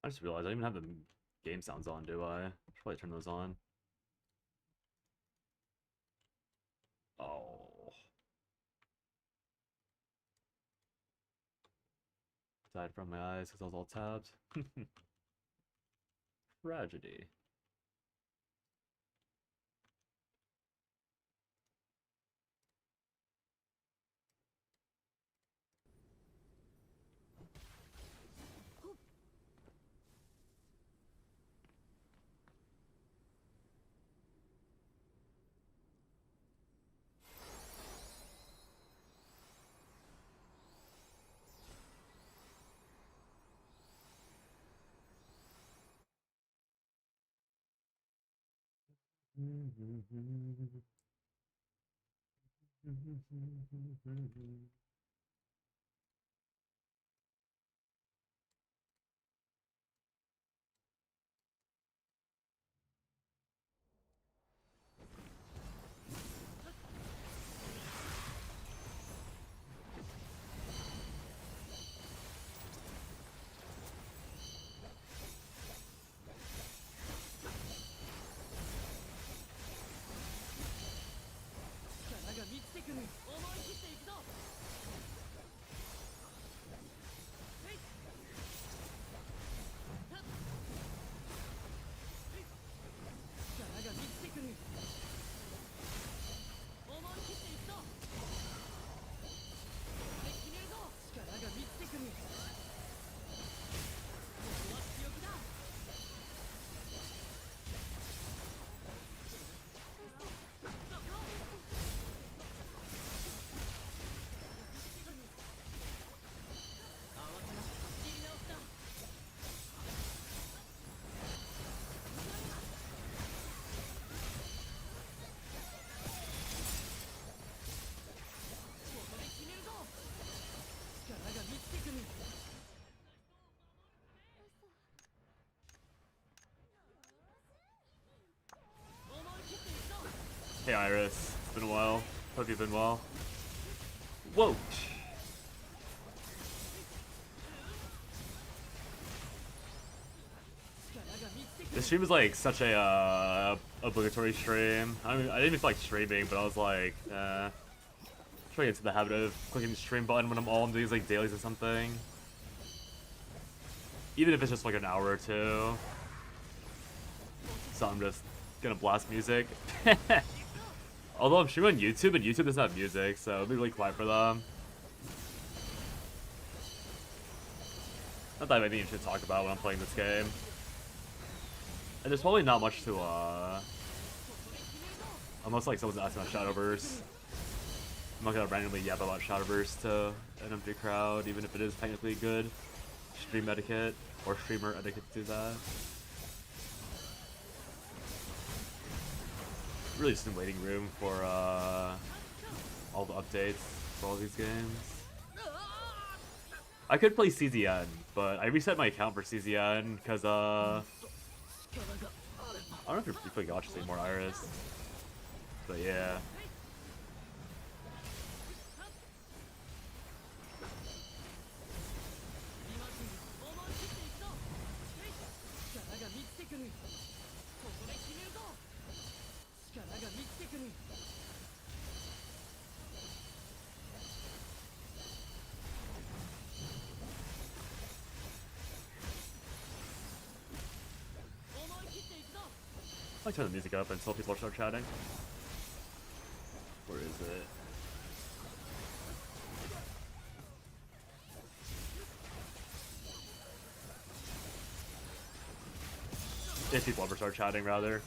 I just realized I don't even have the game sounds on, do I? Should probably turn those on. Oh. Died from my eyes because I was all tabbed. Tragedy. Hey Iris, it's been a while. Hope you've been well. Whoa! This stream is like such a obligatory stream. I mean, I didn't even feel like streaming, but I was like, trying to get into the habit of clicking the stream button when I'm all doing like dailies or something. Even if it's just like an hour or two. So I'm just gonna blast music. Although I'm streaming on YouTube, and YouTube doesn't have music, so it'll be really quiet for them. Not that I have anything to talk about when I'm playing this game. And there's probably not much to, unless like someone's asking about shadowverse. I'm not gonna randomly yap about shadowverse to an empty crowd, even if it is technically good stream etiquette, or streamer etiquette to do that. Really just in waiting room for all the updates for all these games. I could play CZN, but I reset my account for CZN because I don't know if you're playing Gotcha anymore, Iris. But yeah. I turn the music up until people start chatting. Where is it? If people ever start chatting, rather.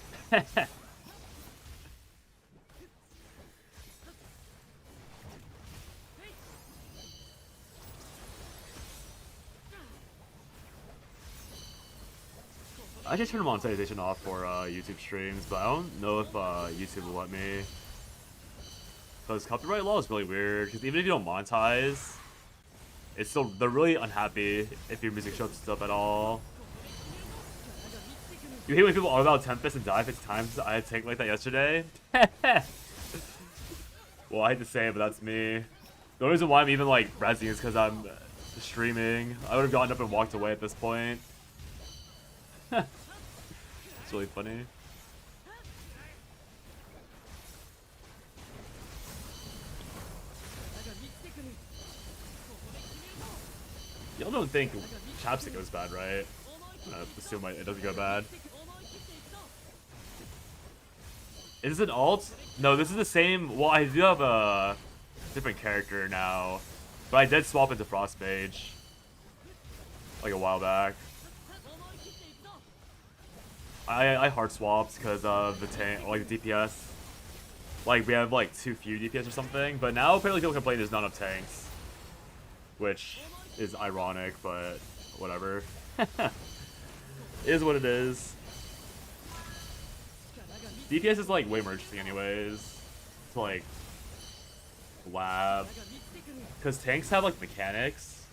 I should turn monetization off for YouTube streams, but I don't know if YouTube will let me. Because copyright law is really weird, because even if you don't monetize, it's still, they're really unhappy if your music shows up at all. You hate when people are about Tempest and die 50 times I had tank like that yesterday? Well, I hate to say it, but that's me. The only reason why I'm even like rezzing is because I'm streaming. I would have gotten up and walked away at this point. It's really funny. Y'all don't think chapstick goes bad, right? I assume it doesn't go bad. Is this an alt? No, this is the same. Well, I do have a different character now, but I did swap into Frost Mage like a while back. I hard swapped because of the tank, like the DPS. Like we have like too few DPS or something, but now apparently people complain there's not enough tanks, which is ironic, but whatever. Is what it is. DPS is like way more interesting anyways. It's like lab, because tanks have like mechanics,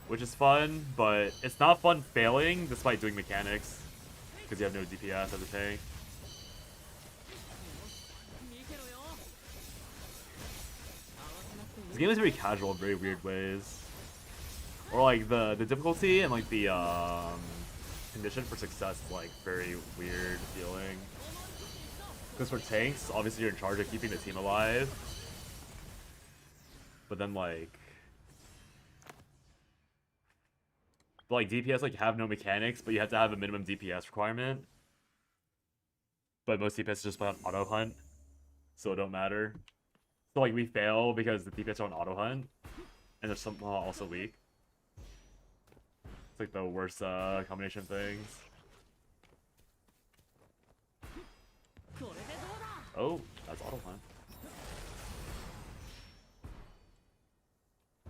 which is fun, but it's not fun failing despite doing mechanics because you have no DPS as a tank. This game is very casual in very weird ways. Or like the difficulty and like the condition for success is like very weird feeling. Because for tanks, obviously you're in charge of keeping the team alive. But then like DPS like have no mechanics, but you have to have a minimum DPS requirement. But most DPS just play on auto hunt, so it don't matter. So like we fail because the DPS are on auto hunt, and they're somehow also weak. It's like the worst combination of things. Oh, that's auto hunt.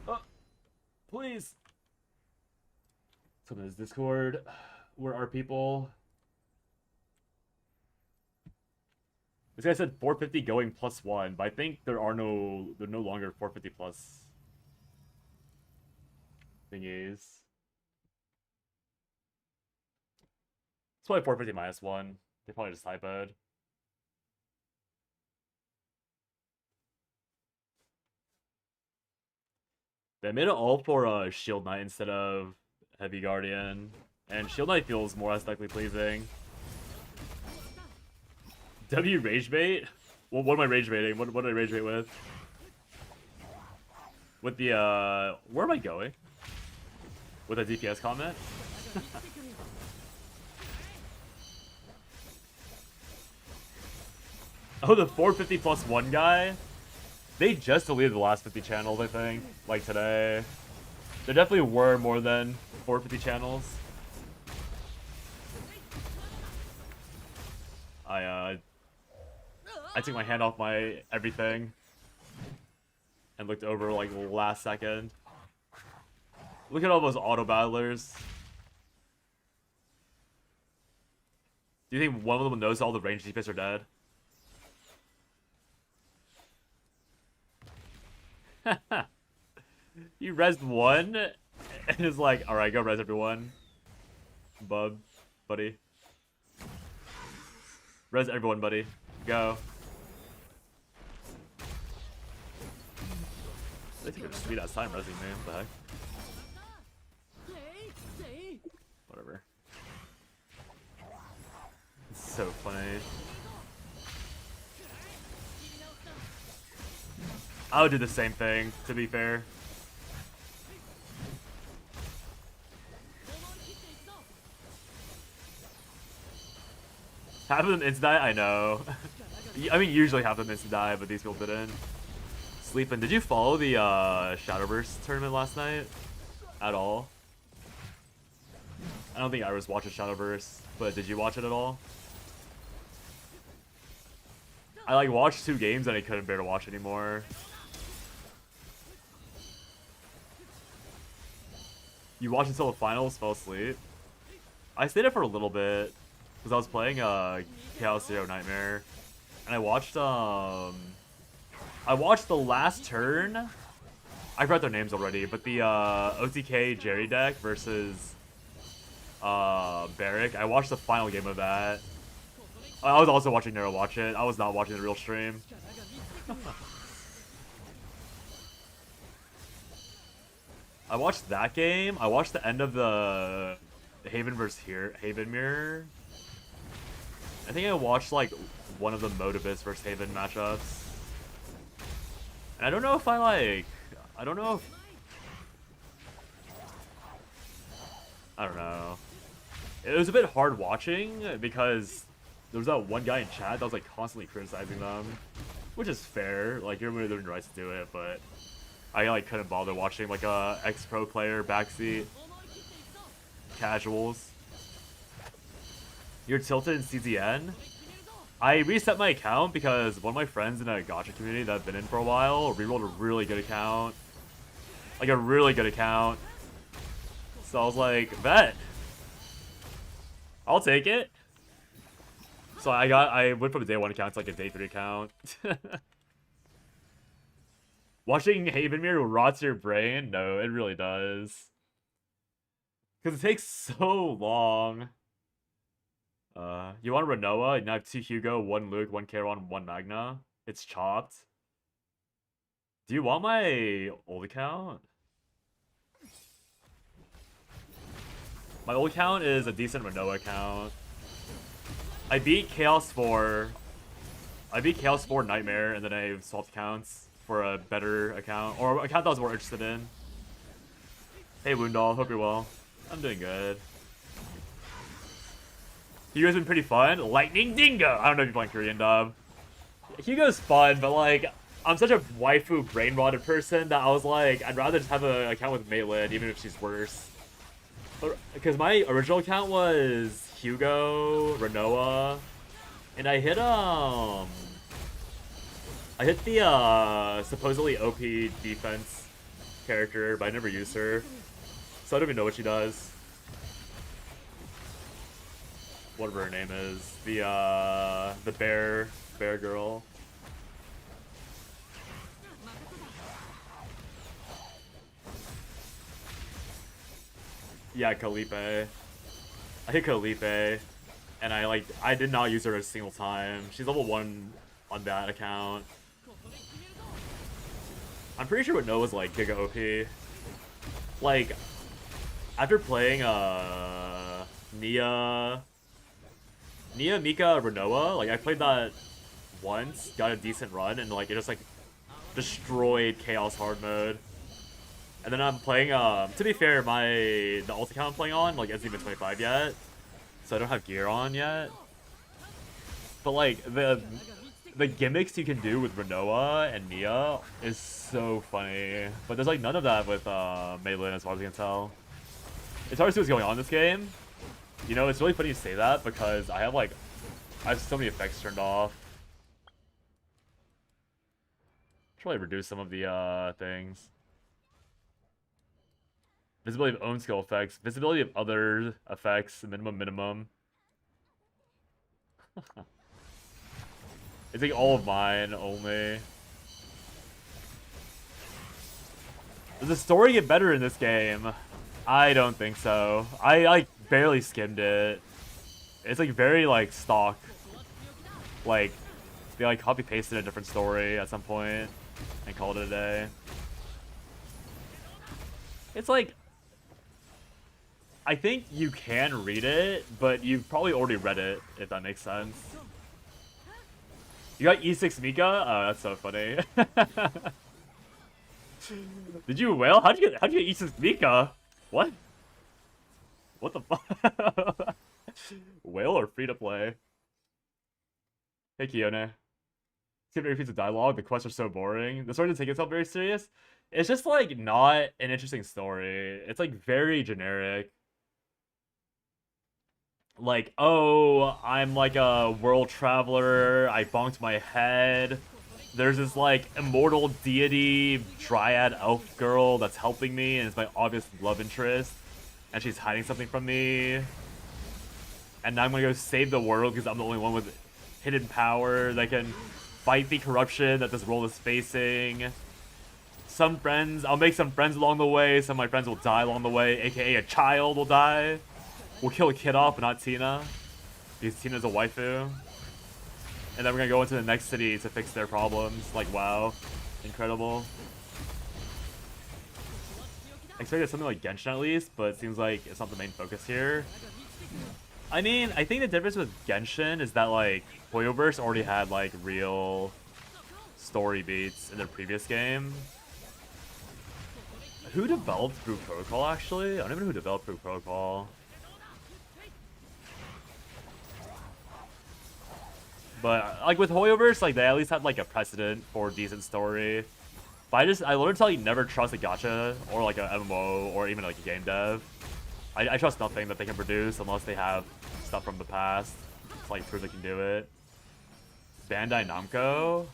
Oh, please. So there's Discord. Where are people? This guy said 450 going +1, but I think they're no longer 450 plus thingies. It's probably 450 -1. They probably just typoed. They made it all for Shield Knight instead of Heavy Guardian, and Shield Knight feels more aesthetically pleasing. W rage bait? Well, what am I rage baiting? What did I rage bait with? With the where am I going? With a DPS comment? Oh, the 450 +1 guy? They just deleted the last 50 channels, I think. Like today. There definitely were more than 450 channels. I took my hand off my everything and looked over like last second. Look at all those auto battlers. Do you think one of them knows all the ranged DPS are dead? You rezzed one and is like, alright, go res everyone. Buddy. Res everyone, buddy. Go. They think they're sweet ass time resing me. What the heck? Whatever. It's so funny. I would do the same thing, to be fair. Half of them insta-die? I know. I mean, usually half of them insta-die, but these people didn't. Sleeping. Did you follow the Shadowverse tournament last night? At all? I don't think I was watching Shadowverse, but did you watch it at all? I like watched 2 games and I couldn't bear to watch anymore. You watched until the finals, fell asleep? I stayed up for a little bit because I was playing Chaos Zero Nightmare, and I watched the last turn. I forgot their names already, but the OTK Jerry deck versus Barrick. I watched the final game of that. I was also watching Nero watch it. I was not watching the real stream. I watched that game. I watched the end of the Haven versus Haven Mirror. I think I watched like one of the Modibus versus Haven matchups. And I don't know if I don't know if, I don't know. It was a bit hard watching because there was that one guy in chat that was like constantly criticizing them, which is fair. Like you're within your rights to do it, but I like couldn't bother watching like a ex-pro player backseat casuals. You're tilted in CZN. I reset my account because one of my friends in a gacha community that I've been in for a while rerolled a really good account. Like a really good account. So I was like, bet. I'll take it. So I went from a day 1 account to like a day 3 account. Watching Haven Mirror rots your brain? No, it really does. Because it takes so long. You want Renoa, and I have 2 Hugo, 1 Luke, 1 Charon, 1 Magna. It's chopped. Do you want my old account? My old account is a decent Renoa account. I beat Chaos 4. I beat Chaos 4 Nightmare, and then I swapped accounts for a better account, or an account that I was more interested in. Hey Woondall, hope you're well. I'm doing good. Hugo's been pretty fun. Lightning Dingo! I don't know if you're playing Korean dub. Hugo's fun, but like, I'm such a waifu brain-rotted person that I was like, I'd rather just have an account with Maylin, even if she's worse. Because my original account was Hugo, Renoa, and I hit the supposedly OP defense character, but I never used her, so I don't even know what she does. Whatever her name is, the bear girl. Yeah, Calipe. I hit Calipe, and I did not use her a single time. She's level 1 on that account. I'm pretty sure what Noah's like Giga OP. Like, after playing Nia, Mika, Renoa, like I played that once, got a decent run, and like it just like destroyed Chaos hard mode. And then I'm playing, to be fair, the ult account I'm playing on, like, isn't even 25 yet. So I don't have gear on yet. But, like, the gimmicks you can do with Renoa and Nia is so funny. But there's, like, none of that with, Maylin, as far as I can tell. It's hard to see what's going on in this game. You know, it's really funny you say that, because I have so many effects turned off. Should probably reduce some of the, things. Visibility of own skill effects. Visibility of other effects. Minimum. It's like all of mine only. Does the story get better in this game? I don't think so. I like barely skimmed it. It's like very like stock. Like they like copy pasted a different story at some point and called it a day. It's like, I think you can read it, but you've probably already read it, if that makes sense. You got E6 Mika? Oh, that's so funny. Did you whale? How'd you get E6 Mika? What? What the fuck? Whale or free to play? Hey Kione. Skip every piece of dialogue, the quests are so boring. The story doesn't take itself very serious. It's just like not an interesting story. It's like very generic. Like, oh, I'm like a world traveler, I bonked my head. There's this like immortal deity, dryad elf girl that's helping me, and it's my obvious love interest. And she's hiding something from me. And now I'm gonna go save the world because I'm the only one with hidden power that can fight the corruption that this world is facing. I'll make some friends along the way, some of my friends will die along the way, aka a child will die. We'll kill a kid off, but not Tina, because Tina's a waifu. And then we're gonna go into the next city to fix their problems. Like, wow. Incredible. expected something like Genshin at least, but it seems like it's not the main focus here. I mean, I think the difference with Genshin is that like Hoyoverse already had like real story beats in their previous game. Who developed Blue Protocol actually? I don't even know who developed Blue Protocol. But like with Hoyoverse, like they at least had like a precedent for decent story. But I learned to like never trust a gacha or like a MMO or even like a game dev. I trust nothing that they can produce unless they have stuff from the past to like prove they can do it. Bandai Namco?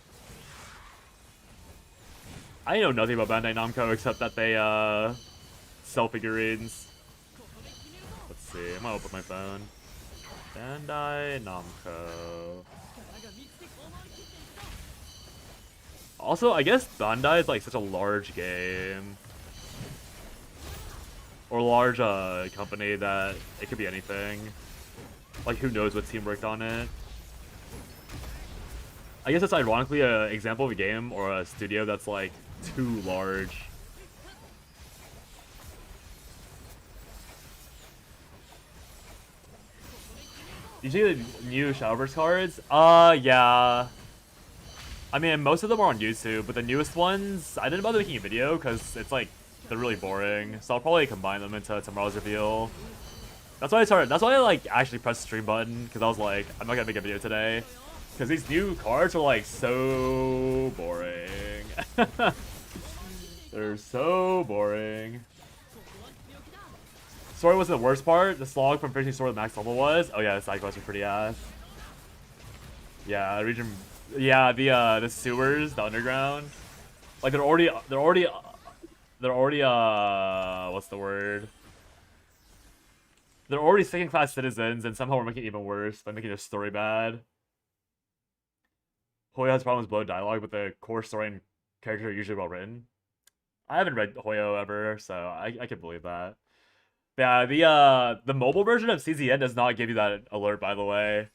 I know nothing about Bandai Namco except that they sell figurines. Let's see, I'm gonna open my phone. Bandai Namco. Also, I guess Bandai is like such a large game. Or large company that it could be anything. Like, who knows what team worked on it. I guess it's ironically an example of a game or a studio that's like too large. Did you see the new shadowverse cards? Yeah. I mean, most of them are on YouTube, but the newest ones, I didn't bother making a video because it's like, they're really boring. So I'll probably combine them into tomorrow's reveal. That's why I like actually pressed the stream button, because I was like, I'm not gonna make a video today. Because these new cards are like so boring. They're so boring. Story wasn't the worst part. The slog from finishing story the max level was. Oh yeah, the side quests were pretty ass. Yeah, region. Yeah, the sewers, the underground. Like they're already what's the word? They're already second-class citizens, and somehow we're making it even worse by making their story bad. Hoyo has problems with blow dialogue, but the core story and characters are usually well written. I haven't read Hoyo ever, so I can believe that. Yeah, the mobile version of CZN does not give you that alert, by the way.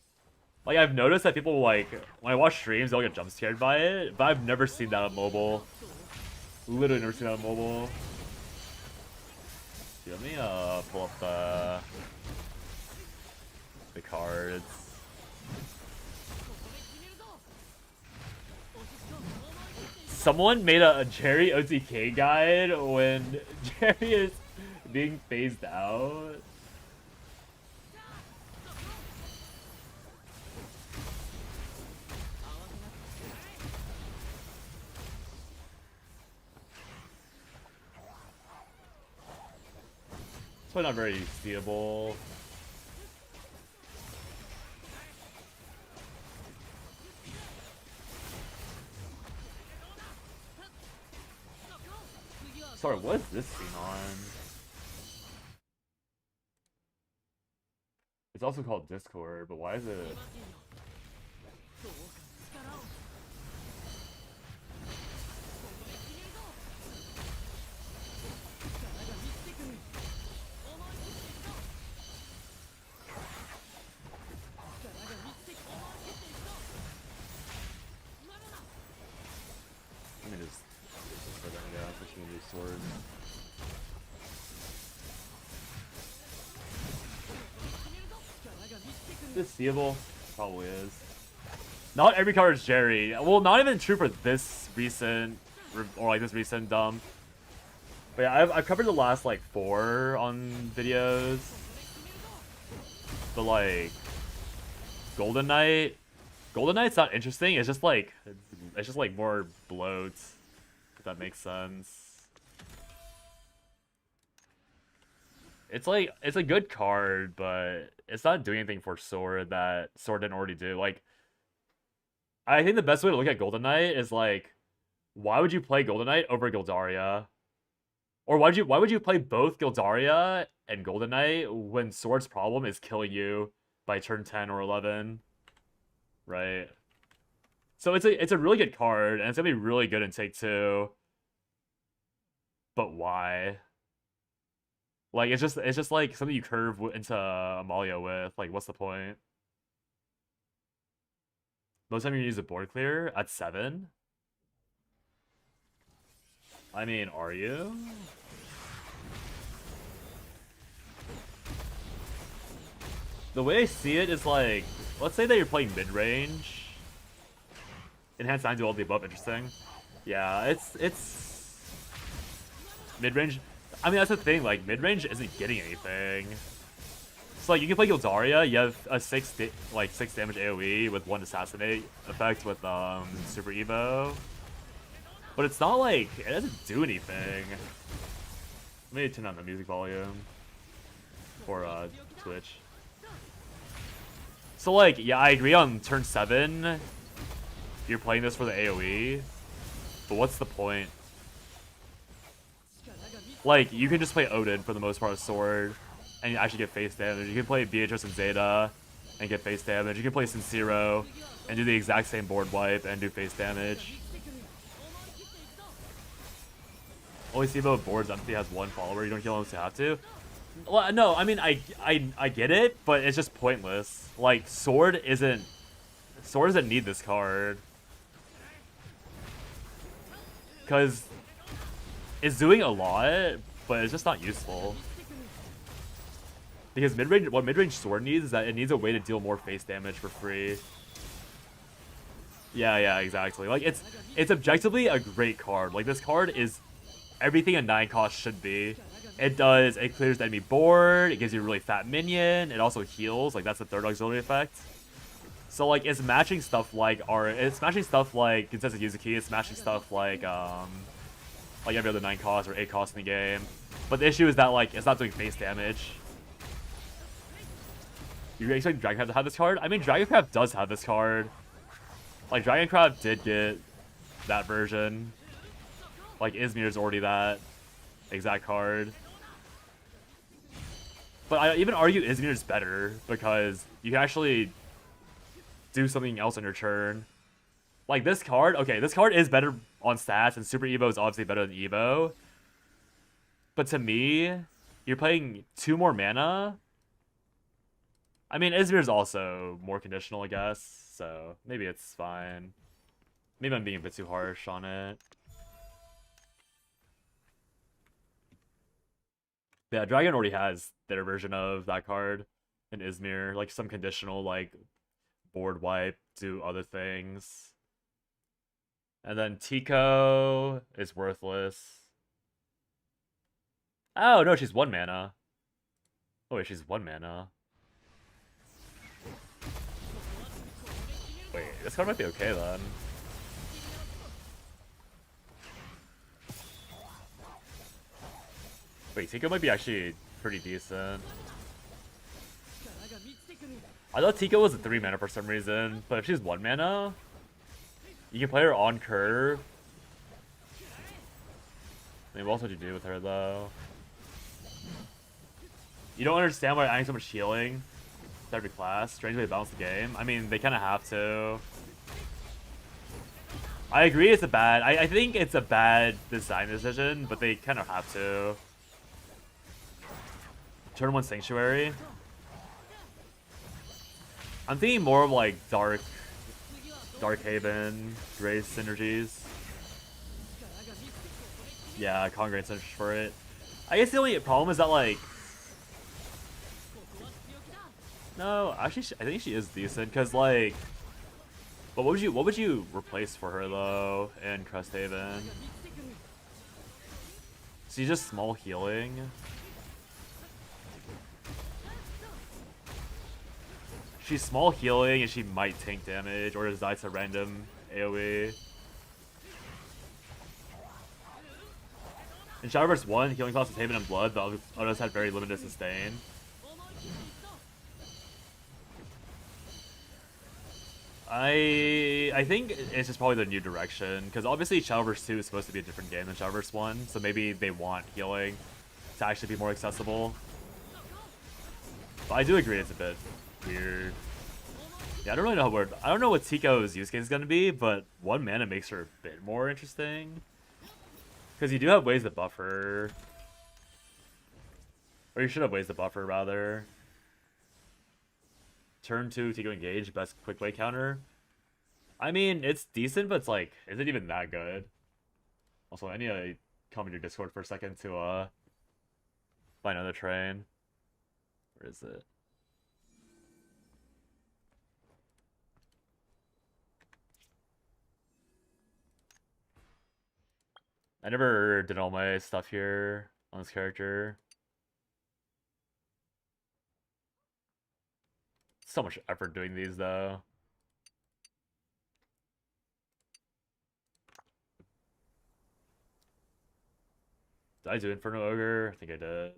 Like, I've noticed that people, like, when I watch streams, they'll get jump scared by it, but I've never seen that on mobile. Literally never seen that on mobile. Let me pull up the cards. Someone made a Jerry OTK guide when Jerry is being phased out. It's probably not very seeable. Sorry, what is this scene on? It's also called Discord, but why is it? Let me just put that down for some of these swords. Is this seeable? Probably is. Not every card is Jerry. Well, not even true for this recent, or like this recent dump. But yeah, I've covered the last like 4 on videos. But like, Golden Knight. Golden Knight's not interesting. It's just like more bloat. If that makes sense. It's like, it's a good card, but it's not doing anything for Sword that Sword didn't already do. Like, I think the best way to look at Golden Knight is like, why would you play Golden Knight over Gildaria? Or why would you play both Gildaria and Golden Knight when Sword's problem is killing you by turn 10 or 11? Right? So it's a really good card, and it's gonna be really good in Take 2. But why? Like, it's just like something you curve into Amalia with. Like, what's the point? Most time you use a board clear at 7? I mean, are you? The way I see it is like, let's say that you're playing mid-range. Enhanced 9 do all the above, interesting. Yeah, it's mid-range. I mean, that's the thing, like, mid-range isn't getting anything. So, like, you can play Gildaria, you have a 6 damage AoE with 1 assassinate effect with Super Evo. But it's not like, it doesn't do anything. Let me turn on the music volume for Twitch. So, like, yeah, I agree on turn 7. You're playing this for the AoE. But what's the point? Like, you can just play Odin for the most part with Sword, and you actually get face damage. You can play Beatrice and Zeta and get face damage. You can play Sincero and do the exact same board wipe and do face damage. Only Sivo boards empty has 1 follower. You don't heal unless you have to. Well, no, I mean, I get it, but it's just pointless. Like, Sword doesn't need this card. Because it's doing a lot, but it's just not useful. Because what mid-range Sword needs is that it needs a way to deal more face damage for free. Yeah, exactly. Like, it's objectively a great card. Like, this card is everything a 9 cost should be. It clears the enemy board, it gives you a really fat minion, it also heals, like that's the 3rd auxiliary effect. So like it's matching stuff like Consensus Yuzuki, it's matching stuff like every other 9 cost or 8 cost in the game. But the issue is that like it's not doing face damage. You expect Dragoncraft to have this card? I mean Dragoncraft does have this card. Like Dragoncraft did get that version. Like Izmir's already that exact card. But I even argue Izmir's better because you can actually do something else on your turn. Like this card, okay, this card is better on stats and Super Evo is obviously better than Evo. But to me, you're playing 2 more mana. I mean, Izmir's also more conditional, I guess, so maybe it's fine. Maybe I'm being a bit too harsh on it. Yeah, Dragon already has their version of that card in Izmir, like some conditional like board wipe, do other things. And then Tico is worthless. Oh no, she's 1 mana. Oh wait, she's 1 mana. Wait, this card might be okay then. Wait, Tico might be actually pretty decent. I thought Tico was a 3 mana for some reason, but if she's 1 mana, you can play her on curve. I mean, what else would you do with her though? You don't understand why adding so much healing to every class. Strangely balance the game. I mean, they kind of have to. I agree it's a bad... I think it's a bad design decision, but they kind of have to. Turn 1 Sanctuary. I'm thinking more of like Dark Haven, Grace synergies. Yeah, Congrain synergies for it. I guess the only problem is that like... No, actually I think she is decent, because like... But what would you replace for her though in Crest Haven? She's just small healing. She's small healing and she might tank damage or just die to random AoE. In Shadowverse 1, healing cost is Haven and Blood, but others had very limited sustain. I think it's just probably the new direction, because obviously Shadowverse 2 is supposed to be a different game than Shadowverse 1, so maybe they want healing to actually be more accessible. But I do agree it's a bit weird. Yeah, I don't know what Tico's use case is gonna be, but 1 mana makes her a bit more interesting. Because you do have ways to buff her. Or you should have ways to buff her, rather. Turn 2, Tico engage, best quick way counter. I mean, it's decent, but it's like, is it even that good? Also, I need to come into your Discord for a second to find another train. Where is it? I never did all my stuff here on this character. So much effort doing these though. Did I do Inferno Ogre? I think I did.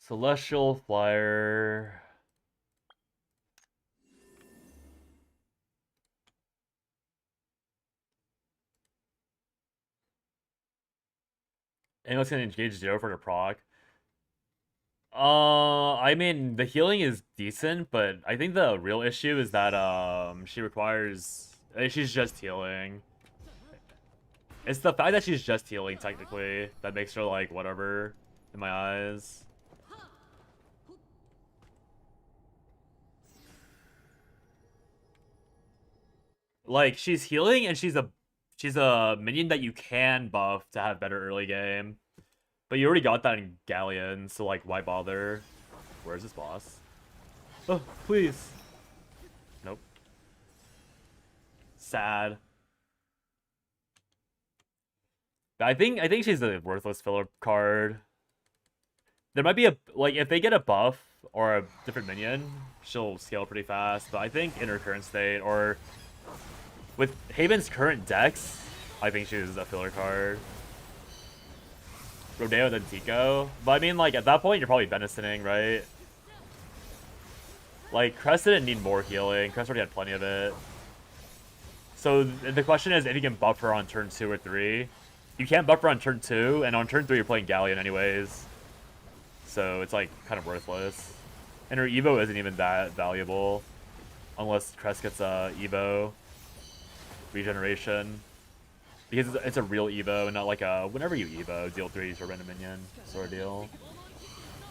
Celestial Flyer. Anyone's gonna engage 0 for the proc. I mean, the healing is decent, but I think the real issue is that she requires she's just healing. It's the fact that she's just healing technically that makes her like whatever in my eyes. Like she's healing and she's a minion that you can buff to have better early game. But you already got that in Galleon, so like why bother? Where's this boss? Oh, please. Nope. Sad. But I think she's a worthless filler card. There might be a like if they get a buff or a different minion, she'll scale pretty fast. But I think in her current state or with Haven's current dex, I think she's a filler card. Rodeo than Tico. But I mean, like, at that point, you're probably Benisoning, right? Like, Crest didn't need more healing. Crest already had plenty of it. So the question is if you can buff her on turn 2 or 3. You can't buff her on turn 2, and on turn 3 you're playing Galleon anyways. So it's, like, kind of worthless. And her Evo isn't even that valuable. Unless Crest gets a Evo. Regeneration. Because it's a real Evo, and not like a whenever you Evo, deal 3 to a random minion sort of deal.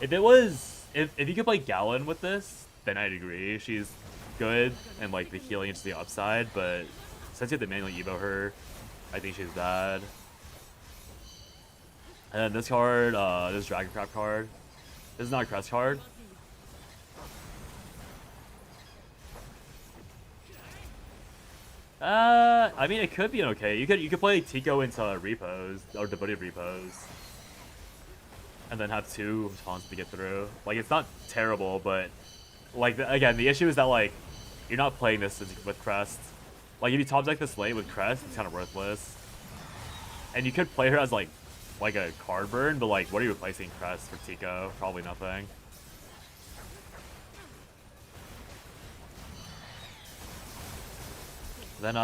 If it was, if you could play Gallon with this, then I'd agree. She's good, and like the healing is the upside, but since you have to manually Evo her, I think she's bad. And then this card, this Dragon Crab card, this is not a Crest card. I mean, it could be okay. You could play Tico into repos or devoted repos, and then have 2 responses to get through. Like, it's not terrible, but like again, the issue is that like you're not playing this with Crest. Like, if you top deck this late with Crest, it's kind of worthless. And you could play her as like a card burn, but like, what are you replacing Crest for Tico? Probably nothing. Then,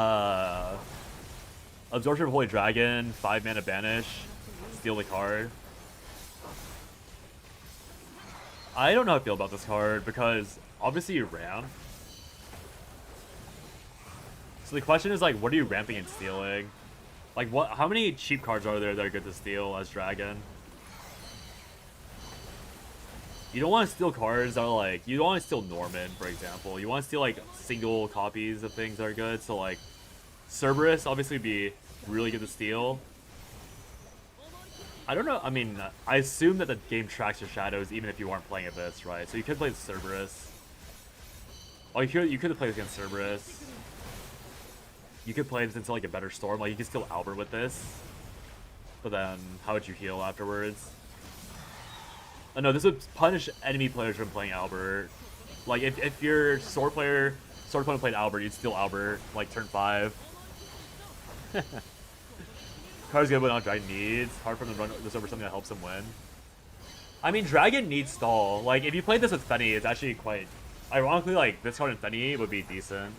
Absorption of Holy Dragon, 5 mana banish, steal the card. I don't know how I feel about this card, because obviously you ramp. So the question is, like, what are you ramping and stealing? Like, how many cheap cards are there that are good to steal as Dragon? You don't want to steal cards that are like, you don't want to steal Norman, for example. You want to steal like single copies of things that are good. So like, Cerberus obviously would be really good to steal. I don't know, I mean, I assume that the game tracks your shadows even if you aren't playing Abyss, right? So you could play the Cerberus. Oh, you could have played against Cerberus. You could play this into like a better storm. Like, you could steal Albert with this. But then, how would you heal afterwards? Oh, no, this would punish enemy players from playing Albert. Like, if your sword opponent played Albert, you'd steal Albert, like, turn 5. Card's good, but not Dragon needs. Hard for him to run this over something that helps him win. I mean, Dragon needs stall. Like, if you played this with Fenny, it's actually quite... Ironically, like, this card in Fenny would be decent.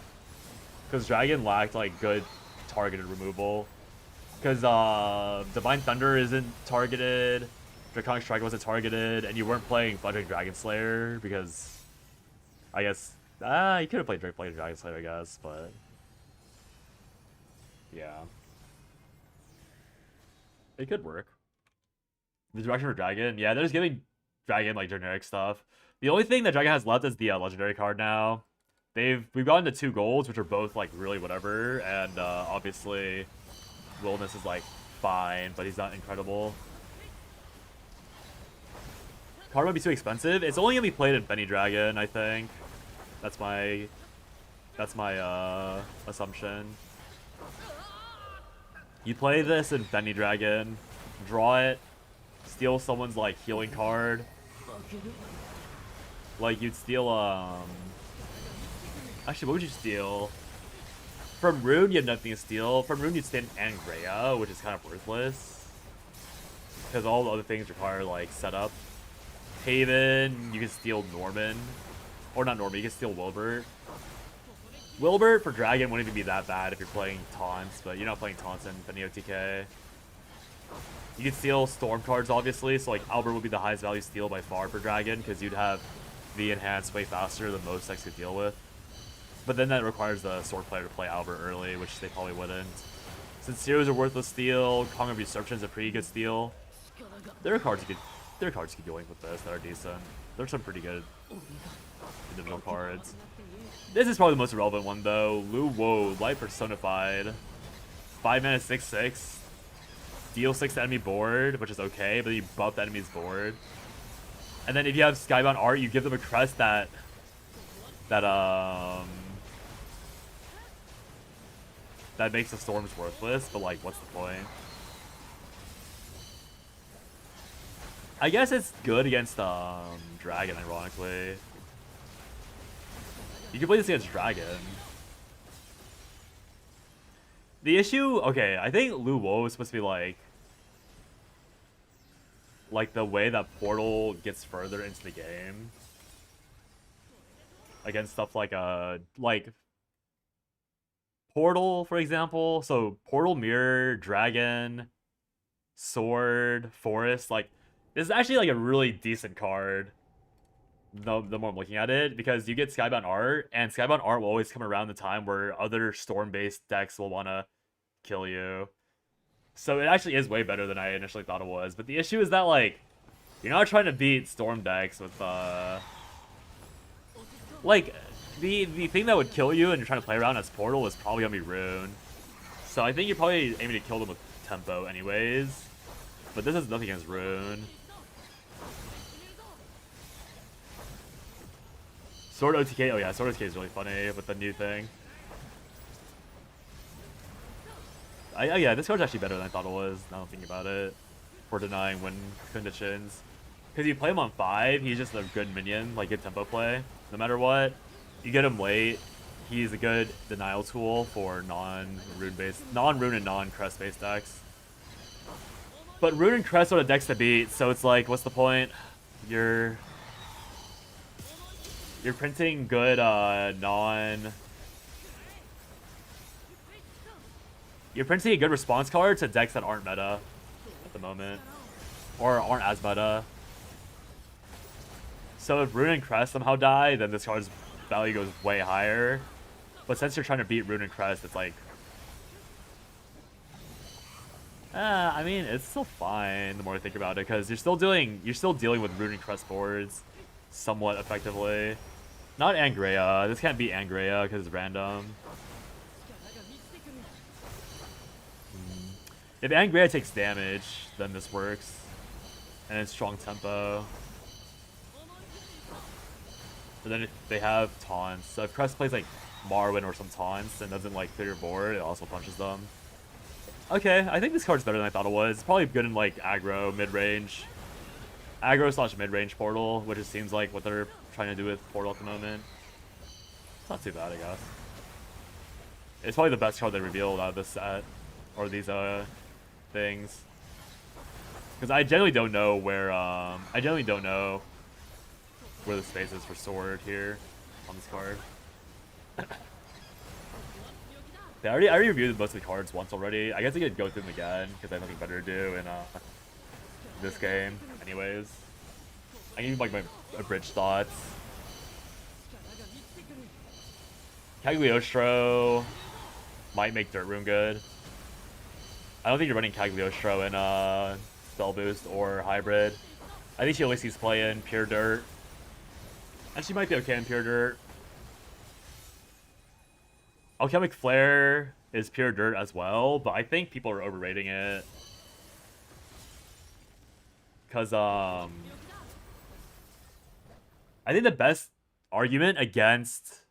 Because Dragon lacked, like, good targeted removal. Because, Divine Thunder isn't targeted. Draconic Strike wasn't targeted, and you weren't playing Fledgling Dragon Slayer because I guess you could have played Dragon Slayer, I guess, but yeah, it could work. The direction for Dragon, yeah, they're just giving Dragon like generic stuff. The only thing that Dragon has left is the legendary card now. We've gotten to 2 golds, which are both like really whatever, and obviously Wilderness is like fine, but he's not incredible. card might be too expensive. It's only gonna be played in Benny Dragon, I think. That's my assumption. You play this in Benny Dragon, draw it, steal someone's like healing card. Like you'd steal actually, what would you steal? From Rune, you have nothing to steal. From Rune, you'd stand Angrea, which is kind of worthless. Because all the other things require, like, setup. Haven, you can steal Norman. Or not Norman, you can steal Wilbert. Wilbert for Dragon wouldn't even be that bad if you're playing Taunts, but you're not playing Taunts in Benny OTK. You can steal Storm cards, obviously, so, like, Albert would be the highest value steal by far for Dragon, because you'd have the enhanced way faster than most decks could deal with. But then that requires the Sword player to play Albert early, which they probably wouldn't. Since Zero's a worthless steal, Kong of Usurption's a pretty good steal. There are cards you could go in with this that are decent. There's some pretty good individual cards. This is probably the most relevant one though. Lu Wo, Light Personified. 5 mana 6/6. Deal 6 to enemy board, which is okay, but you buff the enemy's board. And then if you have Skybound Art, you give them a crest that makes the storms worthless, but like, what's the point? I guess it's good against Dragon, ironically. You can play this against Dragon. The issue, okay, I think Lu Wo is supposed to be like the way that Portal gets further into the game. Against stuff like Portal, for example. So Portal, Mirror, Dragon, Sword, Forest. Like, this is actually like a really decent card. The more I'm looking at it, because you get Skybound Art, and Skybound Art will always come around the time where other Storm-based decks will want to kill you. So it actually is way better than I initially thought it was. But the issue is that, like, you're not trying to beat Storm decks with like, the thing that would kill you and you're trying to play around as Portal is probably gonna be Rune. So I think you're probably aiming to kill them with Tempo anyways. But this is nothing against Rune. Sword OTK, oh yeah, Sword OTK is really funny with the new thing. Yeah, this card's actually better than I thought it was, now I'm thinking about it. For denying win conditions. Because you play him on 5, he's just a good minion, like good tempo play, no matter what. You get him late, he's a good denial tool for non-Rune and non-Crest based decks. But Rune and Crest are the decks to beat, so it's like, what's the point? You're printing good You're printing a good response card to decks that aren't meta at the moment. Or aren't as meta. So if Rune and Crest somehow die, then this card's value goes way higher. But since you're trying to beat Rune and Crest, it's like, I mean, it's still fine the more I think about it, because you're still dealing with Rune and Crest boards somewhat effectively. Not Angrea. This can't be Angrea because it's random. If Angrea takes damage, then this works. And it's strong tempo. But then if they have taunts, so if Crest plays like Marwyn or some taunts and doesn't like clear your board, it also punches them. Okay, I think this card's better than I thought it was. It's probably good in like aggro, mid-range. Aggro / mid-range Portal, which it seems like what they're trying to do with Portal at the moment. It's not too bad, I guess. It's probably the best card they revealed out of this set. Or these things. Because I generally don't know where the space is for Sword here on this card. I already reviewed most of the cards once already. I guess I could go through them again because I have nothing better to do in this game. Anyways, I can give like my abridged thoughts. Cagliostro might make Dirt Room good. I don't think you're running Cagliostro in Spell Boost or Hybrid. I think she only sees play in Pure Dirt. And she might be okay in Pure Dirt. Alchemic Flare is Pure Dirt as well, but I think people are overrating it. Because, I think the best argument against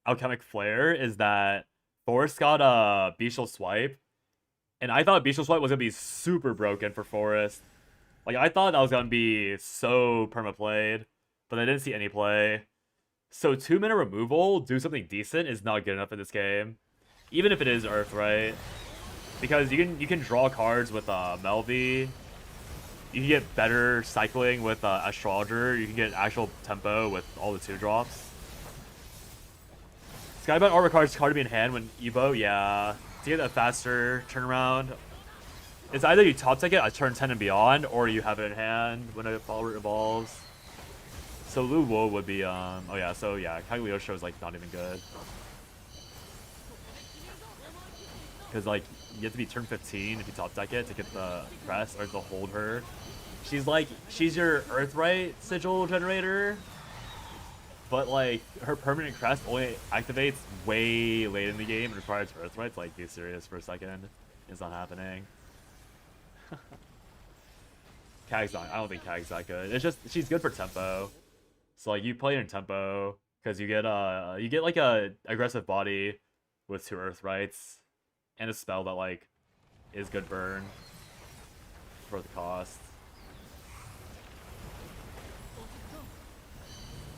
Alchemic Flare is that Forest got a Bestial Swipe, and I thought Bestial Swipe was gonna be super broken for Forest. Like I thought that was gonna be so permaplayed, but I didn't see any play. So 2 mana removal, do something decent is not good enough in this game, even if it is Earth, right? Because you can draw cards with Melvy. You can get better cycling with Astrologer. You can get actual tempo with all the 2-drops. Skybound Arbor card's hard to be in hand when Evo, yeah. To get a faster turnaround, it's either you top deck it at turn 10 and beyond, or you have it in hand when a follower evolves. So Lu Wo would be, oh yeah, so yeah, Cagliostro is like not even good. Because like, you have to be turn 15 if you top deck it to get the press, or to hold her. She's your Earthright sigil generator, but like, her permanent crest only activates way late in the game and requires Earthright. Like, be serious for a second. It's not happening. Kag's not, I don't think Kag's that good. It's just, she's good for tempo. So like, you play her in tempo, because you get like a aggressive body with 2 Earthrights, and a spell that like, is good burn for the cost.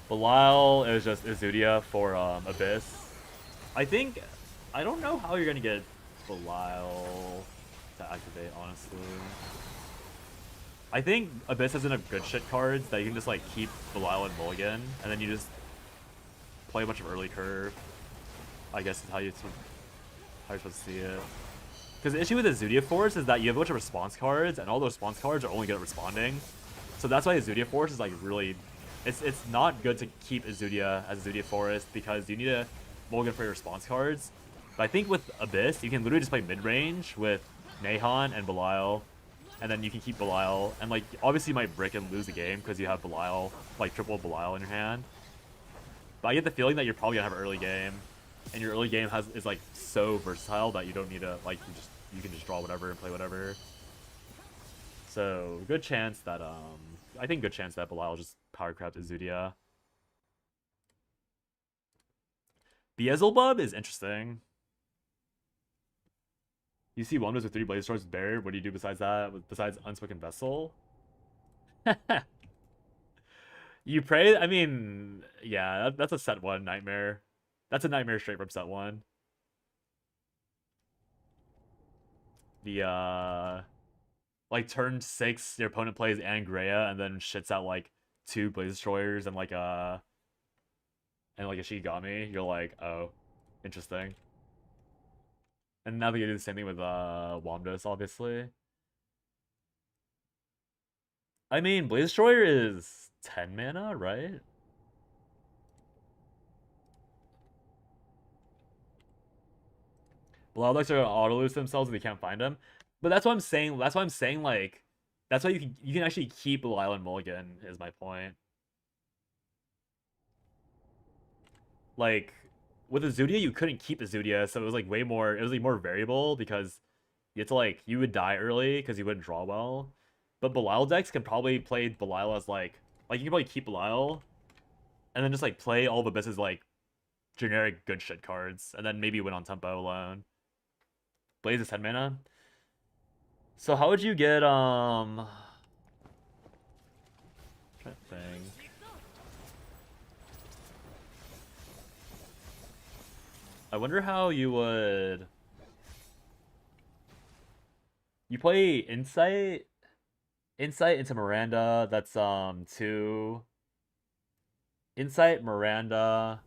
Belial is just Izudia for Abyss. I don't know how you're gonna get Belial to activate, honestly. I think Abyss has enough good shit cards that you can just like keep Belial and Mulligan, and then you just play a bunch of early curve. I guess is how you're supposed to see it. Because the issue with Izudia Force is that you have a bunch of response cards, and all those response cards are only good at responding. So that's why Izudia Force is like really... It's not good to keep Izudia as Izudia Forest, because you need a mulligan for your response cards. But I think with Abyss, you can literally just play mid-range with Nahon and Belial, and then you can keep Belial. And like, obviously you might brick and lose the game because you have Belial, like triple Belial in your hand. But I get the feeling that you're probably gonna have an early game, and your early game is like so versatile that you don't need to like you can just draw whatever and play whatever. So good chance that I think good chance that Belial just power craft Izudia. Beelzebub is interesting. You see wonders with 3 Blaze Swords Barrier. What do you do besides that? Besides Unspoken Vessel? You pray? I mean, yeah, that's a set 1 nightmare. That's a nightmare straight from set 1. The, like, turn 6, your opponent plays Angrea and then shits out, like, 2 Blaze Destroyers and, like, a Shigami. You're like, oh, interesting. And now they do the same thing with, Wamdos, obviously. I mean, Blaze Destroyer is 10 mana, right? Blood decks are gonna auto lose themselves if they can't find them. But that's what I'm saying. That's why I'm saying, like, that's why you can actually keep Belial and Mulligan, is my point. Like, with Azudia, you couldn't keep Azudia, so it was like way more, it was like more variable because you had to like, you would die early because you wouldn't draw well. But Belial decks can probably play Belial as like you can probably keep Belial and then just like play all the Abyss's like generic good shit cards and then maybe win on tempo alone. Blaze is 10 mana. So how would you get I'm trying to think. I wonder how you would... You play Insight? Insight into Miranda, that's 2. Insight, Miranda.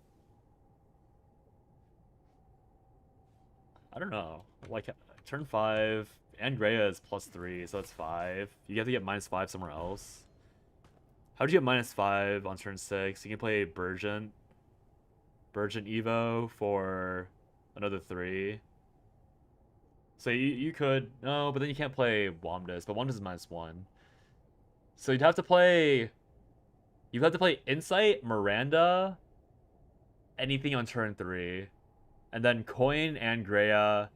I don't know. Like, turn 5, Angrea is +3, so it's 5. You have to get -5 somewhere else. How'd you get -5 on turn 6? You can play Burgent Evo for another 3. So you could... No, but then you can't play Wamdas, but Wamdas is -1. So you'd have to play... You'd have to play Insight, Miranda, anything on turn 3. And then Coin, Angrea.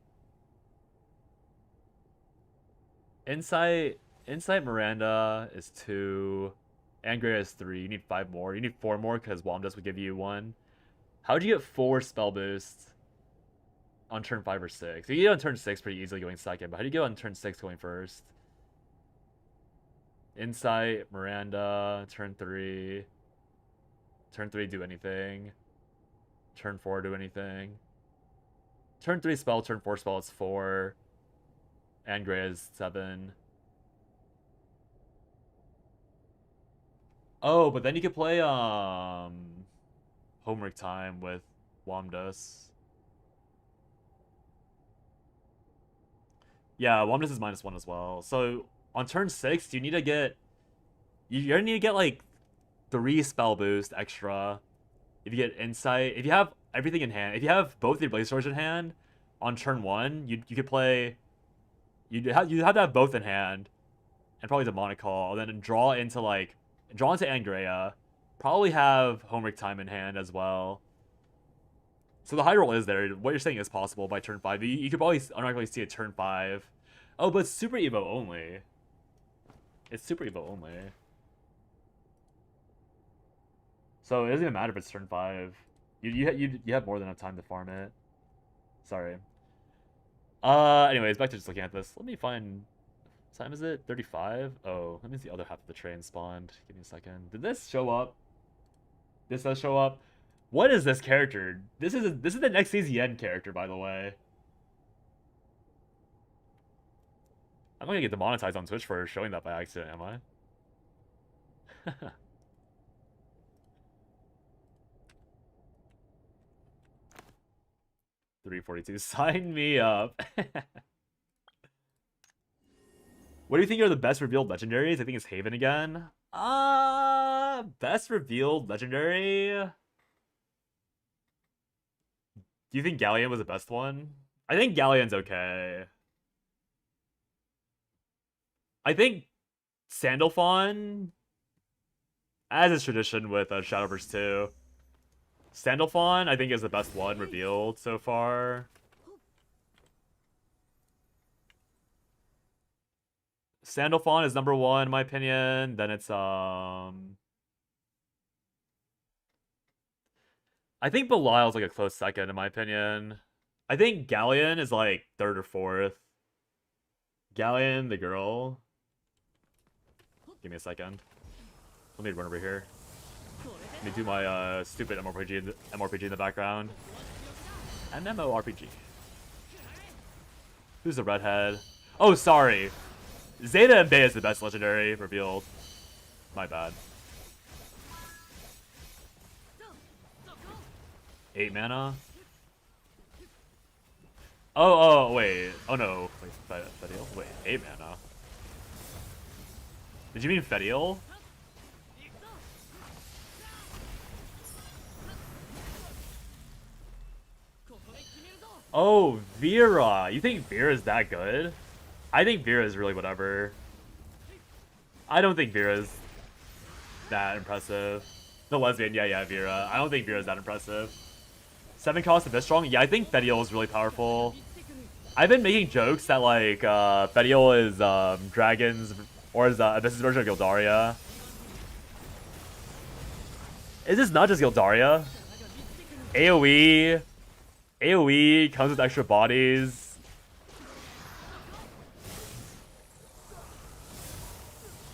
Insight Miranda is 2. Angria is 3. You need 5 more. You need 4 more because Wamdas would give you 1. How'd you get 4 spell boosts on turn 5 or 6? You get on turn 6 pretty easily going second, but how do you get on turn 6 going first? Insight, Miranda, turn 3. Turn 3 do anything. Turn 4 do anything. Turn 3 spell, turn 4 spell, it's 4. Angria is 7. Oh, but then you could play homework time with Wamdas. Yeah, Wamdas is -1 as well. So on turn 6, you need to get you're gonna need to get like 3 spell boost extra. If you get insight, if you have everything in hand, if you have both your blaze swords in hand on turn 1, you could play you have to have both in hand and probably demonic call, and then draw into Angrea, probably have homework time in hand as well. So the high roll is there. What you're saying is possible by turn 5. You could probably unlikely see a turn 5. Oh, but it's Super Evo only. It's Super Evo only. So it doesn't even matter if it's turn 5. You have more than enough time to farm it. Sorry. Anyways, back to just looking at this. Let me find... What time is it? 35? Oh, that means the other half of the train spawned. Give me a second. Did this show up? This does show up. What is this character? This is the next CZN character, by the way. I'm not gonna get demonetized on Twitch for showing that by accident, am I? 342. Sign me up. What do you think are the best revealed legendaries? I think it's Haven again. Best revealed legendary. Do you think Galleon was the best one? I think Galleon's okay. I think Sandalphon, as is tradition with Shadowverse 2, Sandalphon I think is the best one revealed so far. Sandalphon is number 1 in my opinion. Then it's I think Belial's like a close second in my opinion. I think Galleon is like 3rd or 4th. Galleon, the girl. Give me a second. Let me run over here. Let me do my stupid MMORPG in the background. MMORPG. Who's the redhead? Oh, sorry. Zeta and Bay is the best legendary revealed. My bad. 8 mana? Oh, wait. Oh, no. Wait, Fediel? Wait, 8 mana. Did you mean Fediel? Oh, Vera. You think Vera is that good? I think Vera is really whatever. I don't think Vera's that impressive. The lesbian, yeah, Vera. I don't think Vera's that impressive. 7 cost of this strong? Yeah, I think Fediel is really powerful. I've been making jokes that, like, Fediel is, Dragons, or is, this is version of Gildaria. Is this not just Gildaria? AoE comes with extra bodies.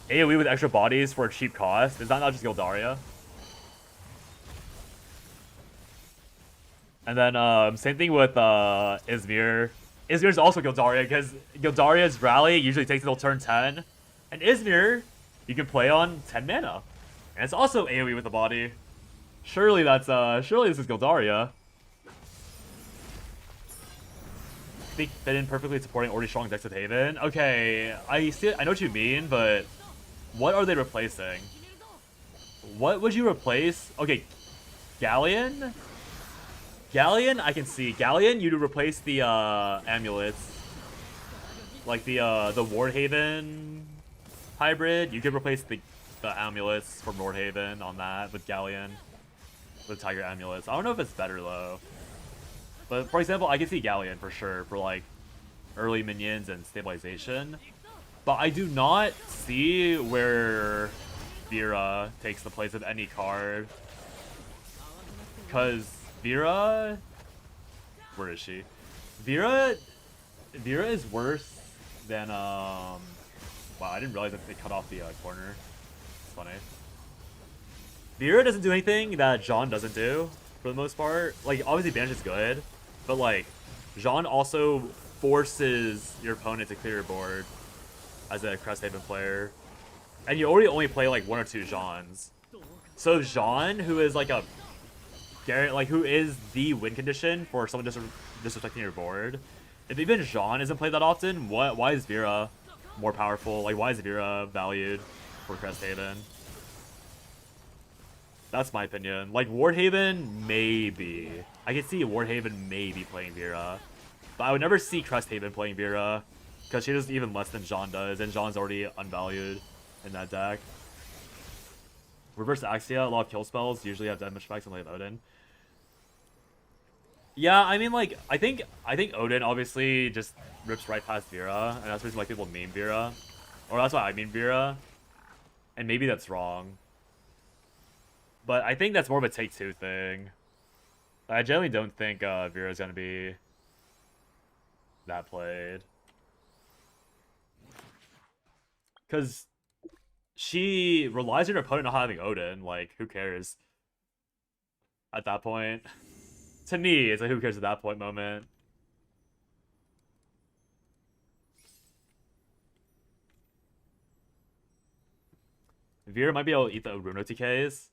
AoE with extra bodies for a cheap cost. Is that not just Gildaria? And then, same thing with, Izmir. Izmir's also Gildaria, because Gildaria's rally usually takes until turn 10. And Izmir, you can play on 10 mana. And it's also AoE with the body. Surely that's, surely this is Gildaria. I think fit in perfectly supporting already strong decks with Haven. Okay, I know what you mean, but what are they replacing? What would you replace? Okay, Galleon? Galleon, I can see. Galleon, you'd replace the amulets. Like the Wardhaven hybrid. You could replace the amulets from Wardhaven on that with Galleon. With Tiger amulets. I don't know if it's better though. But for example, I can see Galleon for sure for like early minions and stabilization. But I do not see where Vera takes the place of any card. Because Vera... Where is she? Vera is worse than, Wow, I didn't realize that they cut off the corner. It's funny. Vera doesn't do anything that Jean doesn't do, for the most part. Like, obviously Banish is good, but like, Jean also forces your opponent to clear your board as a Cresthaven player. And you already only play like 1 or 2 Jeans. So Jean, who is like who is the win condition for someone disrespecting your board, if even Jean isn't played that often, why is Vera more powerful? Like, why is Vera valued for Cresthaven? That's my opinion. Like, Wardhaven, maybe. I can see Wardhaven maybe playing Vera. But I would never see Cresthaven playing Vera, because she does even less than Jean does, and Jean's already unvalued in that deck. Reverse Axia, a lot of kill spells usually have damage effects on like Odin. Yeah, I mean, like, I think Odin obviously just rips right past Vera, and that's the reason why people meme Vera. Or that's why I mean Vera. And maybe that's wrong. But I think that's more of a Take-Two thing. I generally don't think Vera's gonna be that played. Because she relies on her opponent not having Odin. Like, who cares? At that point. To me, it's like, who cares at that point moment. Vera might be able to eat the Runo TKs.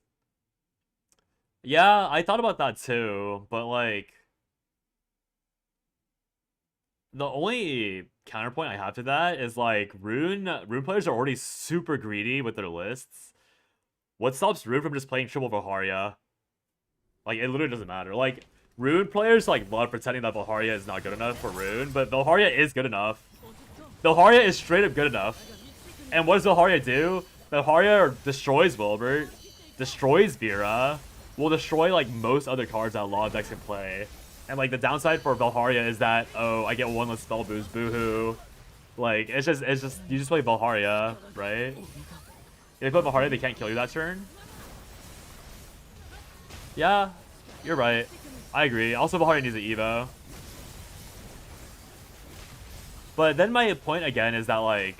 Yeah, I thought about that too, but like... The only counterpoint I have to that is like, Rune players are already super greedy with their lists. What stops Rune from just playing triple Valharia? Like, it literally doesn't matter. Like, Rune players like love pretending that Valharia is not good enough for Rune, but Valharia is good enough. Valharia is straight up good enough. And what does Valharia do? Valharia destroys Wilbert, destroys Vera, will destroy like most other cards that a lot of decks can play. And like the downside for Valharia is that, oh, I get one less spell boost, boohoo. Like, it's just you just play Valharia, right? If they put Valharia, they can't kill you that turn. Yeah, you're right. I agree. Also, Valharia needs an Evo. But then my point again is that, like...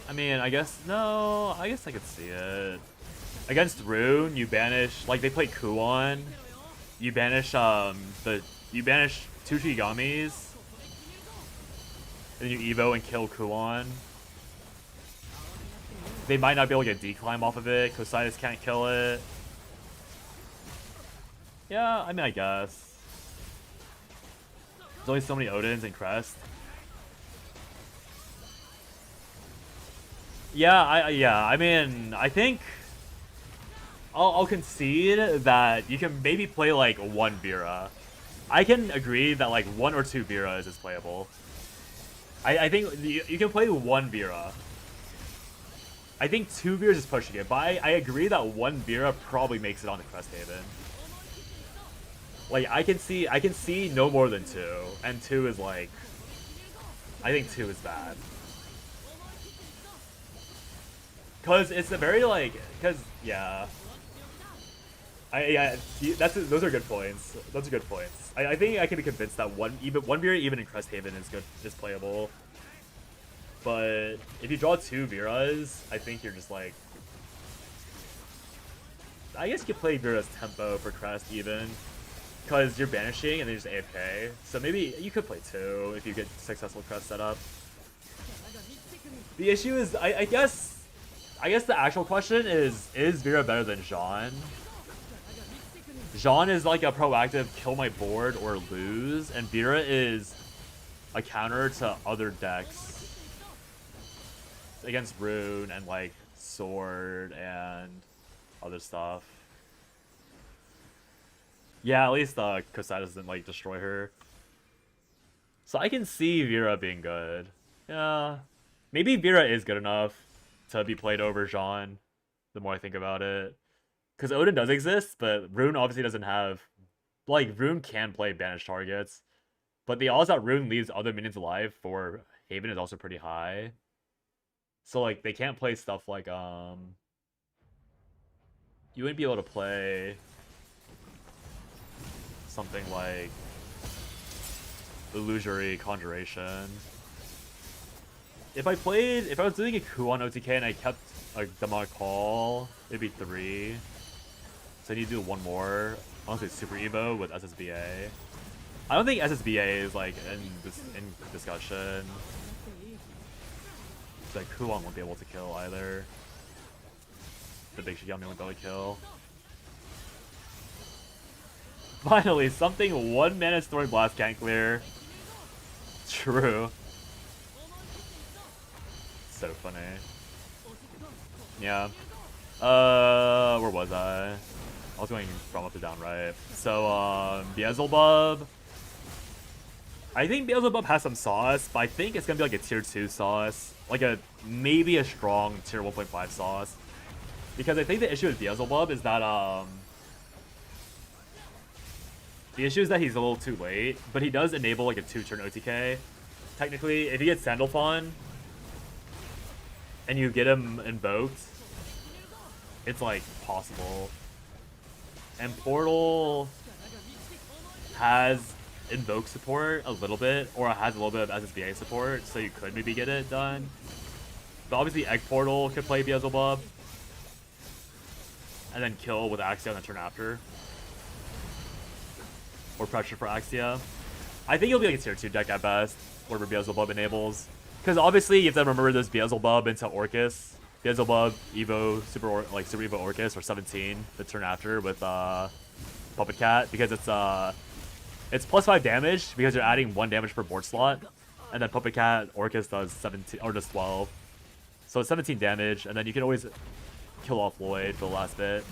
I mean, I guess I could see it. Against Rune, you banish... Like, they play Kuon. You banish, you banish 2 Shigamis. And you Evo and kill Kuon. They might not be able to get declimb off of it. Cositis can't kill it. Yeah, I mean, I guess. There's only so many Odins and Crest. Yeah, I mean, I think I'll concede that you can maybe play like 1 Vera. I can agree that like 1 or 2 Veras is playable. I think you can play 1 Vera. I think 2 Veras is pushing it, but I agree that 1 Vera probably makes it on the Cresthaven. Like, I can see no more than 2, and 2 is like, I think 2 is bad. Cause it's a very like, yeah. Those are good points. Those are good points. I think I can be convinced that one Vera even in Cresthaven is playable. But if you draw 2 Veras, I think you're just like, I guess you could play Vera's tempo for Crest even, because you're banishing and they just AFK. So maybe you could play 2 if you get successful Crest setup. The issue is, I guess the actual question is Vera better than Jean? Jean is like a proactive kill my board or lose, and Vera is a counter to other decks against Rune and like Sword and other stuff. Yeah, at least Cositis doesn't like destroy her. So I can see Vera being good. Yeah, maybe Vera is good enough to be played over Jean, the more I think about it. Because Odin does exist, but Rune obviously doesn't have... Like, Rune can play banished targets, but the odds that Rune leaves other minions alive for Haven is also pretty high. So like they can't play stuff like you wouldn't be able to play something like Illusory Conjuration. If I was doing a coup on OTK and I kept them on call, it'd be 3. So I need to do one more. Honestly, Super Evo with SSBA. I don't think SSBA is like in discussion. Like Kuon won't be able to kill either. The big Shigami won't be able to kill. Finally, something 1 mana Story Blast can't clear. True. So funny. Yeah. Where was I? I was going from up to down, right? So, Beelzebub. I think Beelzebub has some sauce, but I think it's gonna be like a tier 2 sauce. Like maybe a strong tier 1.5 sauce. Because I think the issue with Beelzebub is that, the issue is that he's a little too late, but he does enable like a 2-turn OTK. Technically, if you get Sandalphon, and you get him invoked, it's like possible. And Portal has invoke support a little bit, or it has a little bit of SSBA support, so you could maybe get it done. But obviously Egg Portal could play Beelzebub, and then kill with Axia on the turn after. Or pressure for Axia. I think it'll be like a tier 2 deck at best, whatever Beelzebub enables. Because obviously you have to remember there's Beelzebub into Orcus. Beelzebub, Evo, Super Evo Orcus, or 17 the turn after with Puppet Cat, because it's plus 5 damage because you're adding 1 damage per board slot, and then Puppet Cat Orcus does 17 or does 12, so it's 17 damage, and then you can always kill off Lloyd for the last bit.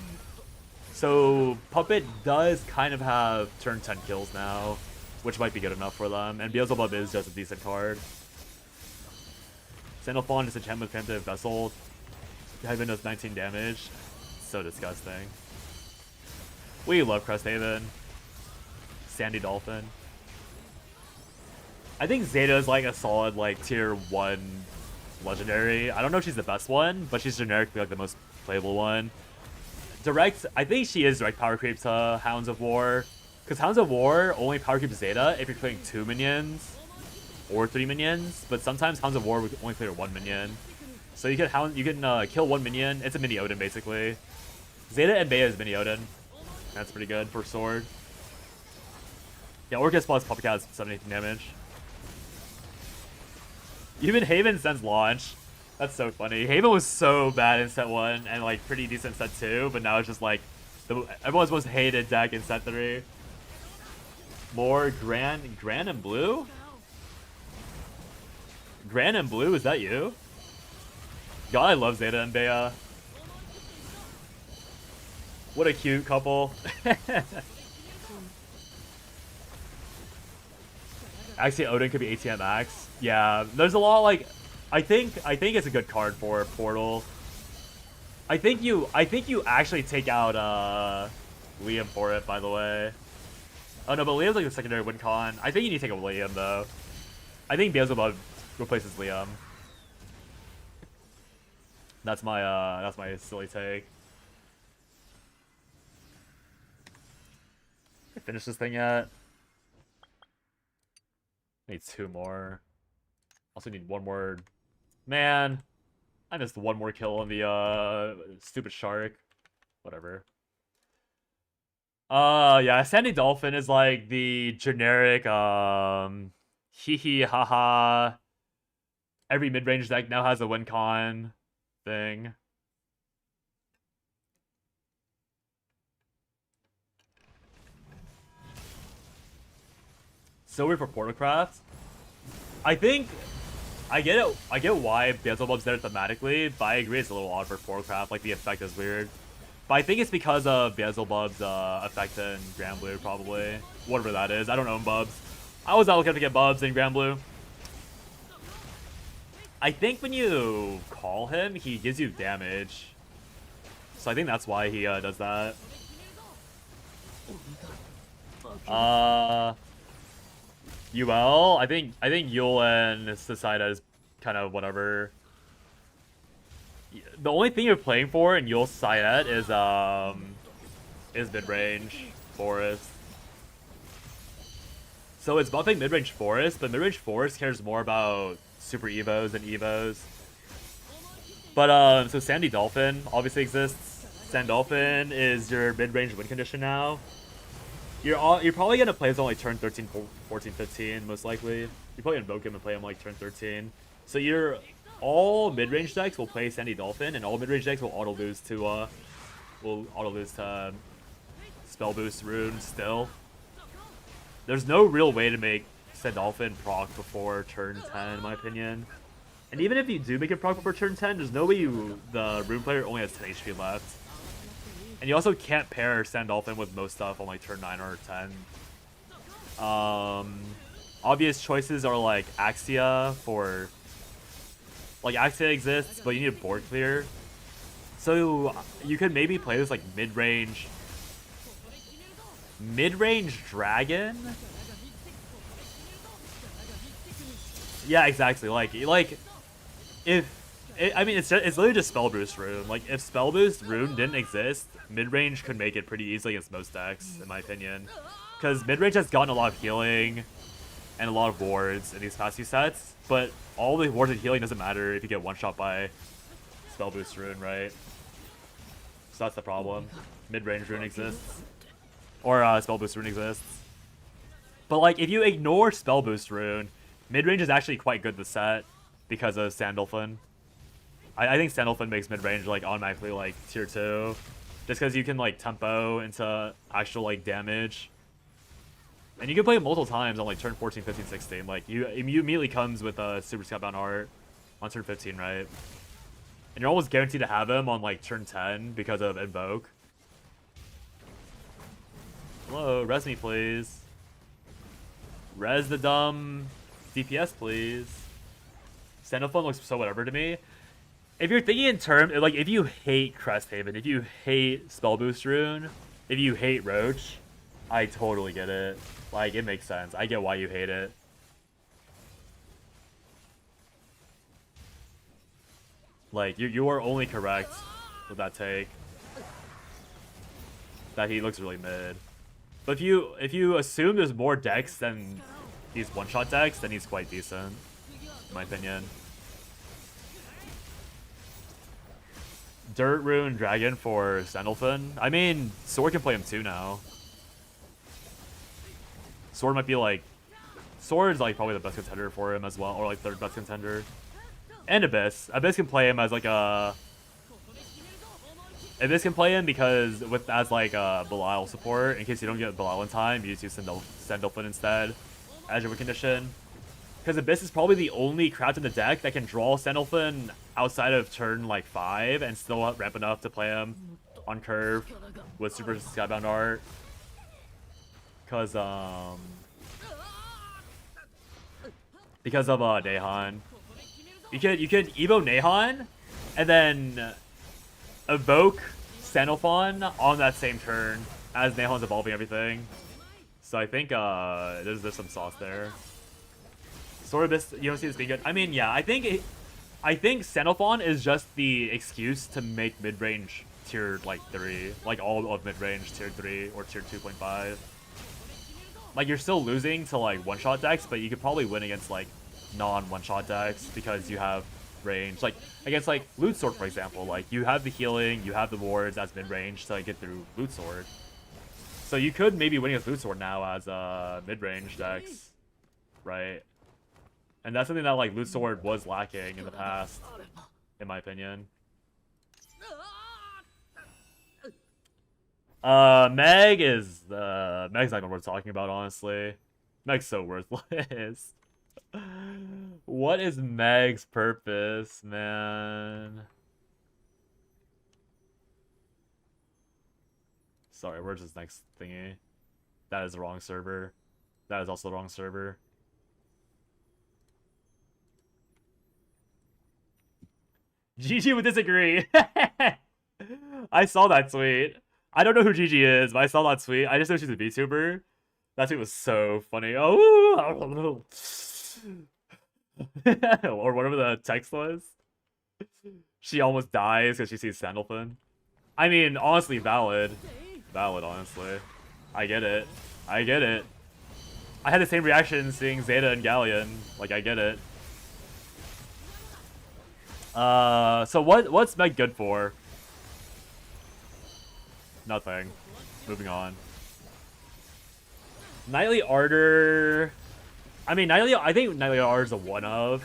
So Puppet does kind of have turn 10 kills now, which might be good enough for them, and Beelzebub is just a decent card. Sandalphon is enchantment preemptive vessel. Haven does 19 damage. So disgusting. We love Cresthaven. Sandy Dolphin. I think Zeta is like a solid like tier 1 legendary. I don't know if she's the best one, but she's generically like the most playable one. Direct, I think she is direct power creep to Hounds of War. Because Hounds of War only power creep Zeta if you're playing 2 minions or 3 minions, but sometimes Hounds of War would only clear 1 minion. So you can kill 1 minion. It's a mini Odin basically. Zeta and Bea is mini Odin. That's pretty good for sword. Yeah, Orcus plus Puppet Cat is 17 damage. Even Haven since launch. That's so funny. Haven was so bad in set 1 and like pretty decent set 2, but now it's just like everyone's most hated deck in set 3. More Gran and Blue? Gran and Blue, is that you? God, I love Zeta and Bea. What a cute couple. Actually, Odin could be ATM Max. Yeah, there's a lot like I think it's a good card for Portal. I think you actually take out Liam for it, by the way. Oh no, but Liam's like the secondary win con. I think you need to take out Liam though. I think Beelzebub replaces Liam. That's my silly take. Did I finish this thing yet? Need 2 more. Also need 1 more. Man, I missed 1 more kill on the stupid shark. Whatever. Yeah, Sandy Dolphin is like the generic hee hee haha. Every mid-range deck now has a win con thing. So weird for Portalcraft. I think I get it. I get why Beelzebub's there thematically, but I agree it's a little odd for Portalcraft. Like the effect is weird. But I think it's because of Beelzebub's effect in Grand Blue, probably. Whatever that is. I don't own Bubs. I was not looking to get Bubs in Grand Blue. I think when you call him, he gives you damage. So I think that's why he does that. UL? I think Yule and Societa is kind of whatever. the only thing you're playing for in Yul Sayet is mid range forest. So it's buffing mid range forest, but mid range forest cares more about super evos than evos. But so Sandy Dolphin obviously exists. Sand Dolphin is your mid range win condition now. You're probably gonna play this on like turn 13, 14, 15 most likely. You probably invoke him and play him like turn 13. So all mid range decks will play Sandy Dolphin, and all mid range decks will auto lose to spell boost rune still. There's no real way to make Sandy Dolphin proc before turn 10 in my opinion. And even if you do make it proc before turn 10, there's no way the rune player only has 10 HP left. And you also can't pair Sand Dolphin with most stuff on like turn 9 or 10. Obvious choices are like Axia for... Like Axia exists, but you need a board clear. So you could maybe play this like mid-range dragon? Yeah, exactly. Like if... I mean, it's literally just Spell Boost Rune. Like, if Spell Boost Rune didn't exist, mid-range could make it pretty easily against most decks, in my opinion. Because mid-range has gotten a lot of healing and a lot of wards in these past few sets, but all the wards and healing doesn't matter if you get one-shot by Spell Boost Rune, right? So that's the problem. Mid-range Rune exists. Or Spell Boost Rune exists. But, like, if you ignore Spell Boost Rune, mid-range is actually quite good this set because of Sandalphon. I think Sandalphon makes mid-range like automatically like tier 2. Just because you can like tempo into actual like damage. And you can play it multiple times on like turn 14, 15, 16. Like you immediately comes with a Super Scoutbound Art on turn 15, right? And you're almost guaranteed to have him on like turn 10 because of Invoke. Hello, res me please. Res the dumb DPS please. Sandalphon looks so whatever to me. If you're thinking in terms, like, if you hate Cresthaven, if you hate Spell Boost Rune, if you hate Roach, I totally get it. Like, it makes sense. I get why you hate it. Like, you are only correct with that take. That he looks really mid. But if you assume there's more decks than these one-shot decks, then he's quite decent, in my opinion. Dirt Rune Dragon for Sandalphon. I mean, Sword can play him too now. Sword might be like... Sword's like probably the best contender for him as well, or like third best contender. And Abyss. Abyss can play him as like a... Abyss can play him because as like a Belial support. In case you don't get Belial in time, you just use Sandalphon instead as your win condition. Because Abyss is probably the only craft in the deck that can draw Sandalphon outside of turn like 5 and still ramp enough to play him on curve with Super Skybound Art. Because of Nehan. You could Evo Nehan and then evoke Sandalphon on that same turn as Nehan's evolving everything. So I think there's some sauce there. Sword Abyss, you don't see this being good. I mean, yeah, I think Sandalphon is just the excuse to make mid-range tier like 3, like all of mid-range tier 3 or tier 2.5. Like you're still losing to like one-shot decks, but you could probably win against like non-one-shot decks because you have range. Like against like Loot Sword, for example, like you have the healing, you have the wards as mid-range to like, get through Loot Sword. So you could maybe win against Loot Sword now as mid-range decks, right? And that's something that like Loot Sword was lacking in the past, in my opinion. Meg's not even worth talking about, honestly. Meg's so worthless. What is Meg's purpose, man? Sorry, where's this next thingy? That is the wrong server. That is also the wrong server. GG would disagree. I saw that tweet. I don't know who Gigi is, but I saw that tweet. I just know she's a VTuber. That tweet was so funny. Oh, or whatever the text was. She almost dies because she sees Sandalphon. I mean, honestly, valid. Valid, honestly. I get it. I get it. I had the same reaction seeing Zeta and Galleon. Like, I get it. So what's Meg good for? Nothing. Moving on. Knightly Ardor. I mean, I think Knightly Ardor is a one of.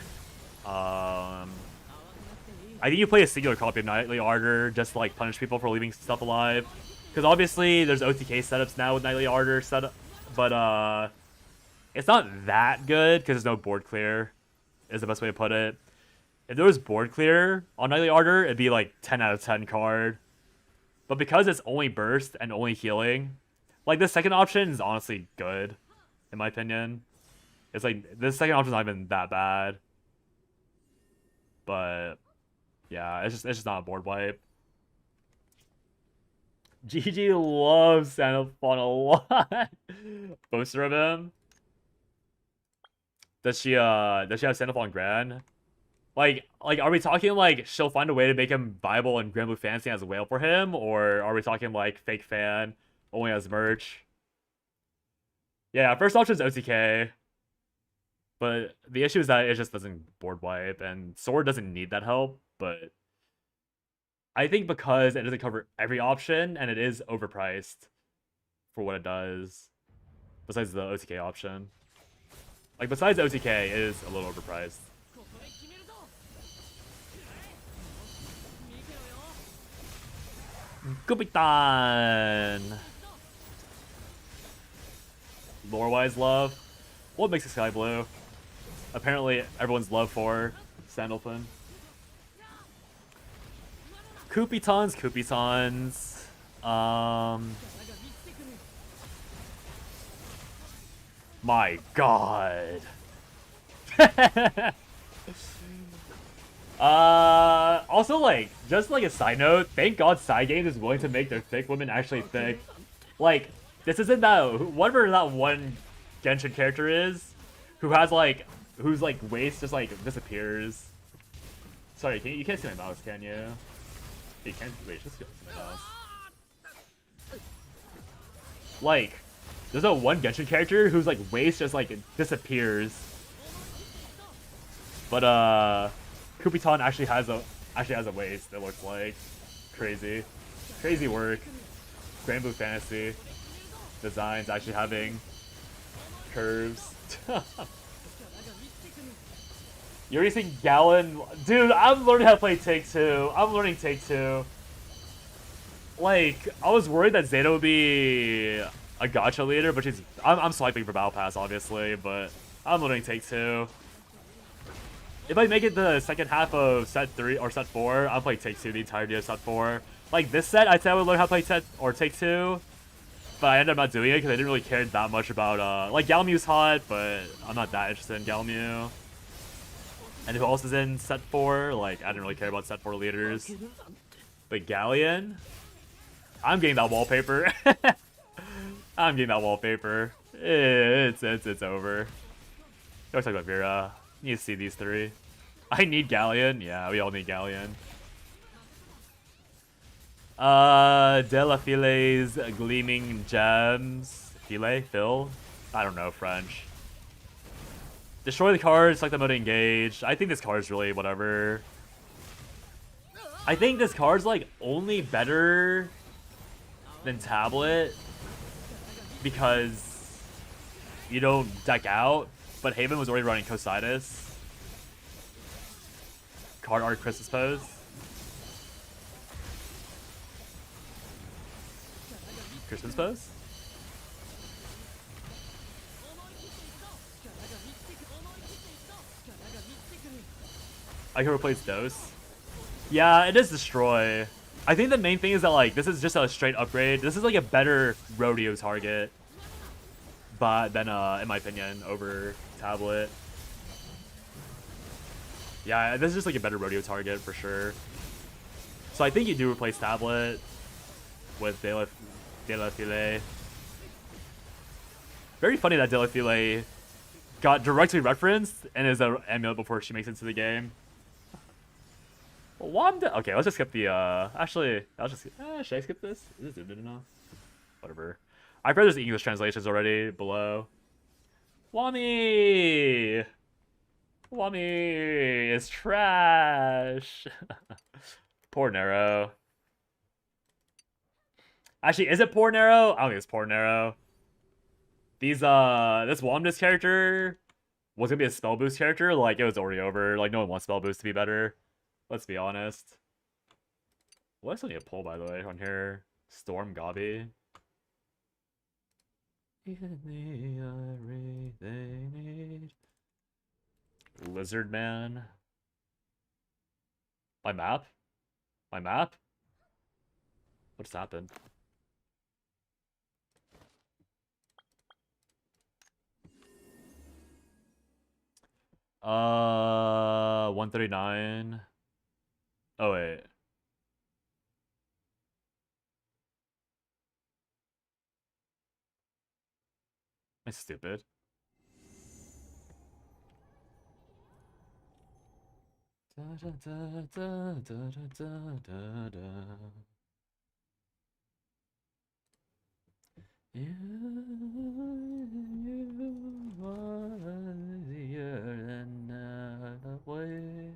I think you play a singular copy of Knightly Ardor just to like punish people for leaving stuff alive. Because obviously there's OTK setups now with Knightly Ardor setup, but it's not that good because there's no board clear. Is the best way to put it. If there was board clear on Knightly Ardor, it'd be like 10 out of 10 card. But because it's only burst and only healing, like the second option is honestly good, in my opinion. It's like the second option's not even that bad. But yeah, it's just not a board wipe. GG loves Sandalphon a lot. Poster of him. Does she have Sandalphon Grand? Like, are we talking like she'll find a way to make him viable in Grand Blue Fantasy as a whale for him, or are we talking like fake fan only as merch? Yeah, first option is OTK, but the issue is that it just doesn't board wipe, and Sword doesn't need that help. But I think because it doesn't cover every option and it is overpriced for what it does, besides the OTK option. Like besides OTK, it is a little overpriced. Kupitan! Lore-wise love? What makes the sky blue? Apparently everyone's love for Sandalphon. Kupitons. My god. Also, like, just like a side note, thank God Side Games is willing to make their thick women actually thick. Like, this isn't that, whatever that one Genshin character is, whose waist just like disappears. Sorry, you can't see my mouse, can you? You can't, wait, just see my mouse. Like, there's that one Genshin character whose like waist just like disappears. But Kupiton actually has a waist, it looks like. Crazy work. Grand Blue Fantasy designs actually having curves. You're using Gallon, dude. I'm learning how to play Take Two. I'm learning Take Two. Like, I was worried that Zeta would be a gacha leader, but I'm swiping for Battle Pass, obviously, but I'm learning Take Two. If I make it the second half of set 3 or set 4, I'll play Take Two the entirety of set 4. Like this set, I said I would learn how to play Take Two, but I ended up not doing it because I didn't really care that much about like Galmu's hot, but I'm not that interested in Galmu. And who else is in set 4? Like I didn't really care about set 4 leaders. But Galleon, I'm getting that wallpaper. I'm getting that wallpaper. It's over. Don't talk about Vera. You need to see these three. I need Galleon. Yeah, we all need Galleon. De La File's Gleaming Gems. Phil? I don't know French. Destroy the cards, select the mode engage. I think this card's really whatever. I think this card's like only better than Tablet because you don't deck out. But Haven was already running Cosidus. Card art Christmas pose. Christmas pose? I can replace Dose. Yeah, it is Destroy. I think the main thing is that like this is just a straight upgrade. This is like a better rodeo target. But then in my opinion, over Tablet. Yeah, this is just like a better rodeo target for sure. So I think you do replace Tablet with De La File. Very funny that De La File got directly referenced and is an amulet before she makes it to the game. Wanda. Okay, let's just skip the. Actually, I'll just. Should I skip this? Is it zoomed in enough? Whatever. I've read there's English translations already below. Wami! Wami is trash. Poor Nero. Actually, is it poor Nero? I don't think it's poor Nero. These this Wamdis character was gonna be a spell boost character. Like it was already over. Like no one wants spell boost to be better. Let's be honest. What else do I need to pull by the way on here? Storm Gabi. Lizard Man. My map? My map? What just happened? Uh, 139. Oh wait. Am I stupid? Da, da, da, da, da, da, da, da. You are easier than that way.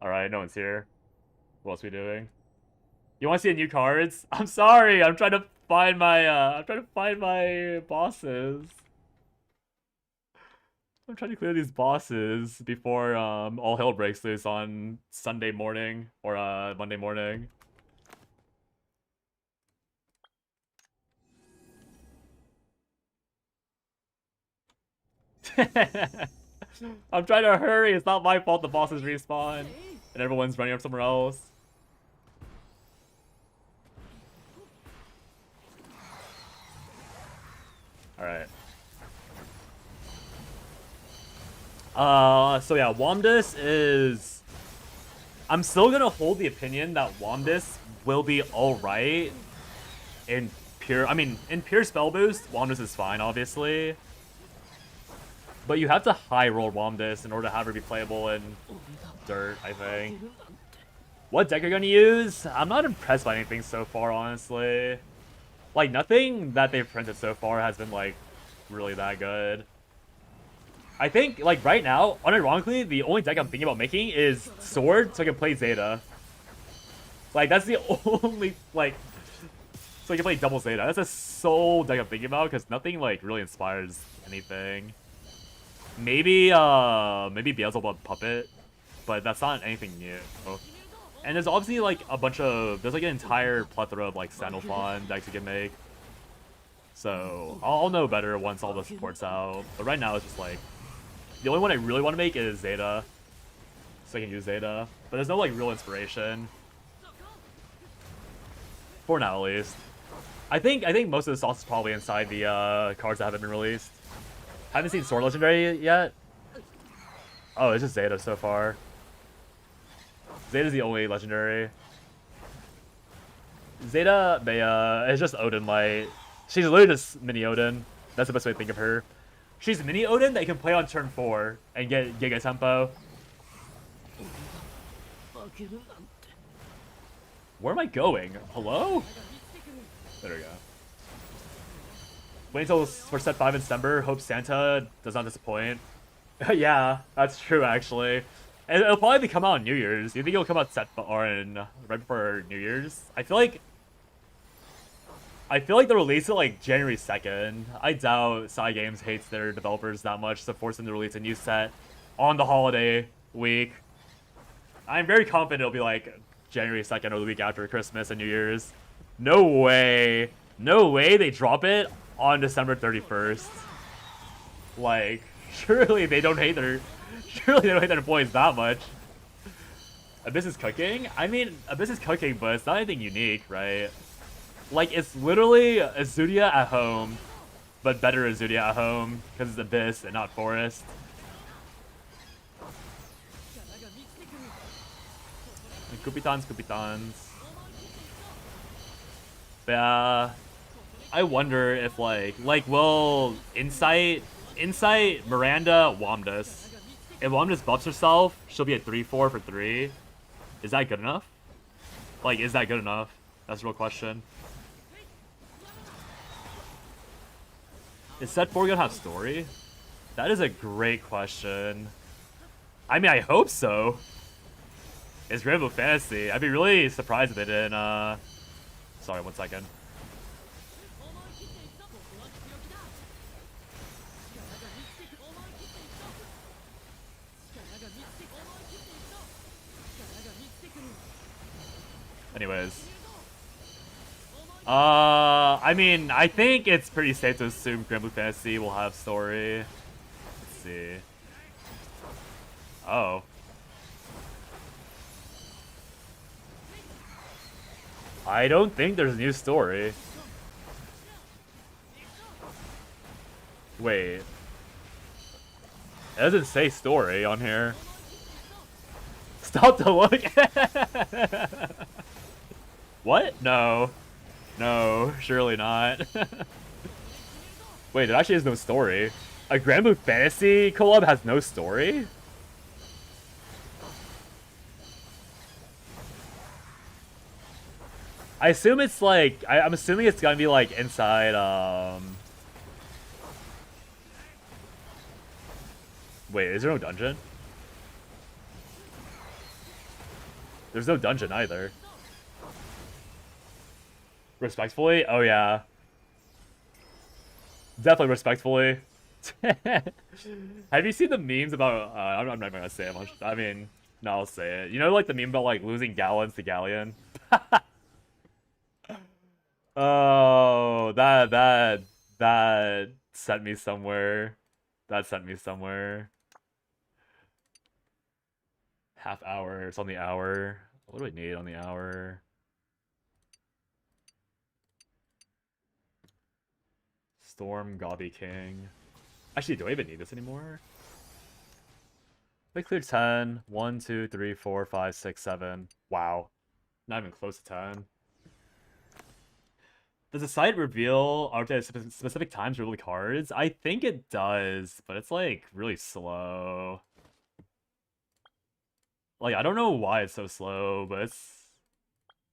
Alright, no one's here. What else are we doing? You want to see the new cards? I'm sorry, I'm trying to find my bosses. I'm trying to clear these bosses before all hell breaks loose on Sunday morning or Monday morning. I'm trying to hurry. It's not my fault the bosses respawn and everyone's running up somewhere else. Alright. So yeah, Wamdis is... I'm still gonna hold the opinion that Wamdis will be alright in pure... I mean, in pure spell boost, Wamdis is fine, obviously. But you have to high roll Wamdis in order to have her be playable in dirt, I think. What deck are you gonna use? I'm not impressed by anything so far, honestly. Like, nothing that they've printed so far has been, like, really that good. I think, like, right now, unironically, the only deck I'm thinking about making is Sword, so I can play Zeta. Like, that's the only, like... So I can play double Zeta. That's a sole deck I'm thinking about, because nothing, like, really inspires anything. Maybe Beelzebub Puppet, but that's not anything new. And there's obviously, like, a bunch of... There's, like, an entire plethora of, like, Sandalphon decks you can make. So, I'll know better once all the support's out. But right now, it's just, like... The only one I really want to make is Zeta. So I can use Zeta. But there's no, like, real inspiration. For now, at least. I think most of the sauce is probably inside the cards that haven't been released. Haven't seen Sword Legendary yet. Oh, it's just Zeta so far. Zeta's the only legendary. Zeta Maya is just Odin Light. She's literally just mini Odin. That's the best way to think of her. She's mini Odin that you can play on turn 4 and get Giga Tempo. Where am I going? Hello? There we go. Wait until for set 5 in December. Hope Santa does not disappoint. Yeah, that's true actually. It'll probably come out on New Year's. Do you think it'll come out right before New Year's? I feel like they'll release it like January 2nd. I doubt Cygames hates their developers that much to force them to release a new set on the holiday week. I'm very confident it'll be like January 2nd or the week after Christmas and New Year's. No way. No way they drop it on December 31st. Like, surely they don't hate their employees that much. Abyss is cooking? I mean, Abyss is cooking, but it's not anything unique, right? Like, it's literally Azudia at home, but better Azudia at home, because it's Abyss and not Forest. Kupitans, Kupitans. But, I wonder if, will Insight, Miranda, Wamdas. If Wamdas buffs herself, she'll be at 3-4 for 3. Is that good enough? Like, is that good enough? That's a real question. Is set 4 gonna have story? That is a great question. I mean, I hope so. It's Rainbow Fantasy. I'd be really surprised if they didn't, Sorry, 1 second. Anyways. I mean, I think it's pretty safe to assume Granblue Fantasy will have story. Let's see. Oh. I don't think there's a new story. Wait. It doesn't say story on here. Stop to look. What? No. No, surely not. Wait, there actually is no story. A Granblue Fantasy collab has no story? I assume it's like... I'm assuming it's gonna be like inside, Wait, is there no dungeon? There's no dungeon either. Respectfully? Oh, yeah. Definitely respectfully. Have you seen the memes about... I'm not even gonna say it much. I mean, no, I'll say it. You know, like, the meme about, like, losing gallons to Galleon? Oh, that sent me somewhere. That sent me somewhere. Half hour. It's on the hour. What do we need on the hour? Storm, Gobby King. Actually, do I even need this anymore? We cleared 10. 1, 2, 3, 4, 5, 6, 7. Wow. Not even close to 10. Does the site reveal at specific times reveal cards? I think it does, but it's like really slow. Like, I don't know why it's so slow, but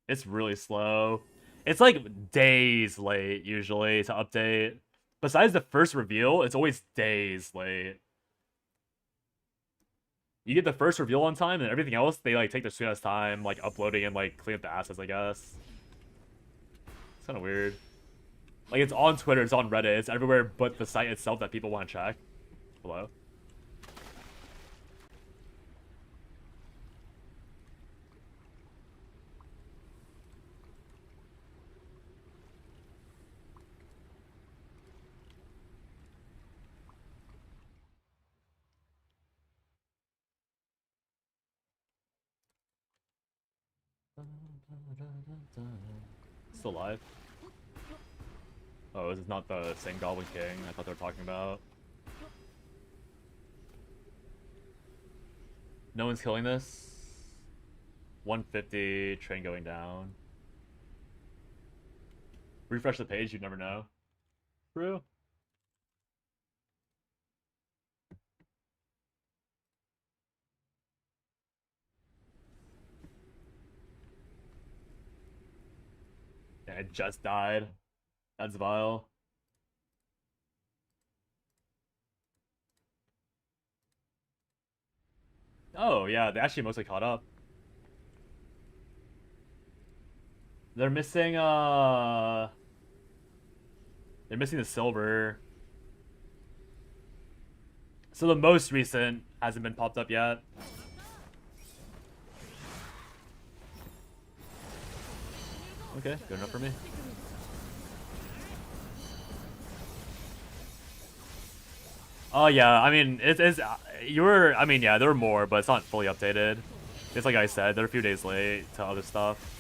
it's really slow. It's like days late usually to update. Besides the first reveal, it's always days late. You get the first reveal on time, and everything else, they like take their sweet ass time, like uploading and like clean up the assets, I guess. It's kind of weird. Like, it's on Twitter, it's on Reddit, it's everywhere but the site itself that people want to check. Hello? Still alive? Oh, this is not the same Goblin King I thought they were talking about. No one's killing this. 150, train going down. Refresh the page, you'd never know. True. Yeah, it just died. That's vile. Oh, yeah, they actually mostly caught up. They're missing, They're missing the silver. So the most recent hasn't been popped up yet. Okay, good enough for me. Oh yeah, I mean it's I mean yeah, there were more, but it's not fully updated. It's like I said, they're a few days late to other stuff.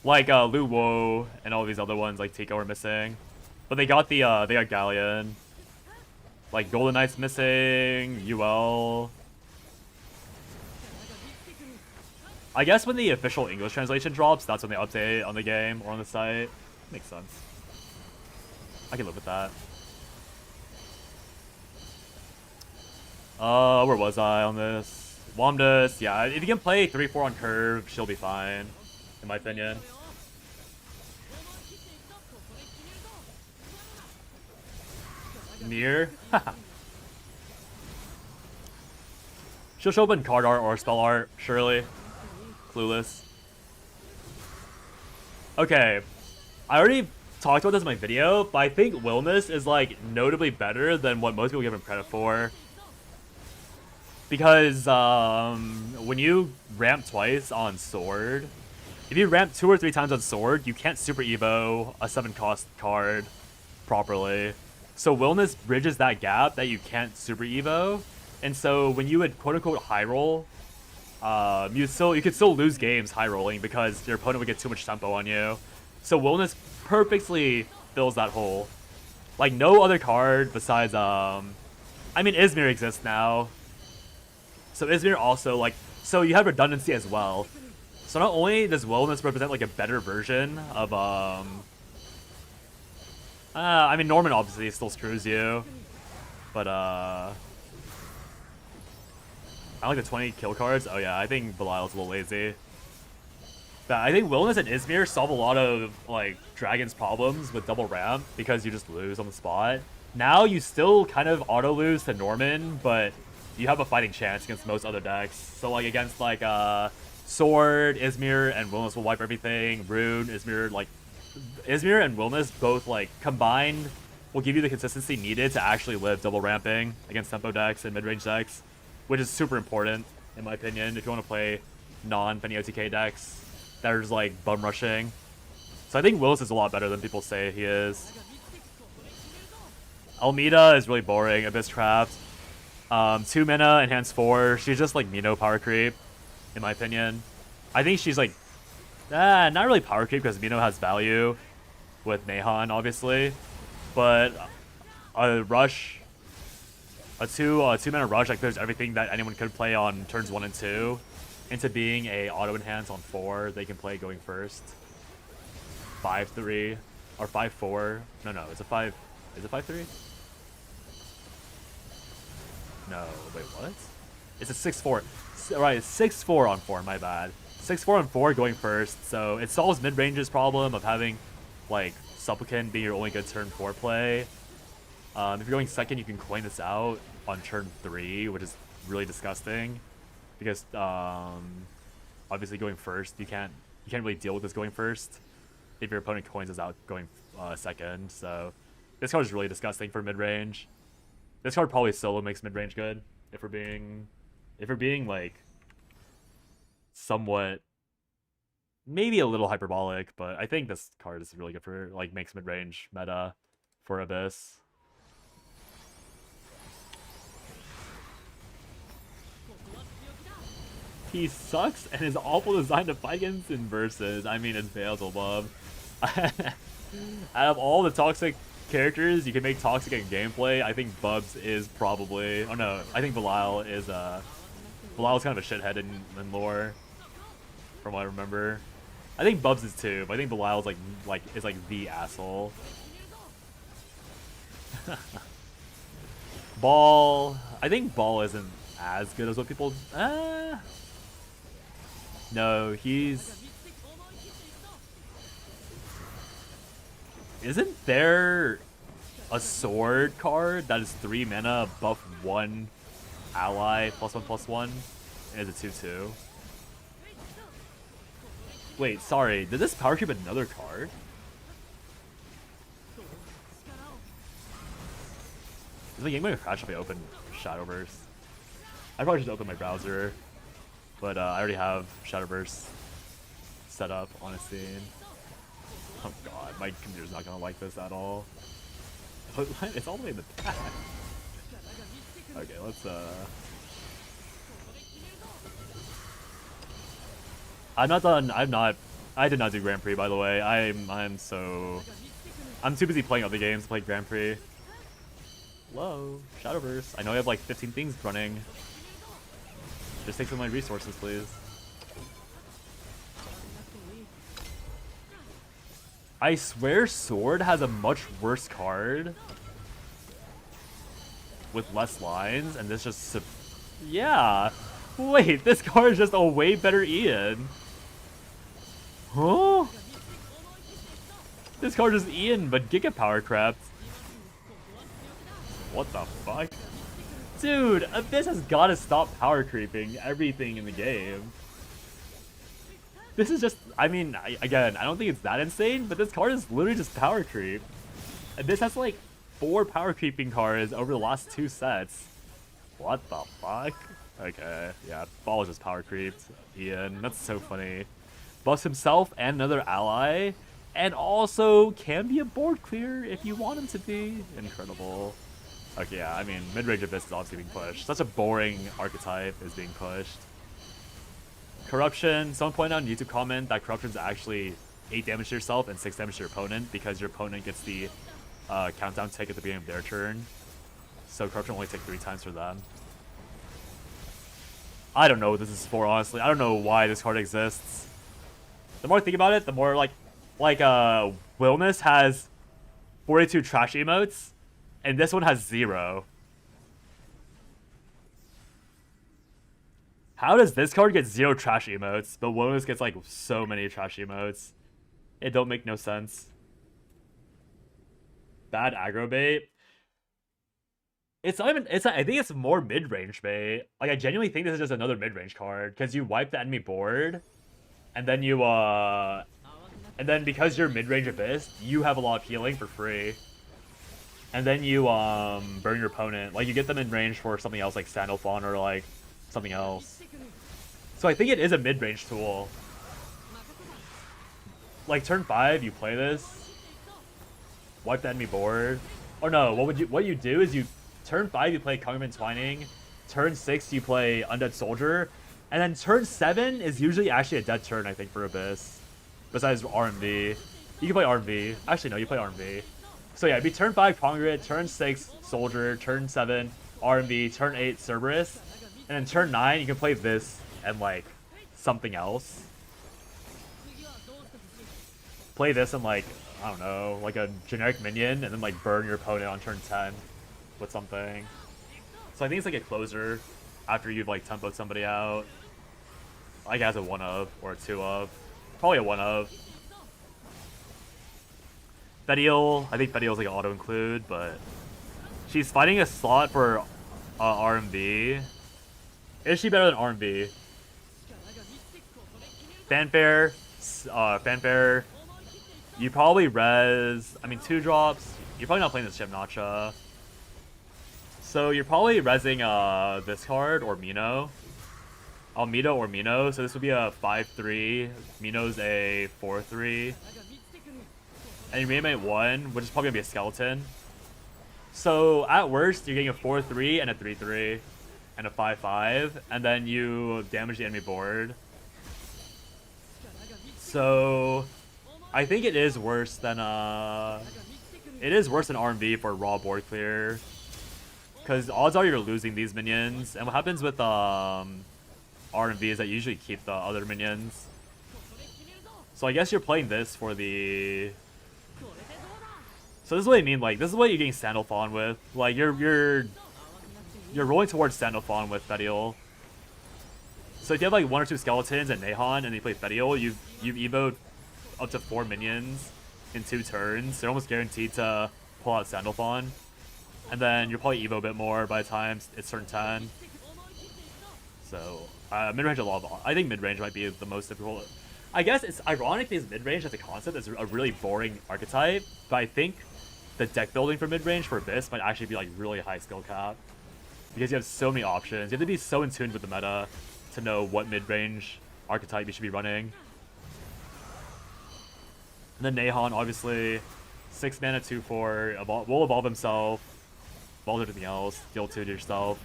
Like Lu Wo and all these other ones like Tico are missing. But they got Galleon. Like Golden Knight's missing, UL. I guess when the official English translation drops, that's when they update on the game or on the site. Makes sense. I can live with that. Where was I on this? Womdus, yeah, if you can play 3-4 on curve, she'll be fine, in my opinion. Near? She'll show up in card art or spell art, surely. Clueless. Okay, I already talked about this in my video, but I think Willness is like notably better than what most people give him credit for. Because when you ramp twice on Sword, if you ramp 2 or 3 times on Sword, you can't Super Evo a 7-cost card properly. So Willness bridges that gap that you can't Super Evo, and so when you would quote-unquote high roll, you could still lose games high rolling because your opponent would get too much tempo on you. So Willness perfectly fills that hole. Like no other card besides I mean Izmir exists now. So Izmir also like so you have redundancy as well. So not only does Willness represent like a better version of I mean Norman obviously still screws you. But I like the 20 kill cards. Oh yeah, I think Belial's a little lazy. But I think Willness and Izmir solve a lot of like Dragon's problems with double ramp because you just lose on the spot. Now you still kind of auto lose to Norman, but you have a fighting chance against most other decks. So like against like Sword, Izmir, and Willness will wipe everything. Rune, Izmir, like Izmir and Willness both like combined will give you the consistency needed to actually live double ramping against tempo decks and mid-range decks, which is super important in my opinion if you want to play non-Penny OTK decks that are just like bum rushing. So I think Willness is a lot better than people say he is. Almeida is really boring. Abyss Trapped. 2 mana, enhance 4. She's just like Mino power creep, in my opinion. I think she's like, not really power creep because Mino has value with Nehan, obviously. But a rush, a 2 mana rush, like there's everything that anyone could play on turns 1 and 2 into being a auto enhance on 4 they can play going first. 5-3 or 5-4. No, it's a 5. Is it 5-3? No, wait, what? It's a 6-4. Right, 6-4 on 4, my bad. 6-4 on 4 going first, so it solves mid-range's problem of having, like, Supplicant being your only good turn 4 play. If you're going second, you can coin this out on turn 3, which is really disgusting. Because, obviously going first, you can't really deal with this going first if your opponent coins this out going second, so this card is really disgusting for mid-range. This card probably solo makes mid-range good, if we're being like somewhat, maybe a little hyperbolic, but I think this card is really good for like makes mid-range meta for Abyss. He sucks and is awful designed to fight against in versus. I mean, it's Beelzebub. Out of all the toxic characters you can make toxic in gameplay, I think Bubs is probably, oh no, I think Belial is Belial's kind of a shithead in lore from what I remember. I think Bubs is too, but I think Belial's is like the asshole. Ball, I think Ball isn't as good as what people no, isn't there a sword card that is 3 mana, buff 1 ally, +1/+1, and is a 2/2? Wait, sorry, did this power creep another card? Is the game going to crash if I open Shadowverse? I probably should open my browser, but I already have Shadowverse set up on a scene. Oh god, my computer's not gonna like this at all. It's all the way in the back. Okay, let's I'm not done. I did not do Grand Prix, by the way. I'm too busy playing other games to play Grand Prix. Hello, Shadowverse. I know I have like 15 things running. Just take some of my resources, please. I swear Sword has a much worse card with less lines, and this just... Yeah! Wait, this card is just a way better Ian. Huh? This card is Ian, but Giga Power Crept. What the fuck? Dude, Abyss has gotta stop power creeping everything in the game. This is just, I mean, again, I don't think it's that insane, but this card is literally just power creep. Abyss has like 4 power creeping cards over the last 2 sets. What the fuck? Okay, yeah, Ball is just power creeped. Ian, that's so funny. Buffs himself and another ally, and also can be a board clear if you want him to be. Incredible. Okay, yeah, I mean, mid-range Abyss is obviously being pushed. Such a boring archetype is being pushed. Corruption. Someone pointed out in YouTube comment that Corruption is actually 8 damage to yourself and 6 damage to your opponent because your opponent gets the countdown tick at the beginning of their turn. So Corruption only take 3 times for them. I don't know what this is for, honestly. I don't know why this card exists. The more I think about it, the more like Willness has 42 trash emotes, and this one has 0. How does this card get 0 trash emotes, but Willness gets like so many trash emotes? It don't make no sense. Bad aggro bait. It's not even, I think it's more mid-range bait. Like, I genuinely think this is just another mid-range card, because you wipe the enemy board, and then you, and then because you're mid-range Abyss, you have a lot of healing for free. And then you, burn your opponent. Like, you get them in range for something else, like Sandalphon or, like, something else. So I think it is a mid-range tool. Like, turn 5, you play this. Wipe the enemy board. Or no, what you do is you... Turn 5, you play Concrement Twining. Turn 6, you play Undead Soldier. And then turn 7 is usually actually a dead turn, I think, for Abyss. Besides RMV. You can play RMV. Actually, no, you play RMV. So yeah, it'd be turn 5, Congregate, turn 6, Soldier, turn 7, RMV, turn 8, Cerberus. And then turn 9, you can play this and, like, something else. Play this and, like, I don't know, like a generic minion, and then, like, burn your opponent on turn 10. With something. So I think it's like a closer after you've like tempoed somebody out. Like as a 1-of or a 2-of. Probably a 1-of. Fediel, I think Fediel's like an auto-include, but she's fighting a slot for RMB. Is she better than RMB? Fanfare. Fanfare. You probably res, I mean 2 drops. You're probably not playing this Shemnacha. So you're probably rezzing this card or Mino. Almeida or Mino. So this would be a 5-3. Mino's a 4-3. And you reanimate 1, which is probably gonna be a skeleton. So at worst, you're getting a 4-3 and a 3-3 and a 5-5, and then you damage the enemy board. So I think it is worse than RMV for raw board clear. Because odds are you're losing these minions. And what happens with RMV is that you usually keep the other minions. So I guess you're playing this for the... So this is what I mean, like, this is what you're getting Sandalphon with. Like, you're rolling towards Sandalphon with Fediel. So if you have like 1 or 2 skeletons and Nahon and you play Fediel, you've evoed up to 4 minions in 2 turns. They're almost guaranteed to pull out Sandalphon. And then you'll probably evo a bit more by the time it's turn 10. So, mid-range I think mid-range might be the most difficult. I guess it's ironic because mid-range as a concept is a really boring archetype, but I think the deck building for mid-range for Abyss might actually be like really high skill cap. Because you have so many options. You have to be so in tune with the meta to know what mid-range archetype you should be running. And then Nahon, obviously, 6 mana, 2-4, will evolve himself. Evolve everything else, deal 2 to yourself,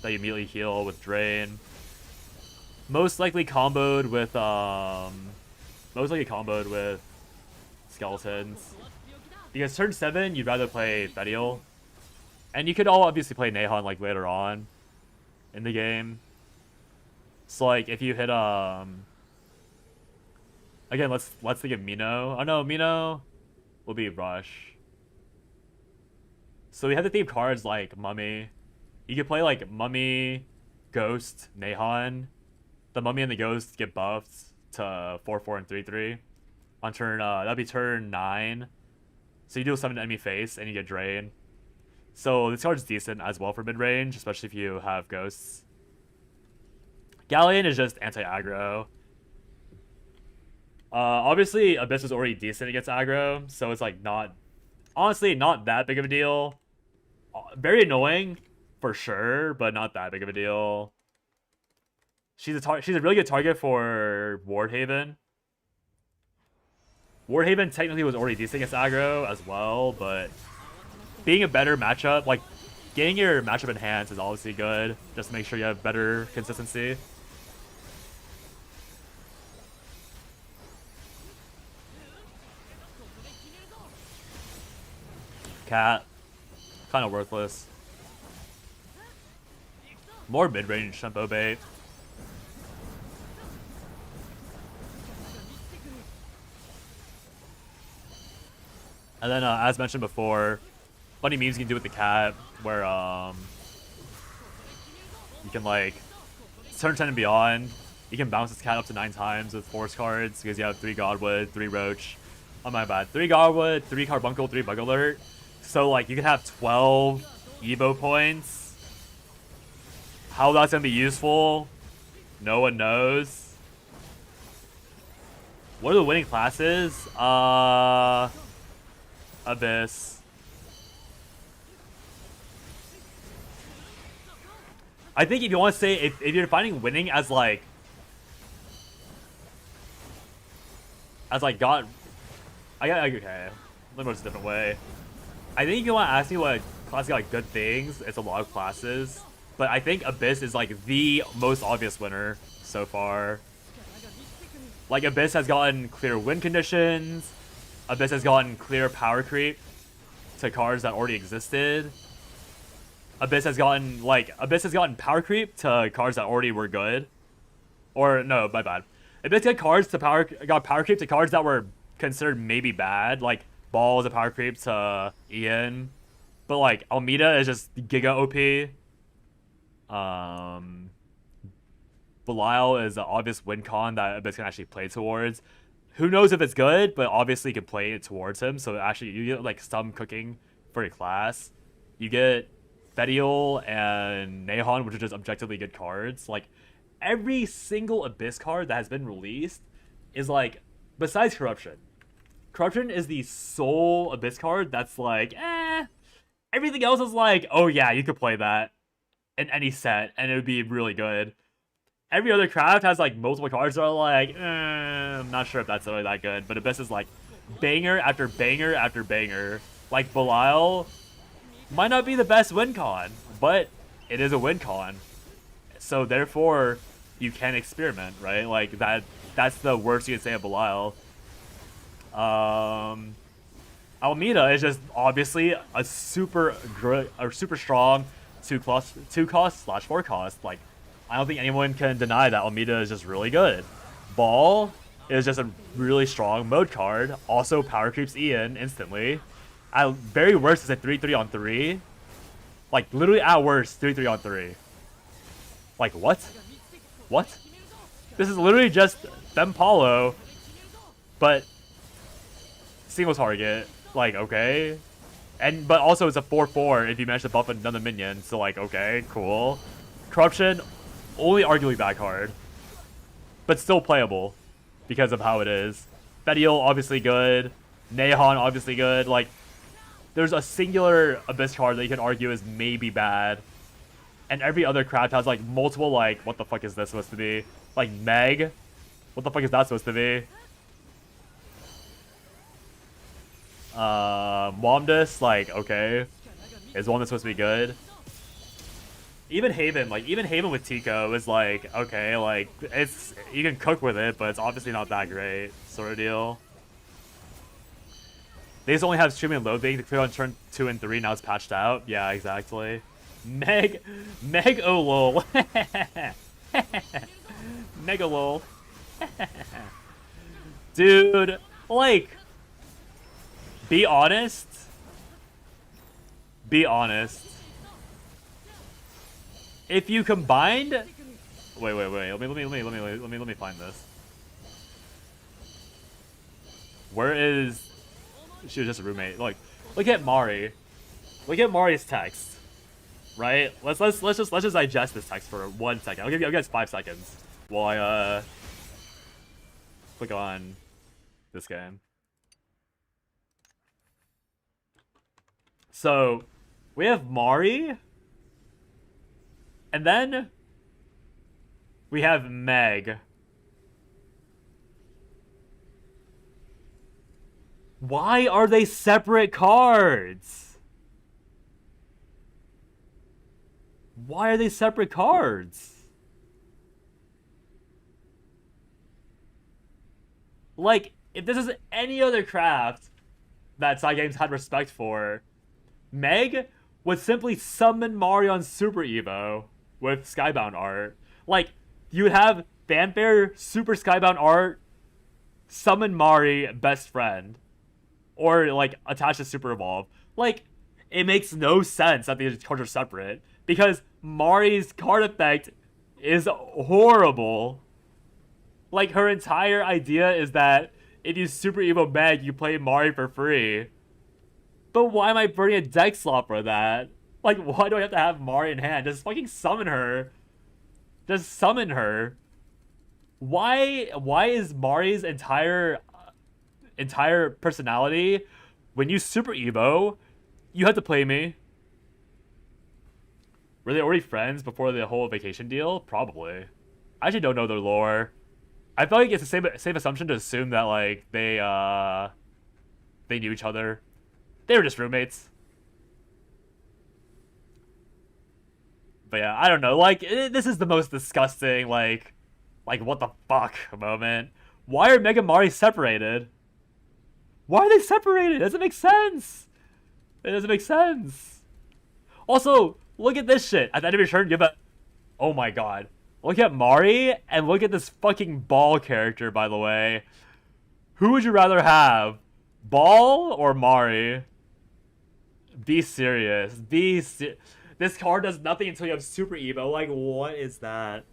that you immediately heal with Drain. Most likely comboed with skeletons. Because turn 7, you'd rather play Fediel. And you could all obviously play Nahon like later on in the game. So like if you hit again, let's think of Mino. Oh no, Mino. will be Rush. So we have to theme cards like Mummy. You can play like Mummy, Ghost, Nahon. The Mummy and the Ghost get buffed to 4/4 and 3/3 on turn. That'd be turn 9. So you do a summon enemy face and you get Drain. So this card's decent as well for mid range, especially if you have Ghosts. Galleon is just anti-aggro. Obviously Abyss is already decent against aggro, so it's like honestly not that big of a deal. Very annoying for sure, but not that big of a deal. She's a really good target for Wardhaven. Wardhaven technically was already decent against aggro as well, but being a better matchup, like getting your matchup enhanced is obviously good, just to make sure you have better consistency. Cat, kind of worthless. More mid-range tempo bait. And then, as mentioned before, funny memes you can do with the cat, where you can like turn 10 and beyond. You can bounce this cat up to 9 times with force cards because you have 3 Godwood, 3 Roach. Oh my bad, 3 Godwood, 3 Carbuncle, 3 Bug Alert. So like you can have 12 Evo points. How that's gonna be useful, no one knows. What are the winning classes? Abyss. I think if you want to say, if you're defining winning as like God, okay, let me put this a different way. I think if you want to ask me what classes got like good things, it's a lot of classes. But I think Abyss is like the most obvious winner so far. Like Abyss has gotten clear win conditions. Abyss has gotten clear power creep to cards that already existed. Abyss has gotten power creep to cards that already were good. Or no, my bad. Abyss got power creep to cards that were considered maybe bad. Like Ball is a power creep to Ian. But like Almeida is just Giga OP. Belial is an obvious win con that Abyss can actually play towards. Who knows if it's good, but obviously you can play it towards him. So actually you get like some cooking for your class. You get Fedial and Nahon, which are just objectively good cards. Like every single Abyss card that has been released is like, besides Corruption. Corruption is the sole Abyss card that's like, everything else is like, oh yeah, you could play that in any set and it would be really good. Every other craft has like multiple cards that are like, I'm not sure if that's really that good. But Abyss is like banger after banger after banger. Like Belial might not be the best win con, but it is a win con. So therefore, you can experiment, right? Like that's the worst you can say of Belial. Almeida is just obviously a super strong 2 cost / 4 cost. Like I don't think anyone can deny that Almeida is just really good. Ball is just a really strong mode card. Also power creeps Ian instantly. At very worst is a 3/3 on 3. Like literally at worst 3/3 on 3. Like what? What? This is literally just Fempalo, but single target. Like okay. But also it's a 4/4 if you manage to buff another minion. So like okay, cool. Corruption, only arguably bad card, but still playable because of how it is. Fedial obviously good. Nahon obviously good. Like there's a singular Abyss card that you can argue is maybe bad, and every other craft has like multiple like what the fuck is this supposed to be? Like Meg, what the fuck is that supposed to be? Womdus, like okay, is Womdus supposed to be good? Even Haven with Tico is like, okay, like, it's, you can cook with it, but it's obviously not that great, sort of deal. They just only have streaming and load being to clear on turn 2 and 3, now it's patched out. Yeah, exactly. Meg oh lol. Mega lol. Dude, like, Be honest. Be honest. If you combined, wait. Let me find this. Where is? She was just a roommate. Like, look at Mari. Look at Mari's text. Right? Let's just digest this text for 1 second. I'll give you guys 5 seconds while I click on this game. So we have Mari, and then we have Meg. Why are they separate cards? Why are they separate cards? Like, if this is any other craft that Side Games had respect for, Meg would simply summon Mari on Super Evo with Skybound art. Like, you would have Fanfare, Super Skybound art, summon Mari, best friend. Or, like, attach to Super Evolve. Like, it makes no sense that these cards are separate. Because Mari's card effect is horrible. Like, her entire idea is that if you Super Evo Meg, you play Mari for free. But why am I burning a deck slot for that? Like, why do I have to have Mari in hand? Just fucking summon her. Just summon her. Why is Mari's entire personality, when you Super Evo, you have to play me? Were they already friends before the whole vacation deal? Probably. I actually don't know their lore. I feel like it's a safe assumption to assume that, like, they knew each other. They were just roommates. But yeah, I don't know. Like, this is the most disgusting, like what the fuck moment. Why are Meg and Mari separated? Why are they separated? It doesn't make sense. It doesn't make sense. Also, look at this shit. At the end of your turn, you have a... Oh my god. Look at Mari, and look at this fucking Ball character, by the way. Who would you rather have? Ball or Mari? Be serious. This card does nothing until you have Super Evo. Like, what is that?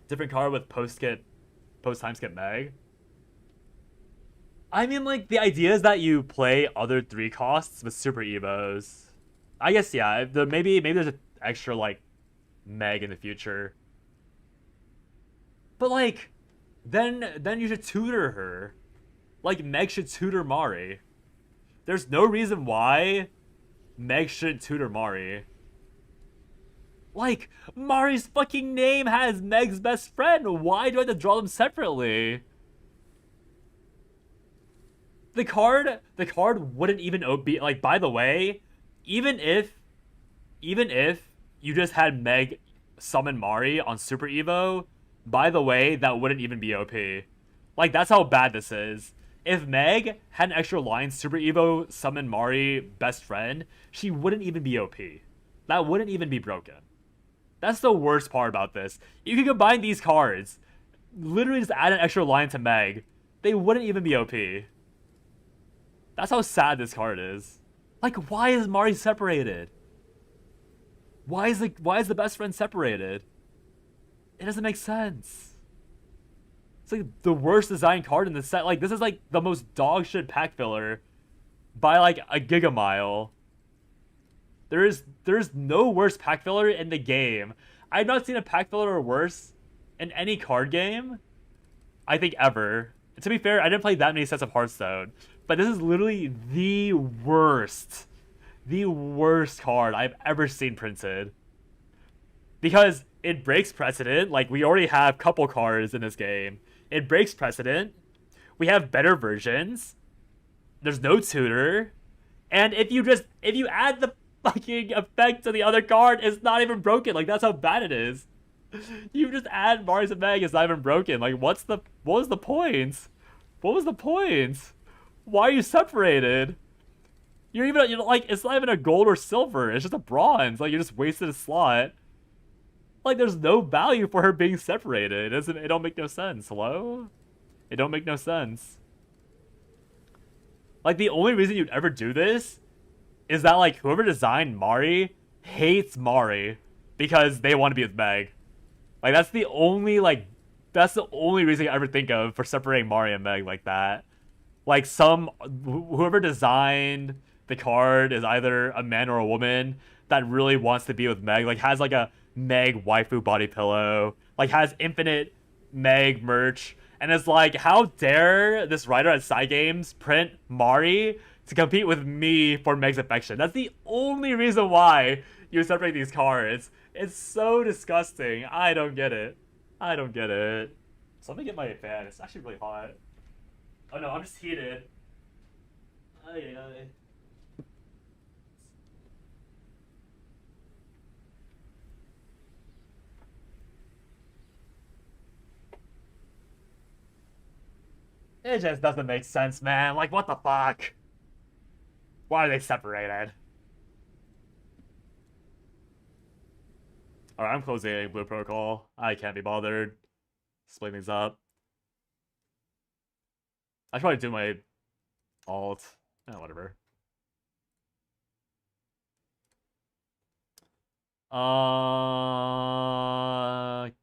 Different card with post-time skip Meg. I mean, like, the idea is that you play other 3 costs with Super Evos. I guess, yeah. Maybe there's an extra, like, Meg in the future. But, like, then you should tutor her. Like, Meg should tutor Mari. There's no reason why Meg shouldn't tutor Mari. Like, Mari's fucking name has Meg's best friend. Why do I have to draw them separately? The card wouldn't even be, like, by the way, even if you just had Meg summon Mari on Super Evo, by the way, that wouldn't even be OP. Like, that's how bad this is. If Meg had an extra line, Super Evo, summon Mari, best friend, she wouldn't even be OP. That wouldn't even be broken. That's the worst part about this. You can combine these cards, literally just add an extra line to Meg. They wouldn't even be OP. That's how sad this card is. Like, why is Mari separated? Why is the best friend separated? It doesn't make sense. It's like the worst design card in the set. Like, this is like the most dog shit pack filler by like a gigamile. There's no worse pack filler in the game. I've not seen a pack filler worse in any card game, I think, ever. And to be fair, I didn't play that many sets of Hearthstone, but this is literally the worst card I've ever seen printed. Because it breaks precedent. Like, we already have a couple cards in this game. It breaks precedent. We have better versions. There's no tutor. And if you add the fucking effect to the other card, it's not even broken. Like, that's how bad it is. You just add Mars and Meg, it's not even broken. Like, what was the point? What was the point? Why are you separated? You're like, it's not even a gold or silver. It's just a bronze. Like, you just wasted a slot. Like, there's no value for her being separated. It don't make no sense. Hello? It don't make no sense. Like, the only reason you'd ever do this is that, like, whoever designed Mari hates Mari because they want to be with Meg. Like, that's the only reason I ever think of for separating Mari and Meg like that. Like, whoever designed the card is either a man or a woman that really wants to be with Meg, like, has, like, a Meg waifu body pillow, like, has infinite Meg merch, and it's like, how dare this writer at Side Games print Mari to compete with me for Meg's affection? That's the only reason why you separate these cards. It's so disgusting. I don't get it. I don't get it. So let me get my fan. It's actually really hot. Oh no, I'm just heated. Ay, ay. It just doesn't make sense, man. Like, what the fuck? Why are they separated? Alright, I'm closing Blue Protocol. I can't be bothered. Split things up. I should probably do my alt. Whatever.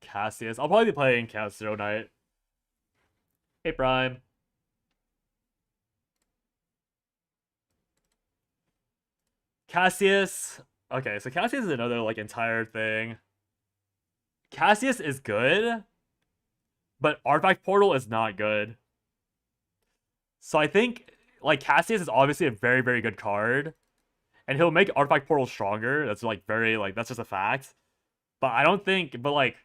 Cassius. I'll probably be playing Cassius Knight. Hey, Prime. Cassius. Okay, so Cassius is another, like, entire thing. Cassius is good, but Artifact Portal is not good. So I think, like, Cassius is obviously a very, very good card, and he'll make Artifact Portal stronger. That's, like, very, like, that's just a fact. But I don't think, but, like,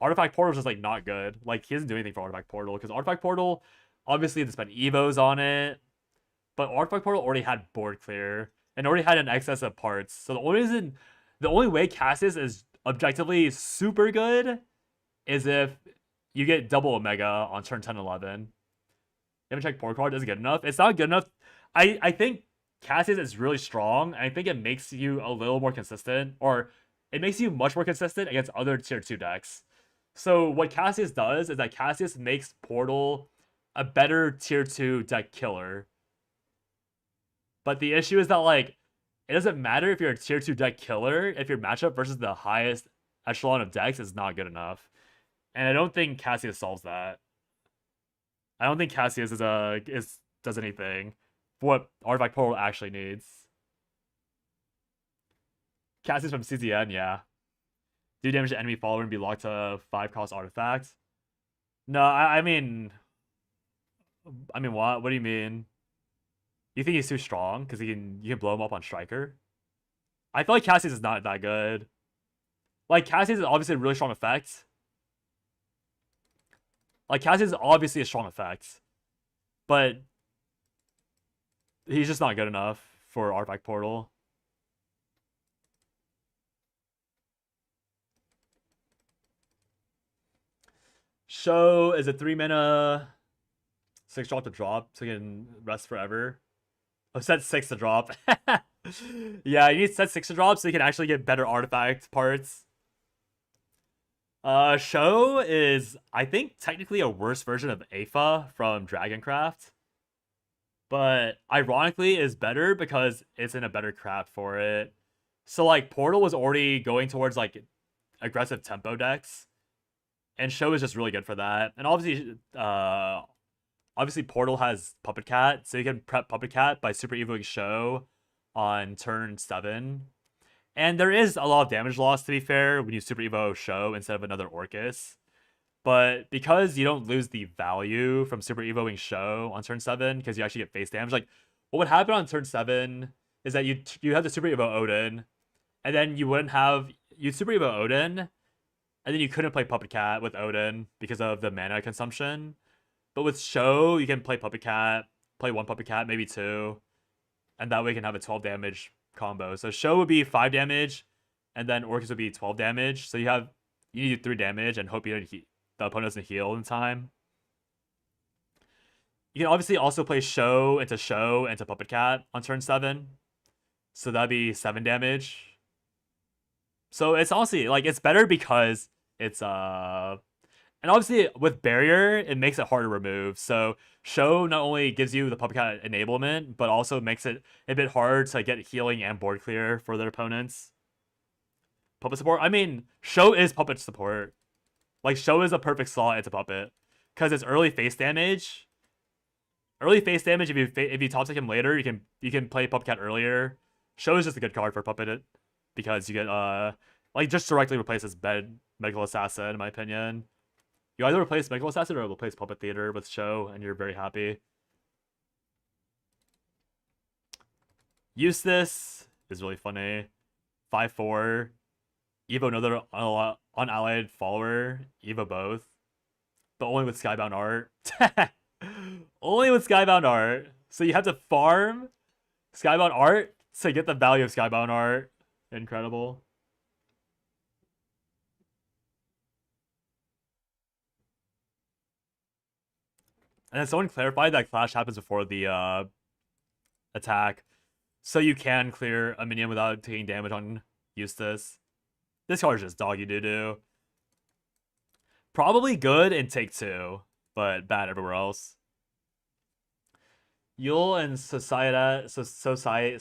Artifact Portal is just, like, not good. Like, he doesn't do anything for Artifact Portal, because Artifact Portal, obviously, they spent Evos on it, but Artifact Portal already had board clear, and already had an excess of parts. So the only way Cassius is objectively super good is if you get double Omega on turn 10, 11. You haven't checked board card, is it good enough? It's not good enough. I think Cassius is really strong, and I think it makes you a little more consistent, or it makes you much more consistent against other tier 2 decks. So what Cassius does is that Cassius makes Portal a better tier 2 deck killer. But the issue is that, like, it doesn't matter if you're a tier 2 deck killer if your matchup versus the highest echelon of decks is not good enough. And I don't think Cassius solves that. I don't think Cassius does anything for what Artifact Portal actually needs. Cassius from CZN, yeah. Do damage to enemy follower and be locked to 5-cost artifacts. No, I mean, what? What do you mean? You think he's too strong because you can blow him up on Striker? I feel like Cassius is not that good. Like, Cassius is obviously a really strong effect. Like, Cassius is obviously a strong effect, but he's just not good enough for Artifact Portal. Show is a 3-mana 6-drop to drop, so you can rest forever. Oh, set 6 to drop. Yeah, you need set 6 to drop so you can actually get better artifact parts. Show is, I think, technically a worse version of Afa from Dragoncraft. But ironically is better because it's in a better craft for it. So, like, Portal was already going towards, like, aggressive tempo decks. And Show is just really good for that. And obviously Portal has Puppet Cat, so you can prep Puppet Cat by Super Evoing Show on turn 7. And there is a lot of damage loss, to be fair, when you Super Evo Show instead of another Orcus. But because you don't lose the value from Super Evoing Show on turn 7, because you actually get face damage, like, what would happen on turn 7 is that you have the Super Evo Odin, and then you'd Super Evo Odin, and then you couldn't play Puppet Cat with Odin because of the mana consumption. But with Show, you can play Puppet Cat, play 1 Puppet Cat, maybe 2, and that way you can have a 12 damage combo. So Show would be 5 damage, and then Orcus would be 12 damage. So you need 3 damage and hope the opponent doesn't heal in time. You can obviously also play Show into Puppet Cat on turn 7. So that'd be 7 damage. So it's honestly, like, it's better because it's And obviously, with barrier, it makes it hard to remove. So show not only gives you the puppet cat enablement, but also makes it a bit hard to get healing and board clear for their opponents. Puppet support. I mean, show is puppet support. Like show is a perfect slot into puppet because it's early face damage. Early face damage. If you top take him later, you can play puppet cat earlier. Show is just a good card for puppet it because you get like just directly replaces bed medical assassin in my opinion. You either replace medical assassin or replace puppet theater with show, and you're very happy. Eustace is really funny. 5/4. Evo another unallied follower. Evo both. But only with Skybound art. Only with Skybound art. So you have to farm Skybound art to get the value of Skybound art. Incredible. And then someone clarified that clash happens before the attack. So you can clear a minion without taking damage on Eustace. This card is just doggy doo-doo. Probably good in take 2, but bad everywhere else. Yule and Society, Societ.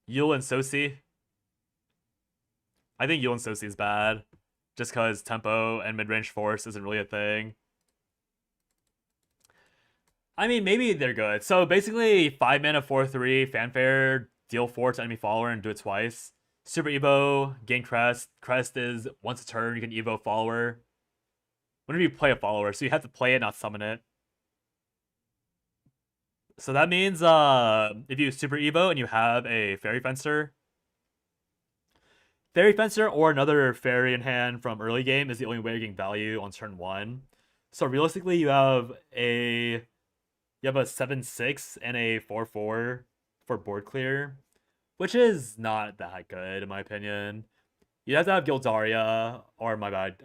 Yule and Soci. I think Yule and Soci is bad, just because tempo and mid-range force isn't really a thing. I mean, maybe they're good. So basically, 5 mana, 4/3, fanfare, deal 4 to enemy follower and do it twice. Super Evo, gain Crest. Crest is once a turn, you can Evo follower. Whenever you play a follower, so you have to play it, not summon it. So that means if you Super Evo and you have a Fairy Fencer, or another Fairy in hand from early game is the only way you're getting value on turn 1. So realistically, you have a 7/6 and a 4/4 for board clear, which is not that good in my opinion. You have to have Gildaria or my bad,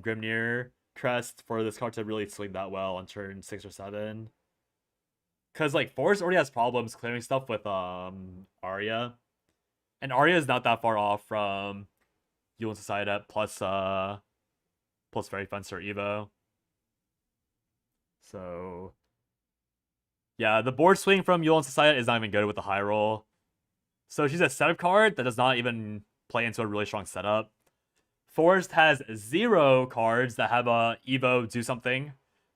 Grimnir Crest for this card to really swing that well on turn 6 or 7. Cause like Forest already has problems clearing stuff with Arya, and Arya is not that far off from Yulin Society plus Fairy Fencer Evo. So yeah, the board swing from Yulin Society is not even good with the high roll. So she's a setup card that does not even play into a really strong setup. Forest has 0 cards that have a Evo do something.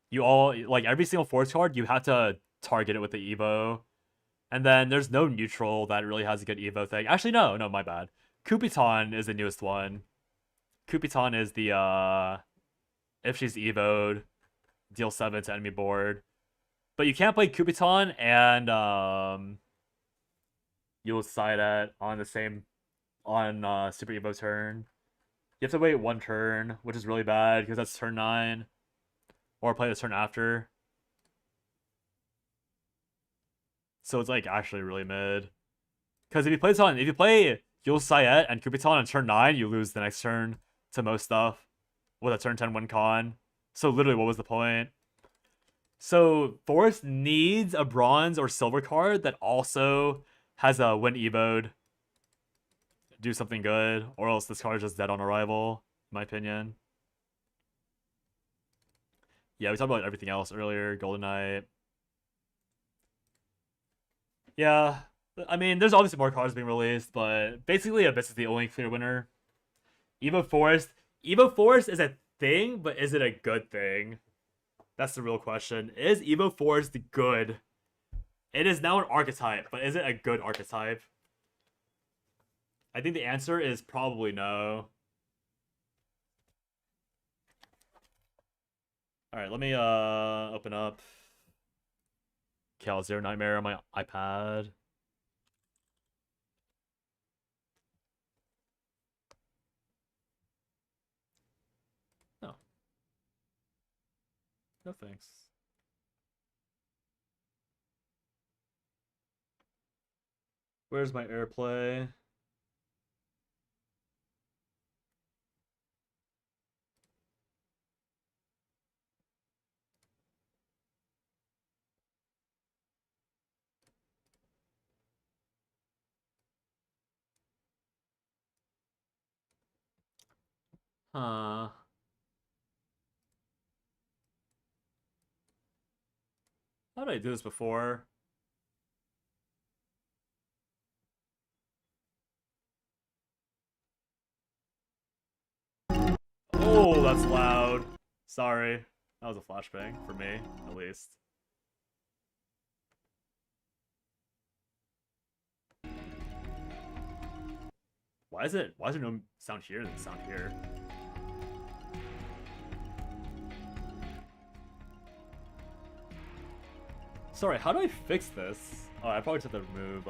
You all like every single Forest card, you have to target it with the Evo. And then there's no neutral that really has a good Evo thing. Actually, no, my bad. Kupiton is the newest one. Kupiton is the if she's Evo'd, deal 7 to enemy board. But you can't play Kupiton and you'll decide that on the same Super Evo turn. You have to wait 1 turn, which is really bad because that's turn 9. Or play the turn after. So it's like actually really mid. Because if you play Yul Sayet and Kupiton on turn 9, you lose the next turn to most stuff with a turn 10 win con. So literally, what was the point? So Forest needs a bronze or silver card that also has a win evoed, do something good, or else this card is just dead on arrival, in my opinion. Yeah, we talked about everything else earlier. Golden Knight. Yeah, I mean, there's obviously more cards being released, but basically Abyss is the only clear winner. Evo Forest. Evo Forest is a thing, but is it a good thing? That's the real question. Is Evo Forest good? It is now an archetype, but is it a good archetype? I think the answer is probably no. Alright, let me open up Cal Zero Nightmare on my iPad. No. No thanks. Where's my AirPlay? Huh. How did I do this before? Oh, that's loud. Sorry. That was a flashbang for me, at least. Why is there no sound here than sound here? Sorry, how do I fix this? Oh, I probably took the move.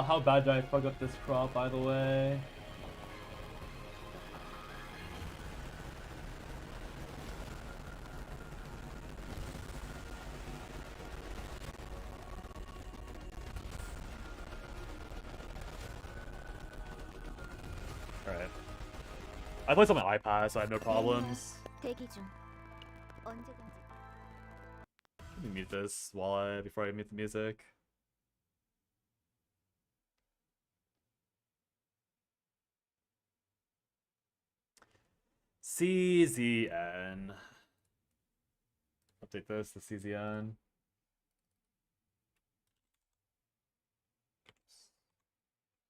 How bad did I fuck up this crop, by the way? Alright. I play this on my iPad, so I have no problems. Let me mute this before I mute the music. CZN. Update this to CZN.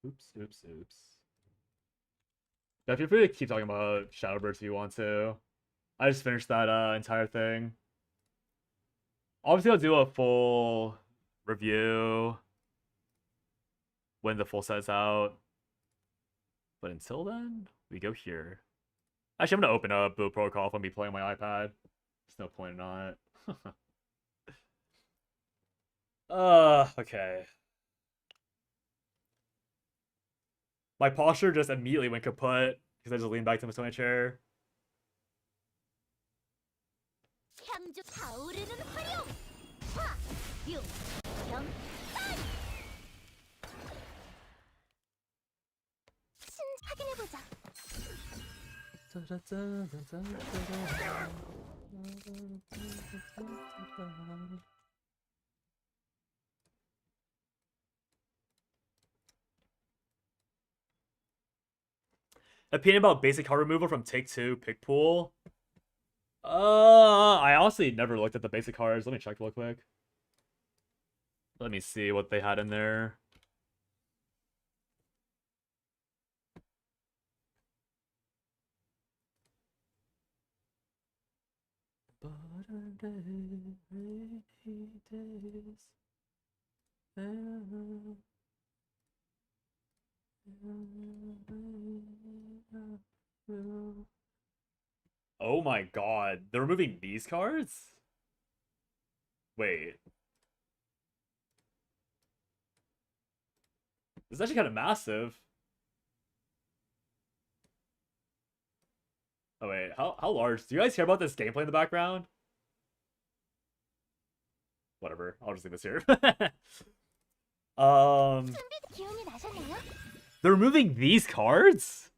Oops. Yeah, feel free to keep talking about shadowverse if you want to. I just finished that entire thing. Obviously, I'll do a full review when the full set's out. But until then, we go here. Actually, I'm gonna open up Build Protocol if I'm be playing on my iPad. There's no point in not. Okay. My posture just immediately went kaput because I just leaned back to my chair. Opinion about basic card removal from Take-Two pick pool. I honestly never looked at the basic cards. Let me check real quick. Let me see what they had in there. Oh my god, they're removing these cards? Wait. This is actually kind of massive. Oh wait, how large? Do you guys hear about this gameplay in the background? Whatever, I'll just leave this here. They're removing these cards?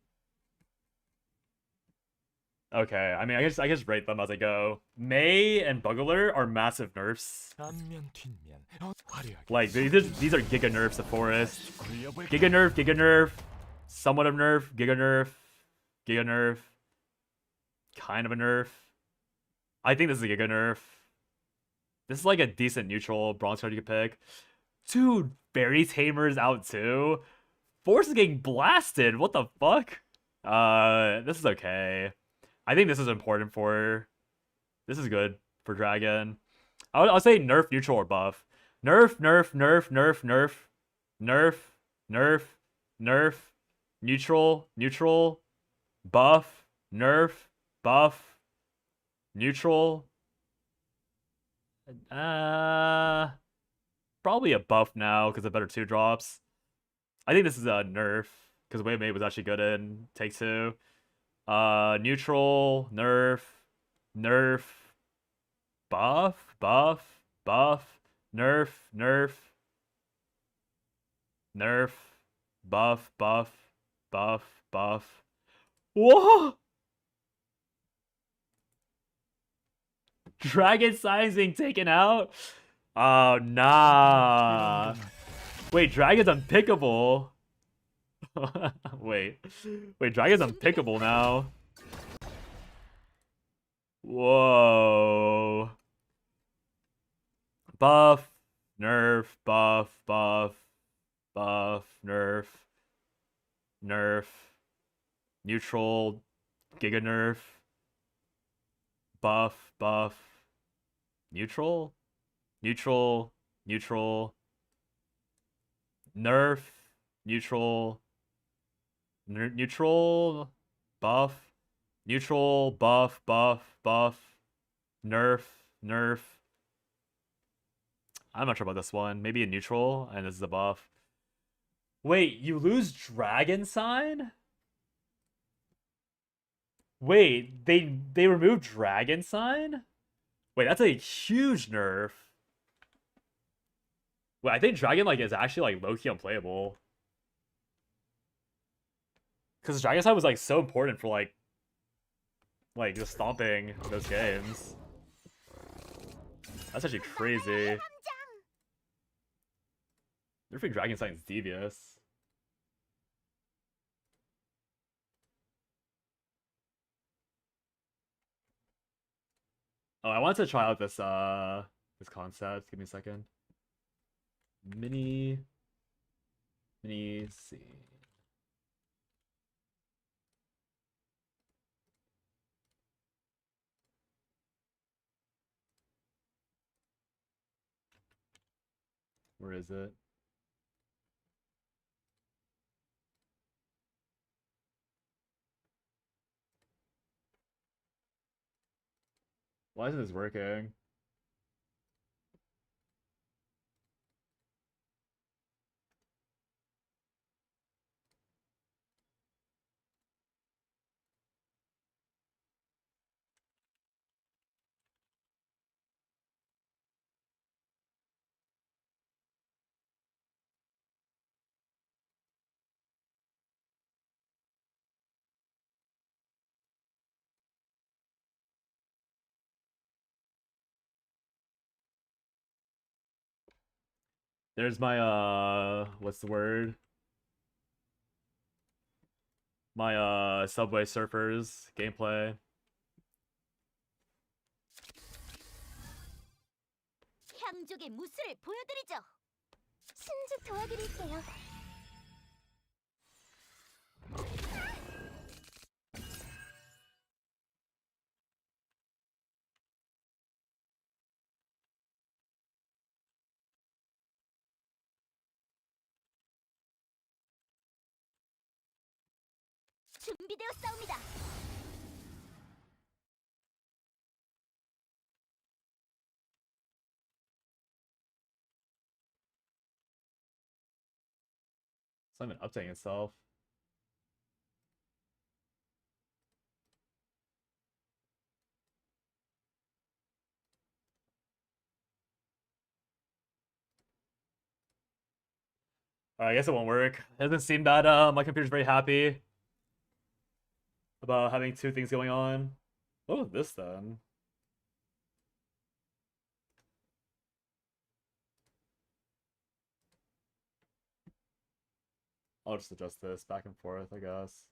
Okay, I mean, I guess rate them as I go. May and Bugler are massive nerfs. Like, these are Giga nerfs of Forest. Giga nerf, somewhat of nerf, Giga nerf, kind of a nerf. I think this is a Giga nerf. This is like a decent neutral bronze card you could pick. Dude, Berry Tamer's out too. Force is getting blasted. What the fuck? This is okay. I think this is important for... This is good for Dragon. I'll say nerf, neutral, or buff. Nerf, neutral, buff, nerf, buff, neutral. Probably a buff now because of better 2-drops. I think this is a nerf because Wave Mate was actually good in Take-Two. Neutral, nerf, buff, nerf, buff. Whoa! Dragon Sign's being taken out? Oh, nah. Wait, Dragon's unpickable. Wait, Dragon's unpickable now. Whoa. Buff, nerf, buff, buff, buff, nerf, nerf, neutral, giga nerf, buff, buff, neutral, neutral, neutral, nerf, neutral, neutral, buff, neutral, buff, buff, buff, nerf, nerf. I'm not sure about this one. Maybe a neutral, and this is a buff. Wait, you lose Dragon Sign? Wait, they removed Dragon Sign? Wait, that's a huge nerf. Wait, I think Dragon like is actually like low-key unplayable. Because Dragon Sign was like so important for like just stomping those games. That's actually crazy. Nerfing Dragon Sign is devious. Oh, I wanted to try out this this concept. Give me a second. Mini scene. Where is it? Why isn't this working? There's my what's the word? My Subway Surfers gameplay. 향족의 무술을 보여드리죠. 신죽 도와드릴게요. 준비되었사옵니다. It's not even updating itself. I guess it won't work. It doesn't seem that my computer's very happy about having two things going on. Oh, this then. I'll just adjust this back and forth, I guess.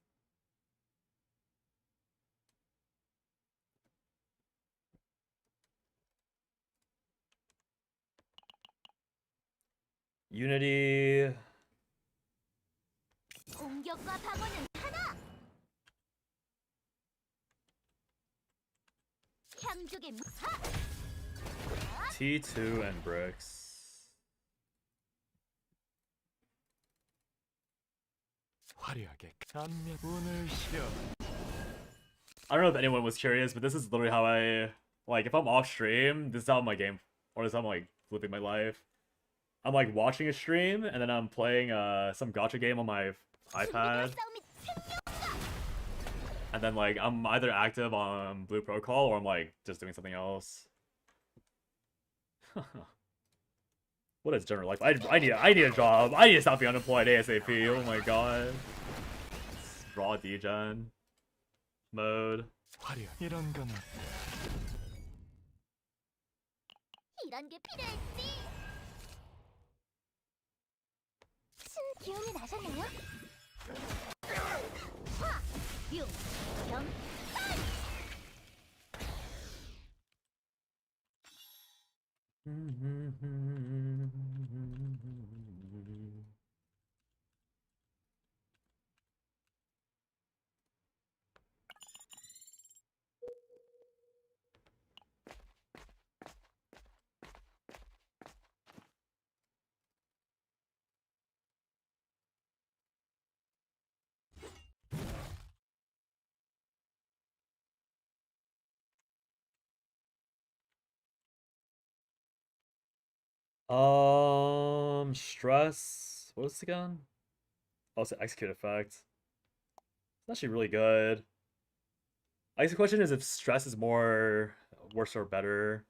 Unity. 공격과 방어는 하나. 향족의 무사. T2 and bricks. 화려하게 오늘 쉬어. I don't know if anyone was curious, but this is literally how I like if I'm off stream, this is how my game or this is how I'm like living my life. I'm like watching a stream and then I'm playing some gacha game on my iPad. And then like I'm either active on Blue Protocol or I'm like just doing something else. What is general life? I need a job. I need to stop being unemployed ASAP. Oh my god. Raw degen mode. 화려 이런 건 이런 게 필요했지. 기운이 나셨나요? 화, 융, 병, Stress. What was this again? Oh, it's an execute effect. It's actually really good. I guess the question is if stress is more worse or better.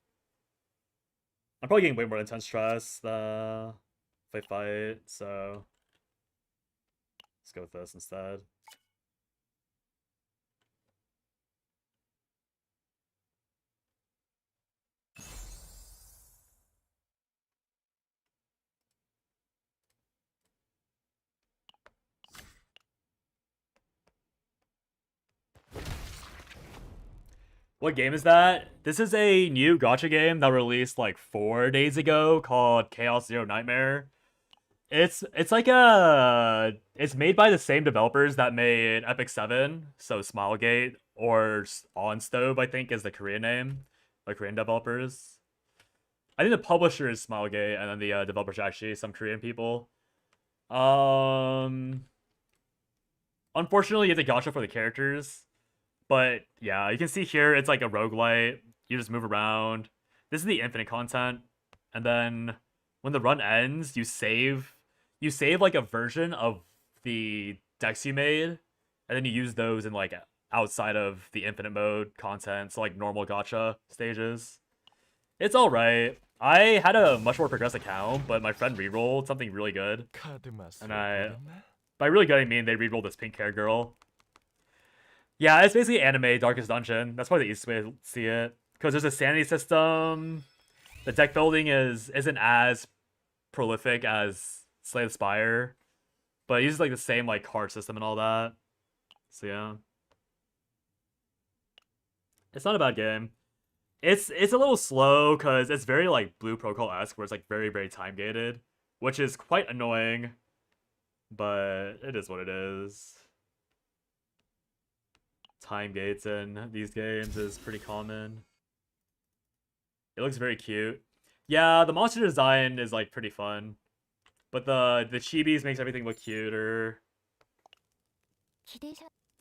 I'm probably getting way more intense stress if I fight, so let's go with this instead. What game is that? This is a new gacha game that released like 4 days ago called Chaos Zero Nightmare. It's it's made by the same developers that made Epic 7, so Smilegate or On Stove, I think is the Korean name, the Korean developers. I think the publisher is Smilegate, and then the developers are actually some Korean people. Unfortunately, you have to gacha for the characters. But yeah, you can see here it's like a roguelite. You just move around. This is the infinite content. And then when the run ends, you save like a version of the decks you made, and then you use those in like outside of the infinite mode content, so like normal gacha stages. It's alright. I had a much more progressed account, but my friend rerolled something really good. 카드 맛을 And 보겠나? by really good I mean they rerolled this pink hair girl. Yeah, it's basically anime Darkest Dungeon. That's probably the easiest way to see it. Because there's a sanity system. The deck building isn't as prolific as Slay the Spire, but it uses like the same like card system and all that. So yeah, it's not a bad game. It's a little slow because it's very like Blue Protocol-esque, where it's like very time gated, which is quite annoying. But it is what it is. Time gates in these games is pretty common. It looks very cute. Yeah, the monster design is like pretty fun, but the chibis makes everything look cuter.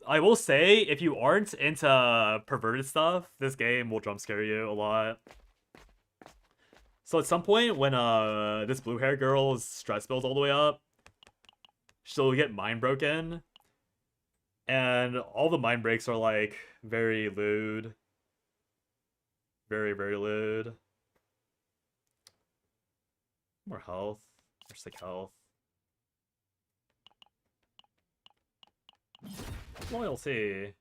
I will say, if you aren't into perverted stuff, this game will jump scare you a lot. So at some point, when this blue hair girl's stress builds all the way up, she'll get mind broken. And all the mind breaks are like very lewd. Very lewd. More health. More sick health. Loyalty.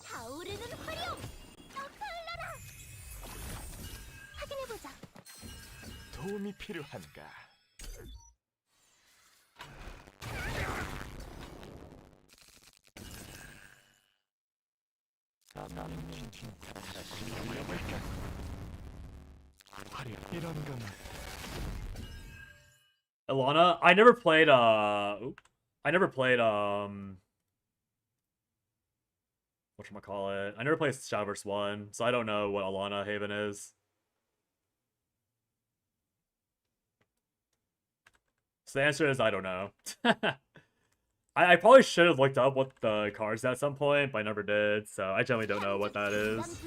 타오르는 화룡! 떠올라라! 확인해보자. 도움이 필요한가? 이런 건 Alana, I never played whatchamacallit. I never played Shadowverse 1, so I don't know what Alana Haven is. So the answer is I don't know. I probably should have looked up what the cards at some point, but I never did, so I generally don't know what that is.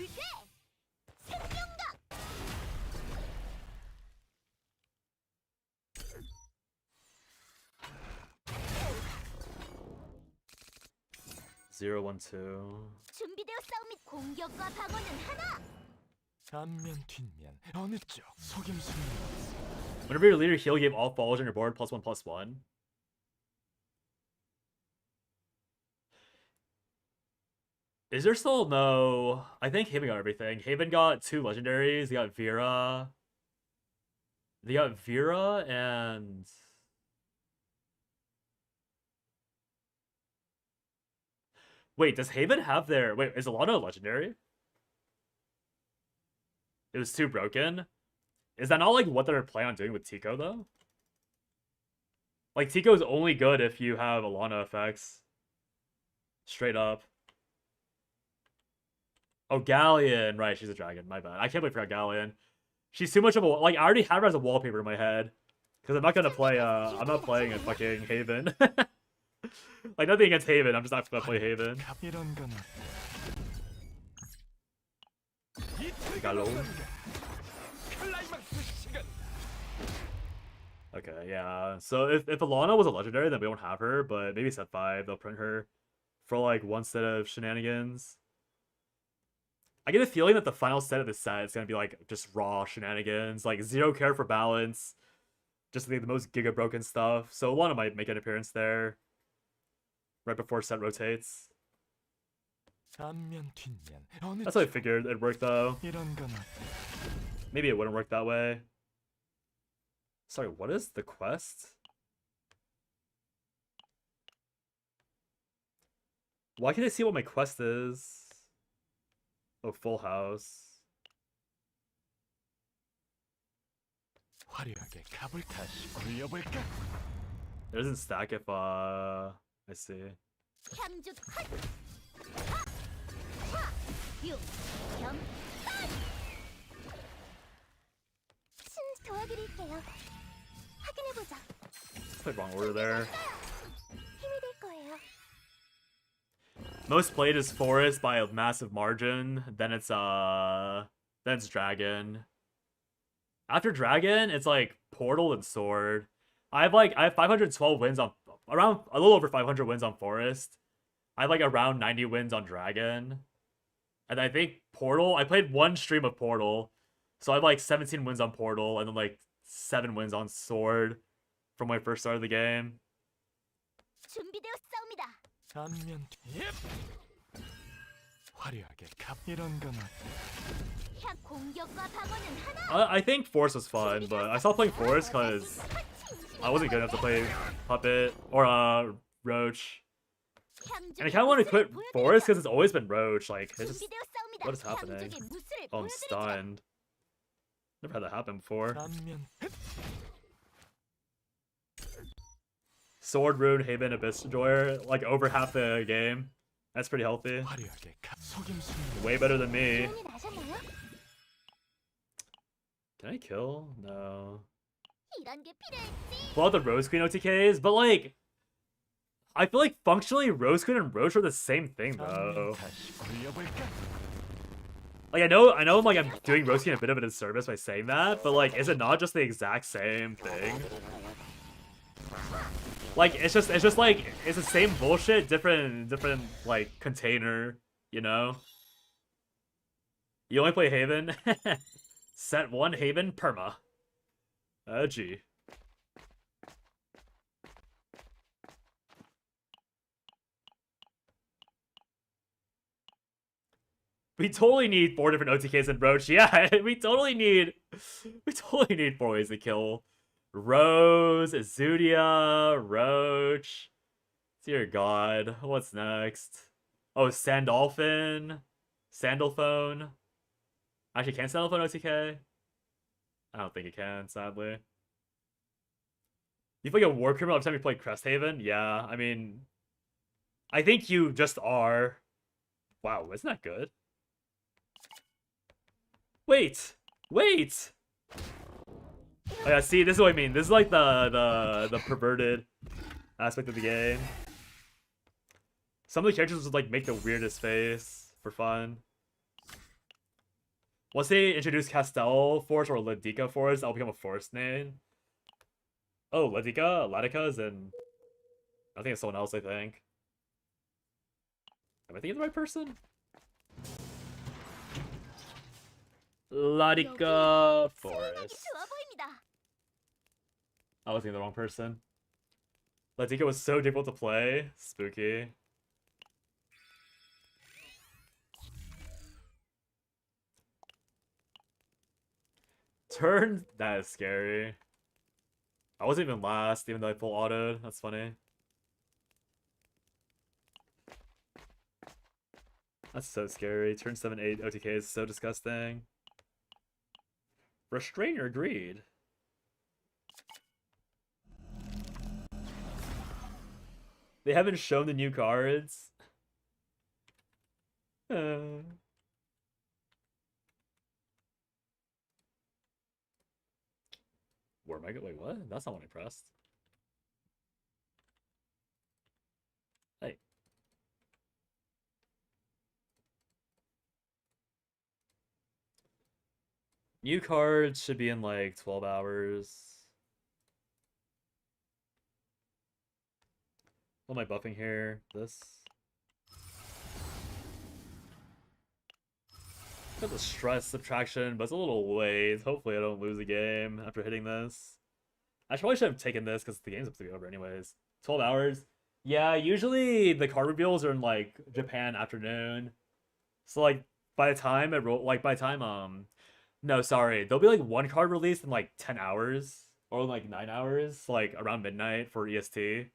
Zero, 1, 2. 준비되어 싸움이 공격과 방어는 하나. 앞면 뒷면 어느 쪽 속임수는 없어. Whenever your leader heal, give all followers on your board +1/+1. Is there still no? I think Haven got everything. Haven got 2 legendaries. They got Vera. They got Vera and wait, does Haven have their wait, is Alana a legendary? It was too broken. Is that not like what they're planning on doing with Tico though? Like Tico's only good if you have Alana effects. Straight up. Oh, Galleon. Right, she's a dragon. My bad. I can't believe I forgot Galleon. She's too much of a... Like, I already had her as a wallpaper in my head. Because I'm not gonna play, I'm not playing a fucking Haven. Like, nothing against Haven. I'm just not gonna play Haven. Gallo. Okay, yeah. So if Alana was a legendary, then we won't have her. But maybe set 5, they'll print her for, like, one set of shenanigans. I get a feeling that the final set of this set is gonna be like just raw shenanigans, like 0 care for balance, just like the most giga broken stuff. So Alana might make an appearance there right before set rotates. That's how I figured it'd work though. Maybe it wouldn't work that way. Sorry, what is the quest? Why can't I see what my quest is? Oh, Full House. It doesn't stack if I see. Played wrong order there. Most played is Forest by a massive margin. Then it's Dragon. After Dragon, it's like Portal and Sword. I have 512 wins on around a little over 500 wins on Forest. I have like around 90 wins on Dragon. And I think Portal, I played one stream of Portal. So I have like 17 wins on Portal and then like 7 wins on Sword from when I first started the game. I think Force was fun, but I stopped playing Force because I wasn't good enough to play Puppet or Roach. And I kind of want to quit Force because it's always been Roach. Like, it's just, what is happening? Oh, I'm stunned. Never had that happen before. Sword, Rune, Haven, Abyss Destroyer, like over half the game. That's pretty healthy. Way better than me. Can I kill? No. Pull out the Rose Queen OTKs, but like, I feel like functionally Rose Queen and Roach are the same thing though. Like I know I'm doing Rose Queen a bit of a disservice by saying that, but like, is it not just the exact same thing? Like it's just like it's the same bullshit, different like container, you know? You only play Haven? Set 1 Haven perma. Gee. We totally need 4 different OTKs in Roach. Yeah, we totally need 4 ways to kill Rose, Azudia, Roach. Dear God, what's next? Oh, Sandalphon, Sandalphone. Actually, can Sandalphone OTK? I don't think it can, sadly. You play a War Criminal every time you play Cresthaven? Yeah, I mean, I think you just are. Wow, isn't that good? Wait! Oh yeah, see, this is what I mean. This is like the perverted aspect of the game. Some of the characters would like make the weirdest face for fun. Once they introduce Castell Force or Ladika Force, that'll become a force name. Oh, Ladika is in... I think it's someone else, I think. Am I thinking of the right person? Ladika Forest. I was thinking the wrong person. Latika was so difficult to play. Spooky. Turn? That is scary. I wasn't even last, even though I full autoed. That's funny. That's so scary. Turn 7-8 OTK is so disgusting. Restrainer agreed. They haven't shown the new cards. Where am I going? Wait, what? That's not what I pressed. Hey. New cards should be in like 12 hours. What am I buffing here? This. Got the stress subtraction, but it's a little late. Hopefully I don't lose a game after hitting this. I probably should have taken this because the game's up to be over anyways. 12 hours. Yeah, usually the card reveals are in like Japan afternoon. So like by the time it roll, like by the time no, sorry, there'll be like one card released in like 10 hours or like 9 hours, like around midnight for EST.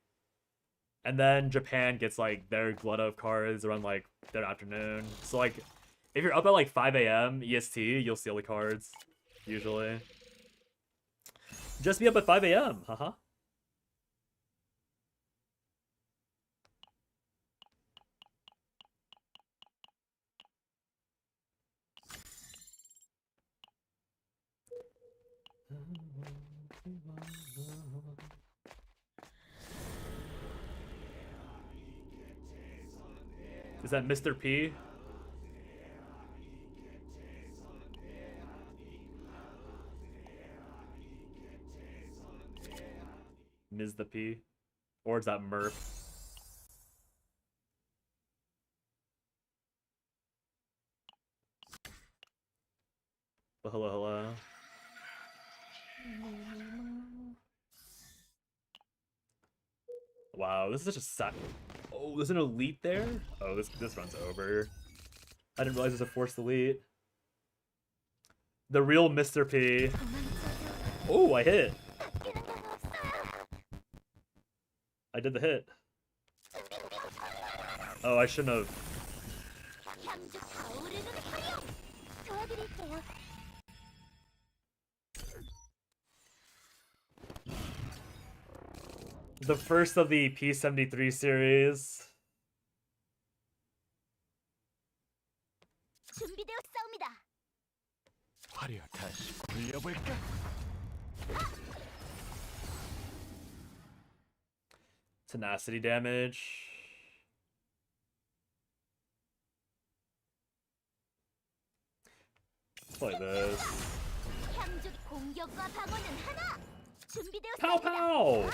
And then Japan gets like their glut of cards around like their afternoon. So like if you're up at like 5 a.m. EST, you'll see all the cards usually. Just be up at 5 a.m. Haha. Is that Mr. P? Ms. the P? Or is that Murph? Well, hello, hello. Wow, this is such a sad. Oh, there's an elite there? Oh, this run's over. I didn't realize there's a forced elite. The real Mr. P. Oh, I hit. I did the hit. Oh, I shouldn't have. The first of the P73 series. 화려 다시 불려볼까? Tenacity damage. Play this. Pow pow!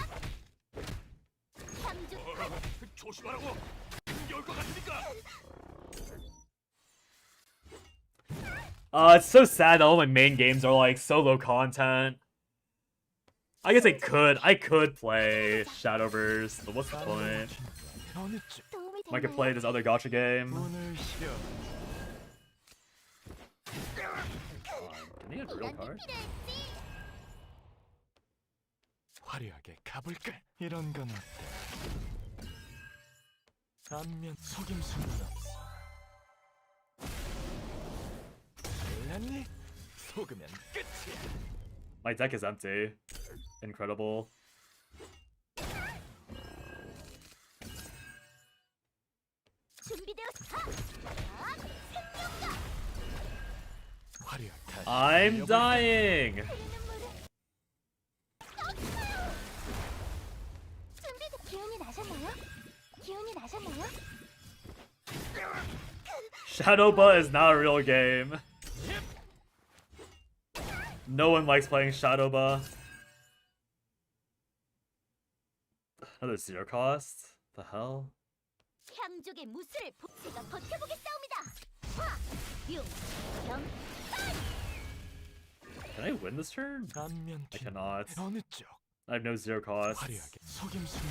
조심하라고. 열 것 같으니까. It's so sad that all my main games are like solo content. I guess I could play Shadowverse, but what's the point? I could play this other gacha game. Can he have a real card? 화려하게 가볼까? 이런 건 어때? 안면 속임수는 없어. 몰랐니? 속으면 끝이야. My deck is empty. Incredible. I'm dying! Shadowba is not a real game. No one likes playing Shadowba. Another zero cost? The hell? Can I win this turn? I cannot. 어느 쪽? I have no zero costs. 화려하게 속임수는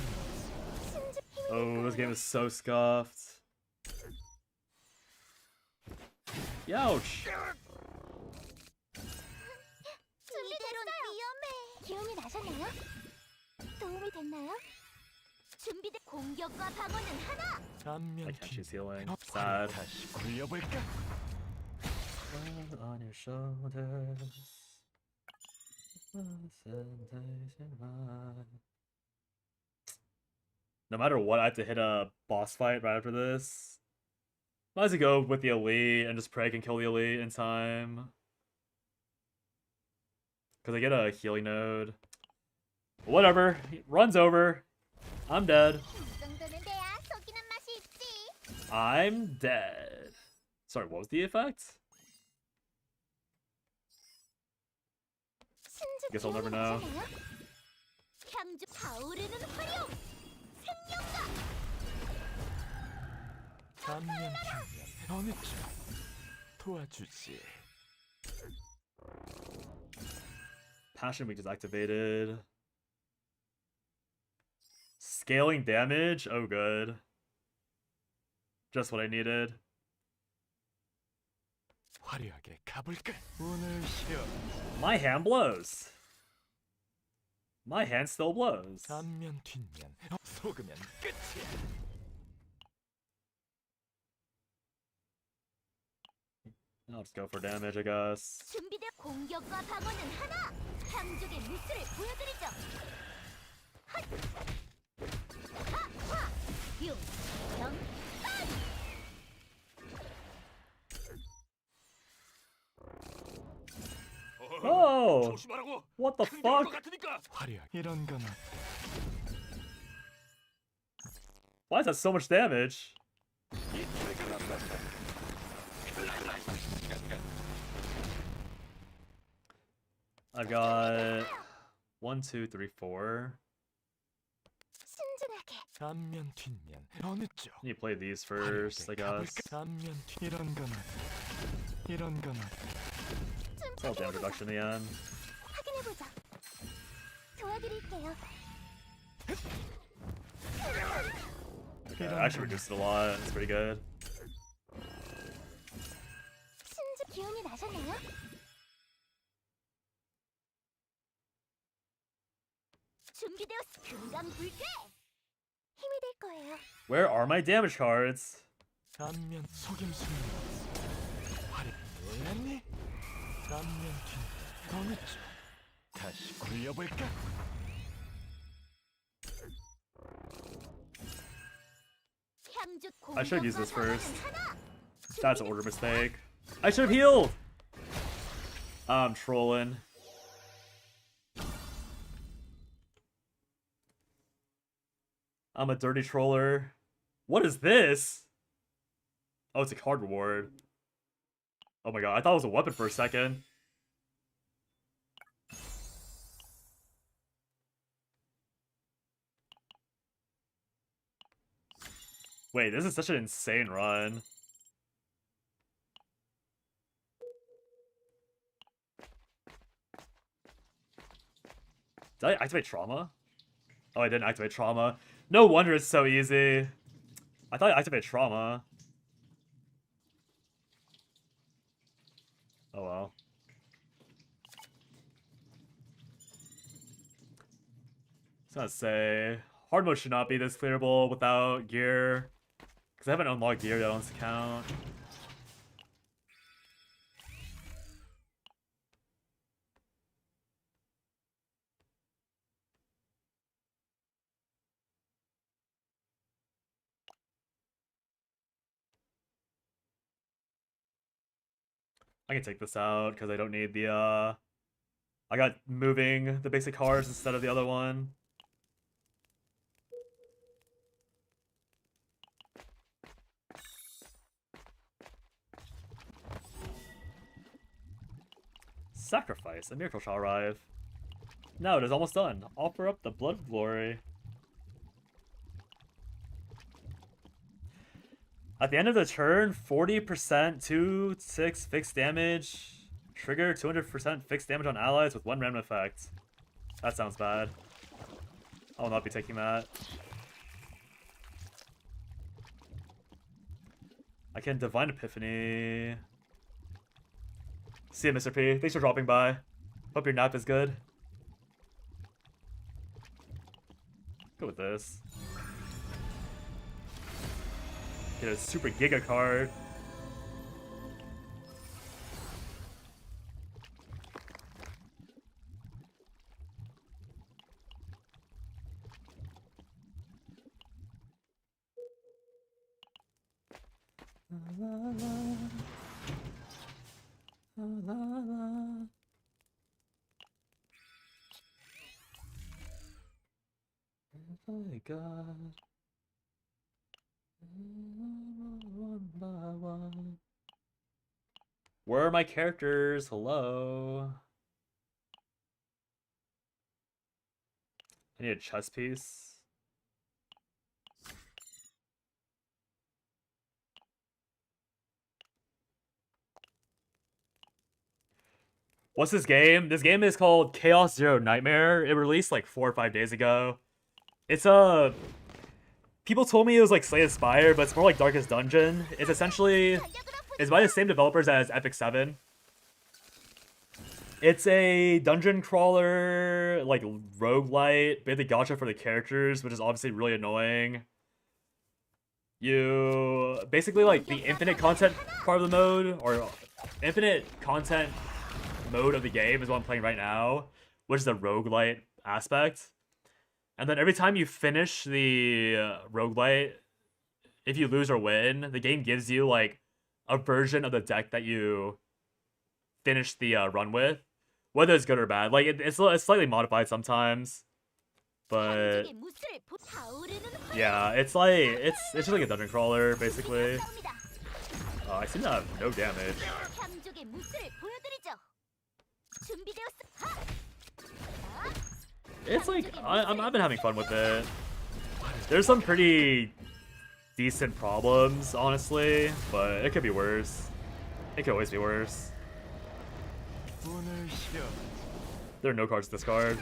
신주 힘이 Oh, this game is so scuffed. Youch! 준비대로는 위험해. 기운이 나셨나요? 도움이 됐나요? 준비된 공격과 방어는 하나. I 안면 can't choose healing. 화려 Sad. 다시 굴려볼까? On your shoulders. No matter what, I have to hit a boss fight right after this. Might as well go with the elite and just pray I can kill the elite in time. Because I get a healing node. Whatever. Run's over. I'm dead. 이 정도는 돼야 속이는 맛이 있지. I'm dead. Sorry, what was the effect? 신주 Guess I'll never 기운이 know. 나셨나요? 향주 타오르는 화룡. 생명과 안면 뒷면 어느 쪽 도와주지. Passion Week is activated. Scaling damage? Oh, good. Just what I needed. 화려하게 가볼까? 오늘 시험 My hand blows. My hand still blows. 안면 뒷면 속으면 끝이야. I'll just go for damage, I guess. 준비된 공격과 방어는 하나. 향족의 무술을 보여드리죠. 핫! 하! 화! 융! 경! Oh! 조심하라고. What the 큰일 것 fuck? 같으니까. 화려 이런 건 어때? Why is that so much damage? I've got 1, 2, 3, 4. 신중하게. 안면 뒷면 어느 쪽? I need to play these first, I guess. 안면 뒤 이런 건 어때? 이런 건 어때? 좀 It's all damage reduction in the end. 확인해보자. 도와드릴게요. Okay, I actually reduced it a lot. It's pretty good. 신주 기운이 나셨나요? 준비되었. 금강불개. 힘이 될 거예요. Where are my damage cards? 안면 속임수는 화려 몰랐니? 안면 뒷면 어느 쪽? 다시 굴려볼까? 향주 I should use this 공격과 first. 방어는 하나. That's an order mistake. I should have healed! I'm trolling. I'm a dirty troller. What is this? Oh, it's a card reward. Oh my god, I thought it was a weapon for a second. Wait, this is such an insane run. Did I activate trauma? Oh, I didn't activate trauma. No wonder it's so easy. I thought I activated trauma. Oh well. I was gonna say, hard mode should not be this clearable without gear. Because I haven't unlocked gear yet on this account. I can take this out because I don't need the I got moving the basic cards instead of the other one. Sacrifice. A miracle shall arrive. Now it is almost done. Offer up the blood of glory. At the end of the turn, 40% 2/6 fixed damage. Trigger 200% fixed damage on allies with one random effect. That sounds bad. I will not be taking that. I can Divine Epiphany. See you, Mr. P. Thanks for dropping by. Hope your nap is good. Go with this. Get a super Giga card. La, la, la, la, la. If I got one by one. Where are my characters? Hello. I need a chess piece. What's this game? This game is called Chaos Zero Nightmare. It released like 4 or 5 days ago. It's a... People told me it was like Slay the Spire, but it's more like Darkest Dungeon. It's essentially... It's by the same developers as Epic 7. It's a dungeon crawler, like roguelite, basically gacha for the characters, which is obviously really annoying. You... Basically like the infinite content part of the mode, or infinite content mode of the game is what I'm playing right now, which is the roguelite aspect. And then every time you finish the roguelite, if you lose or win, the game gives you like a version of the deck that you finished the run with, whether it's good or bad. Like it's slightly modified sometimes, but yeah, it's like it's just like a dungeon crawler basically. I seem to have no damage. It's like I've been having fun with it. There's some pretty decent problems, honestly, but it could be worse. It could always be worse. There are no cards to discard.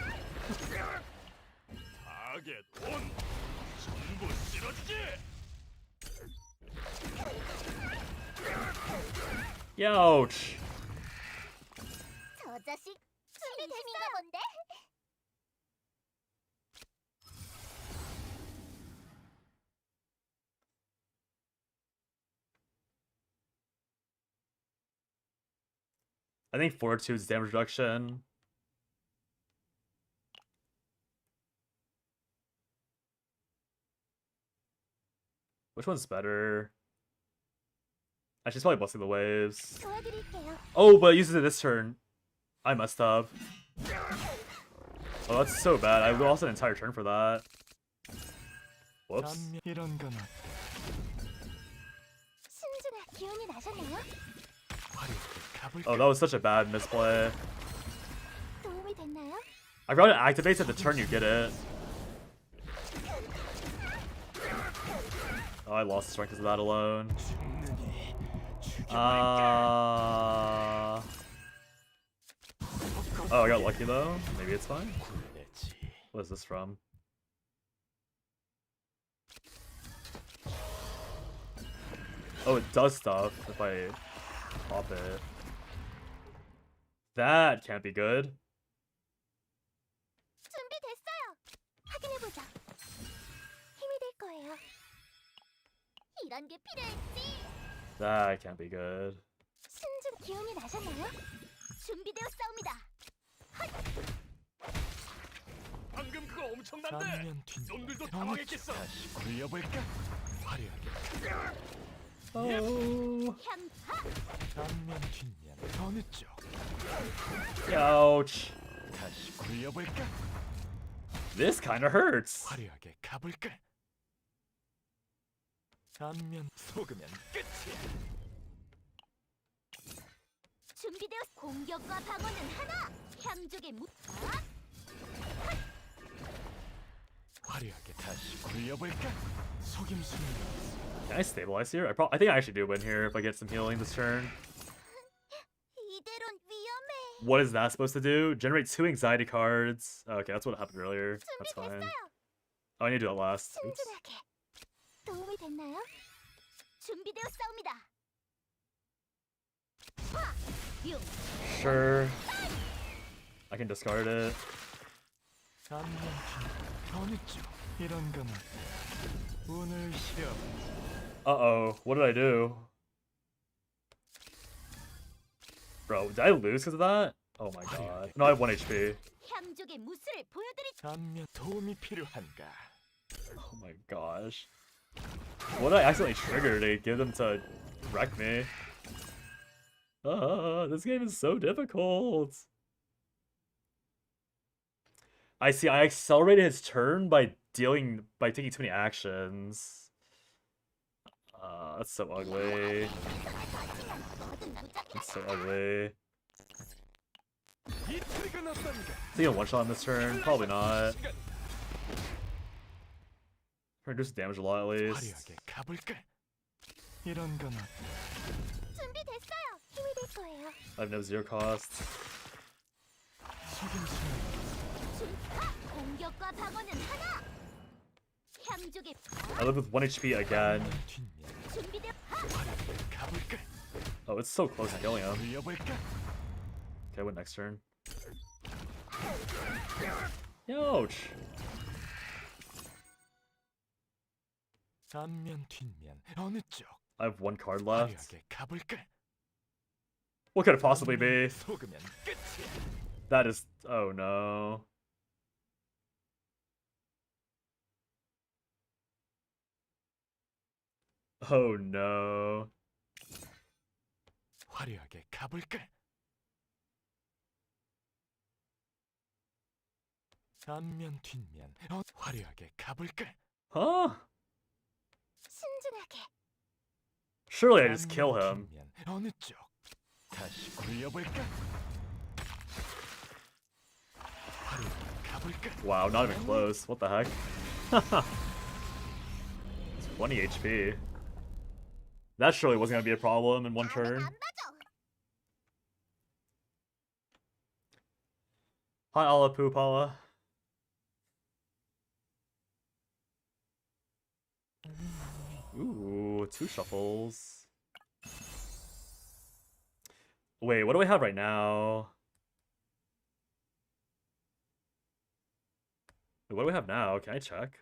Ouch. I think Fortitude's damage reduction. Which one's better? Actually, it's probably Blessing the Waves. Oh, but it uses it this turn. I messed up. Oh, that's so bad. I lost an entire turn for that. Whoops. Oh, that was such a bad misplay. I forgot it activates at the turn you get it. Oh, I lost strength because of that alone. Oh, I got lucky though. Maybe it's fine. What is this from? Oh, it does stuff if I pop it. That can't be good. That can't be good. Oh. Ouch. This kind of hurts. Can I stabilize here? I think I actually do win here if I get some healing this turn. What is that supposed to do? Generate 2 anxiety cards. Okay, that's what happened earlier. That's fine. Oh, I need to do that last. Oops. 친절하게. 도움이 됐나요? 준비되었사옵니다. 화! 융! Sure. I can discard it. 어느 쪽? 이런 건 어때? 운을 실어. Uh-oh. What did I do? Bro, did I lose because of that? Oh my god. No, I have 1 HP. 향족의 무술을 보여드리. 안면 도움이 필요한가? Oh my gosh. What did I accidentally trigger to get them to wreck me? This game is so difficult. I see, I accelerated his turn by taking too many actions. That's so ugly. That's so ugly. 이 트리가 났답니다. Is he gonna one-shot on this turn? Probably not. Reduce damage a lot at least. 화려하게 가볼까? 이런 건 어때? 준비됐어요. 힘이 될 거예요. I have no zero cost. 공격과 방어는 하나. 향족의 I live with 1 HP again. 준비되어. 화려하게 가볼까? Oh, it's so close to killing him. 돌려볼까? Okay, what next turn? Ouch! 앞면 뒷면 어느 쪽? I have 1 card left. 화려하게 가볼까? What could it possibly be? 속으면 끝이야. That is... Oh no. Oh no. 화려하게 가볼까? 앞면 뒷면 화려하게 가볼까? Huh? 신중하게. Surely I just kill him. 뒷면 어느 쪽? 다시 굴려볼까? 화려하게 가볼까? Wow, not even close. What the heck? It's 20 HP. That surely wasn't gonna be a problem in 1 turn. 안 봐줘. Hi, Ala Poopala. Ooh, 2 shuffles. Wait, what do I have right now? Wait, what do we have now? Can I check?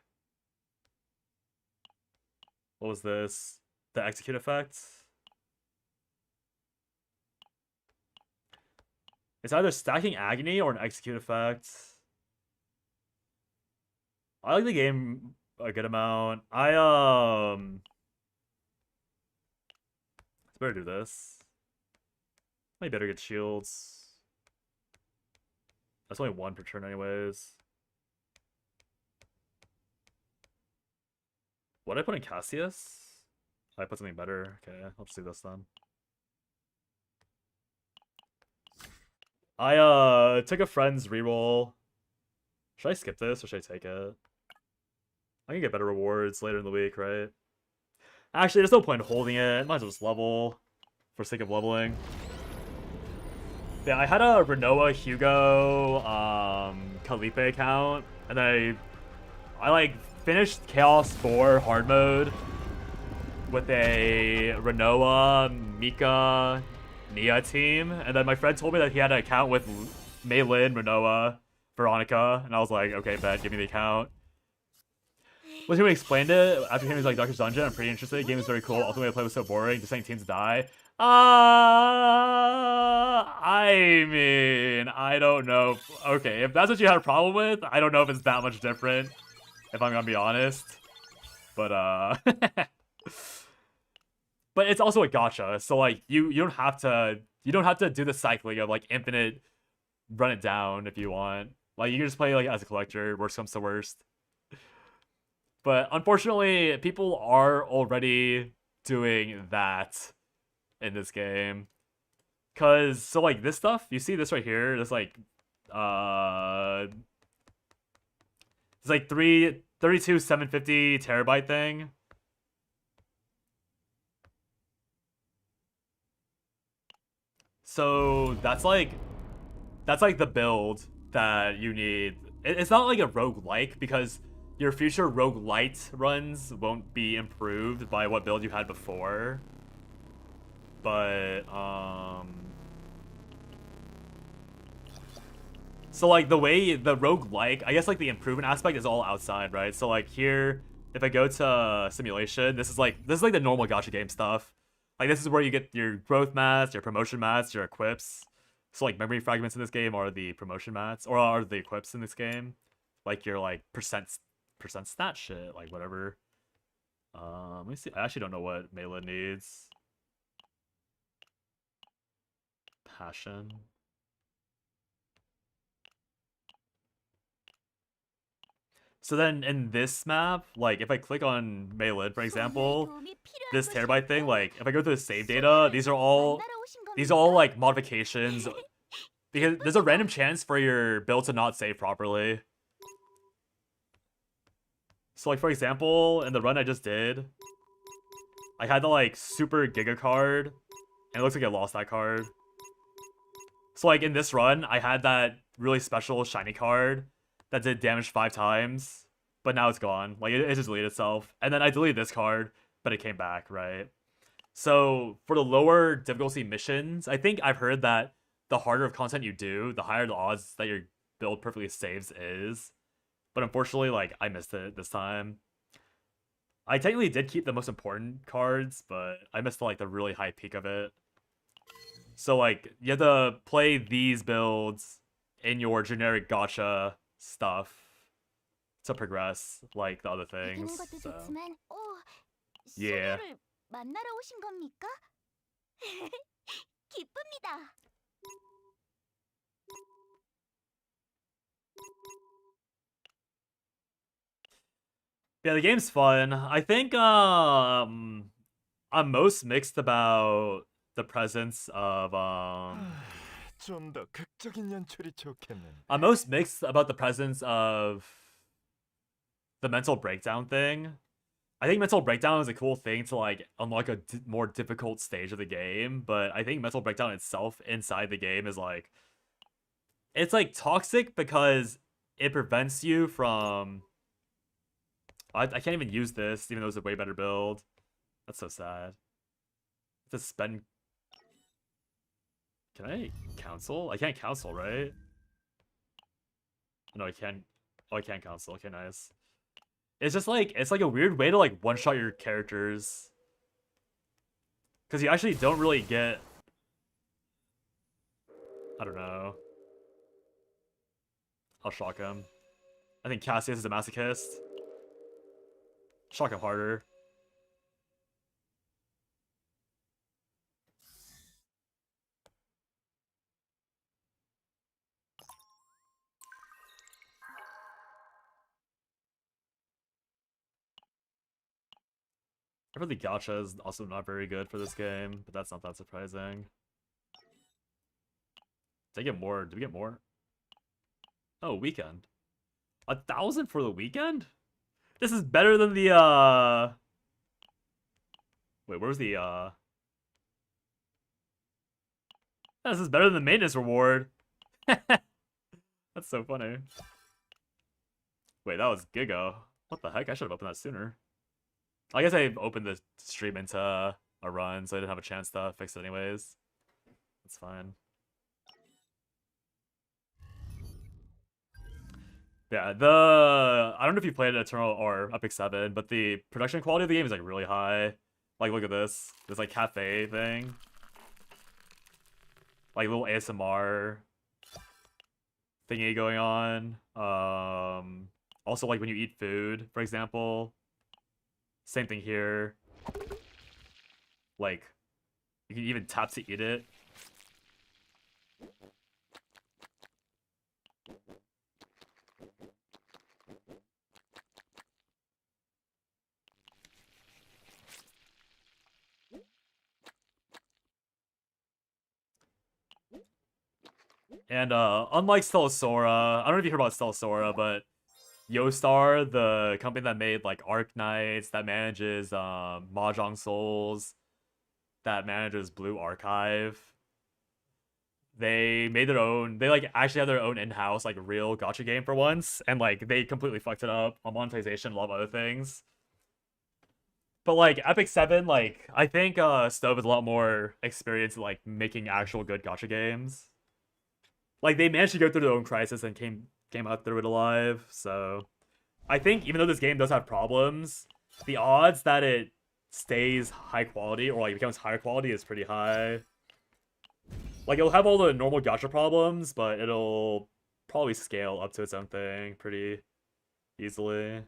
What was this? The execute effect? It's either stacking agony or an execute effect. I like the game a good amount. Let's better do this. Might better get shields. That's only 1 per turn anyways. What did I put in Cassius? I put something better. Okay, I'll just do this then. I took a friend's reroll. Should I skip this or should I take it? I can get better rewards later in the week, right? Actually, there's no point in holding it. Might as well just level for sake of leveling. Yeah, I had a Renoa Hugo Calipe account, and then I like finished Chaos 4 hard mode with a Renoa, Mika, Nia team, and then my friend told me that he had an account with Mei Lin, Renoa, Veronica, and I was like, okay, bet, give me the account. When he explained it, after hearing like Doctor's Dungeon, I'm pretty interested. The game is very cool. Ultimately, the play was so boring. Just saying teams die. I mean, I don't know. Okay, if that's what you had a problem with, I don't know if it's that much different, if I'm gonna be honest. But, but it's also a gacha, so like you don't have to do the cycling of like infinite run it down if you want. Like you can just play like as a collector, worst comes to worst. But unfortunately, people are already doing that in this game. Cause so like this stuff, you see this right here, this like it's like 32 750 terabyte thing. So that's like the build that you need. It's not like a roguelike because your future roguelite runs won't be improved by what build you had before. But, so, like, the way the roguelike, I guess, like, the improvement aspect is all outside, right? So, like, here, if I go to simulation, this is like the normal gacha game stuff. Like, this is where you get your growth mats, your promotion mats, your equips. So, like, memory fragments in this game are the promotion mats, or are the equips in this game. Like, your, like, percent stat shit, like, whatever. Let me see. I actually don't know what Mela needs. Passion. So then in this map, like if I click on Malin, for example, this terabyte thing, like if I go through the save data, these are all like modifications because there's a random chance for your build to not save properly. So like for example, in the run I just did, I had the like super giga card, and it looks like I lost that card. So like in this run, I had that really special shiny card that did damage 5 times, but now it's gone. Like it just deleted itself. And then I deleted this card, but it came back, right? So for the lower difficulty missions, I think I've heard that the harder of content you do, the higher the odds that your build perfectly saves is. But unfortunately, like I missed it this time. I technically did keep the most important cards, but I missed like the really high peak of it. So like you have to play these builds in your generic gacha stuff to progress like the other things. So. Yeah. 만나러 오신 겁니까? 기쁩니다. Yeah, the game's fun. I think I'm most mixed about the presence of 좀 더 극적인 연출이 좋겠는데. I'm most mixed about the presence of the mental breakdown thing. I think mental breakdown is a cool thing to like unlock a more difficult stage of the game, but I think mental breakdown itself inside the game is like it's like toxic because it prevents you from I can't even use this even though it's a way better build. That's so sad. To spend Can I counsel? I can't counsel, right? No, I can't. Oh, I can't counsel. Okay, nice. It's just like, it's like a weird way to like one-shot your characters. Because you actually don't really get... I don't know. I'll shock him. I think Cassius is a masochist. Shock him harder. I heard the gacha is also not very good for this game, but that's not that surprising. Did I get more? Did we get more? Oh, weekend. 1,000 for the weekend? This is better than the, Wait, where's the, This is better than the maintenance reward. That's so funny. Wait, that was Gigo. What the heck? I should have opened that sooner. I guess I opened the stream into a run, so I didn't have a chance to fix it anyways. That's fine. Yeah, I don't know if you played Eternal or Epic 7, but the production quality of the game is like really high. Like, look at this. This like cafe thing. Like little ASMR thingy going on. Also like when you eat food, for example. Same thing here. Like, you can even tap to eat it. And unlike Stellasora, I don't know if you heard about Stellasora, but Yostar, the company that made like Arknights, that manages Mahjong Souls, that manages Blue Archive, they made their own. They like actually have their own in-house like real gacha game for once, and like they completely fucked it up on monetization, a lot of other things. But like Epic 7, like I think Stove has a lot more experience in like making actual good gacha games. Like they managed to go through their own crisis and came out through it alive. So I think even though this game does have problems, the odds that it stays high quality or like becomes higher quality is pretty high. Like it'll have all the normal gacha problems, but it'll probably scale up to its own thing pretty easily.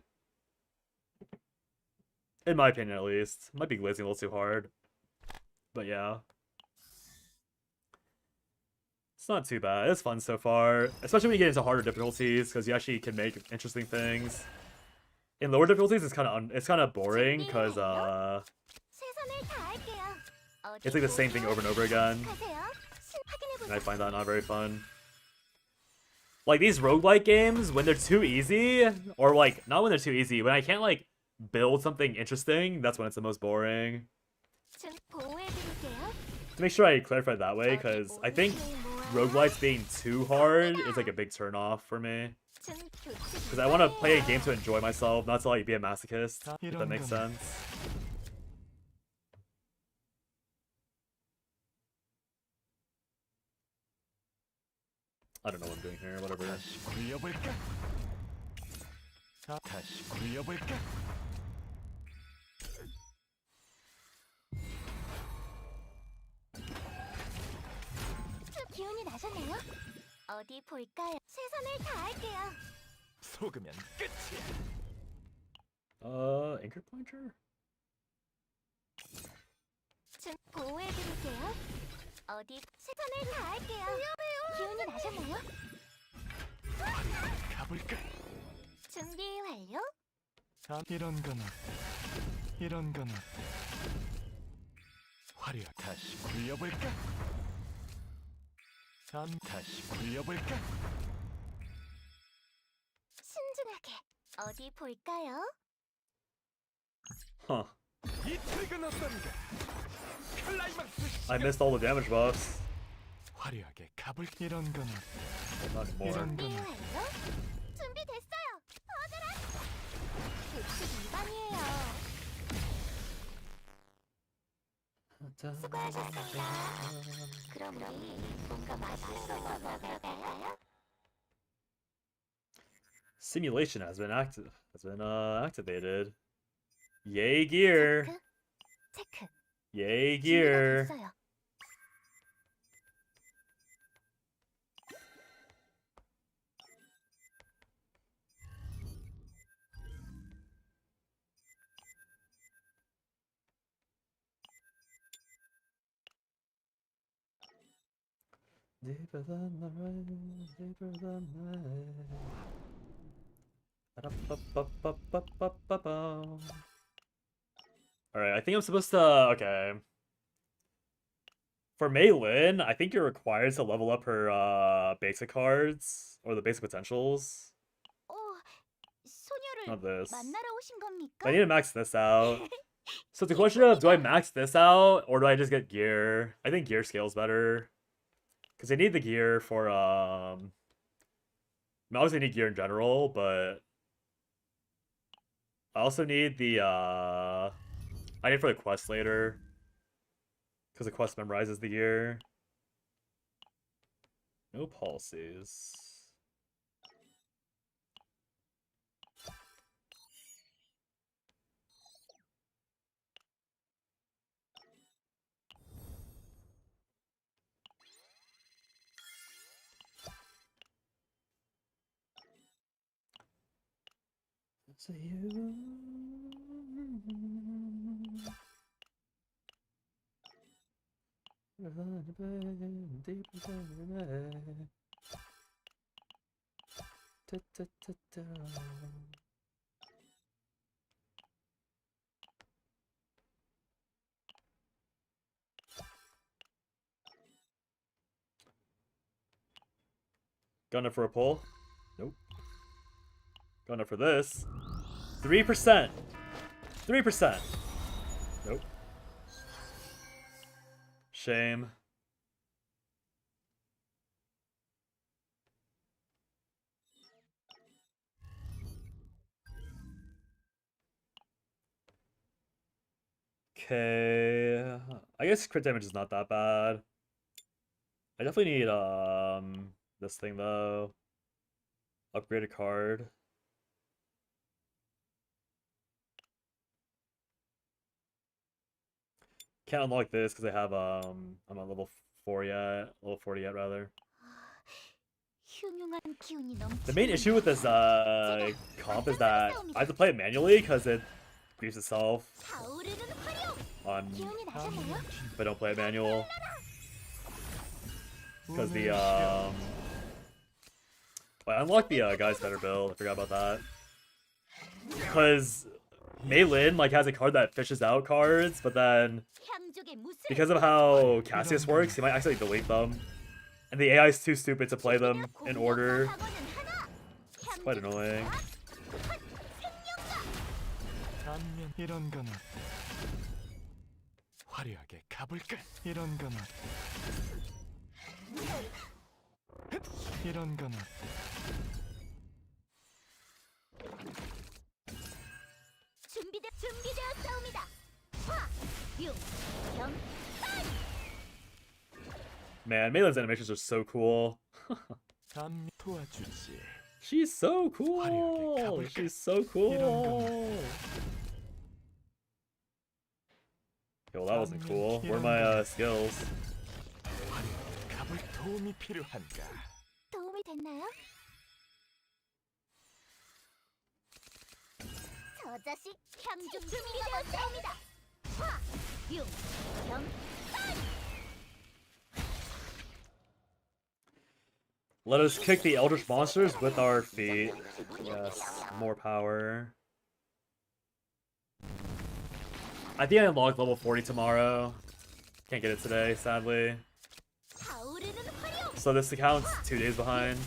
In my opinion, at least. Might be glazing a little too hard. But yeah. It's not too bad. It's fun so far. Especially when you get into harder difficulties, because you actually can make interesting things. In lower difficulties, it's kind of boring, because it's like the same thing over and over again. And I find that not very fun. Like, these roguelike games, when they're too easy, or like, not when they're too easy, when I can't like build something interesting, that's when it's the most boring. To make sure I clarify it that way, because I think roguelikes being too hard is like a big turnoff for me. Because I want to play a game to enjoy myself, not to like be a masochist, if that makes sense. I don't know what I'm doing here, whatever. 기운이 나셨네요. 어디 볼까요? 최선을 다할게요. 속으면 끝이야. Anchor pointer? 보호해드릴게요. 어디 최선을 다할게요. 위험해요. 기운이 나셨나요? 가볼까? 준비 완료. 이런 건 어때? 이런 건 어때? 화려 다시 굴려볼까? 다시 굴려볼까? 신중하게. 어디 볼까요? Huh. 이틀근 어떤가? 클라이막스. I missed all the damage buffs. 화려하게 가볼 이런 건 어때? Not more. 이런 건 준비 어때? 완료. 준비됐어요. 어드라. 규칙 위반이에요. 수고하셨습니다. 그럼 우리 뭔가 맛있어 먹어볼까요? Simulation has been activated. Yay gear. 체크. Yay 준비가 gear. 됐어요. Deeper than the rain, deeper than the Alright, I think I'm supposed to... Okay. For Mei Lin, I think you're required to level up her basic cards, or the basic potentials. 소녀를 Not this. 만나러 오신 겁니까? I need to max this out. So it's a question of, do I max this out, or do I just get gear? I think gear scales better. Because I need the gear for, I obviously need gear in general, but I also need the, I need it for the quest later. Because the quest memorizes the gear. No policies. So you... Gunner for a pull? Nope. Gunner for this. 3%! 3%! Nope. Shame. Okay, I guess crit damage is not that bad. I definitely need this thing though. Upgrade a card. Can't unlock this because I have I'm on level 4 yet, level 40 yet rather. 흉흉한 기운이 The main issue with this comp is that I have to play it manually because it grieves itself 타오르는 화력. on 기운이 나셨나요? if I don't play it manual. Because the wait, I unlocked the guy's better build. I forgot about that. Because Mei Lin like has a card that fishes out cards, but then 향족의 무술. because of how Cassius works, he might actually delete them. And the AI is too stupid to play them in order. It's quite annoying. 단면 이런 건 어때? 화려하게 가볼까? 이런 건 어때? 이런 건 어때? 준비되었사옵니다. 화, 융, 경, Man, Mei Lin's animations are so cool. 단면 도와주지. She's so cool. She's so cool. Yo, that wasn't cool. Where are my skills? 화려하게 가볼 도움이 필요한가? 도움이 됐나요? 저 자식 향중 준비되었사옵니다. 화, 융, 경, Let us kick the eldritch monsters with our feet. Yes, more power. I think I unlocked level 40 tomorrow. Can't get it today, sadly. 타오르는 화력. So this account's 2 days behind.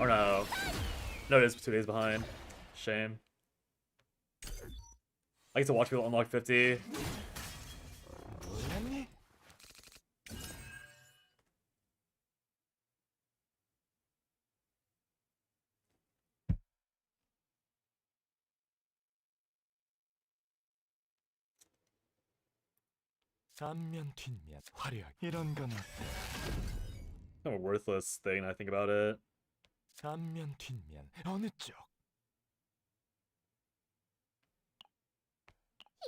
Or no. No, it is 2 days behind. Shame. I get to watch people unlock 50. 몰랐니? 단면 뒷면 화려하게 이런 건 어때? Kind of a worthless thing, I think about it. 단면 뒷면 어느 쪽?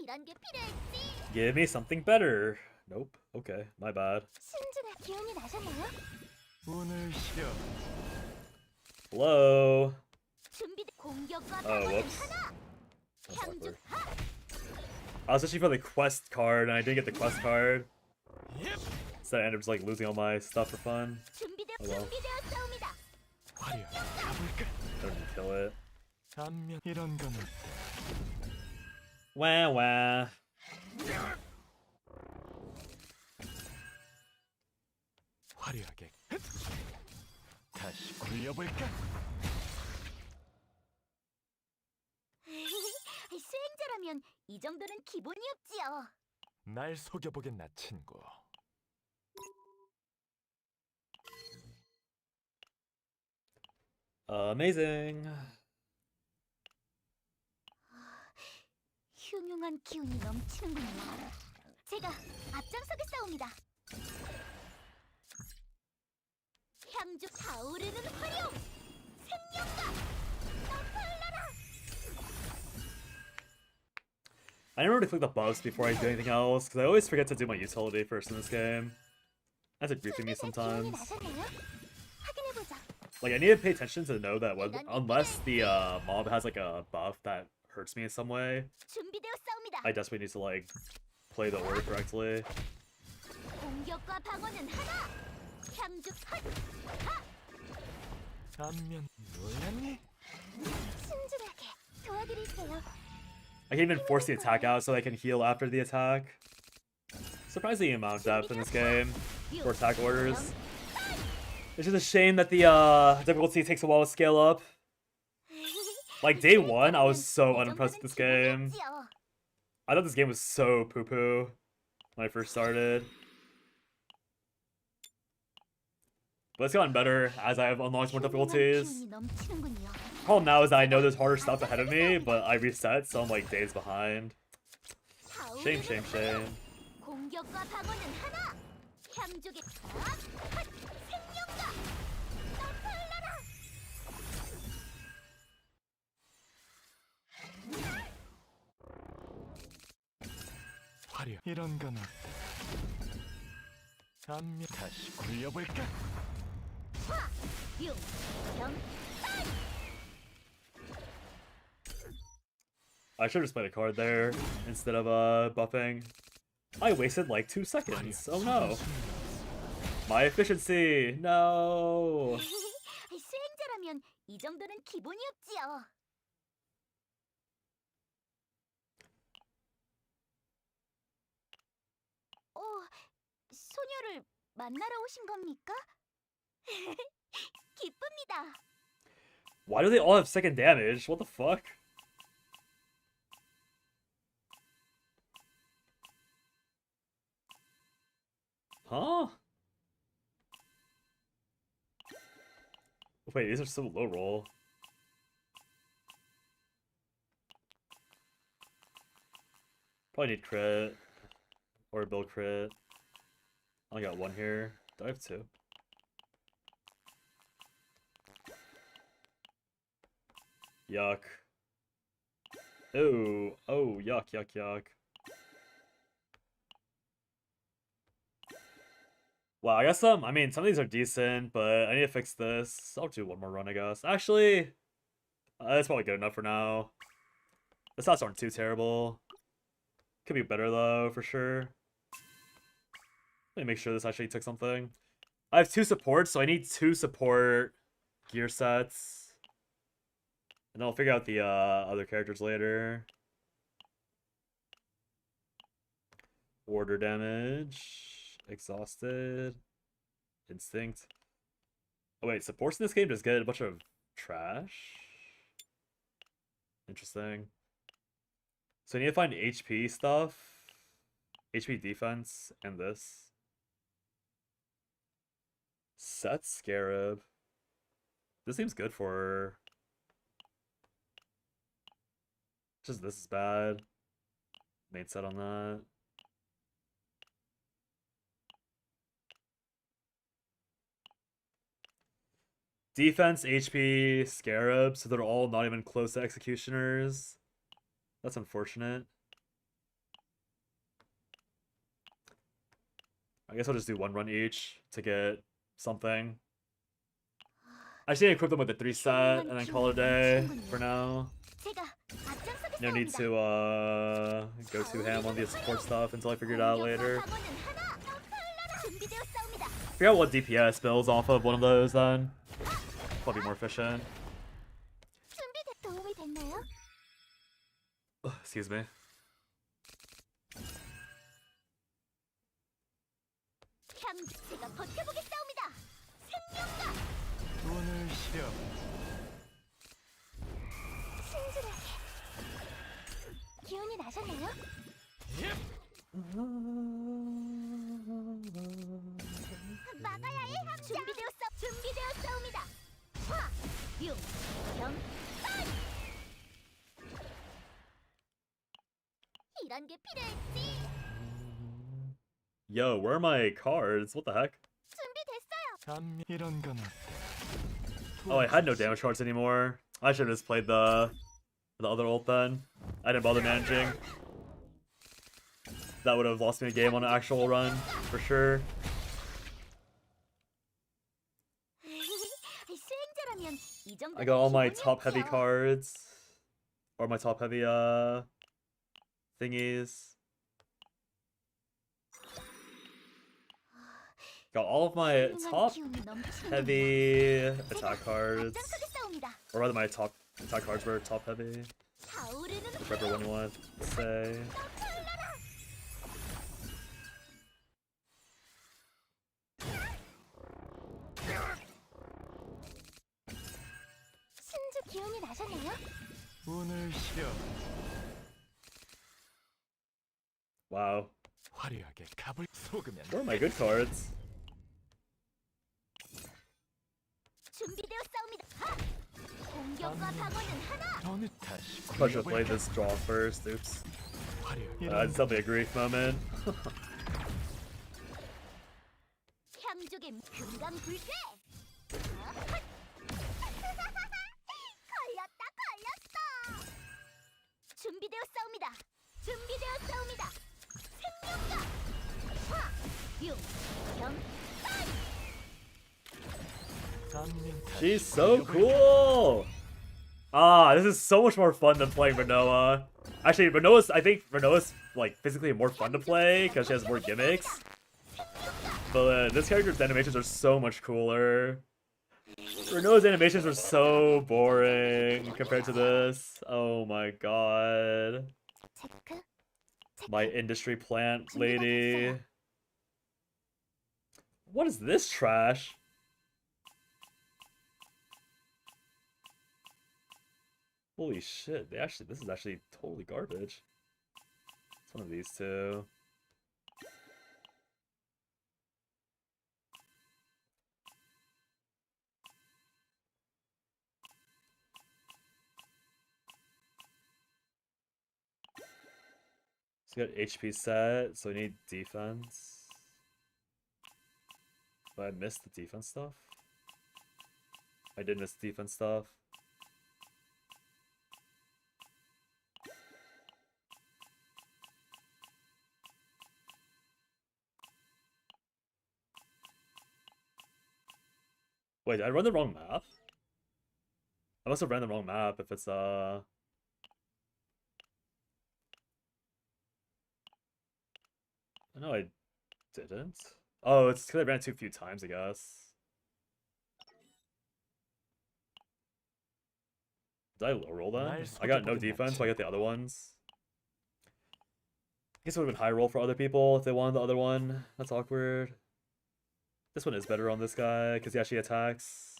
이런 게 필요했지. Give me something better. Nope. Okay, my bad. 신중한 기운이 나셨나요? 오늘 싫어. Hello. 준비돼. 공격과 Oh, 방어는 whoops. 하나. That's 향중 awkward. 하. I was searching for the quest card, and I didn't get the quest card. Yep. So I ended up just like losing all my stuff for fun. Oh well. 준비되었사옵니다. 화려하게 가볼까? Didn't kill it. 단면 이런 건 어때? Wah wah. 화려하게 다시 굴려볼까? 수행자라면 이 정도는 기본이 없지요. 날 속여보겠나 친구. Amazing. 흉흉한 기운이 넘치는군요. 제가 앞장서겠사옵니다. 향주 타오르는 화력! 생명감! 나팔나라! I never really click the buffs before I do anything else, because I always forget to do my utility first in this game. That's a griefing me 기운이 sometimes. 나셨나요? 확인해보자. Like, I need to pay attention to know that unless the mob has like a buff that hurts me in some way, 준비되었사옵니다. I desperately need to like play the order correctly. 공격과 방어는 하나! 향주 헛! 하! 단면 몰랐니? 신중하게 도와드릴게요. I can even force the attack out so I can heal after the attack. Surprising amount of depth in this game for attack orders. It's just a shame that the difficulty takes a while to scale up. Like day one, I was so unimpressed with this game. I thought this game was so poo-poo when I first started. But it's gotten better as I've unlocked more difficulties. Problem now is that I know there's harder stuff ahead of me, but I reset, so I'm like days behind. Shame, shame, shame. 공격과 방어는 하나. 향족의 핫! 생명가. 나타나라. 화려. 이런 건 어때? 감미 다시 굴려볼까? 화! 융! 병! I should have just played a card there instead of buffing. I wasted like 2 seconds. Oh no. My efficiency. No. 수행자라면 이 정도는 기본이었지요. 소녀를 만나러 오신 겁니까? 기쁩니다. Why do they all have second damage? What the fuck? Huh? Wait, these are so low roll. Probably need crit. Or build crit. I only got 1 here. Do I have 2? Yuck. Ooh. Oh, yuck, yuck, yuck. Wow, I guess I mean, some of these are decent, but I need to fix this. I'll do 1 more run, I guess. Actually, that's probably good enough for now. The stats aren't too terrible. Could be better, though, for sure. Let me make sure this actually took something. I have 2 supports, so I need 2 support gear sets. And then I'll figure out the other characters later. Order damage. Exhausted. Instinct. Oh wait, supports in this game just get a bunch of trash? Interesting. So I need to find HP stuff. HP defense and this. Set Scarab. This seems good for... Just this is bad. Main set on that. Defense, HP, Scarab, so they're all not even close to Executioners. That's unfortunate. I guess I'll just do 1 run each to get something. I just need to equip them with the 3 set and then call it a day for now. No need to go too ham on the support stuff until I figure it out later. Figure out what DPS builds off of one of those then. Probably more efficient. Excuse me. 오늘 시험. 기운이 나셨나요? 막아야 해. 준비되었사옵니다. 화, 융, 병, 빨. 이런 게 필요했지. Yo, where are my cards? What the heck? 준비됐어요. 감미 이런 건 어때? Oh, I had no damage cards anymore. I should have just played the other ult then. I didn't bother managing. That would have lost me a game on an actual run, for sure. I got all my top heavy cards. Or my top heavy thingies. Got all of my top heavy attack cards. Or rather my top attack cards were top heavy. Whichever one you want to say. 오늘 시험. Wow. 화려하게 갑을 속으면. Where are my good cards? 어느 다시 I should have played this draw first. Oops. 화려하게 It's definitely a grief moment. 향족의 금강불개. 걸렸다. 준비되었사옵니다. 생명가. 화, 융, 경, She's so cool! Ah, this is so much more fun than playing Renoa. Actually, I think Renoa's like physically more fun to play because she has more gimmicks. But this character's animations are so much cooler. Renoa's animations were so boring compared to this. Oh my god. 체크. My industry plant lady. What is this trash? Holy shit, this is actually totally garbage. It's one of these two. So we got HP set, so we need defense. But I missed the defense stuff? I did miss defense stuff. Wait, did I run the wrong map? I must have ran the wrong map if it's No, I didn't. Oh, it's because I ran it too few times, I guess. Did I low roll then? I got no defense, so I get the other ones. I guess it would have been high roll for other people if they wanted the other one. That's awkward. This one is better on this guy because he actually attacks.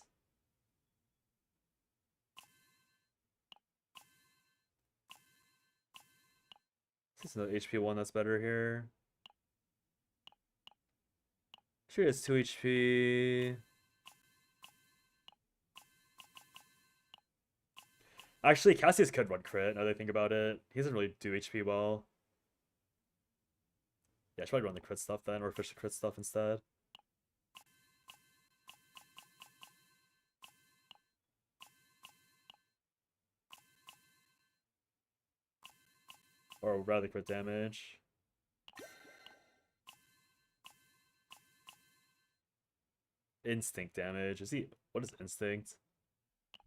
This is another HP one that's better here. Sure, it's 2 HP. Actually, Cassius could run crit, now that I think about it. He doesn't really do HP well. Yeah, I should probably run the crit stuff then, or fish the crit stuff instead. Or rather crit damage. Instinct damage. What is instinct?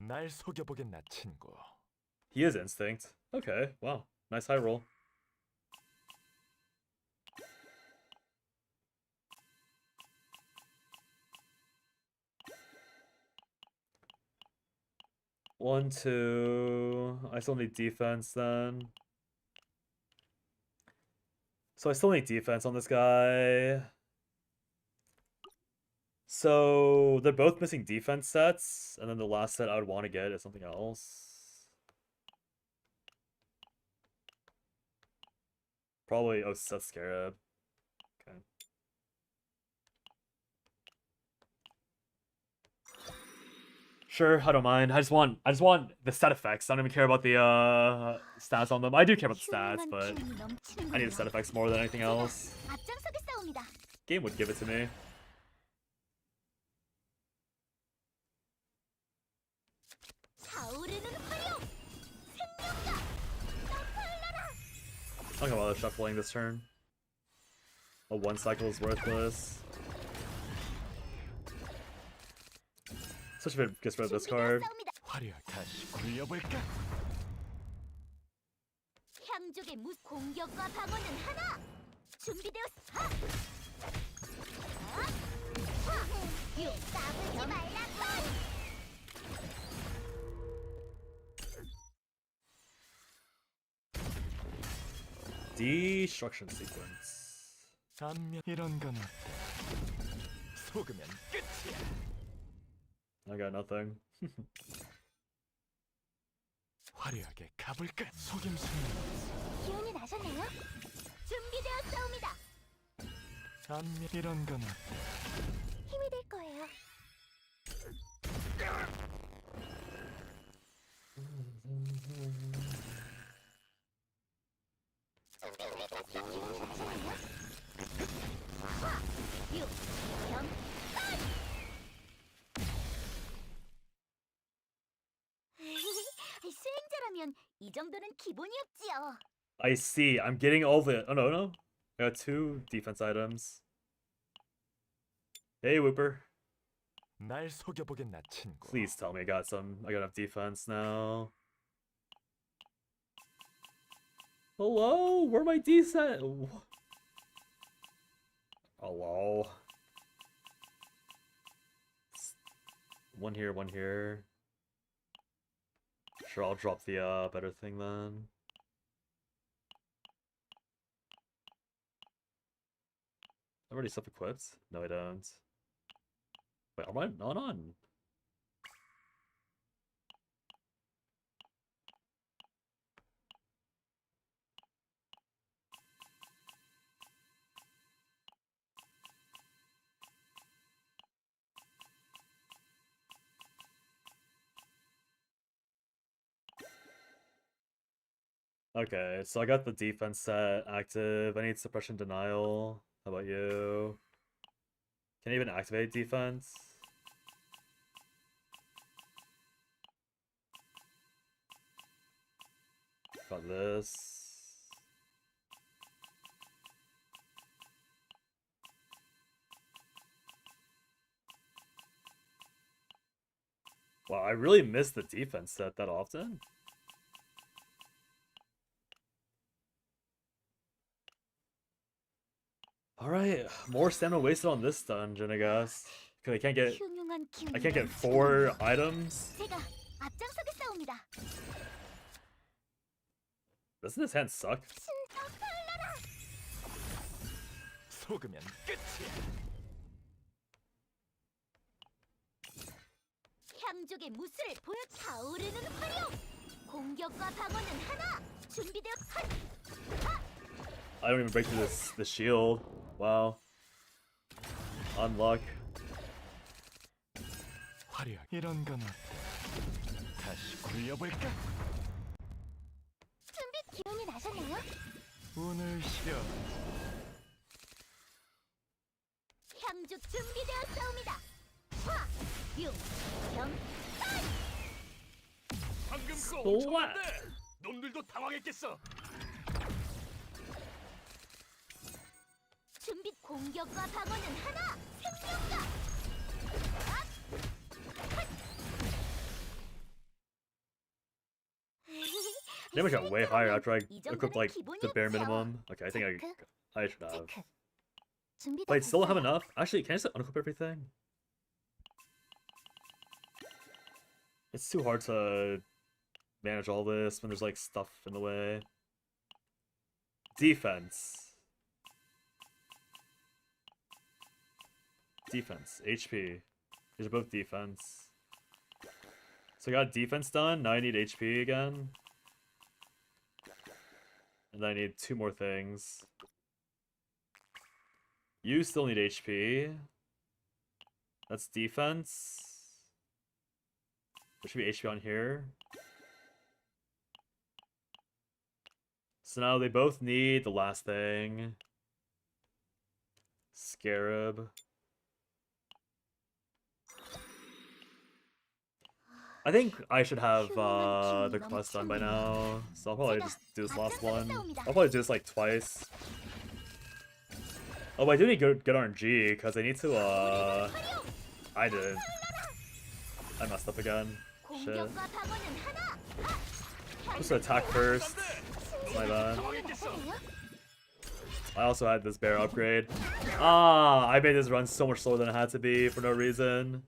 날 속여보겠나 친구. He is instinct. Okay, wow. Nice high roll. One, two. I still need defense then. So I still need defense on this guy. So they're both missing defense sets, and then the last set I would want to get is something else. Probably Seth Scarab. Okay. Sure, I don't mind. I just want the set effects. I don't even care about the stats on them. I do care about the stats, but I need the set effects more than anything else. Game would give it to me. I'm not gonna bother shuffling this turn. A one cycle is worthless. Especially if it gets rid of this card. 화려하게 다시 굴려볼까? 향족의 공격과 방어는 하나. 준비되었어. 싸우지 말라고. Destruction sequence. 단면 이런 건 어때? 속으면 끝이야. I got nothing. 화려하게 가볼까? 속임수는 기운이 나셨나요? 준비되었사옵니다. 단면 이런 건 어때? 힘이 될 거예요. 정도는 기본이었지요. I see. I'm getting all the. Oh no, no. I got 2 defense items. Hey, Whooper. 날 속여보겠나 친구. Please tell me I got some. I got enough defense now. Hello, where are my decent? Hello. One here, one here. Sure, I'll drop the better thing then. I already stuff equipped? No, I don't. Wait, am I not on? Okay, so I got the defense set active. I need suppression denial. How about you? Can I even activate defense? Got this. Wow, I really miss the defense set that often. Alright, more stamina wasted on this dungeon, I guess. Cause I can't get 4 items. 제가 앞장서겠사옵니다. Doesn't this hand suck? 진짜 빨라라. 속으면 끝이야. 향족의 무술을 보여 타오르는 화력. 공격과 방어는 하나. 준비되어 I don't even break through the shield. Wow. Unluck. 화력 이런 건 어때? 다시 굴려볼까? 준비 기운이 나셨나요? 운을 쉬어. 향족 준비되었사옵니다. 화, 융, 경, 방금 그거 또 엄청난데 놈들도 당황했겠어. 준비 공격과 방어는 하나. 생명과. Damage got way higher after I equipped like the bare minimum. Okay, I think I should have. But I still don't have enough. Actually, can I just unequip everything? It's too hard to manage all this when there's like stuff in the way. Defense. Defense. HP. These are both defense. So I got defense done. Now I need HP again. And then I need 2 more things. You still need HP. That's defense. There should be HP on here. So now they both need the last thing. Scarab. I think I should have the quest done by now, so I'll probably just do this last one. I'll probably do this like twice. Oh, but I do need good RNG, because I need to, I didn't. I messed up again. Shit. Just attack first. My bad. I also had this bear upgrade. Ah, I made this run so much slower than it had to be for no reason.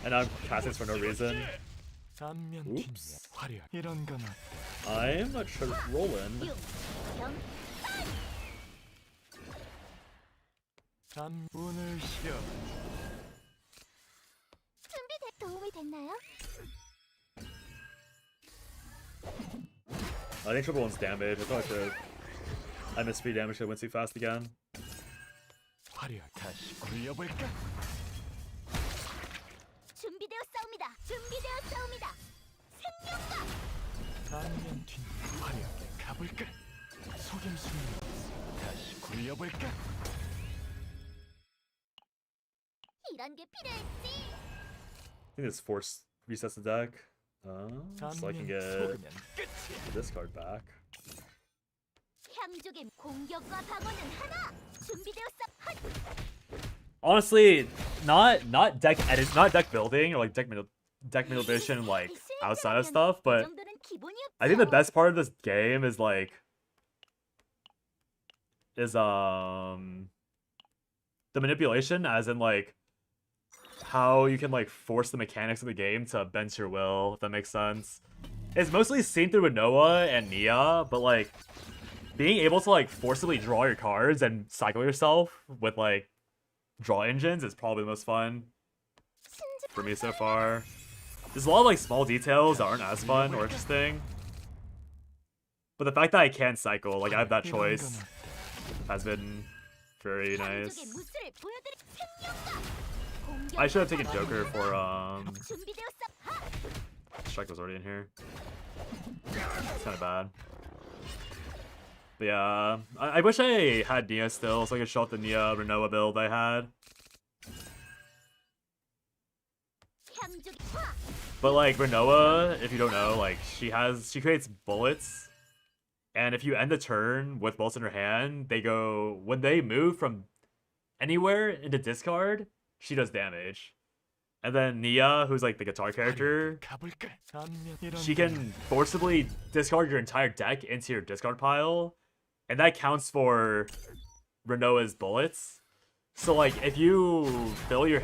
And I'm casting this for no reason. Oops. I'm not sure it's rolling. 운을 쉬어. 도움이 됐나요? I think triple one's damage. I thought I could. I missed 3 damage. I went too fast again. 화력 다시 굴려볼까? 준비되었사옵니다. 준비되었사옵니다. 생명과. 안면 뒤 화력에 가볼까? 속임수는 없어. 다시 굴려볼까? 이런 게 필요했지. I think this force resets the deck. So I can get 속으면 끝이야. this card back. 향족의 공격과 방어는 하나. 준비되었어. Honestly, not deck edit, not deck building or like deck manipulation like outside of stuff, but I think the best part of this game is like the manipulation, as in like how you can like force the mechanics of the game to bend to your will, if that makes sense. It's mostly seen through Noah and Nia, but like being able to like forcibly draw your cards and cycle yourself with like draw engines is probably the most fun for me so far. There's a lot of like small details that aren't as fun or interesting, but the fact that I can cycle, like I have that choice, has been very nice. I should have taken Joker for Strike was already in here. It's kind of bad. But yeah, I wish I had Nia still, so I could show off the Nia Renoa build I had. But like Renoa, if you don't know, like she creates bullets, and if you end the turn with bullets in her hand, they go, when they move from anywhere into discard, she does damage. And then Nia, who's like the guitar character, she can forcibly discard your entire deck into your discard pile, and that counts for Renoa's bullets. So like if you fill your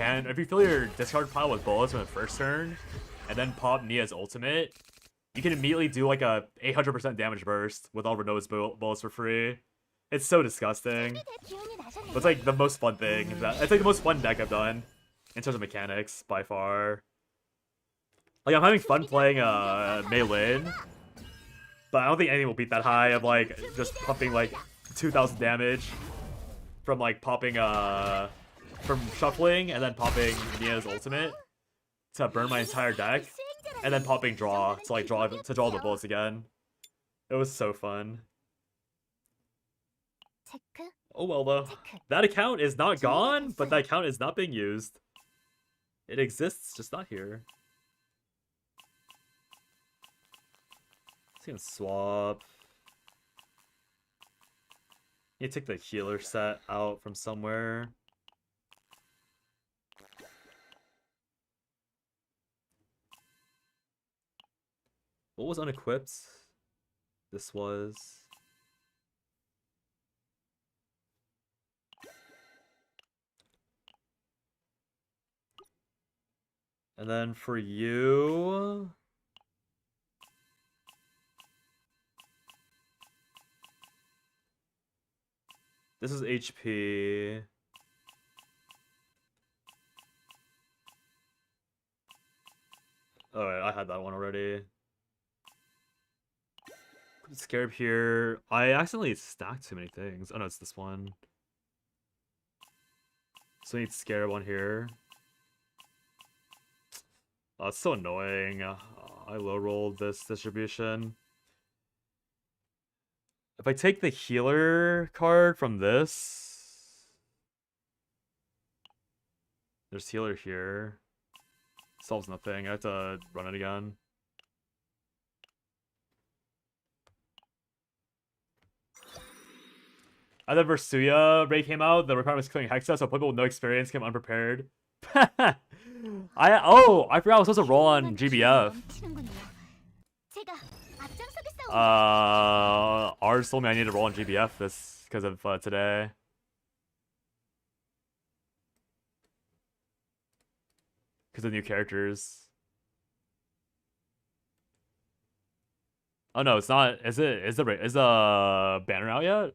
discard pile with bullets on the first turn, and then pop Nia's ultimate, you can immediately do like a 800% damage burst with all Renoa's bullets for free. It's so disgusting. But it's like the most fun thing. It's like the most fun deck I've done in terms of mechanics by far. Like I'm having fun playing Mei Lin, but I don't think anything will beat that high of like just pumping like 2,000 damage from like popping from shuffling and then popping Nia's ultimate to burn my entire deck, and then popping draw to like draw the bullets again. It was so fun. Oh well though. That account is not gone, but that account is not being used. It exists, just not here. Let's see, swap. You take the healer set out from somewhere. What was unequipped? This was... And then for you... This is HP. Alright, I had that one already. Put Scarab here. I accidentally stacked too many things. Oh no, it's this one. So I need Scarab one here. Oh, it's so annoying. I low-rolled this distribution. If I take the healer card from this... There's healer here. Solves nothing. I have to run it again. And then Versuya raid came out. The requirement was clearing Hexa, so people with no experience came unprepared. I forgot I was supposed to roll on GBF. Ours told me I need to roll on GBF this because of today. Because of new characters. Oh no, it's not. Is the banner out yet?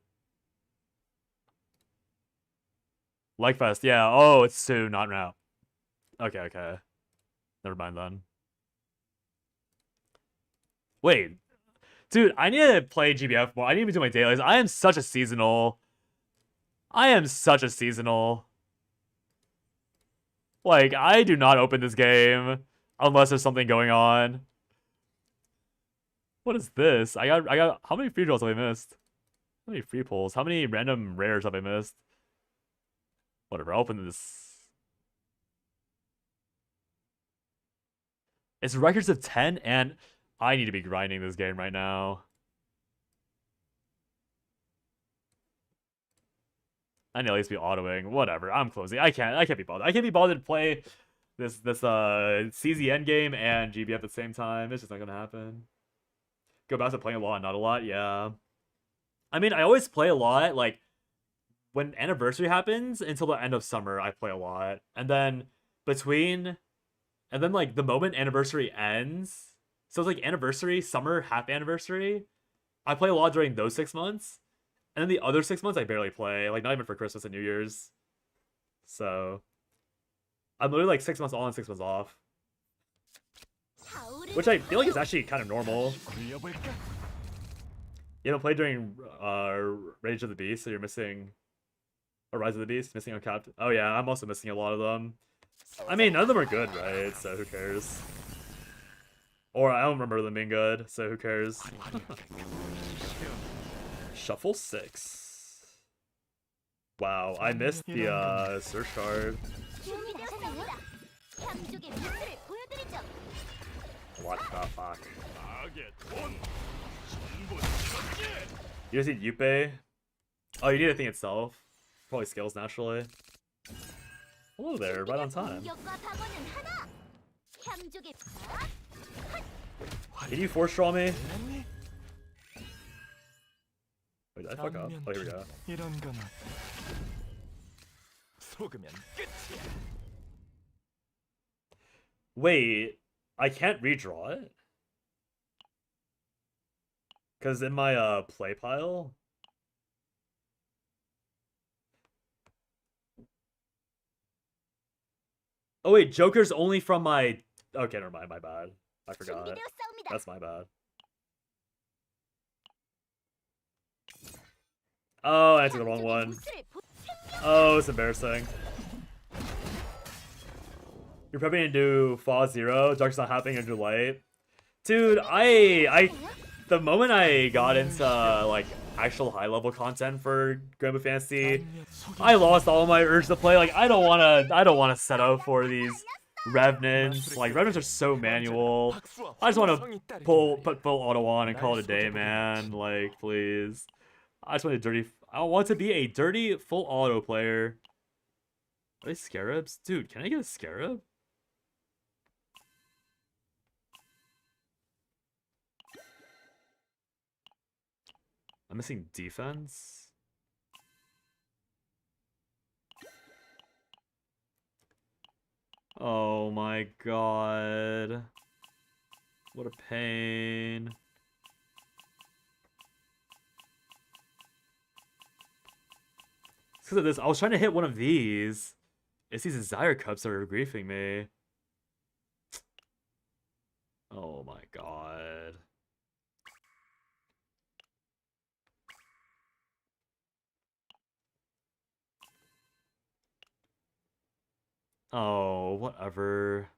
Likefest, yeah. Oh, it's soon, not now. Okay. Never mind then. Wait. Dude, I need to play GBF more. I need to do my dailies. I am such a seasonal. Like, I do not open this game unless there's something going on. What is this? I got how many free draws have I missed? How many free pulls? How many random rares have I missed? Whatever, I'll open this. It's records of 10, and I need to be grinding this game right now. I need to at least be autoing. Whatever. I'm closing. I can't be bothered. I can't be bothered to play this CZN game and GB at the same time. It's just not gonna happen. Go back to playing a lot, not a lot. Yeah. I mean, I always play a lot. Like when anniversary happens until the end of summer, I play a lot, and then like the moment anniversary ends, so it's like anniversary, summer, half anniversary. I play a lot during those 6 months, and then the other 6 months I barely play. Like not even for Christmas and New Year's. So I'm literally like 6 months on, 6 months off, which I feel like is actually kind of normal. You haven't played during Rage of the Beast, so you're missing. Or Rise of the Beast, missing on Captain. Oh yeah, I'm also missing a lot of them. I mean, none of them are good, right? So who cares? Or I don't remember them being good, so who cares? Shuffle 6. Wow, I missed the search card. What the fuck? You just need Yuppie? Oh, you need a thing itself. Probably skills naturally. Hello there, right on time. Can you force draw me? Wait, did I fuck up? Oh, here we go. Wait, I can't redraw it? Cause in my play pile. Oh wait, Joker's only from my... Okay, never mind, my bad. I forgot. That's my bad. Oh, I took the wrong one. Oh, it's embarrassing. You're prepping to do Fall 0, Dark's not happening into light. Dude, the moment I got into like actual high level content for Grand Blue Fantasy, I lost all my urge to play. Like I don't wanna set up for these Revenants. Like Revenants are so manual. I just wanna put full auto on and call it a day, man. Like please. I want to be a dirty full auto player. Are they scarabs? Dude, can I get a scarab? I'm missing defense. Oh my god. What a pain. Because of this, I was trying to hit one of these. It's these Desire Cups that are griefing me. Oh my god. Oh, whatever.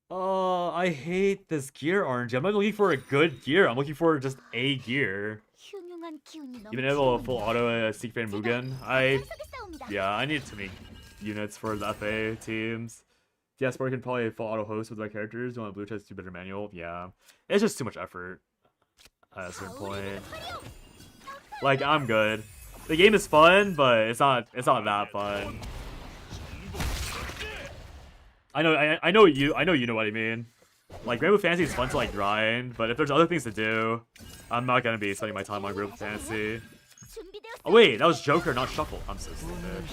Oh, I hate this gear, RNG. I'm not looking for a good gear. I'm looking for just a gear. You've been able to full auto Seek Fane Mugen? Yeah, I need to make units for the FA teams. Yeah, Sport can probably full auto host with their characters. You want blue chest, do better manual? Yeah. It's just too much effort at a certain point. Like, I'm good. The game is fun, but it's not that fun. I know you know what I mean. Like Grand Blue Fantasy is fun to like grind, but if there's other things to do, I'm not gonna be spending my time on Grand Blue Fantasy. Oh wait, that was Joker, not Shuffle. I'm so stupid.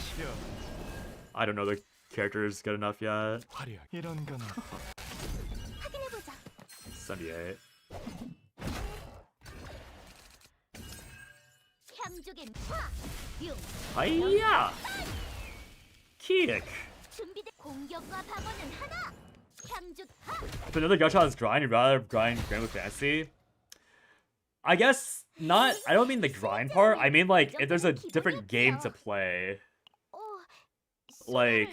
I don't know the characters good enough yet. 78. Hiya! Kick! If another Gutshot is grind, you'd rather grind Grand Blue Fantasy? I guess not. I don't mean the grind part. I mean like if there's a different game to play. Like,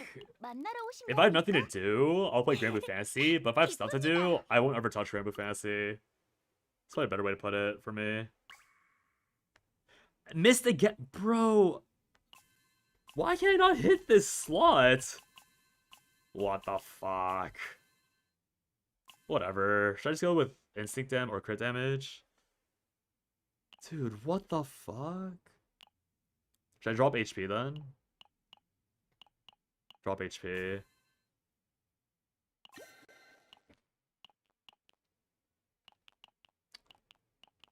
if I have nothing to do, I'll play Grand Blue Fantasy. But if I have stuff to do, I won't ever touch Grand Blue Fantasy. That's probably a better way to put it for me. Missed again, bro. Why can I not hit this slot? What the fuck? Whatever. Should I just go with instinct dam or crit damage? Dude, what the fuck? Should I drop HP then? Drop HP.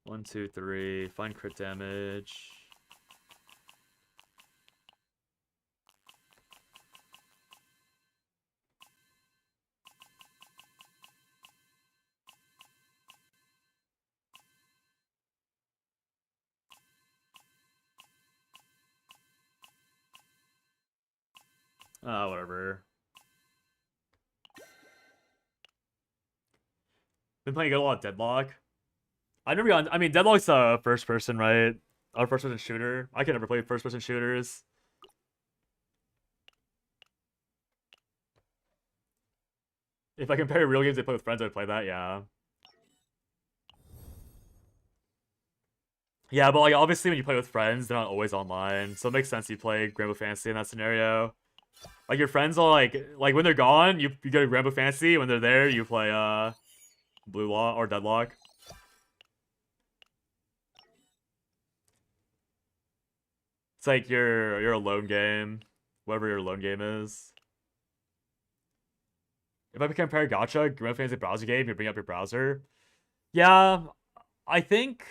One, two, three. Find crit damage. Whatever. Been playing a lot of Deadlock. I never got. I mean, Deadlock's a first person, right? A first person shooter. I can never play first person shooters. If I compare real games I play with friends, I'd play that, yeah. Yeah, but like obviously when you play with friends, they're not always online, so it makes sense you play Granblue Fantasy in that scenario. Like your friends are like when they're gone, you go to Granblue Fantasy. When they're there, you play Blue Law or Deadlock. It's like your alone game, whatever your alone game is. If I compare Gacha, Granblue Fantasy browser game, you bring up your browser. Yeah, I think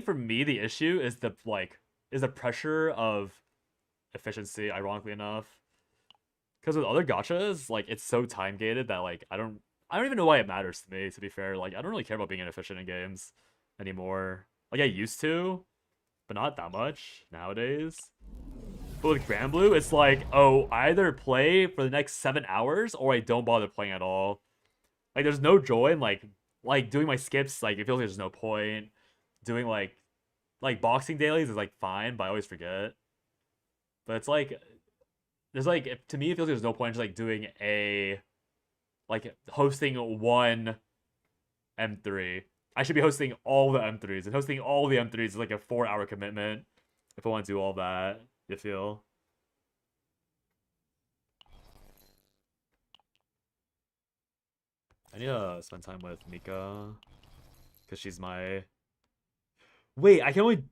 for me the issue is the pressure of efficiency, ironically enough. Because with other gachas, like it's so time gated that like I don't even know why it matters to me, to be fair. Like I don't really care about being inefficient in games anymore. Like I used to, but not that much nowadays. But with Granblue, it's like, oh, I either play for the next 7 hours or I don't bother playing at all. Like there's no joy in like doing my skips, like it feels like there's no point. Doing like boxing dailies is like fine, but I always forget. But it's like there's like to me it feels like there's no point in just like doing like hosting one M3. I should be hosting all the M3s, and hosting all the M3s is like a 4-hour commitment if I want to do all that. You feel? I need to spend time with Mika because she's my. Wait, I can only.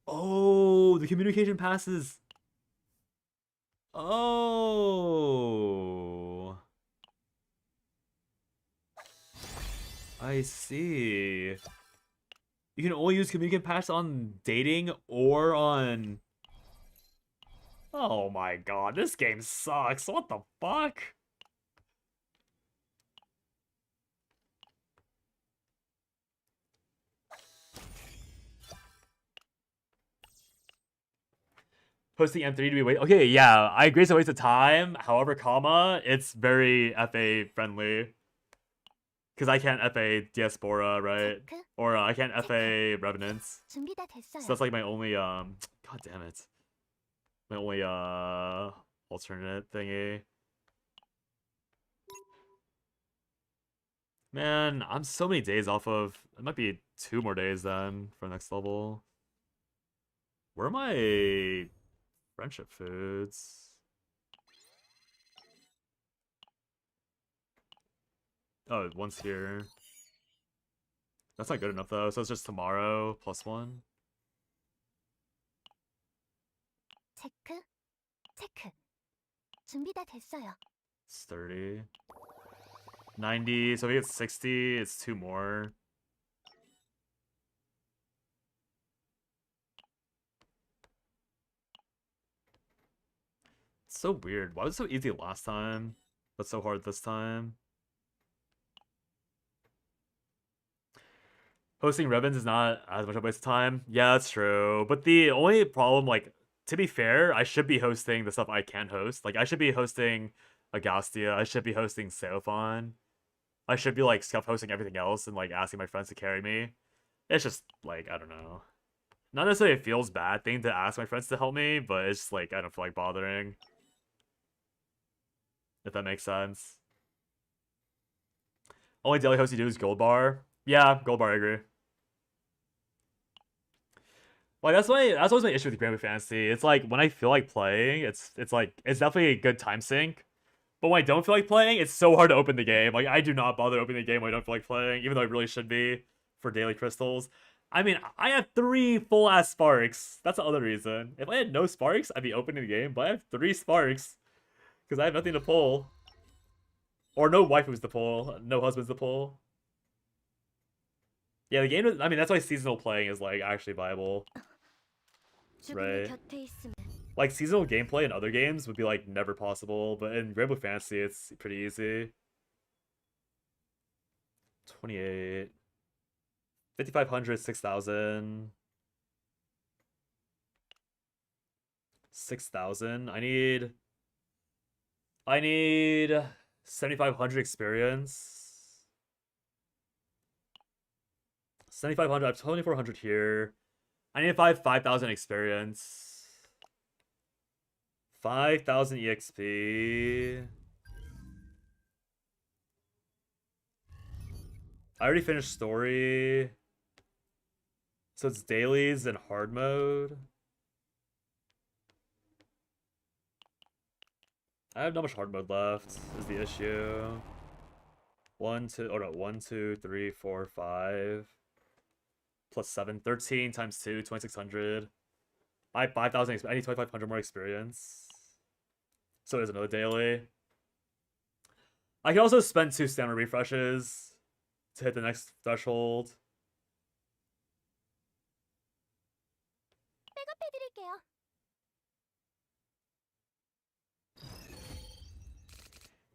Oh, the communication passes. Oh. I see. You can only use communicate pass on dating or on. Oh my god, this game sucks. What the fuck? Posting M3 to be wait. Okay, yeah, I agree it's a waste of time. However, it's very FA friendly. Because I can't FA Diaspora, right? Or I can't FA Revenants. So that's like my only god damn it. My only alternate thingy. Man, I'm so many days off of. It might be 2 more days then for next level. Where are my friendship foods? Oh, one's here. That's not good enough though, so it's just tomorrow +1. 체크, 체크. 준비 다 됐어요. It's 30. 90, so if we get 60, it's 2 more. It's so weird. Why was it so easy last time, but so hard this time? Hosting Rebens is not as much of a waste of time. Yeah, that's true. But the only problem, like, to be fair, I should be hosting the stuff I can host. Like, I should be hosting Agastya. I should be hosting Seophon. I should be, like, hosting everything else and, like, asking my friends to carry me. It's just, like, I don't know. Not necessarily a feels bad thing to ask my friends to help me, but it's just, like, I don't feel like bothering. If that makes sense. Only daily host you do is Gold Bar. Yeah, Gold Bar, I agree. Like that's always my issue with Granblue Fantasy. It's like when I feel like playing, it's definitely a good time sink. But when I don't feel like playing, it's so hard to open the game. Like, I do not bother opening the game when I don't feel like playing, even though I really should be for daily crystals. I mean, I have 3 full-ass sparks. That's the other reason. If I had no sparks, I'd be opening the game, but I have 3 sparks. Because I have nothing to pull. Or no waifus to pull. No husbands to pull. Yeah, the game is, I mean, that's why seasonal playing is, like, actually viable. Right. Like, seasonal gameplay in other games would be, like, never possible, but in Rainbow Fantasy, it's pretty easy. 28. 5,500, 6,000. 6,000. I need 7,500 experience. 7,500. I have 2,400 here. I need 5,000 experience. 5,000 EXP. I already finished story. So it's dailies and hard mode. I have not much hard mode left, is the issue. 1, 2, oh no, 1, 2, 3, 4, 5. Plus 7, 13 times 2, 2,600. I have 5,000, I need 2,500 more experience. So there's another daily. I can also spend 2 stamina refreshes to hit the next threshold.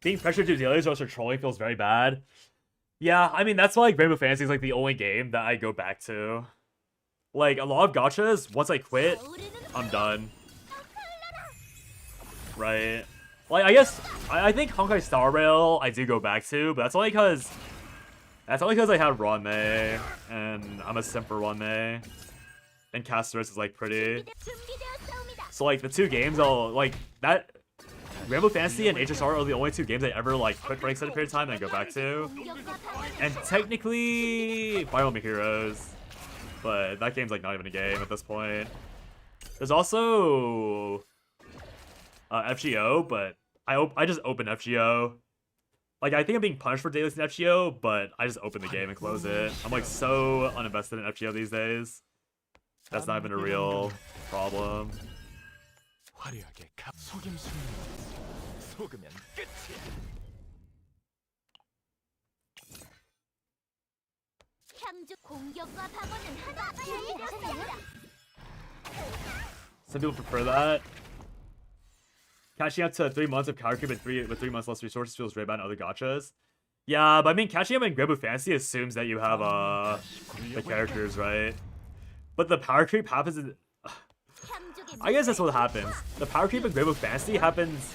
Being pressured to do dailies or trolling feels very bad. Yeah, I mean, that's why like, Rainbow Fantasy is like the only game that I go back to. Like, a lot of gachas, once I quit, I'm done. Right? Like, I guess, I think Honkai Star Rail I do go back to, but that's only because I have Ranmei, and I'm a simp for Ranmei. And Casterus is, like, pretty. So, like, the 2 games I'll, like, that... Rainbow Fantasy and HSR are the only 2 games I ever, like, quit for an extended period of time and go back to. And technically, Final Me Heroes. But that game's, like, not even a game at this point. There's also... FGO, but I just open FGO. Like, I think I'm being punished for dailies in FGO, but I just open the game and close it. I'm, like, so uninvested in FGO these days. That's not even a real problem. Some people prefer that. Catching up to 3 months of power creep with 3 months less resources feels very bad in other gachas. Yeah, but I mean, catching up in Rainbow Fantasy assumes that you have the characters, right? But the power creep happens in... I guess that's what happens. The power creep in Rainbow Fantasy happens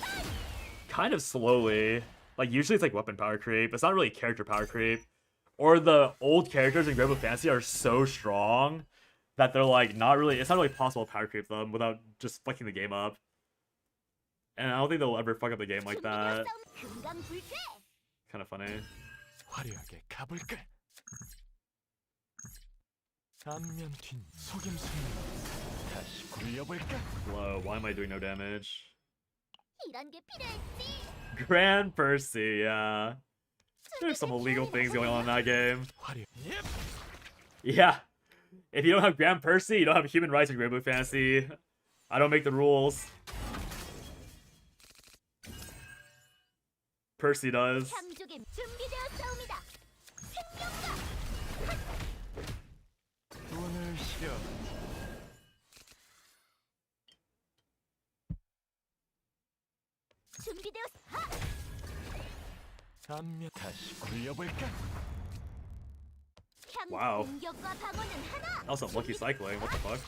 kind of slowly. Like, usually it's like weapon power creep. It's not really character power creep. Or the old characters in Rainbow Fantasy are so strong that they're like not really... It's not really possible to power creep them without just fucking the game up. And I don't think they'll ever fuck up the game like that. Kind of funny. Whoa, why am I doing no damage? Grand Percy, yeah. There's some illegal things going on in that game. Yeah. If you don't have Grand Percy, you don't have human rights in Rainbow Fantasy. I don't make the rules. Percy does. Wow. That was some lucky cycling. What the fuck?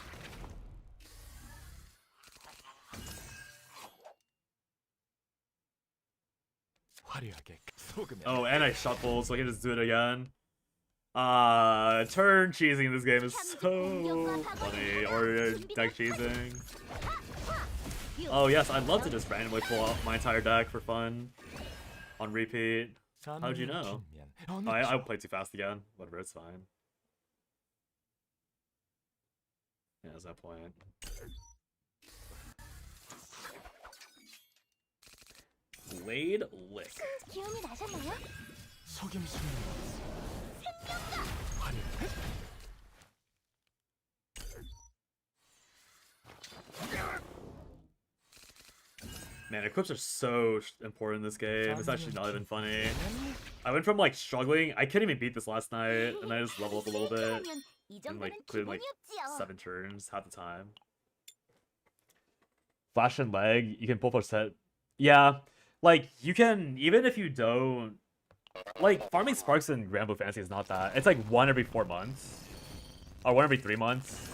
Oh, and I shuffle, so I can just do it again. Turn cheesing in this game is so funny. Or deck cheesing. Oh yes, I'd love to just randomly pull out my entire deck for fun. On repeat. How'd you know? Oh, I played too fast again. Whatever, it's fine. Yeah, there's that point. Blade Lick. 기운이 나셨나요? 속임수는 화려해? Man, equips are so important in this game. It's actually not even funny. I went from like struggling. I couldn't even beat this last night, and I just leveled up a little bit 이 and like 정도는 cleared like 기본이었지요. 7 turns half the time. Flash and leg, you can pull for set. Yeah, like you can, even if you don't, like farming sparks in Grand Blue Fantasy is not that. It's like 1 every 4 months or 1 every 3 months.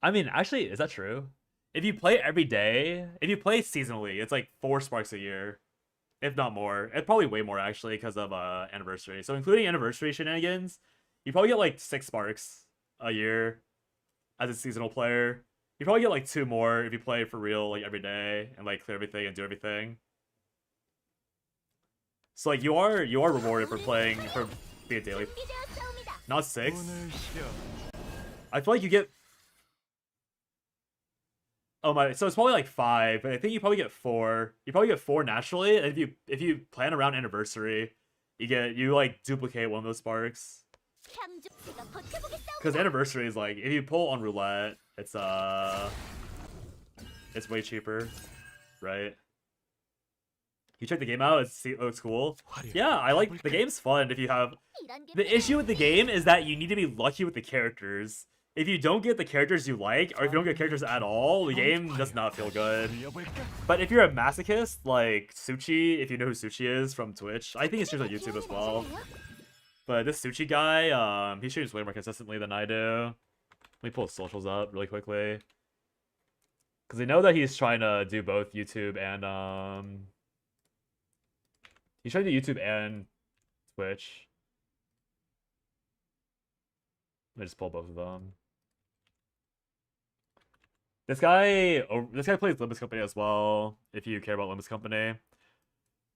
I mean, actually, is that true? If you play every day, if you play seasonally, it's like 4 sparks a year, if not more. It's probably way more actually because of anniversary. So including anniversary shenanigans, you probably get like 6 sparks a year as a seasonal player. You probably get like 2 more if you play for real like every day and like clear everything and do everything. So like you are rewarded for playing for being daily. 준비되었사옵니다. Not 6. 오늘 시험 I feel like you get. Oh my! So it's probably like 5, but I think you probably get 4. You probably get 4 naturally, and if you plan around anniversary, you like duplicate one of those sparks. 향주, 제가 버텨보겠사옵니다. Because anniversary is like if you pull on roulette, it's way cheaper, right? You check the game out. It looks cool. 화려해. Yeah, I like the game's fun. If you have 이런 게 the issue with the game is that you need to be lucky with the characters. If you don't get the characters you like, or if you don't get characters at all, the game does not feel good. 그려볼까? But if you're a masochist like Suchi, if you know who Suchi is from Twitch, I think he streams on YouTube as well. But this Suchi guy, he streams way more consistently than I do. Let me pull his socials up really quickly. Because I know that he's trying to do both YouTube and, he's trying to do YouTube and Twitch. Let me just pull both of them. This guy plays Limbus Company as well, if you care about Limbus Company.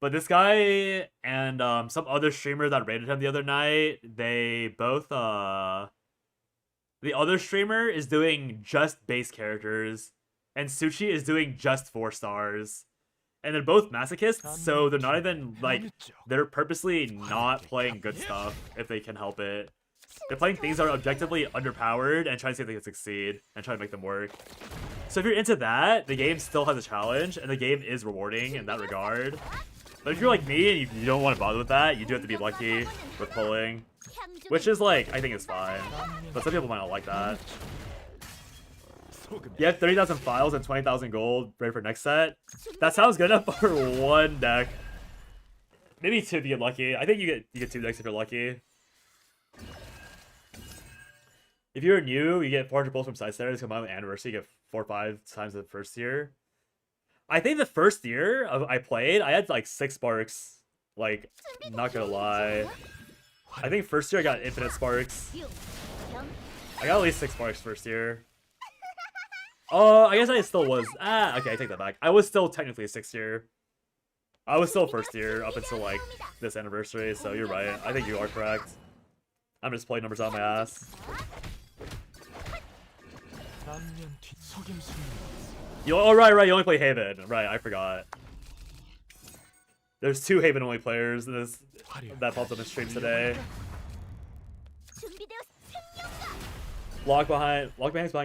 But this guy and some other streamer that raided him the other night, they both the other streamer is doing just base characters, and Sushi is doing just 4 stars. And they're both masochists, so they're not even like they're purposely not playing good stuff if they can help it. They're playing things that are objectively underpowered and trying to see if they can succeed and try to make them work. So if you're into that, the game still has a challenge, and the game is rewarding in that regard. But if you're like me and you don't want to bother with that, you do have to be lucky with pulling. Which is like, I think it's fine. But some people might not like that. You have 30,000 files and 20,000 gold ready for next set. That sounds good enough for 1 deck. Maybe 2 if you get lucky. I think you get 2 decks if you're lucky. If you're new, you get 400 pulls from side stairs. Come out with anniversary, you get 4 or 5 times the first year. I think the first year I played, I had like 6 sparks. Like, not gonna lie. I think first year I got infinite sparks. I got at least 6 sparks first year. Oh, I guess I still was. Okay, I take that back. I was still technically 6th year. I was still first year up until like this anniversary, so you're right. I think you are correct. I'm just playing numbers out my ass. 앞면 뒤 속임수는 Oh, right, you only play Haven. Right, I forgot. There's 2 Haven only players in this that popped up in stream today. Lock behind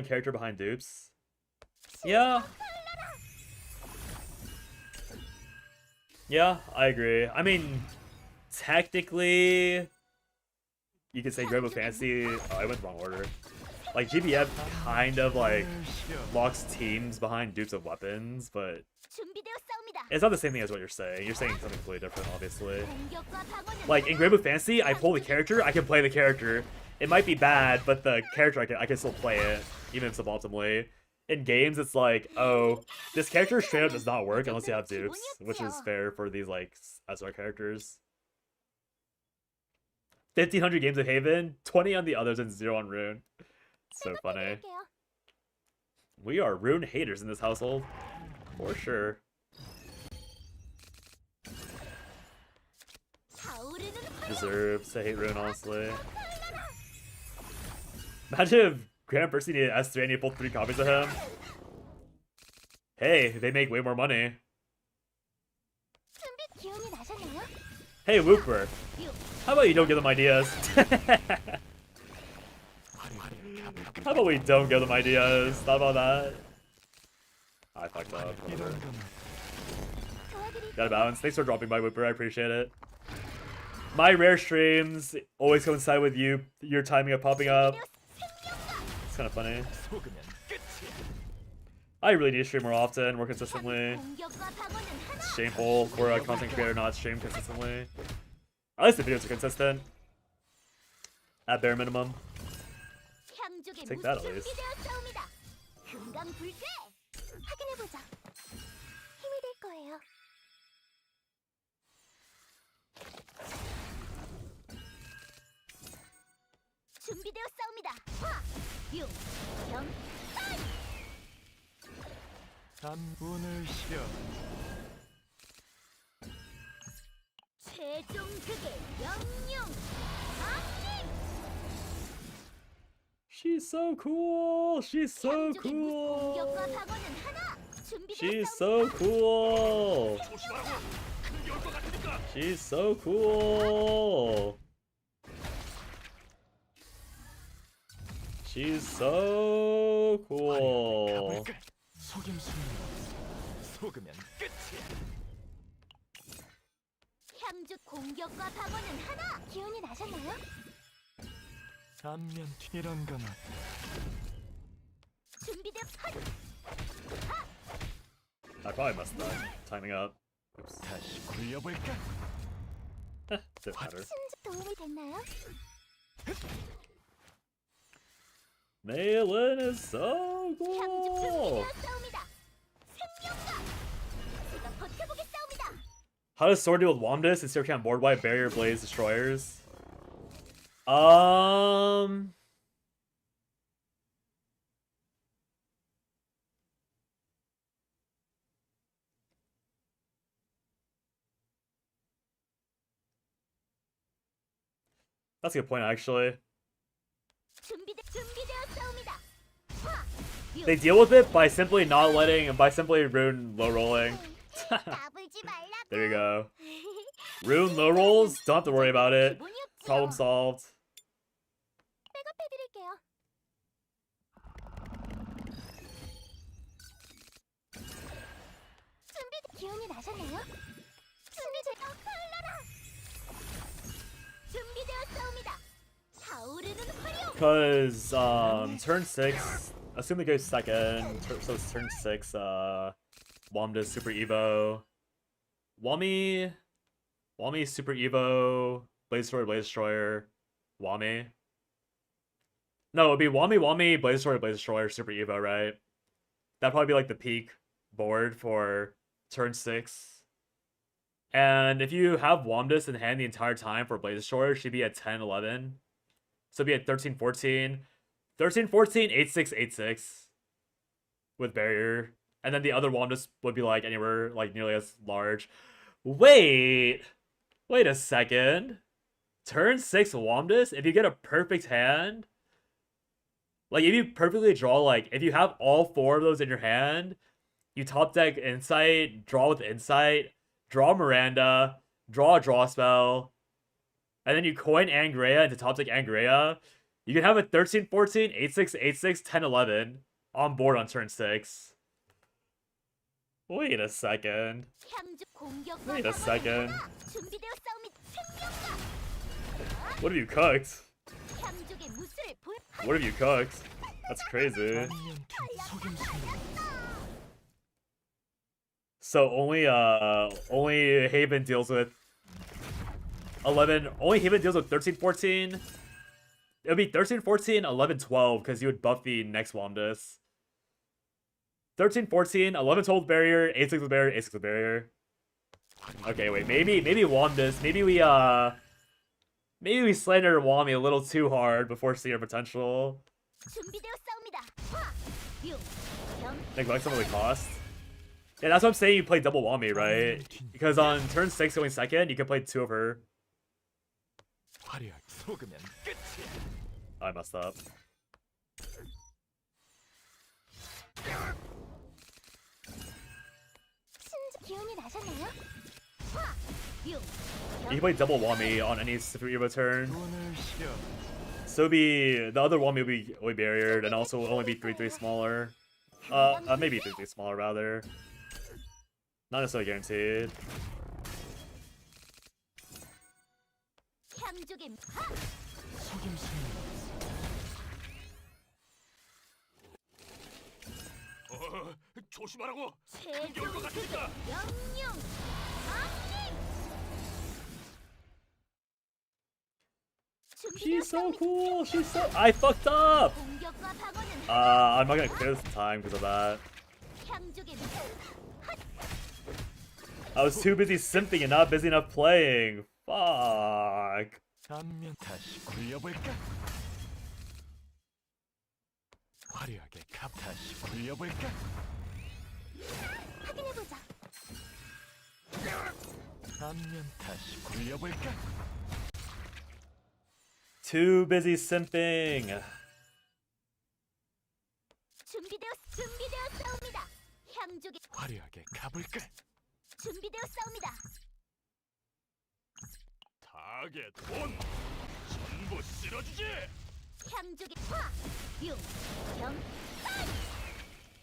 character behind dupes. Yeah. Yeah, I agree. I mean, technically, you could say Rainbow Fantasy. Oh, I went the wrong order. Like GBF kind of like locks teams behind dupes of weapons, but it's not the same thing as what you're saying. You're saying something completely different, obviously. Like in Rainbow Fantasy, I pull the character, I can play the character. It might be bad, but the character I can still play it, even if suboptimally. In games, it's like, oh, this character straight up does not work unless you have dupes, which is fair for these like SR characters. 1,500 games of Haven, 20 on the others, and 0 on Rune. So funny. We are Rune haters in this household, for sure. Deserves to hate Rune, honestly. Imagine if Graham Percy needed S3 and he pulled 3 copies of him. Hey, they make way more money. Hey, Wooper. How about you don't give them ideas? How about we don't give them ideas? Thought about that? I fucked up. Whatever. Gotta balance. Thanks for dropping by, Wooper. I appreciate it. My rare streams always coincide with your timing of popping up. It's kind of funny. I really need to stream more often, more consistently. It's shameful for a content creator not to stream consistently. At least the videos are consistent. At bare minimum. Take that at least. 운을 쉬어. 최종 극의 영영 강림. She's so cool. She's so cool. She's so cool. She's so cool. She's so cool. 속으면 끝이야. 향주 공격과 방어는 하나. 기운이 나셨나요? 안면 이런 건 어때? 준비된 I probably messed up. Timing up. Oops. 다시 굴려볼까? Didn't matter. 신주 도움이 됐나요? Malin is so 향주 cool. 준비되었사옵니다. 생명과 제가 버텨보겠사옵니다. How does Sword deal with Womdus and Sirkan board wipe barrier blaze destroyers? That's a good point, actually. 준비되었사옵니다. They deal with it by simply not letting, by simply rune low rolling. 까불지 말라고. There you go. Rune low rolls, don't have to worry about it. Problem solved. 백업해드릴게요. 기운이 나셨나요? 준비되어 흘러라. 준비되었사옵니다. 타오르는 화력. Because turn 6, assume it goes second, so it's turn 6, Womdus Super Evo. Wami Super Evo, Blaze Destroyer, Wami. No, it'd be Wami, Blaze Destroyer, Super Evo, right? That'd probably be like the peak board for turn 6. And if you have Womdus in hand the entire time for Blaze Destroyer, she'd be at 10, 11. So it'd be at 13, 14. 13, 14, 8, 6, 8, 6. With barrier. And then the other Womdus would be like anywhere like nearly as large. Wait a second. Turn 6 Womdus, if you get a perfect hand, like if you perfectly draw, like if you have all 4 of those in your hand, you top deck Insight, draw with Insight, draw Miranda, draw a draw spell, and then you coin Angrea into top deck Angrea, you can have a 13, 14, 8, 6, 8, 6, 10, 11 on board on turn 6. Wait a second. Wait a second. What have you cooked? What have you cooked? That's crazy. So only Haven deals with 11. Only Haven deals with 13, 14. It would be 13, 14, 11, 12 because you would buff the next Womdus. 13, 14, 11, 12 with barrier, 8, 6 with barrier, 8, 6 with barrier. Okay, wait, maybe Womdus. Maybe we slander Wami a little too hard before seeing her potential. Neglect some of the cost. Yeah, that's what I'm saying. You play double Wami, right? Because on turn 6 going second, you can play 2 of her. I messed up. You can play double Wami on any specific Evo turn. 오늘 시험 So it'd be the other Wami will be barriered and also will only be 3/3 smaller. Maybe 3/3 smaller rather. Not necessarily guaranteed. 향족의 속임수는 조심하라고. 최종 것 같으니까. 영영 She's so cool. She's so. I fucked up. 공격과 방어는 I'm not gonna clear this time because of that. 향족의 I was too busy simping and not busy enough playing. Fuck. 안면 다시 굴려볼까? 화려하게 갑 다시 굴려볼까? 확인해보자. 안면 다시 굴려볼까? Too busy simping. 준비되었사옵니다. 향족의 화려하게 가볼까? 준비되었사옵니다. 타겟 온. 전부 쓸어주지. 향족의 융 경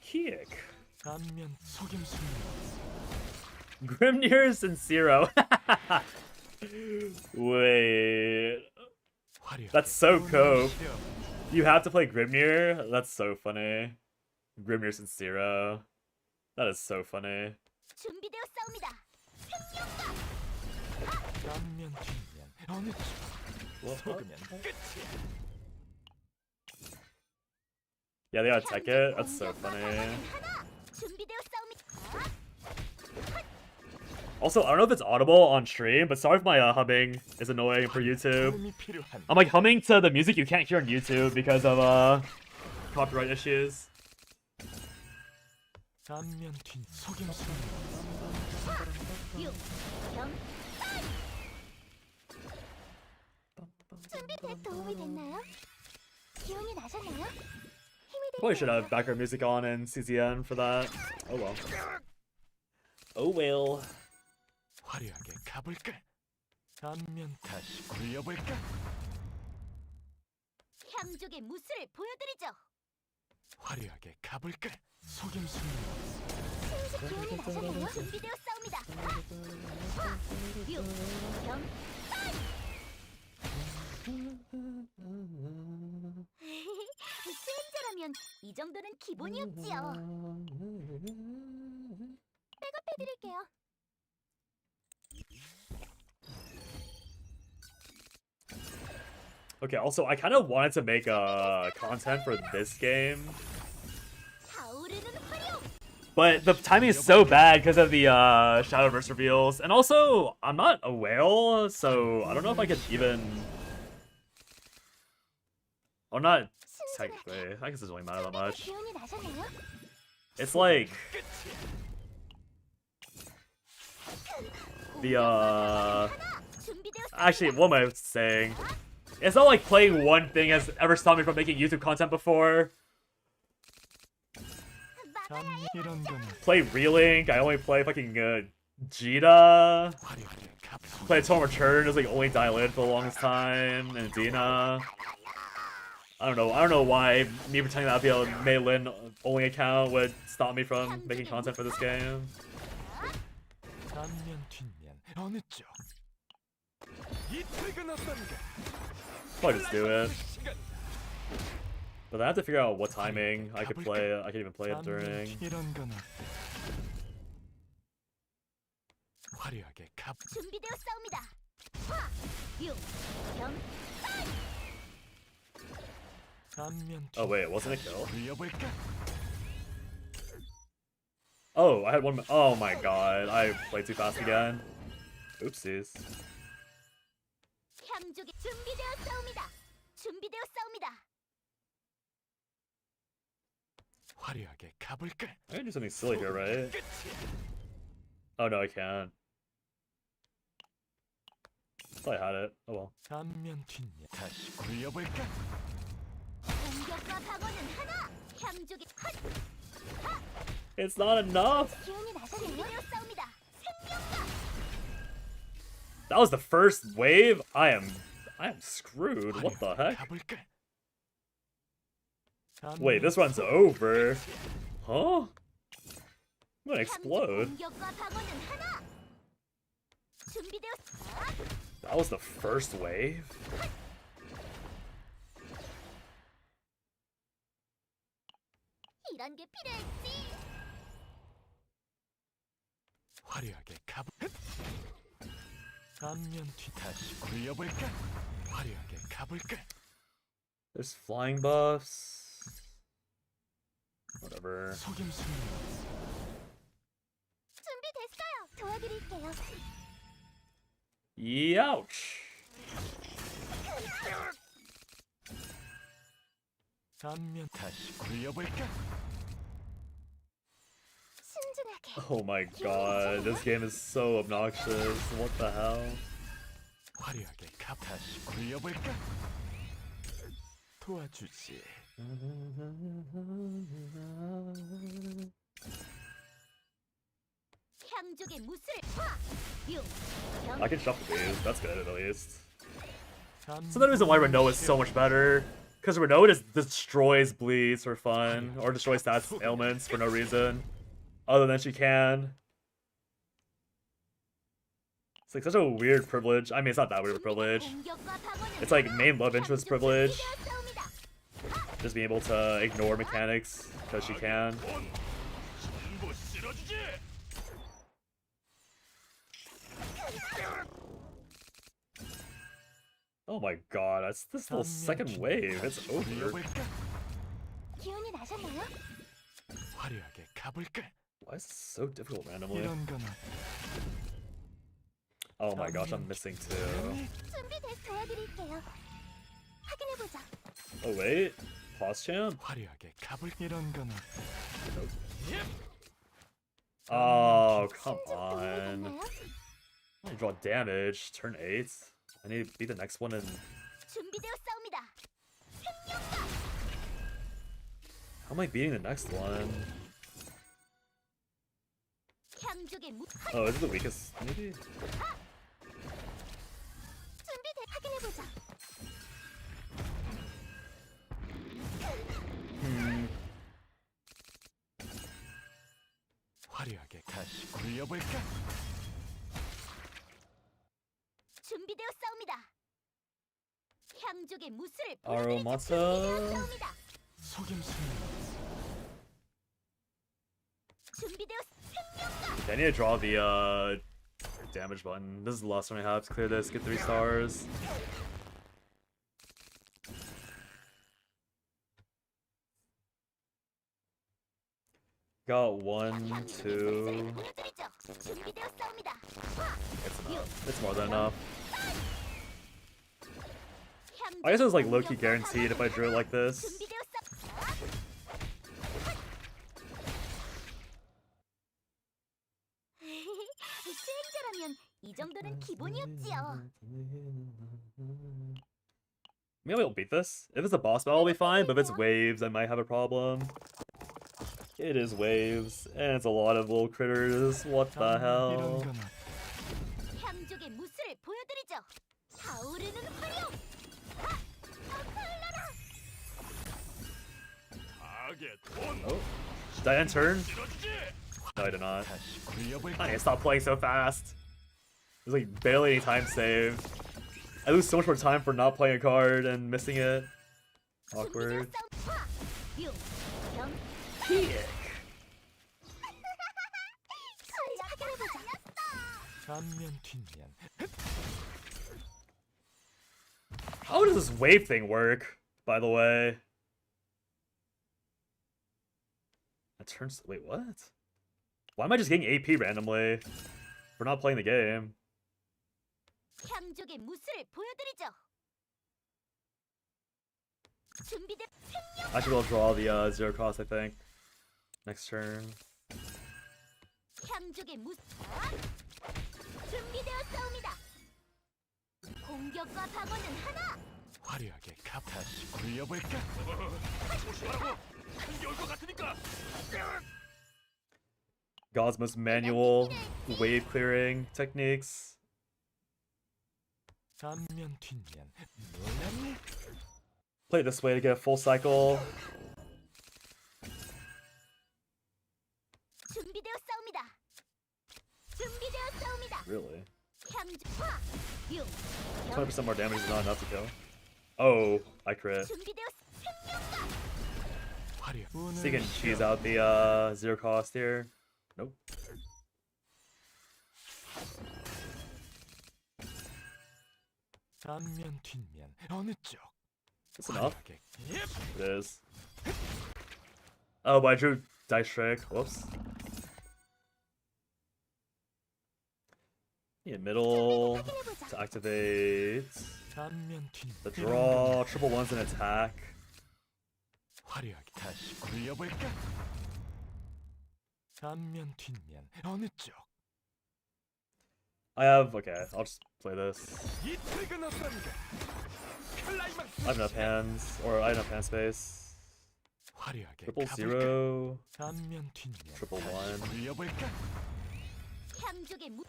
Kick. 안면 속임수는 Grimnir's and Zero. Wait. 화려하게 That's so 오늘 cool. 시험 You have to play Grimnir? That's so funny. Grimnir's and Zero. That is so funny. 준비되었사옵니다. 안면 뒷면 어느 쪽 속으면 끝이야. Yeah, they gotta tech it. That's so funny. 준비되었사옵니다. Also, I don't know if it's audible on stream, but sorry if my humming is annoying for YouTube. 도움이 필요한 I'm like humming to the music you can't hear on YouTube because of copyright issues. 안면 뒷 속임수는 융 경 준비돼 도움이 됐나요? 기운이 나셨나요? 힘이 Probably should 되나요? have background music on in CZN for that. Oh well. Oh well. 화려하게 가볼까? 안면 다시 굴려볼까? 향족의 무술을 보여드리죠. 화려하게 가볼까? 속임수는 슬슬 기운이 나셨나요? 준비되었사옵니다. 융 경 수행자라면 이 정도는 기본이었지요. 백업해드릴게요. Okay, also, I kind of wanted to make content for this game, 타오르는 화력. but the timing is so bad because of the shadowverse reveals, and also, I'm not a whale, so I don't know if I could even... Or not technically, I guess it doesn't really matter that much. 기운이 나셨나요? It's like... The, Actually, what am I saying? It's not like playing one thing has ever stopped me from making YouTube content before. 이런 거는 Play Relink, I only play fucking Jita. 화려하게 가볼까? Play Total Return, just like only dial in for the longest time, and Dina. I don't know why me pretending that I'd be a Mei Lin only account would stop me from making content for this game. 안면 뒷면 어느 쪽? 이틀 끝났단가? Probably just do it. But I have to figure out what timing I could play. I could even play it during. 이런 건 어때? 화려하게 갑 준비되었사옵니다. 융 경 안면 Oh wait, wasn't it kill? 굴려볼까? Oh, I had one. Oh my god, I played too fast again. Oopsies. 향족이 준비되었사옵니다. 준비되었사옵니다. 화려하게 가볼까? I can do something silly here, right? 끝이야. Oh no, I can't. Thought I had it. Oh well. 안면 뒷면 다시 굴려볼까? 공격과 방어는 하나. 향족이 헛 It's not enough. 기운이 나셨나요? 준비되었사옵니다. 생명가 That was the first wave? I am screwed. What the heck? 가볼까? Wait, this one's over. Huh? I'm gonna explode. 공격과 방어는 하나. 준비되었어. That was the first wave? 이런 게 필요했지. 화려하게 가볼. 안면 뒤 다시 굴려볼까? 화려하게 가볼까? There's flying buffs. Whatever. 속임수는 준비됐어요. 도와드릴게요. Youch. 안면 다시 굴려볼까? 신중하게. Oh my god, this game is so obnoxious. What the hell? 화려하게 가 다시 굴려볼까? 도와주지. 향족의 무술 화. 융. I can shuffle these. That's good at least. 안면 So the reason why Renault is so much better, because Renault just destroys bleeds for fun, or destroys stats ailments for no reason, other than she can. It's like such a weird privilege. I mean, it's not that weird of a privilege. 공격과 방어는 It's like main love interest privilege. 준비되었습니다. Just being able to ignore mechanics because she can. 원. 전부 쓸어주지. Oh my god, that's this little second wave. It's over. 굴려볼까? 기운이 나셨나요? 화려하게 가볼까? Why is this so difficult randomly? 이런 건 Oh my gosh, I'm missing two. 준비됐 도와드릴게요. 확인해 보자. Oh wait, pause champ? 화려하게 가볼 이런 건 Oh come 좀 on. 도움이 I draw damage. Turn 8. I need to beat the next one in. 준비되었사옵니다. 생명가. How am I beating the next one? 향족의 무. Oh, is it the weakest? Maybe? 준비돼 확인해 보자. 화려하게 다시 굴려볼까? 준비되었사옵니다. 향족의 무술 Aromata. 준비되었사옵니다. 속임수는 준비되었. 생명가. I need to draw the damage button. This is the last one I have to clear this. Get 3 stars. Got 1, 2. 보여드리죠. 준비되었사옵니다. It's enough. It's more than enough. 향족 I guess it was like low-key guaranteed if I drew it like this. 준비되었사. 수행자라면 이 정도는 기본이었지요. Maybe I'll beat this. If it's a boss battle, I'll be fine, but if it's waves, I might have a problem. It is waves, and it's a lot of little critters. What the 이런 hell? 건 향족의 무술 보여드리죠. 타오르는 화력. 흘러라. 타겟 원. Oh, did I end turn? 쓸어주지. No, I did not. 다시 굴려볼까? I need to stop playing so fast. There's like barely any time saved. I lose so much more time for not playing a card and missing it. Awkward. 준비되었사. 융. 영. Heck. 확인해 보자. 앞면 뒷면 How does this wave thing work, by the way? That turns. Wait, what? Why am I just getting AP randomly for not playing the game? 향족의 무술 보여드리죠. 준비돼. I should be able to draw the 0 cost, I think. Next turn. 향족의 무술. 준비되었사옵니다. 공격과 방어는 하나. 화려하게 가 다시 굴려볼까? 조심하라고. 한개 올 것 같으니까. God's most manual wave clearing techniques. 앞면 뒷면 놀랐니? Play it this way to get a full cycle. 준비되었사옵니다. 준비되었사옵니다. Really? 향주화 융 20% more damage is not enough to kill. Oh, I crit. 준비되었 생명가 화려. So you can cheese out the 0 cost here. Nope. 앞면 뒷면 어느 쪽? That's enough. 화려하게. It is. Oh, but I drew dice trick. Whoops. Yeah, middle to activate 앞면 the 뒷면 draw. Triple ones and attack. 화려하게 다시 굴려볼까? 앞면 뒷면 어느 쪽? I have okay. I'll just play this. 이 퇴근 어떤가? 클라이막스. I have enough hands, or I have enough hand space. 화려하게 Triple 가볼까? 0, 앞면 뒷면 triple 다시 1. 굴려볼까? 향족의 무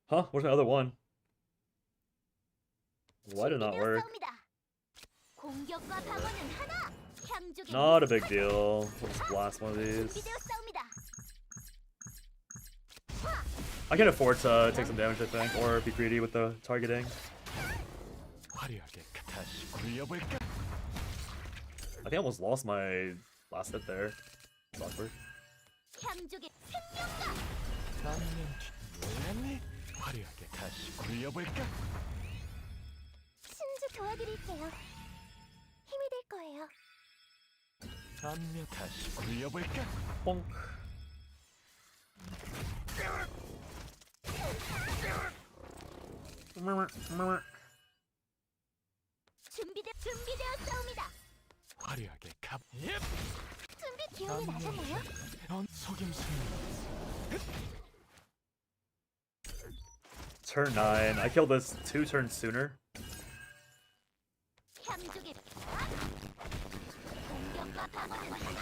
Huh? Where's my other one? Why did it not work? 준비되었사옵니다. 공격과 방어는 하나. 향족의 Not a big deal. We'll just blast one of these. 준비되었사옵니다. I can afford to take some damage, I think, or be greedy with the targeting. 화려하게 다시 굴려볼까? I think I almost lost my last hit there. It's awkward. 향족의 생명가 앞면 뒷면 화려하게 다시 굴려볼까? 신주 도와드릴게요. 힘이 될 거예요. 앞면 다시 굴려볼까? Bonk. 준비되었사옵니다. 화려하게 갑. 준비 기운이 나셨나요? 속임수는 Turn 9. I killed this 2 turns sooner. 향족의 공격과 방어는 하나.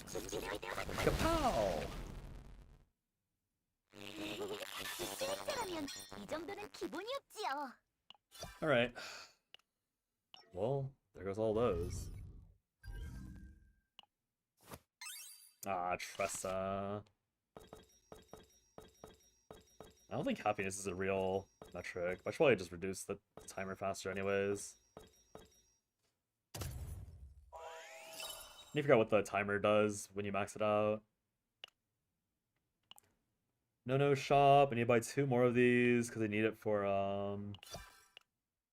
준비되었사옵니다. Kapow! 스위트라면 이 정도는 기본이었지요. Alright. Well, there goes all those. Ah, Tressa. I don't think happiness is a real metric. I should probably just reduce the timer faster anyways. You forgot what the timer does when you max it out. No shop. I need to buy 2 more of these because I need it for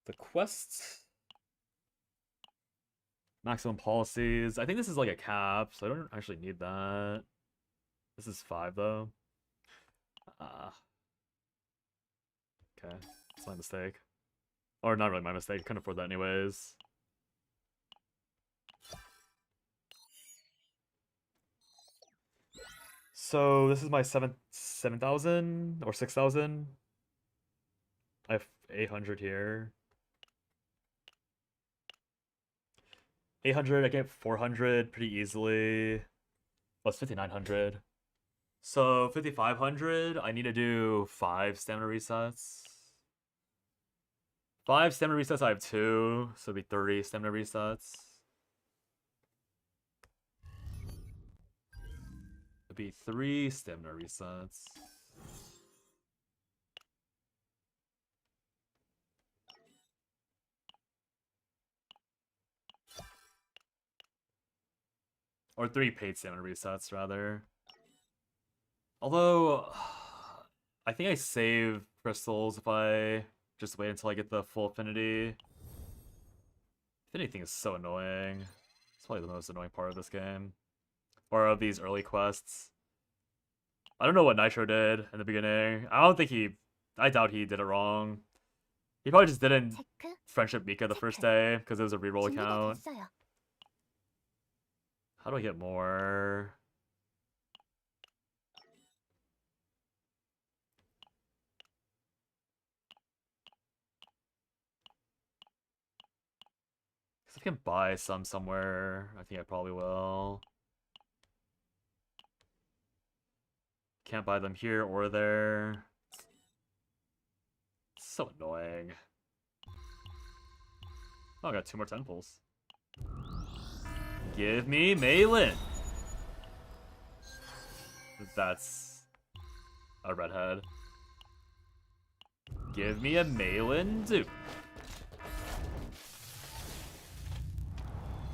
the quest. Maximum policies. I think this is like a cap, so I don't actually need that. This is 5 though. Okay, it's my mistake. Or not really my mistake. I couldn't afford that anyways. So this is my 7,000 or 6,000. I have 800 here. 800, I get 400 pretty easily. Oh, it's 5,900. So 5,500, I need to do 5 stamina resets. 5 stamina resets, I have 2, so it'll be 30 stamina resets. It'll be 3 stamina resets. Or 3 paid stamina resets, rather. Although, I think I save crystals if I just wait until I get the full affinity. Affinity thing is so annoying. It's probably the most annoying part of this game. Or of these early quests. I don't know what Nitro did in the beginning. I doubt he did it wrong. He probably just didn't 체크. friendship Mika the first day because it was a reroll 준비가 account. 됐어요. How do I get more? If I can buy some somewhere, I think I probably will. Can't buy them here or there. So annoying. Oh, I got 2 more temples. Give me Meilin. That's a redhead. Give me a Meilin too.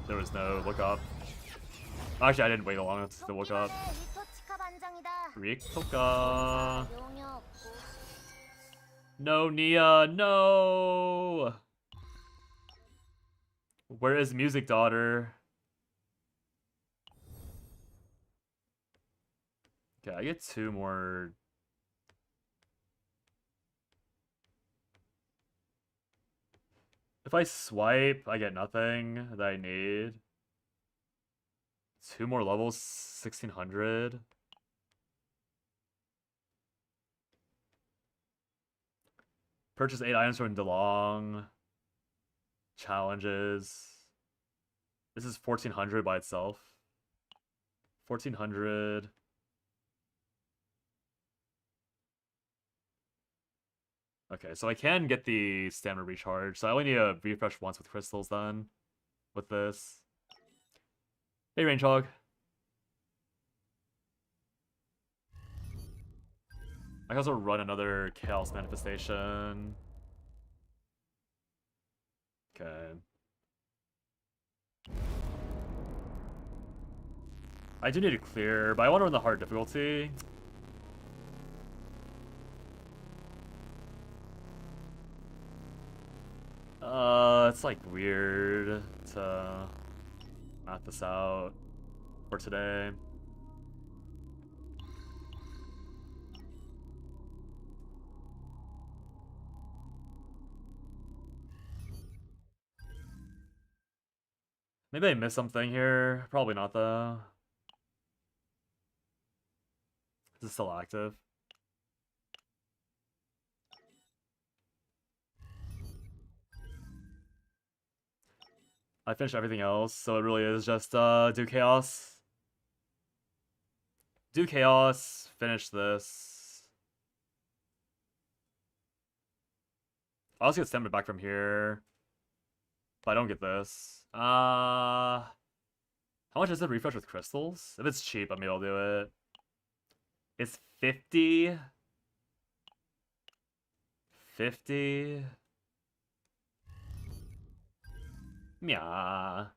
There was no look up. Actually, I didn't wait long enough to look up. Riktoka. No, Nia, no! Where is Music Daughter? Okay, I get 2 more. If I swipe, I get nothing that I need. 2 more levels, 1600. Purchase 8 items from DeLong. Challenges. This is 1400 by itself. 1400. Okay, so I can get the stamina recharge. So I only need to refresh once with crystals then. With this. Hey, Range Hog. I can also run another Chaos Manifestation. Okay. I do need to clear, but I want to run the hard difficulty. It's like weird to map this out for today. Maybe I missed something here. Probably not though. Is it still active? I finished everything else, so it really is just do chaos. Do chaos, finish this. I'll also get stamina back from here. But I don't get this. How much is it refresh with crystals? If it's cheap, I mean I'll do it. It's 50. 50. Yeah.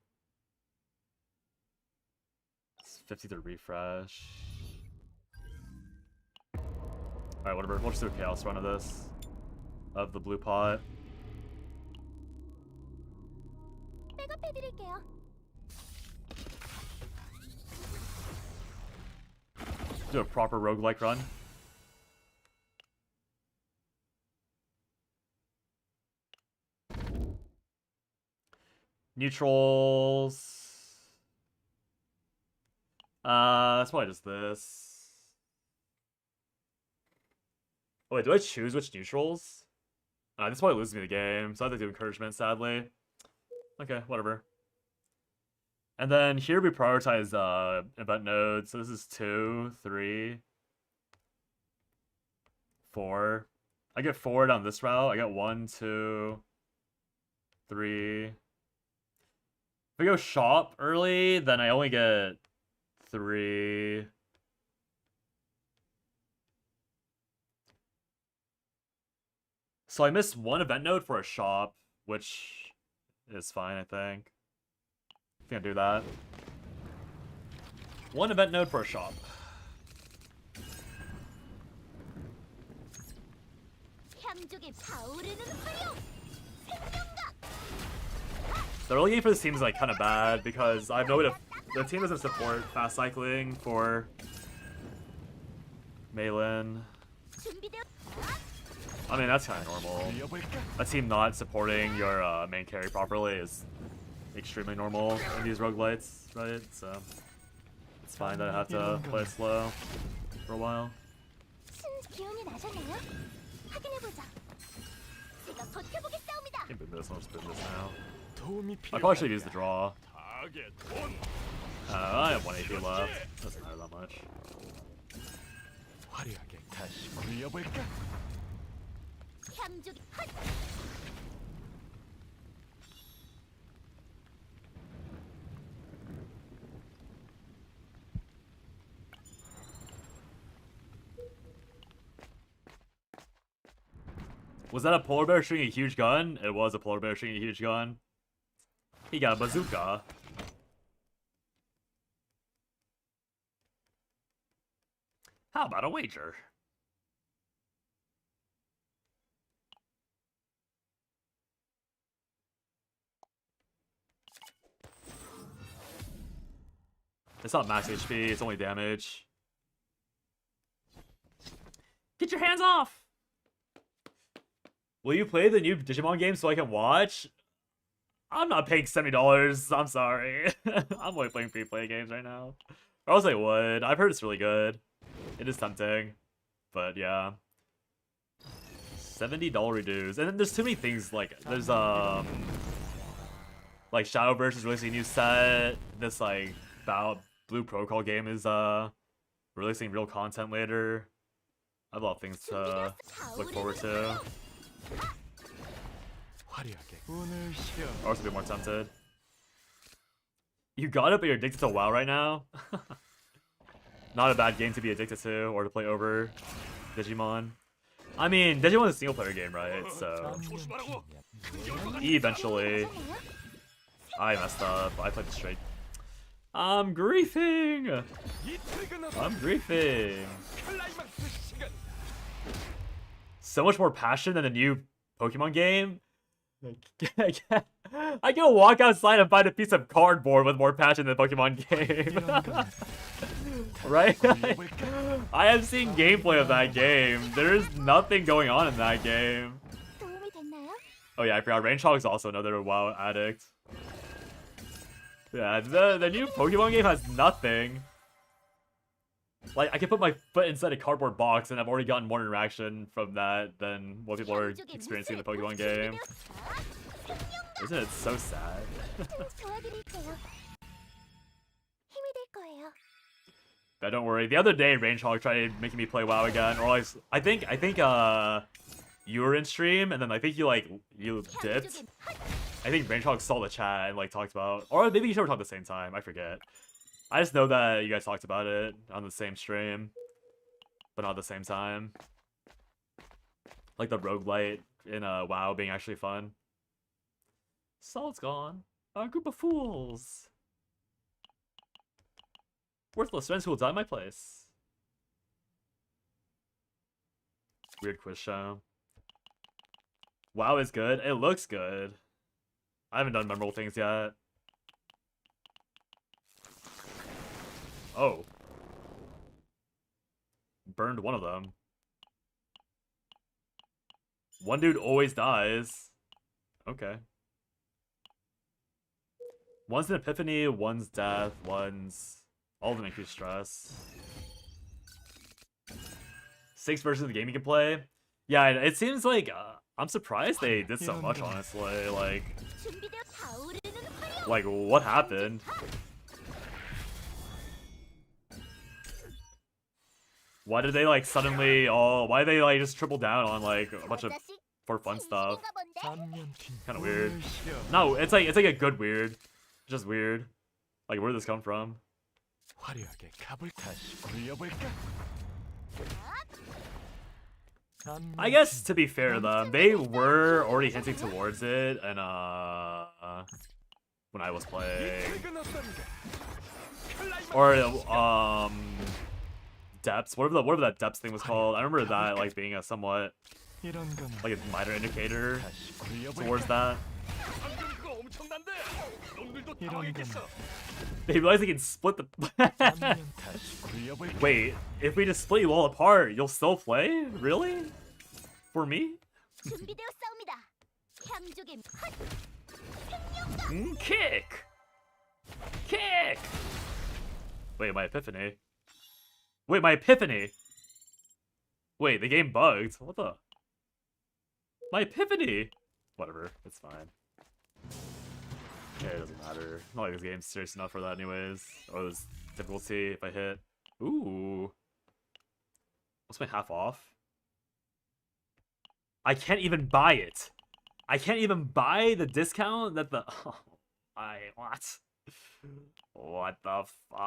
It's 50 to refresh. Alright, whatever. We'll just do a chaos run of this. Of the blue pot. Do a proper roguelike run. Neutrals. That's probably just this. Oh, wait, do I choose which neutrals? This probably loses me the game, so I have to do encouragement, sadly. Okay, whatever. And then here we prioritize event nodes. So this is 2, 3, 4. I get 4 down this route. I get 1, 2, 3. If I go shop early, then I only get 3. So I missed 1 event node for a shop, which is fine, I think. I think I do that. 1 event node for a shop. The early game for this team is like kind of bad because I have no way to. The team doesn't support fast cycling for Meilin. I mean, that's kind of normal. A team not supporting your main carry properly is extremely normal in these roguelites, right? So it's fine that I have to play it slow for a while. Can't boot this, I'll just boot this now. I probably should use the draw. I have 1 AP left. Doesn't matter that much. 화려하게 다시 굴려볼까? 향조기 헛! Was that a polar bear shooting a huge gun? It was a polar bear shooting a huge gun. He got a bazooka. How about a wager? It's not max HP, it's only damage. Get your hands off! Will you play the new Digimon game so I can watch? I'm not paying $70, I'm sorry. I'm only playing free-play games right now. Or else I would. I've heard it's really good. It is tempting. But yeah. $70 dues. And then there's too many things, like, there's, like, Shadowverse is releasing a new set. This, like, Blue Protocol game is, releasing real content later. I have a lot of things to look forward to. Or else I'll be more tempted. You got it, but you're addicted to WoW right now? Not a bad game to be addicted to, or to play over Digimon. I mean, Digimon's a single-player game, right? So... Eventually... I messed up. I played it straight. I'm griefing! I'm griefing! So much more passion than the new Pokemon game? I can walk outside and find a piece of cardboard with more passion than the Pokemon game. Right? I have seen gameplay of that game. There's nothing going on in that game. Oh yeah, I forgot. Rainchog is also another WoW addict. Yeah, the new Pokemon game has nothing. Like, I can put my foot inside a cardboard box and I've already gotten more interaction from that than what people are experiencing in the Pokemon game. Isn't it so sad? But don't worry, the other day Rangehog tried making me play WoW again, or I think you were in stream and then I think you dipped. I think Rangehog saw the chat and like talked about, or maybe you should have talked at the same time, I forget. I just know that you guys talked about it on the same stream, but not at the same time. Like the roguelite in WoW being actually fun. Salt's gone. A group of fools. Worthless friends who will die in my place. Weird quiz show. WoW is good. It looks good. I haven't done memorable things yet. Oh. Burned one of them. One dude always dies. Okay. One's an epiphany, one's death, one's... All of them increase stress. 6 versions of the game you can play. Yeah, it seems like... I'm surprised they did so much, honestly. Like, what happened? Why did they like suddenly why did they like just triple down on like a bunch of for fun stuff? Kind of weird. No, it's like a good weird. It's just weird. Like, where did this come from? I guess to be fair to them, they were already hinting towards it, and when I was playing, or depths, whatever that depths thing was called. I remember that like being a somewhat like a minor indicator towards that. They realize they can split the. Wait, if we just split you all apart, you'll still play? Really? For me? Kick! Kick! Wait, my epiphany. Wait, my epiphany! Wait, the game bugged. What the? My epiphany! Whatever, it's fine. Yeah, it doesn't matter. Not like this game's serious enough for that anyways. Oh, this difficulty if I hit. Ooh. What's my half off? I can't even buy it. I can't even buy the discount that the... Oh, what? What the fuck?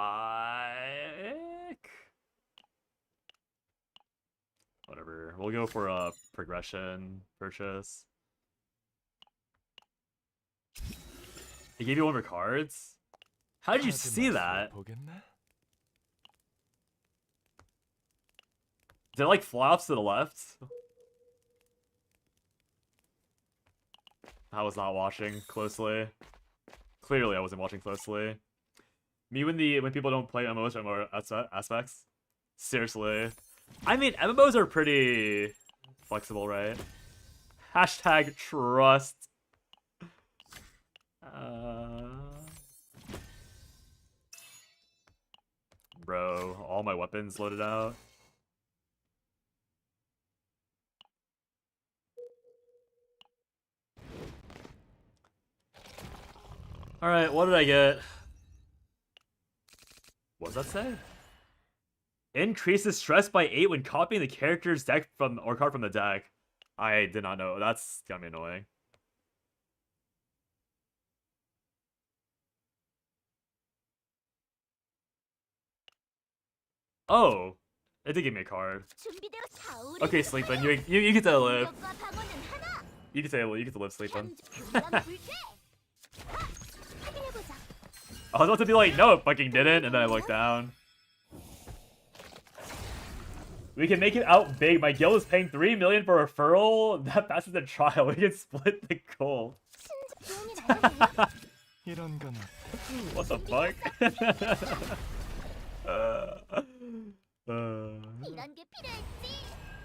Whatever. We'll go for a progression purchase. He gave you one of your cards? How did you see that? Did it like fly off to the left? I was not watching closely. Clearly, I wasn't watching closely. Me when people don't play MMOs or more aspects. Seriously, I mean MMOs are pretty flexible, right? Hashtag trust. Bro, all my weapons loaded out. Alright, what did I get? What does that say? Increases stress by 8 when copying the character's deck from or card from the deck. I did not know. That's gonna be annoying. Oh, it did give me a card. Okay, Sleepin', you get to live. You get to live, Sleepin'. I was about to be like, no, it fucking didn't, and then I looked down. We can make it out big. My guild is paying 3 million for referral. That passes the trial. We can split the gold. What the fuck?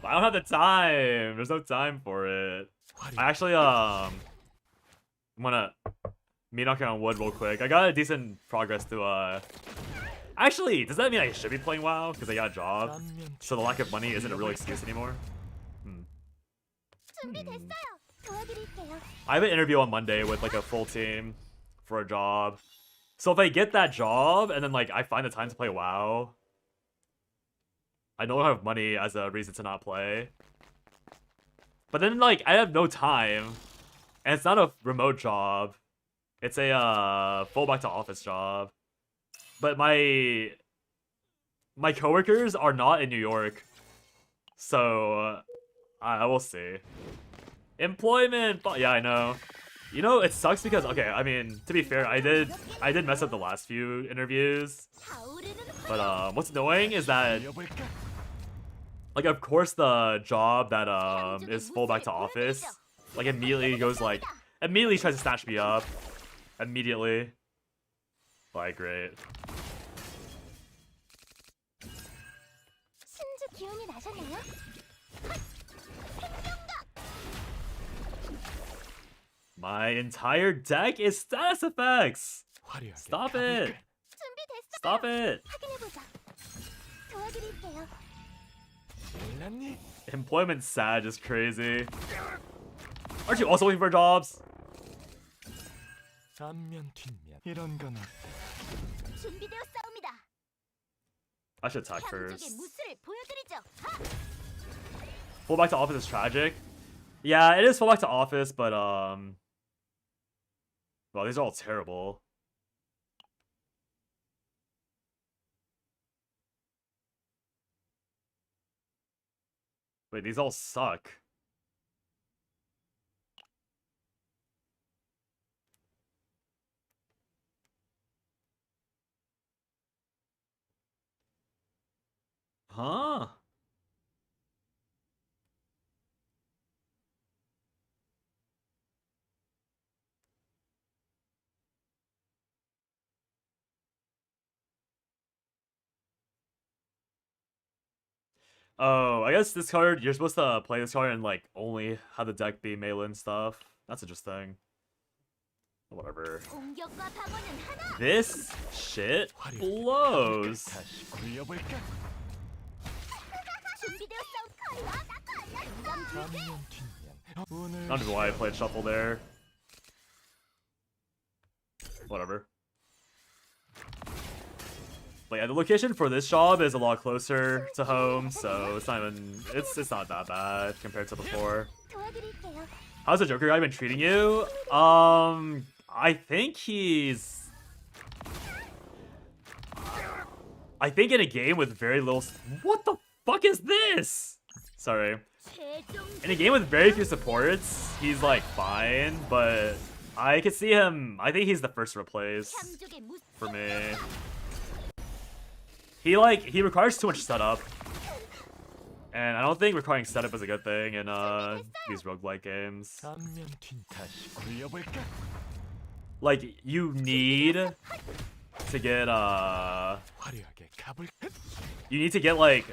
I don't have the time. There's no time for it. I actually I'm gonna knocking on wood real quick. I got a decent progress to actually, does that mean I should be playing WoW because I got a job? So the lack of money isn't a real excuse anymore? I have an interview on Monday with like a full team for a job. So if I get that job and then like I find the time to play WoW, I don't have money as a reason to not play. But then like I have no time, and it's not a remote job. It's a full back to office job. But my coworkers are not in New York, so I will see. Employment, yeah, I know. You know, it sucks because okay, I mean, to be fair, I did mess up the last few interviews. But what's annoying is that like of course the job that is full back to office like immediately tries to snatch me up. Immediately. Like great. My entire deck is status effects! Stop it! Stop it! Employment sad is crazy. Aren't you also looking for jobs? I should attack first. Full back to office is tragic. Yeah, it is full back to office, but well, these are all terrible. Wait, these all suck. Huh? Oh, I guess this card, you're supposed to play this card and like only have the deck be melee and stuff. That's interesting. Whatever. This shit blows. I don't know why I played shuffle there. Whatever. But yeah, the location for this job is a lot closer to home, so it's not even it's not that bad compared to before. 도와드릴게요. How's the Joker guy been treating you? I think he's. I think in a game with very little. What the fuck is this? Sorry. In a game with very few supports, he's like fine, but I could see him. I think he's the first to replace cam족의 무 for me. He requires too much setup, and I don't think requiring setup is a good thing in these roguelike games. 안면 다시 굴려볼까? Like you need to get 화려하게 가볼까? you need to get like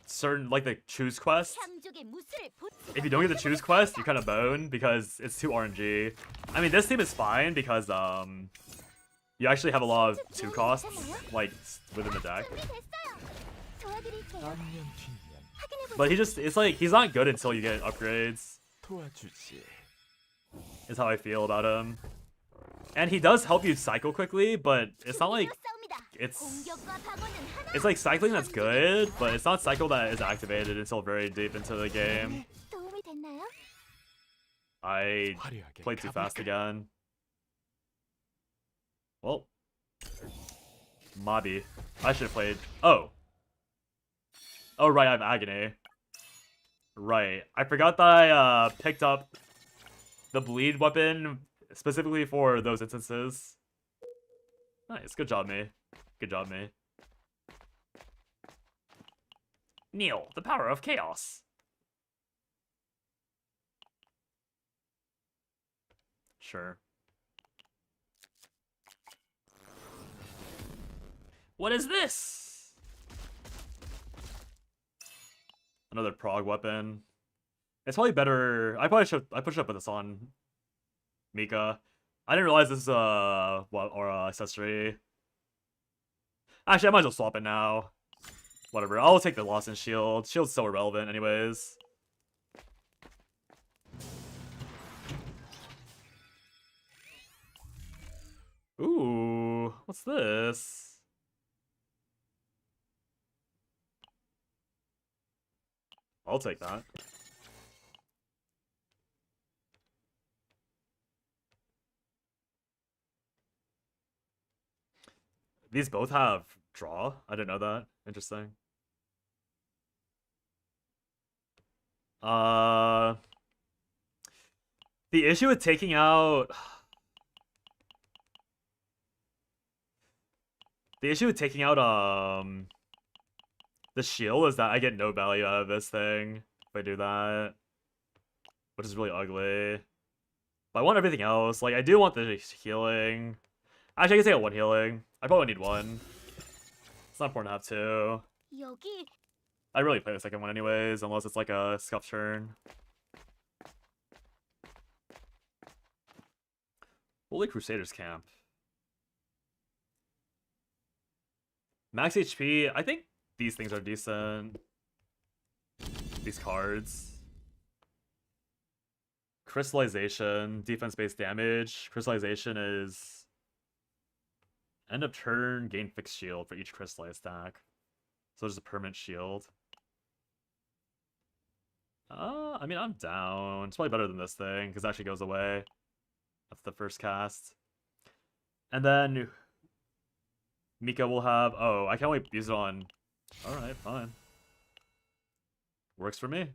certain like the choose quest. cam족의 무술을 보. If you don't get the choose quest, you kind of bone because it's too RNG. I mean, this team is fine because you actually have a lot of two costs like within the deck. 준비됐어요. 도와드릴게요. 안면 뒷면 확인해보세요. But it's like he's not good until you get upgrades. 도와주지. Is how I feel about him. And he does help you cycle quickly, but it's not like 싸웁니다. it's 공격과 방어는 하나. it's like cycling that's good, but it's not cycle that is activated until very deep into the game. 도움이 됐나요? I 화려하게 played too fast 가볼까? again. Well, Mobby. I should have played. Oh, right, I have Agony. Right, I forgot that I picked up the bleed weapon specifically for those instances. Nice, good job, me. Good job, me. Neil, the power of chaos. Sure. What is this? Another prog weapon. It's probably better. I pushed up with this on Mika. I didn't realize this is accessory. Actually, I might as well swap it now. Whatever. I'll take the Lost in Shield. Shield's so irrelevant, anyways. Ooh, what's this? I'll take that. These both have draw? I didn't know that. Interesting. The issue with taking out... The issue with taking out, the shield is that I get no value out of this thing if I do that. Which is really ugly. But I want everything else. Like, I do want the healing. Actually, I can take out one healing. I probably need one. It's not important to have two. 여기 I really play the second one anyways, unless it's like a scuff turn. Holy Crusaders camp. Max HP, I think these things are decent. These cards. Crystallization, defense-based damage. Crystallization is end of turn, gain fixed shield for each crystallized stack. So there's a permanent shield. I mean, I'm down. It's probably better than this thing, because it actually goes away. That's the first cast. And then Mika will have... Oh, I can't wait to use it on... Alright, fine. Works for me.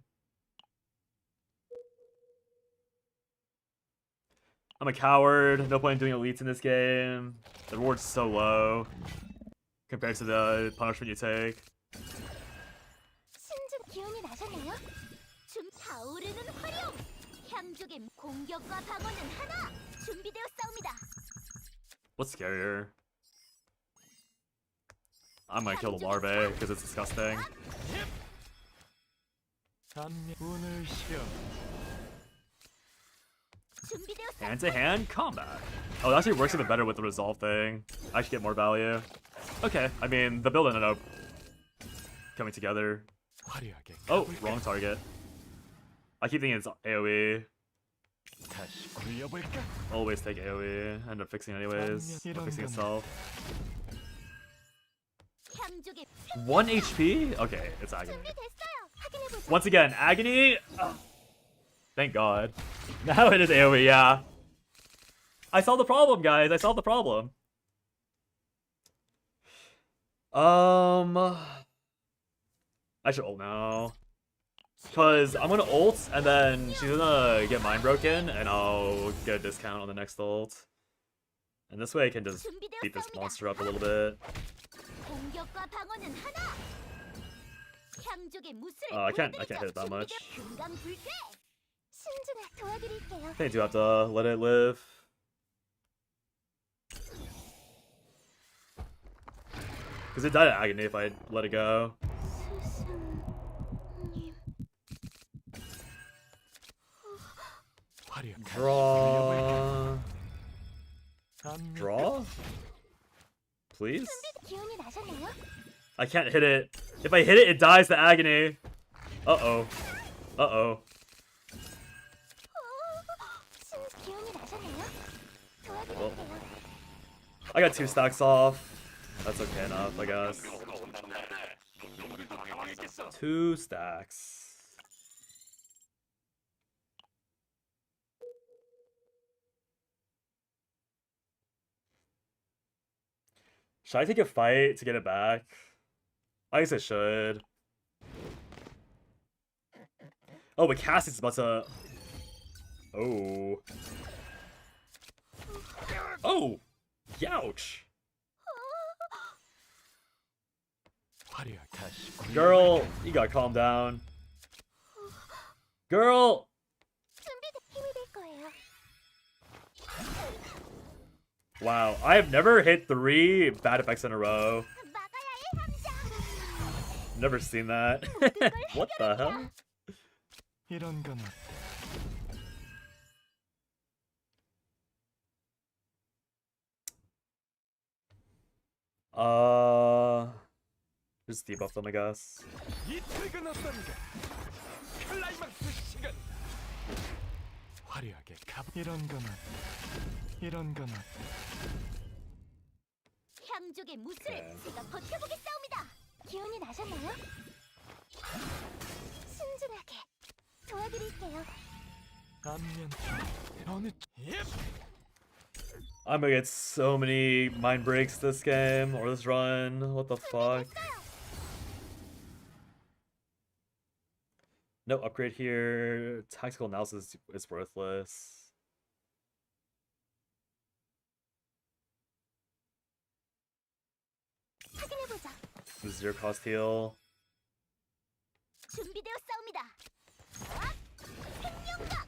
I'm a coward. No point in doing elites in this game. The reward's so low compared to the punishment you take. 신좀 기운이 나셨나요? 좀 타오르는 화력! 향족의 공격과 방어는 하나! 준비되어 싸웁니다. What's scarier? I'm gonna kill the larvae because it's disgusting. 안면 운을 쉬어. 준비되어 싸웁니다. Hand-to-hand combat. Oh, it actually works even better with the resolve thing. I actually get more value. Okay, I mean, the build ended up coming together. 화려하게 Oh, 가볼까? wrong target. I keep thinking it's AoE. 다시 굴려볼까? Always take AoE. End up fixing anyways. Or fixing itself. 향족의 1 HP? Okay, it's agony. 준비됐어요. 확인해보자. Once again, agony. Thank God. Now it is AoE. Yeah. I solved the problem, guys. I solved the problem. I should ult now. Because I'm gonna ult, and then she's gonna get mind broken, and I'll get a discount on the next ult. And this way I can just beat this monster up a little bit. 공격과 방어는 하나. 향족의 무술. I can't hit it that much. 금강불개. 신중에 도와드릴게요. I think I do have to let it live. Because it died at agony if I let it go. 스승님. 화려한 Draw. 안면 Draw? Please? 기운이 나셨나요? I can't hit it. If I hit it, it dies to agony. Uh-oh. Uh-oh. 기운이 나셨나요? Well, 도와드릴게요. I got 2 stacks off. That's okay enough, I guess. 놈들이 당황했겠어. 2 stacks. Should I take a fight to get it back? I guess I should. Oh, but Cassie's about to... Oh. Oh! Youch! 화려한 다시 구현. Girl, you gotta calm down. Girl! 준비된 힘이 될 거예요. Wow, I have never hit 3 bad effects in a row. 막아야 해, 함장. Never seen that. What the hell? 이런 건 Just debuff them, I guess. 이때가 났답니다. 클라이막스 시간. 화려하게 가. 이런 건 향족의 무술. 오케이. 제가 버텨보겠사옵니다. 기운이 나셨나요? 신중하게 도와드릴게요. 안면 어느 예. I'm gonna get so many mind breaks this game or this run. What the fuck? No upgrade here. Tactical analysis is worthless. 확인해보자. Zero cost heal. 준비되었사옵니다. 아! 생명각!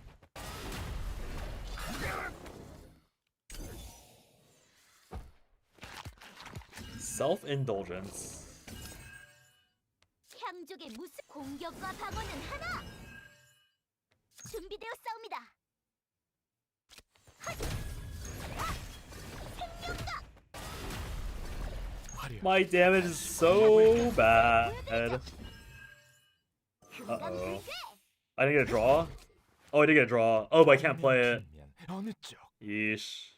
Self-indulgence. 향족의 무술. 공격과 방어는 하나. 준비되었사옵니다. 핫! 아! 생명각! 화려. My damage is so bad. Uh-oh. I didn't get a draw? Oh, I did get a draw. Oh, but I can't play it. 어느 쪽? Yeesh.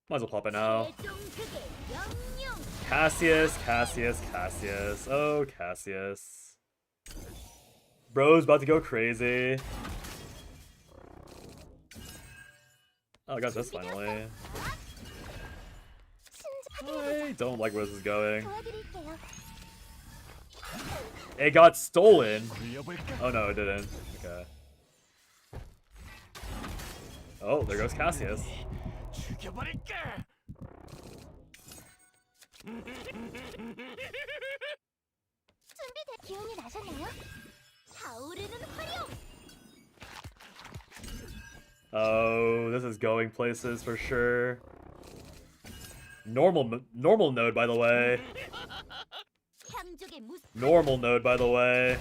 Might as well pop it now. 최종극의 영영! Cassius, Cassius, Cassius. Oh, Cassius. Bro's about to go crazy. Oh, I got this finally. I don't like where this is going. 도와드릴게요. It got stolen. 불려볼까? Oh no, it didn't. Okay. Oh, there goes Cassius. 죽여버릴까? 준비된 기운이 나셨나요? 타오르는 화력! Oh, this is going places for sure. Normal node, by the way. 향족의 무술. Normal node, by the way.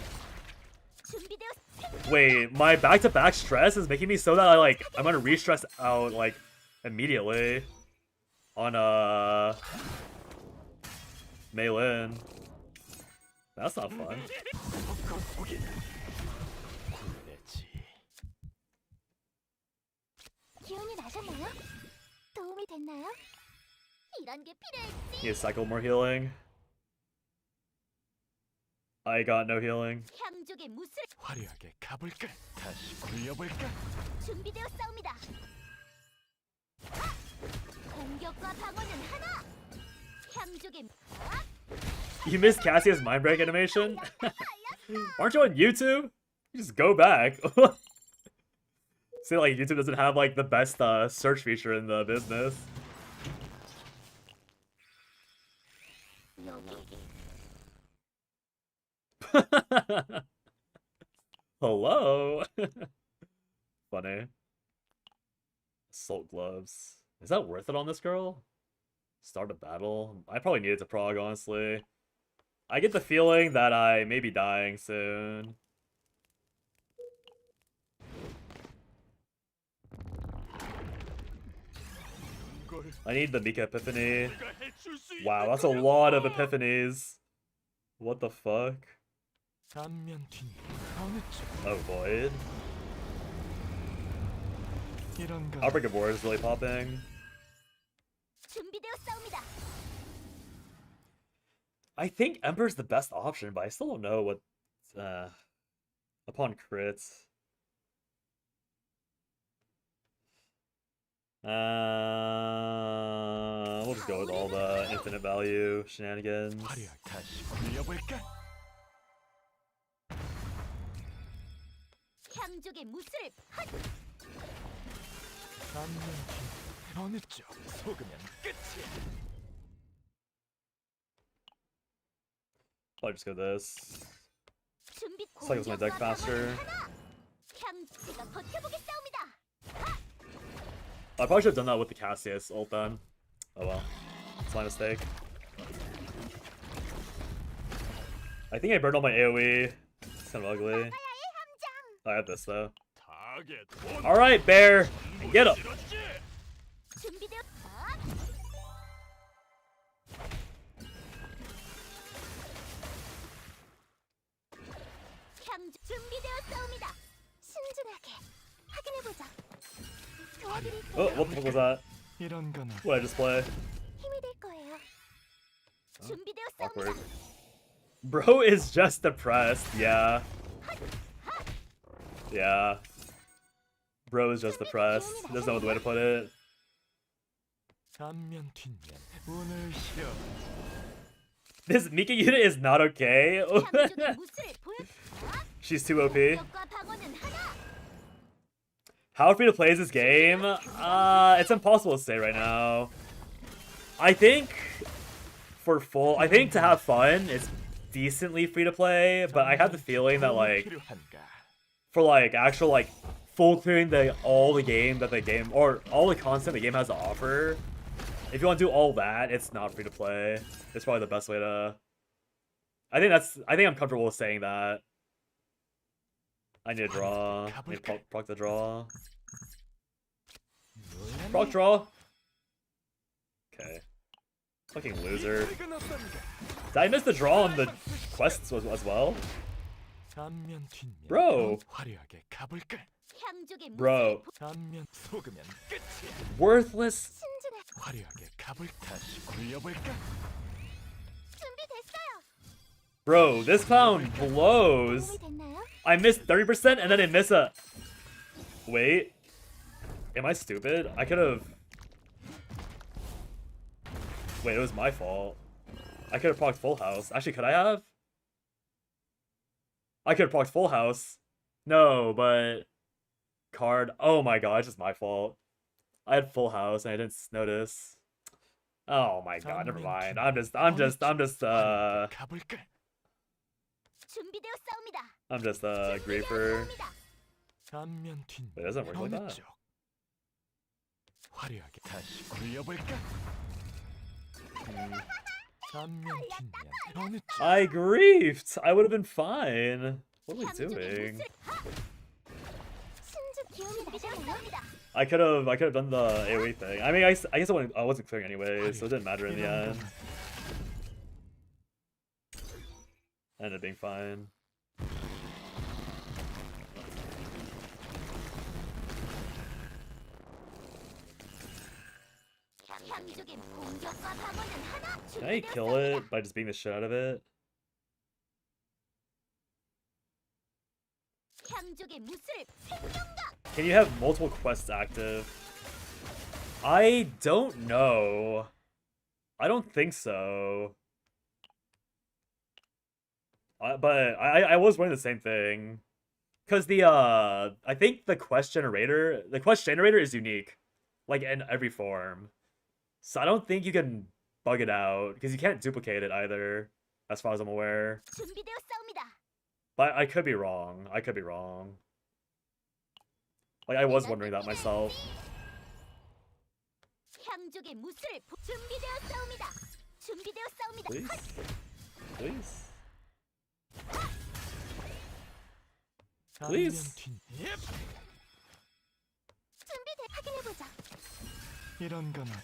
준비되었. Wait, my back-to-back stress is making me so that I'm gonna re-stress out immediately on Mei Lin. That's not fun. 기운이 나셨나요? 도움이 됐나요? 이런 게 필요했지. Need a cycle more healing. I got no healing. 향족의 무술 화려하게 가볼까? 다시 굴려볼까? 준비되었사옵니다. 하! 공격과 방어는 하나. 향족의 You missed Cassia's mind break animation? Aren't you on YouTube? You just go back. See, like, YouTube doesn't have, like, the best search feature in the business. Hello? Funny. Assault gloves. Is that worth it on this girl? Start a battle? I probably need it to prog, honestly. I get the feeling that I may be dying soon. I need the Mika Epiphany. Wow, that's a lot of epiphanies. What the fuck? 앞면 뒷면 어느 쪽? Oh, Void. 이런 건 Outbreak of War is really popping. 준비되었사옵니다. I think Emperor's the best option, but I still don't know what... upon crits. We'll just go with all the infinite value shenanigans. 화려하게 다시 굴려볼까? 향족의 무술 하! 앞면 뒷면 어느 쪽? 속으면 끝이야. I'll just go this. 준비 Cycles my deck 공격과 faster. 방어는 하나. 향제가 버텨보겠사옵니다. I probably should have done that with the Cassius ult then. Oh well. It's my mistake. I think I burned all my AoE. It's kind of ugly. 나가야의 함장. I have this though. 타겟 Alright, Bear! Get him! 준비되었. 향 준비되었사옵니다. 신중하게 확인해보자. 도와드릴게요. Oh, what the fuck was that? 이런 건 What did I just play? 힘이 될 거예요. 준비되었사옵니다. Awkward. Bro is just depressed, yeah. Yeah. Bro is just depressed. There's no other way to put it. 앞면 뒷면 오늘 쉬어. This Mika unit is not okay. 향족의 무술을 보여. She's too OP. 공격과 방어는 하나. How free to play is this game? It's impossible to say right now. I think for I think to have fun, it's decently free to play, but I have the feeling that like 필요한가? for like actual like full clearing all the game or all the content the game has to offer, if you want to do all that, it's not free to play. It's probably the best way to. I think I'm comfortable with saying that. I need a draw. I need to proc the draw. Proc draw. Okay. Fucking loser. Did I miss the draw on the quests as well? 앞면 뒷면 Bro. 화려하게 가볼까? 향족의 Bro. 앞면 속으면 끝이야. Worthless. 신중해. 화려하게 가볼까? 다시 굴려볼까? 준비됐어요. Bro, this clown blows. 도움이 됐나요? I missed 30% and then I miss a... Wait. Am I stupid? I could have... Wait, it was my fault. I could have procced full house. Actually, could I have? I could have procced full house. No, but... Card. Oh my god, it's just my fault. I had full house and I didn't notice. Oh my god, never mind. I'm just 가볼까? 준비되었사옵니다. I'm just a griefer. 앞면 뒷면 It doesn't work like 어느 that. 쪽? 화려하게 다시 굴려볼까? 앞면 뒷면 어느 쪽? I griefed. I would have been fine. What am I doing? I could have done the AoE thing. I mean, I guess I wasn't clearing anyway, so it didn't matter in the end. Ended up being fine. 향적인 공격과 방어는 하나. Can I kill it by just beating the shit out of it? 향적의 무술 생명각. Can you have multiple quests active? I don't know. I don't think so. But I was wondering the same thing. Because I think the quest generator is unique. Like in every form. So I don't think you can bug it out. Because you can't duplicate it either. As far as I'm aware. 준비되었사옵니다. But I could be wrong. I could be wrong. Like, I was wondering that myself. 향적의 무술 준비되었사옵니다. 준비되었사옵니다. Please? Please? Please? 준비돼 확인해보자. 이런 건 어때?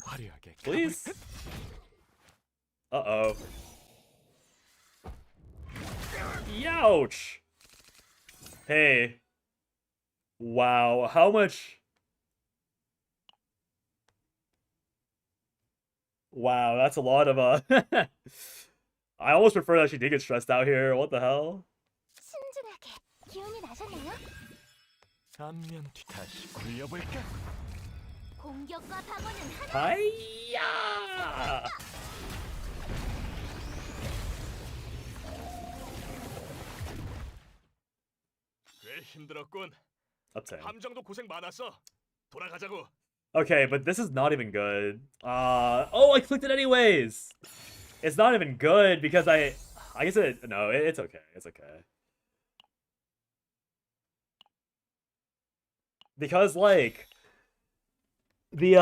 화려하게 Please? Uh-oh. Youch! Hey. Wow, how much... Wow, that's a lot of, I almost prefer that she did get stressed out here. What the hell? 신중하게. 기운이 나셨나요? 안면 뒤 다시 굴려볼까? 공격과 방어는 하나. Hiya! 꽤 힘들었군. Up 10. 함정도 고생 많았어. 돌아가자고. Okay, but this is not even good. Oh, I clicked it anyways. It's not even good because I guess it's okay. It's okay. Because like the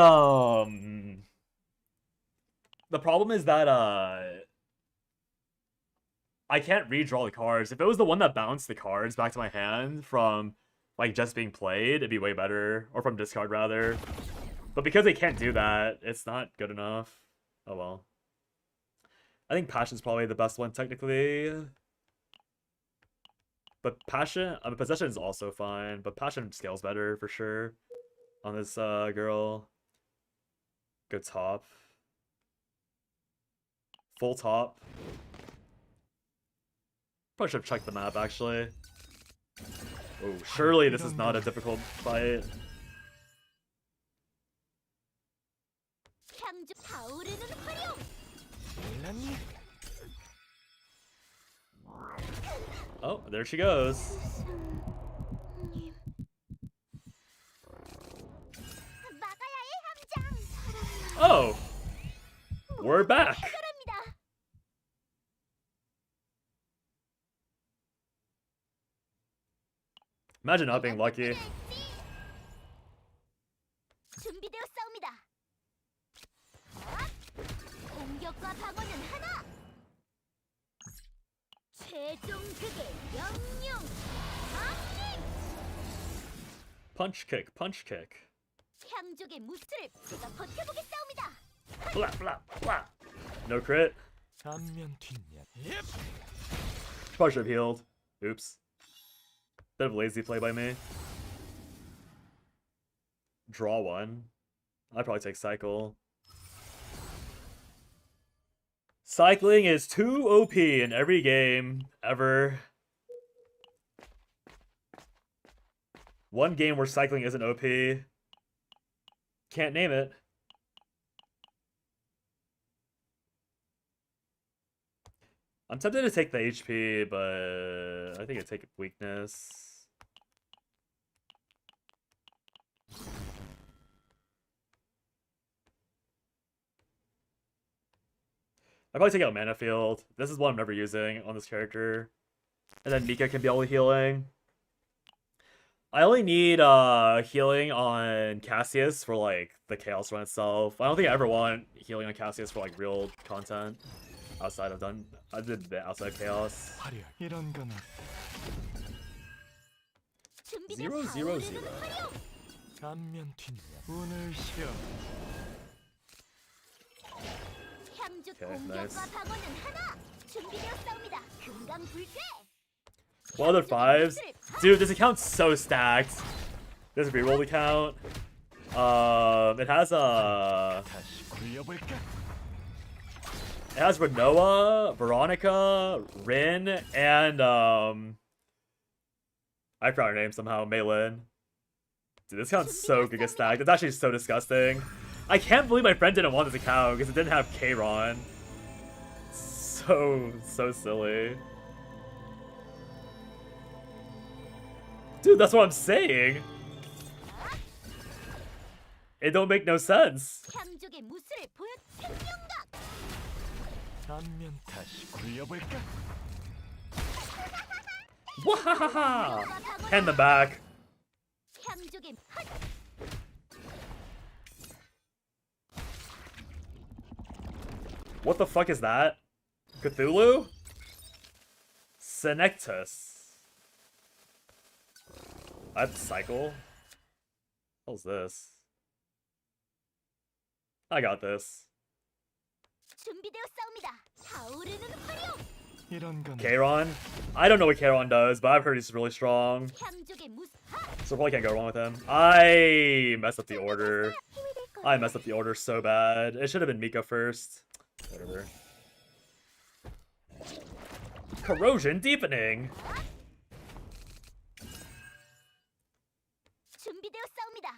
problem is that I can't redraw the cards. If it was the one that bounced the cards back to my hand from like just being played, it'd be way better, or from discard rather. But because they can't do that, it's not good enough. Oh well. I think Passion's probably the best one technically. But Possession is also fine, but Passion scales better for sure on this girl. Good top. Full top. Probably should have checked the map actually. Oh, surely this is not a difficult fight. 향주 타오르는 화룡. 몰랐니? Oh, there she goes. 막아야 해 함장. Oh, we're back. 해결합니다. Imagine not being lucky. 준비되었사옵니다. 공격과 방어는 하나. 최종 극의 명령. 강림. Punch kick, punch kick. 향족의 무술을 제가 버텨보겠사옵니다. Blah, blah, blah. No crit. 안면 뒷면. Probably should have healed. Oops. Bit of lazy play by me. Draw one. I'd probably take cycle. Cycling is too OP in every game ever. One game where cycling isn't OP. Can't name it. I'm tempted to take the HP, but I think I'd take weakness. I'd probably take out Mana Field. This is one I'm never using on this character. And then Mika can be all the healing. I only need healing on Cassius for like the Chaos run itself. I don't think I ever want healing on Cassius for like real content outside of outside of Chaos. 이런 건 0-0-0. 안면 뒷면. 운을 쉬어. 향족 Okay, 공격과 nice. 방어는 하나. 준비되었사옵니다. 금강불패. What other fives? Dude, this account's so stacked. This reroll account. It has 다시 굴려볼까? it has Renoa, Veronica, Rin, and I forgot her name somehow, Maylin. Dude, this account's so giga stacked. It's actually so disgusting. I can't believe my friend didn't want this account because it didn't have Kayron. So silly. Dude, that's what I'm saying. It don't make no sense. 향족의 무술을 보여 생명각. 앞면 다시 굴려볼까? Wahaha! Hand them back. 향족의 핫. What the fuck is that? Cthulhu? Senectus. I have to cycle? What is this? I got this. 준비되었사옵니다. 타오르는 화룡. 이런 건 Kayron? I don't know what Kayron does, but I've heard he's really strong. 향족의 무술. 하. So probably can't go wrong with him. I messed up the order. 힘이 될 거야. I messed up the order so bad. It should have been Mika first. Whatever. Corrosion deepening. 준비되었사옵니다.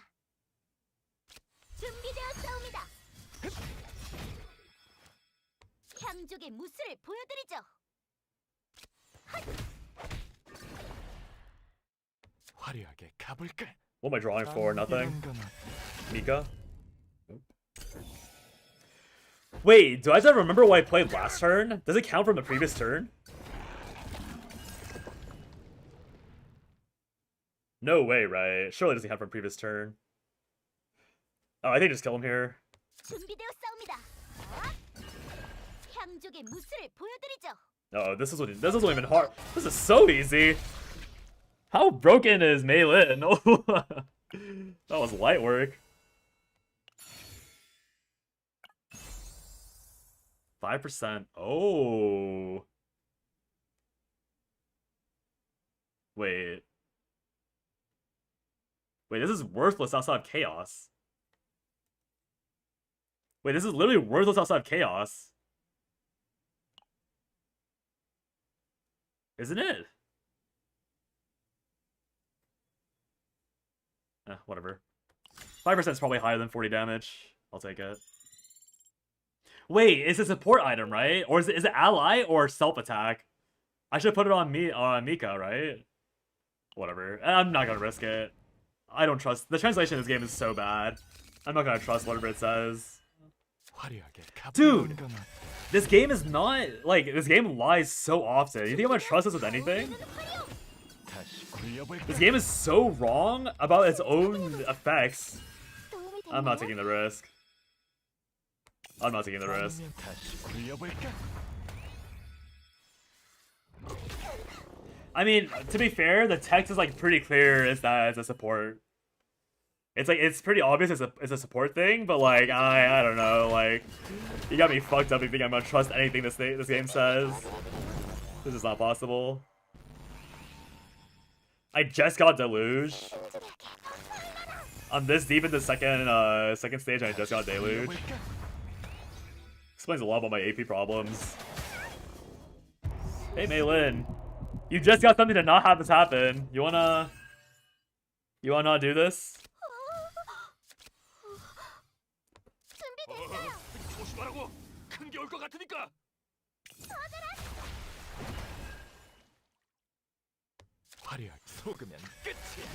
준비되었사옵니다. 향족의 무술을 보여드리죠. 화려하게 가볼까? What am I drawing for? Nothing. 이런 건 Mika? Wait, do I just remember what I played last turn? Does it count from the previous turn? No way, right? Surely it doesn't count from previous turn. Oh, I think just kill him here. 준비되었사옵니다. 향족의 무술을 보여드리죠. Oh, this isn't even hard. This is so easy. How broken is Maylin? That was light work. 5%. Oh. Wait. Wait, this is worthless outside of chaos. Wait, this is literally worthless outside of chaos. Isn't it? Whatever. 5% is probably higher than 40 damage. I'll take it. Wait, it's a support item, right? Or is it ally or self-attack? I should put it on Mika, right? Whatever. I'm not gonna risk it. I don't trust... The translation of this game is so bad. I'm not gonna trust whatever it says. 화려하게 가볼까? Dude! 이런 건 This game is not... Like, this game lies so often. You think I'm gonna trust this with anything? 다시 굴려볼까? This game is so wrong about its own effects. 도움이 I'm not 됐나요? taking the risk. I'm not taking the risk. 앞면 다시 굴려볼까? I mean, to be fair, the text is like pretty clear as that it's a support. It's like it's pretty obvious it's a support thing, but like I don't know, like you got me fucked up if you think I'm gonna trust anything this game says. This is not possible. I just got Deluge. I'm this deep in the second stage and I just got Deluge. 굴려볼까? Explains a lot about my AP problems. Hey Maylin. You just got something to not have this happen. You wanna not do this? 준비됐어요. 조심하라고. 큰 게 올 것 같으니까. 화려하게 속으면 끝이야.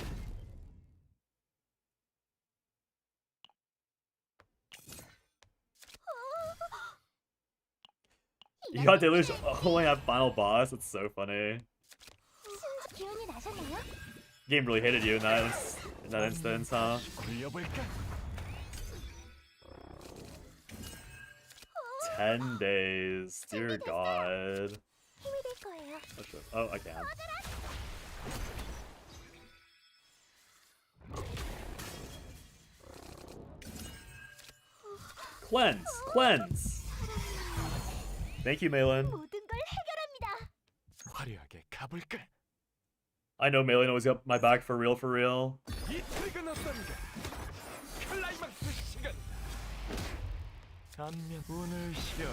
You got Deluge only at final boss. It's so funny. 기운이 나셨나요? Game really hated you in that instance, huh? 굴려볼까? 10 days. Dear God. 힘이 될 거예요. Oh, I can. Cleanse. Thank you, Maylin. 모든 걸 해결합니다. 화려하게 가볼까? I know Maylin always got my back for real. 이 소리가 났다니까. 클라이막스 시간. 안면 운을 쉬어.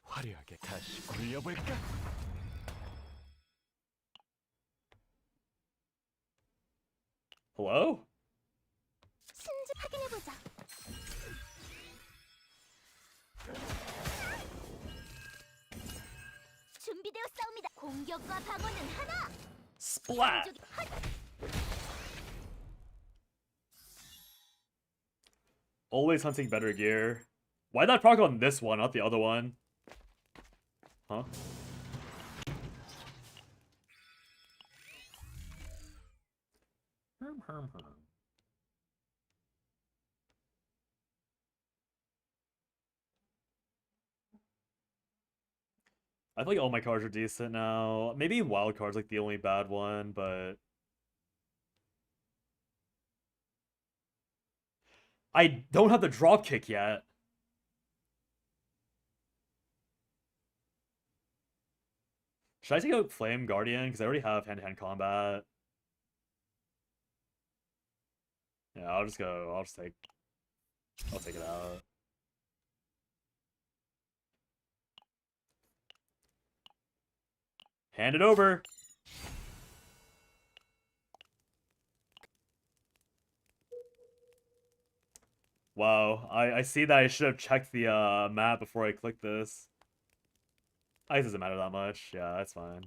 화려하게 다시 굴려볼까? Hello? 신지 확인해보자. 준비되었사옵니다. 공격과 방어는 하나. Splat! 저기 핫! Always hunting better gear. Why'd that proc on this one, not the other one? Huh? I feel like all my cards are decent now. Maybe wild card's like the only bad one, but I don't have the drop kick yet. Should I take out Flame Guardian? Because I already have hand-to-hand combat. Yeah, I'll just go. I'll take it out. Hand it over. Wow, I see that I should have checked the map before I clicked this. I guess it doesn't matter that much. Yeah, that's fine.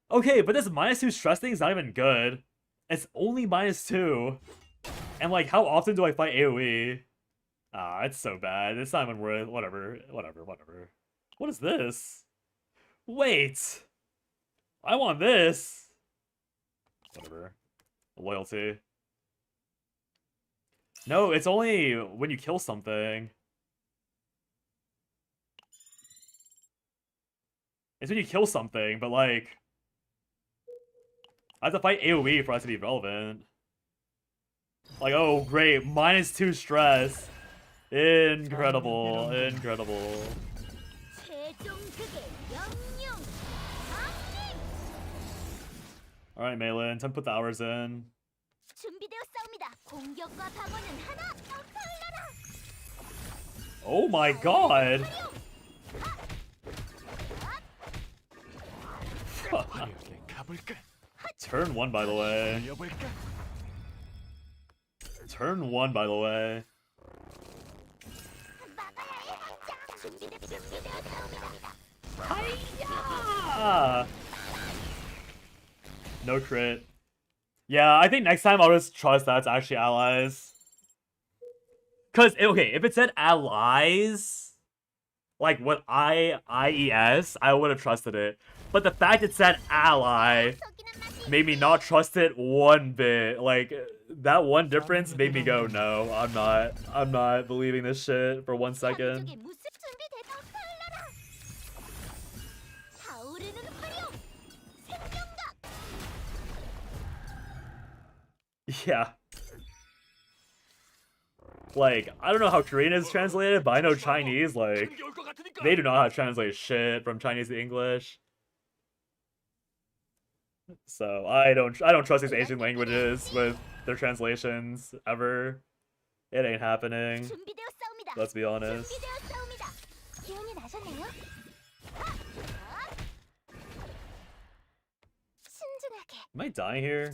Okay, but this -2 stress thing is not even good. It's only -2. And like, how often do I fight AoE? Ah, it's so bad. It's not even worth it. Whatever. What is this? Wait! I want this! Whatever. Loyalty. No, it's only when you kill something. It's when you kill something, but like... I have to fight AoE for us to be relevant. Like, oh great, -2 stress. Incredible, incredible. Alright, Malin, time to put the hours in. Oh my god! 화려하게 가볼까? Turn 1, by the way. 굴려볼까? Turn 1, by the way. Hiya! No crit. Yeah, I think next time I'll just trust that it's actually allies. Cause okay, if it said allies, like what IES, I would have trusted it. But the fact it said ally made me not trust it one bit. Like that one difference made me go, no, I'm not believing this shit for 1 second. Yeah. Like, I don't know how Korean is translated, but I know Chinese, like, they do not know how to translate shit from Chinese to English. So I don't trust these Asian languages with their translations ever. It ain't happening. Let's be honest. Am I dying here?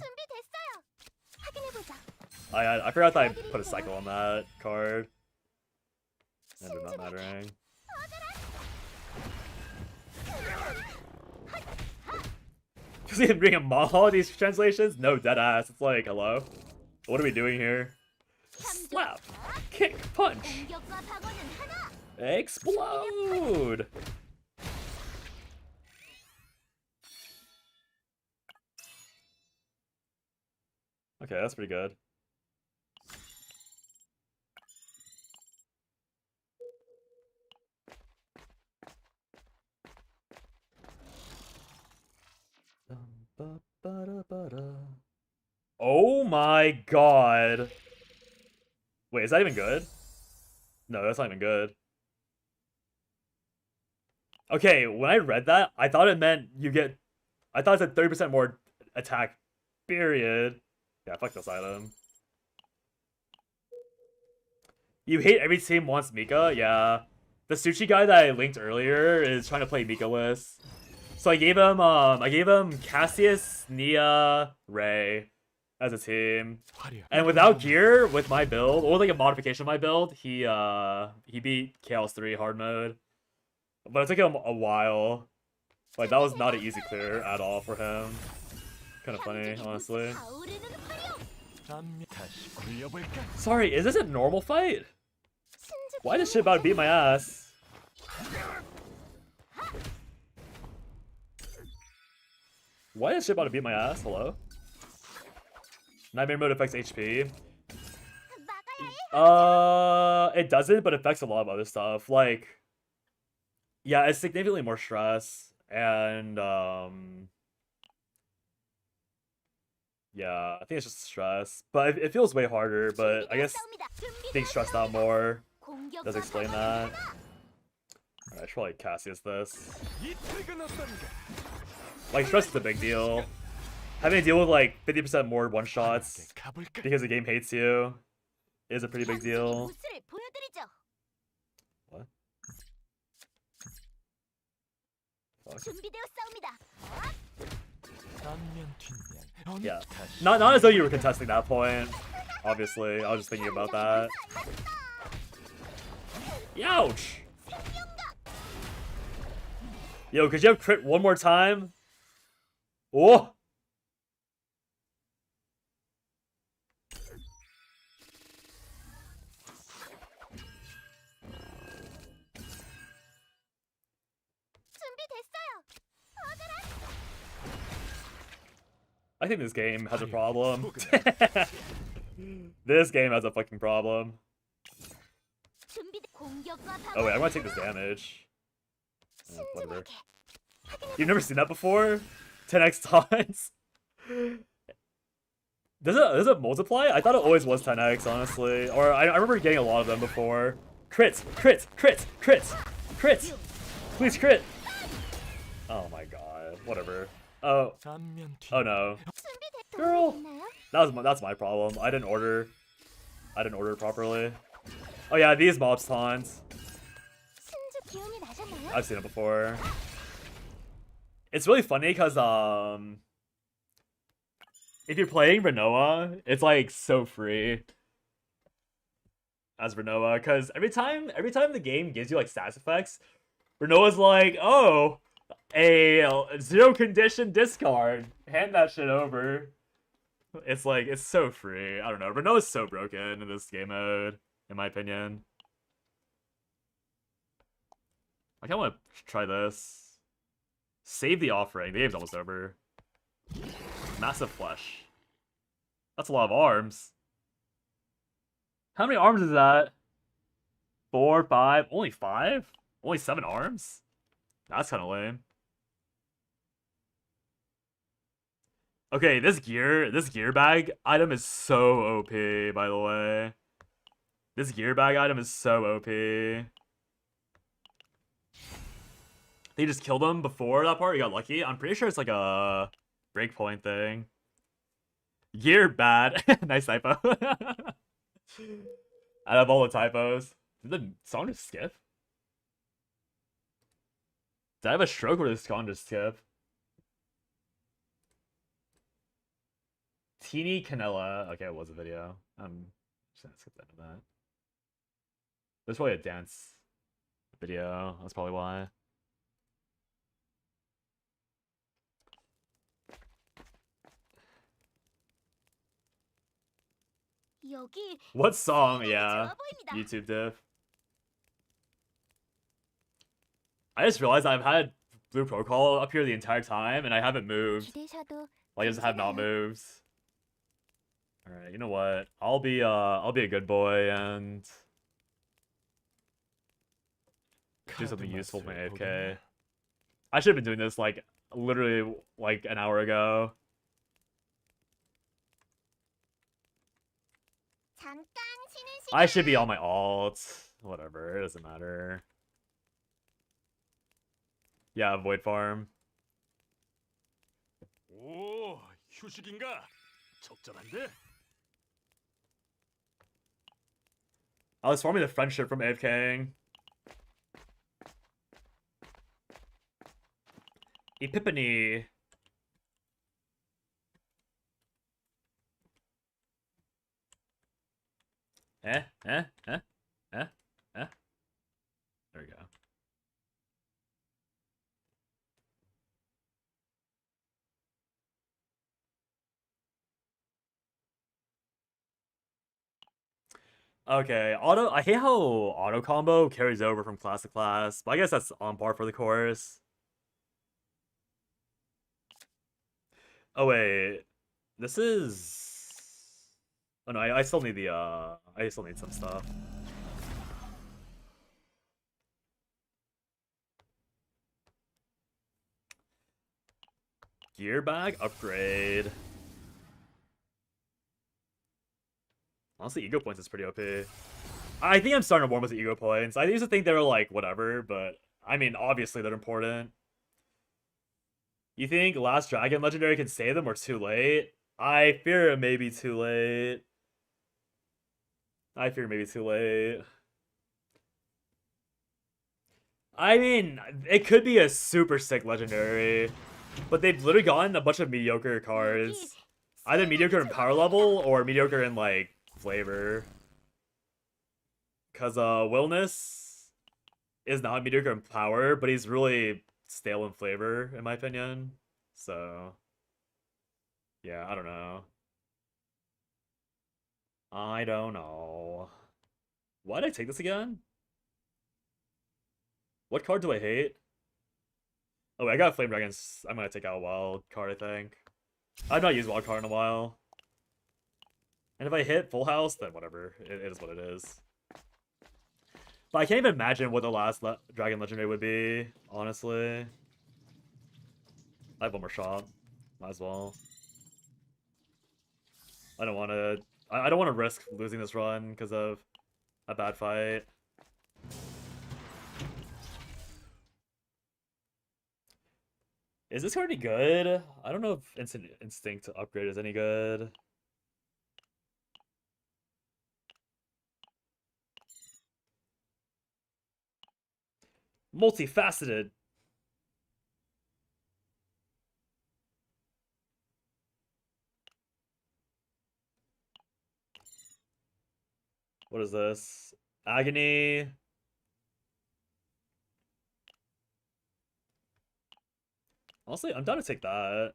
I forgot that I put a cycle on that card. Ended up not mattering. Does he bring a all these translations? No, dead ass. It's like, hello? What are we doing here? Slap! Kick! Punch! Explode! Okay, that's pretty good. Oh my god. Wait, is that even good? No, that's not even good. Okay, when I read that, I thought it meant you get I thought it said 30% more attack. Period. Yeah, fuck this item. You hate every team wants Mika? Yeah. The sushi guy that I linked earlier is trying to play Mika list. So I gave him Cassius, Nia, Ray as a team. And without gear, with my build, or like a modification of my build, he beat Chaos 3 hard mode. But it took him a while. Like that was not an easy clear at all for him. Kind of funny, honestly. Sorry, is this a normal fight? Why is this shit about to beat my ass? Why is shit about to beat my ass? Hello? Nightmare mode affects HP. It doesn't, but it affects a lot of other stuff. Like, yeah, it's significantly more stress, and yeah, I think it's just stress. But it feels way harder. But I guess being stressed out more does explain that. Alright, I should probably Cassius this. Like, stress is a big deal. Having to deal with like 50% more one-shots because the game hates you is a pretty big deal. What? Fuck. Yeah. Not as though you were contesting that point. Obviously, I was just thinking about that. Ouch! Yo, could you have crit one more time? Oh! I think this game has a problem. This game has a fucking problem. Oh wait, I'm gonna take this damage. Whatever. You've never seen that before? 10x taunts? Does it multiply? I thought it always was 10x, honestly. Or I remember getting a lot of them before. Crits! Crits! Crits! Crits! Crits! Please crit! Oh my god. Whatever. Oh. Oh no. Girl! That's my problem. I didn't order it properly. Oh yeah, these mobs taunts. I've seen it before. It's really funny because if you're playing Renoa, it's like so free as Renoa, because every time the game gives you like stats effects, Renoa's like, oh, a 0 condition discard. Hand that shit over. It's like, it's so free. I don't know. Renoa's so broken in this game mode, in my opinion. I kind of want to try this. Save the offering. The game's almost over. Massive flesh. That's a lot of arms. How many arms is that? 4, 5, only 5? Only 7 arms? That's kind of lame. Okay, this gear bag item is so OP, by the way. This gear bag item is so OP. They just killed him before that part? You got lucky? I'm pretty sure it's like a breakpoint thing. Gear bad. Nice typo. Out of all the typos. Did the song just skip? Did I have a stroke or did the song just skip? Teeny Canella. Okay, it was a video. I'm just gonna skip the end of that. There's probably a dance video. That's probably why. What song? Yeah. YouTube diff. I just realized I've had Blue Protocol up here the entire time and I haven't moved. Like, I just have not moved. Alright, you know what? I'll be a good boy and do something useful for my AFK. I should have been doing this like literally like an hour ago. I should be on my alt. Whatever, it doesn't matter. Yeah, Void Farm. 휴식인가? 적절한데? I was forming a friendship from AFKing. Epiphany. Eh? There we go. Okay, I hate how auto combo carries over from class to class, but I guess that's on par for the course. Oh wait, this is. Oh no, I still need the I still need some stuff. Gear bag upgrade. Honestly, ego points is pretty OP. I think I'm starting to warm with the ego points. I used to think they were like whatever, but I mean, obviously they're important. You think Last Dragon Legendary can save them or too late? I fear it may be too late. I fear maybe too late. I mean, it could be a super sick legendary, but they've literally gotten a bunch of mediocre cards. Either mediocre in power level or mediocre in, like, flavor. Because, Willness is not mediocre in power, but he's really stale in flavor, in my opinion. So, yeah, I don't know. I don't know. Why did I take this again? What card do I hate? Oh, wait, I got Flame Dragons. I'm gonna take out a wild card, I think. I've not used wild card in a while. And if I hit full house, then whatever. It is what it is. But I can't even imagine what the last Dragon Legendary would be, honestly. I have one more shot. Might as well. I don't want to... I don't want to risk losing this run because of a bad fight. Is this card any good? I don't know if Instinct upgrade is any good. Multifaceted. What is this? Agony. Honestly, I'm down to take that.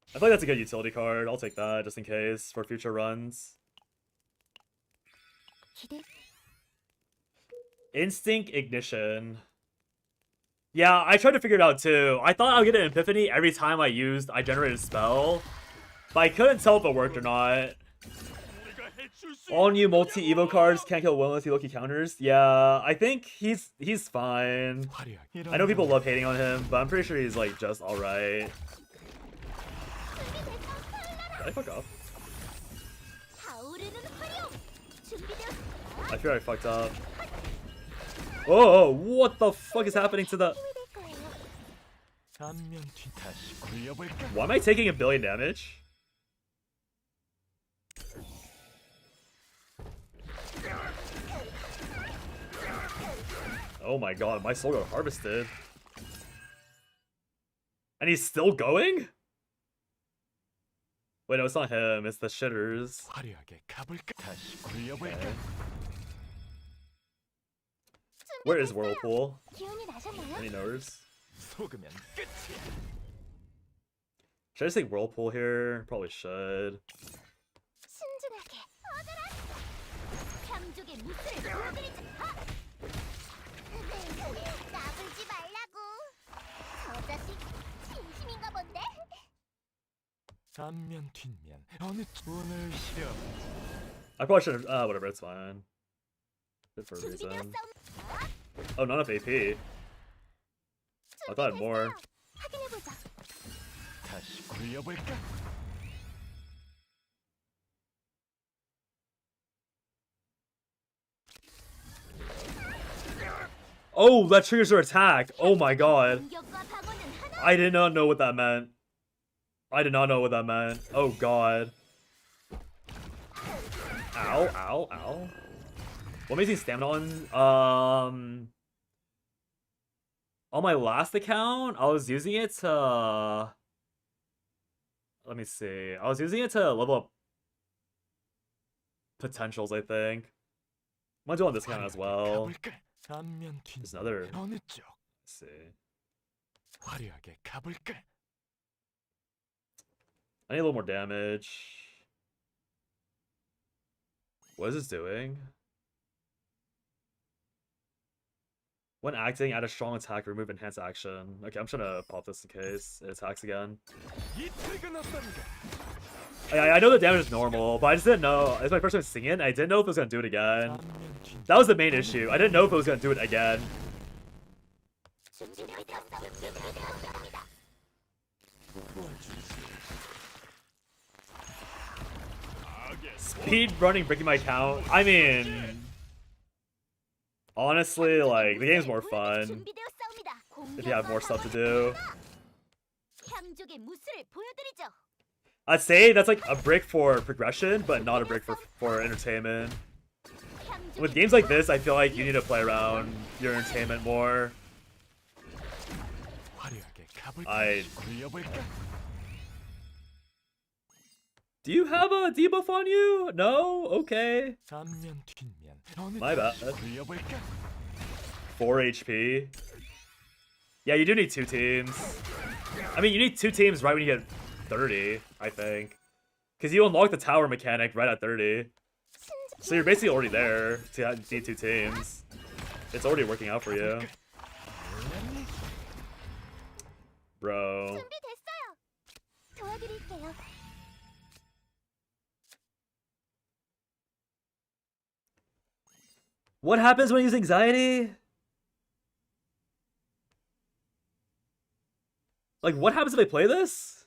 I feel like that's a good utility card. I'll take that just in case for future runs. Instinct Ignition. Yeah, I tried to figure it out too. I thought I would get an Epiphany every time I generated a spell. But I couldn't tell if it worked or not. All new multi-evo cards can't kill Will if he Loki counters. Yeah, I think he's fine. I know people love hating on him, but I'm pretty sure he's like just alright. Did I fuck up? I fear I fucked up. Oh, what the fuck is happening to the... Why am I taking 1 billion damage? Oh my god, my soul got harvested. And he's still going? Wait, no, it's not him, it's the shitters. Okay. Where is Whirlpool? Any knows? Should I just take Whirlpool here? Probably should. I probably should have. Whatever, it's fine. Good for a reason. Oh, not enough AP. I thought I had more. Oh, that triggers her attack. Oh my god. I did not know what that meant. I did not know what that meant. Oh god. Ow, ow, ow. What makes me stamina on my last account, I was using it to... Let me see. I was using it to level up potentials, I think. I might do it on this account as well. 가볼까? 앞면 뒤 There's another... 어느 쪽? Let's see. 화려하게 가볼까? I need a little more damage. What is this doing? When acting, add a strong attack, remove enhanced action. Okay, I'm trying to pop this in case it attacks again. 이태가 났단가? I know the damage is normal, but I just didn't know. It's my first time seeing it, and I didn't know if it was going to do it again. 앞면 뒤 That was the main issue. I didn't know if it was going to do it again. Speed running breaking my count. I mean... Honestly, like, the game's more fun 준비되었사옵니다. if you have more stuff to do. 향족의 무술을 보여드리죠. I'd say that's like a brick for progression, but not a brick for entertainment. With games like this, I feel like you need to play around your entertainment more. 화려하게 가볼까? I... 굴려볼까? Do you have a debuff on you? No? Okay. 앞면 뒷면 어느 My bad. 쪽? 굴려볼까? 4 HP. Yeah, you do need 2 teams. I mean, you need 2 teams right when you get 30, I think. Because you unlock the tower mechanic right at 30. So you're basically already there to need 2 teams. It's already working out for you. Bro. 준비됐어요. 도와드릴게요. What happens when you use anxiety? Like, what happens if I play this?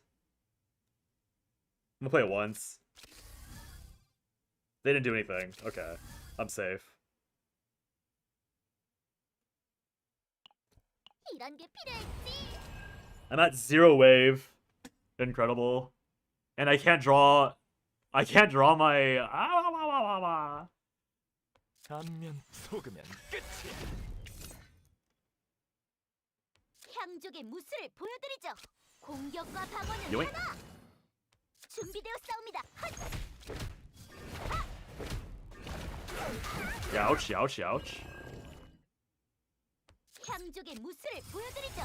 I'm gonna play it once. They didn't do anything. Okay. I'm safe. 이런 게 필요했지. I'm at 0 wave. Incredible. And I can't draw my... 앞면 속으면 끝이야. 향족의 무술을 보여드리죠. 공격과 방어는 요잉. 하나. 준비되었사옵니다. Ouch, ouch, ouch. 향족의 무술을 보여드리죠.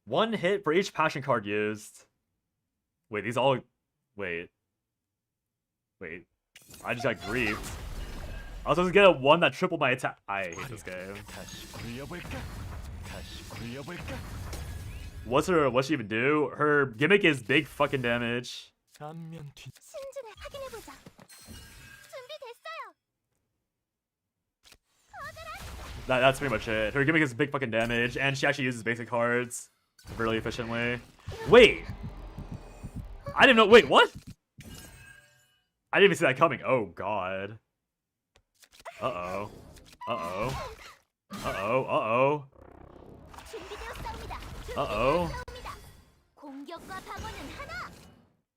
1 hit for each passion card used. Wait, these all... Wait. I just got griefed. I was supposed to get a 1 that tripled my attack. I hate this game. 다시 굴려볼까? 다시 굴려볼까? What's she even do? Her gimmick is big fucking damage. 앞면 뒷 신중을 확인해보자. 준비됐어요. That's pretty much it. Her gimmick is big fucking damage, and she actually uses basic cards really efficiently. Wait! I didn't know- wait, what? I didn't even see that coming. Oh god. Uh-oh. Uh-oh. Uh-oh. Uh-oh. 준비되었사옵니다. Uh-oh. 공격과 방어는 하나.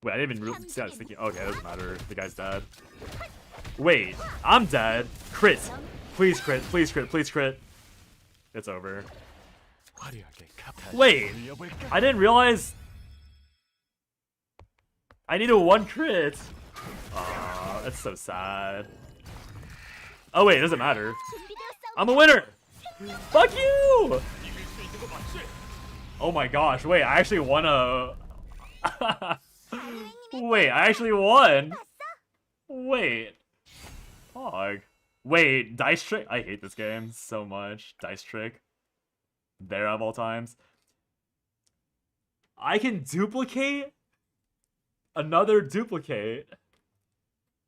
Wait, I didn't even really see that thinking. Okay, it doesn't matter. The guy's dead. Wait, I'm dead. Crit. Please crit. Please crit. Please crit. It's over. 화려하게 다시 Wait. 굴려볼까? I didn't realize... I needed 1 crit. Aw, that's so sad. Oh wait, it doesn't matter. 준비되었사옵니다. I'm a winner! Fuck you! Oh my gosh, wait, I actually won a... Wait, I actually won! Wait. Fog. Wait, Dice Trick? I hate this game so much. Dice Trick. There of all times. I can duplicate another duplicate.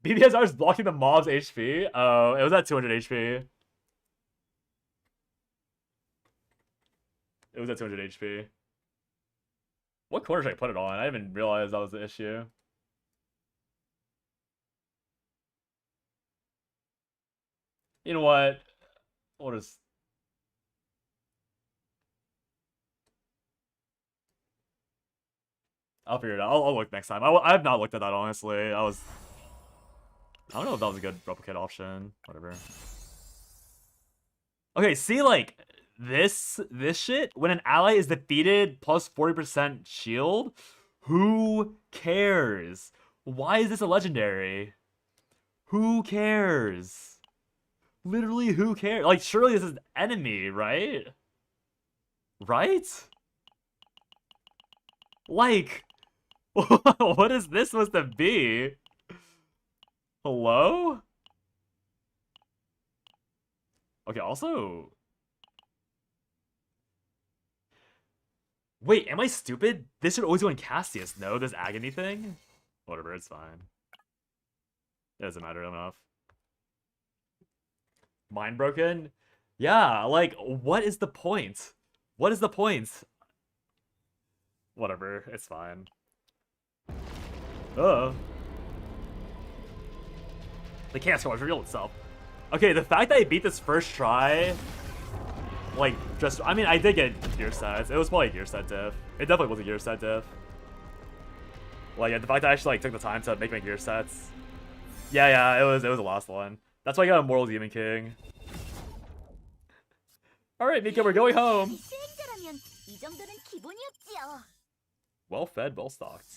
BBSR is blocking the mob's HP? Oh, it was at 200 HP. It was at 200 HP. What corner should I put it on? I didn't even realize that was the issue. You know what? We'll just... I'll figure it out. I'll look next time. I have not looked at that, honestly. I don't know if that was a good replicate option. Whatever. Okay, see, like, this shit, when an ally is defeated plus 40% shield, who cares? Why is this a legendary? Who cares? Literally, who cares? Like, surely this is enemy, right? Right? Like, what is this supposed to be? Hello? Okay, also... Wait, am I stupid? This should always go in Cassius, no? This agony thing? Whatever, it's fine. It doesn't matter enough. Mind broken? Yeah, like, what is the point? What is the point? Whatever, it's fine. The chaos score revealed itself. Okay, the fact that I beat this first try, like, just, I mean, I did get gear sets. It was probably a gear set diff. It definitely was a gear set diff. Like, the fact that I actually, like, took the time to make my gear sets. Yeah, it was the last one. That's why I got Immortal Demon King. Alright, Mika, we're going home. 수행자라면 이 정도는 기본이었지요. Well fed, well stocked.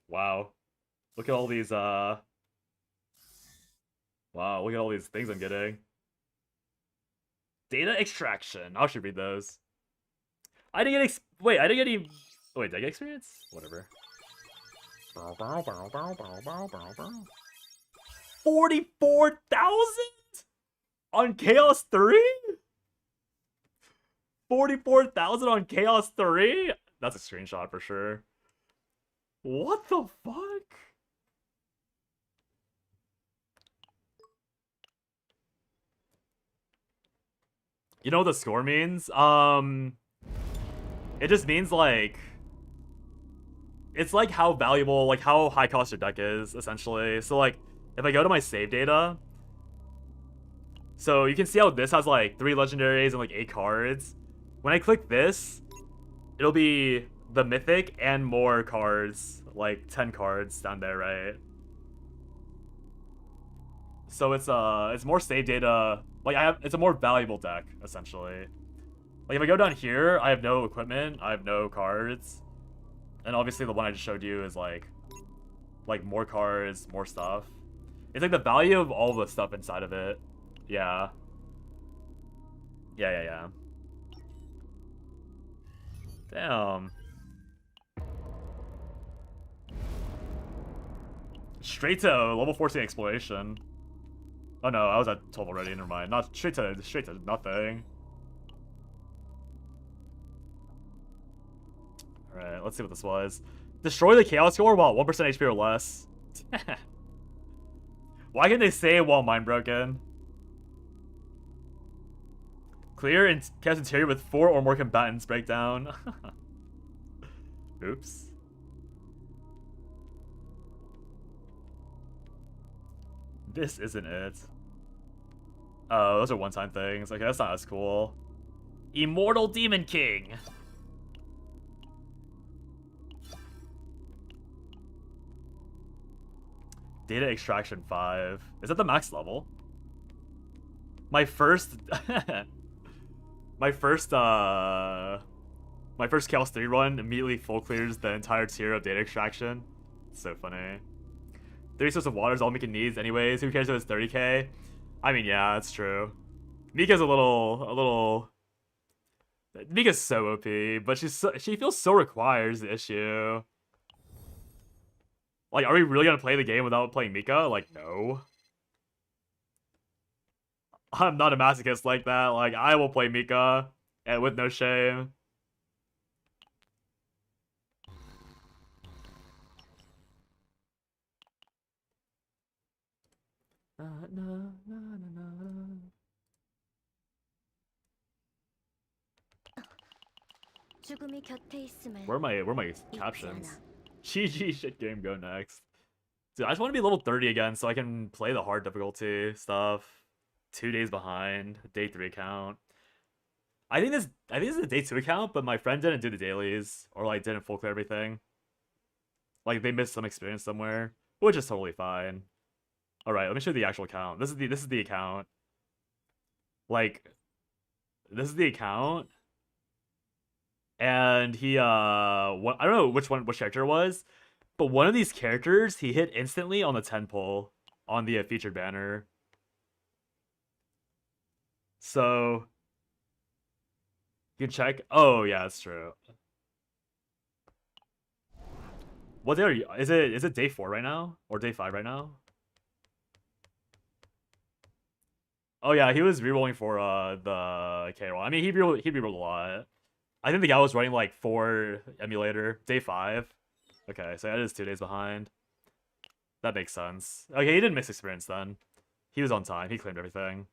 Wow. Look at all these, wow, look at all these things I'm getting. Data extraction. I should read those. I didn't get wait, I didn't get any... Wait, did I get experience? Whatever. 44,000? On Chaos 3? 44,000 on Chaos 3? That's a screenshot for sure. What the fuck? You know what the score means? It just means, like... It's like how valuable, like how high cost your deck is, essentially. So, like, if I go to my save data... So, you can see how this has, like, 3 legendaries and, like, 8 cards. When I click this, it'll be the mythic and more cards. Like, 10 cards down there, right? So, it's more save data... Like, it's a more valuable deck, essentially. Like, if I go down here, I have no equipment, I have no cards. And obviously the one I just showed you is, like more cards, more stuff. It's like the value of all the stuff inside of it. Yeah. Yeah. Damn. Straight to level 14 exploration. Oh no, I was at 12 already, never mind. Not straight to nothing. Alright, let's see what this was. Destroy the chaos score while 1% HP or less. Why can't they say it while mind broken? Clear and chaos interior with 4 or more combatants breakdown. Oops. This isn't it. Oh, those are one-time things. Okay, that's not as cool. Immortal Demon King! Data extraction 5. Is that the max level? My first... my first Chaos 3 run immediately full clears the entire tier of data extraction. It's so funny. 30 source of water is all Mika needs anyways. Who cares if it's 30k? I mean, yeah, that's true. Mika's a little... Mika's so OP, but she feels so required is the issue. Like, are we really gonna play the game without playing Mika? Like, no. I'm not a masochist like that. Like, I will play Mika, and with no shame. Where are my captions? GG shit game, go next. Dude, I just want to be level 30 again so I can play the hard difficulty stuff. 2 days behind, day 3 count. I think this is a day 2 account, but my friend didn't do the dailies or like didn't full clear everything. Like they missed some experience somewhere, which is totally fine. All right, let me show you the actual account. This is the account. Like this is the account. And he what I don't know which character it was, but one of these characters he hit instantly on the 10 pull on the featured banner. So you can check. Oh yeah, that's true. What day are you? Is it day 4 right now or day 5 right now? Oh yeah, he was rerolling for the K roll. I mean, he rerolled a lot. I think the guy was running like 4 emulator day 5. Okay, so that is 2 days behind. That makes sense. Okay, he didn't miss experience then. He was on time. He claimed everything.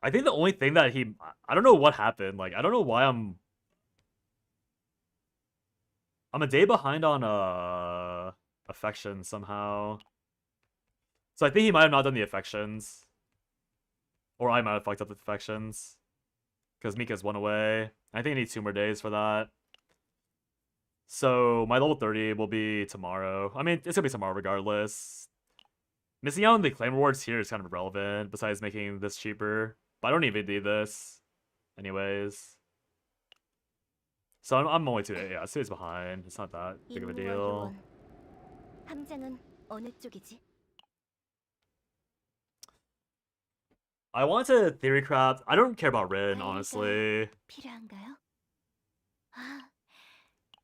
I think the only thing that I don't know what happened. Like, I don't know why I'm a day behind on affection somehow. So I think he might have not done the affections. Or I might have fucked up the affections. Because Mika's 1 away. I think I need 2 more days for that. So my level 30 will be tomorrow. I mean, it's gonna be tomorrow regardless. Missing out on the claim rewards here is kind of irrelevant, besides making this cheaper. But I don't even need this. Anyways. So I'm only 2 days, yeah, 2 days behind. It's not that big of a deal. 함장은 어느 쪽이지? I want to theory craft. I don't care about Rin, honestly. 필요한가요? 아,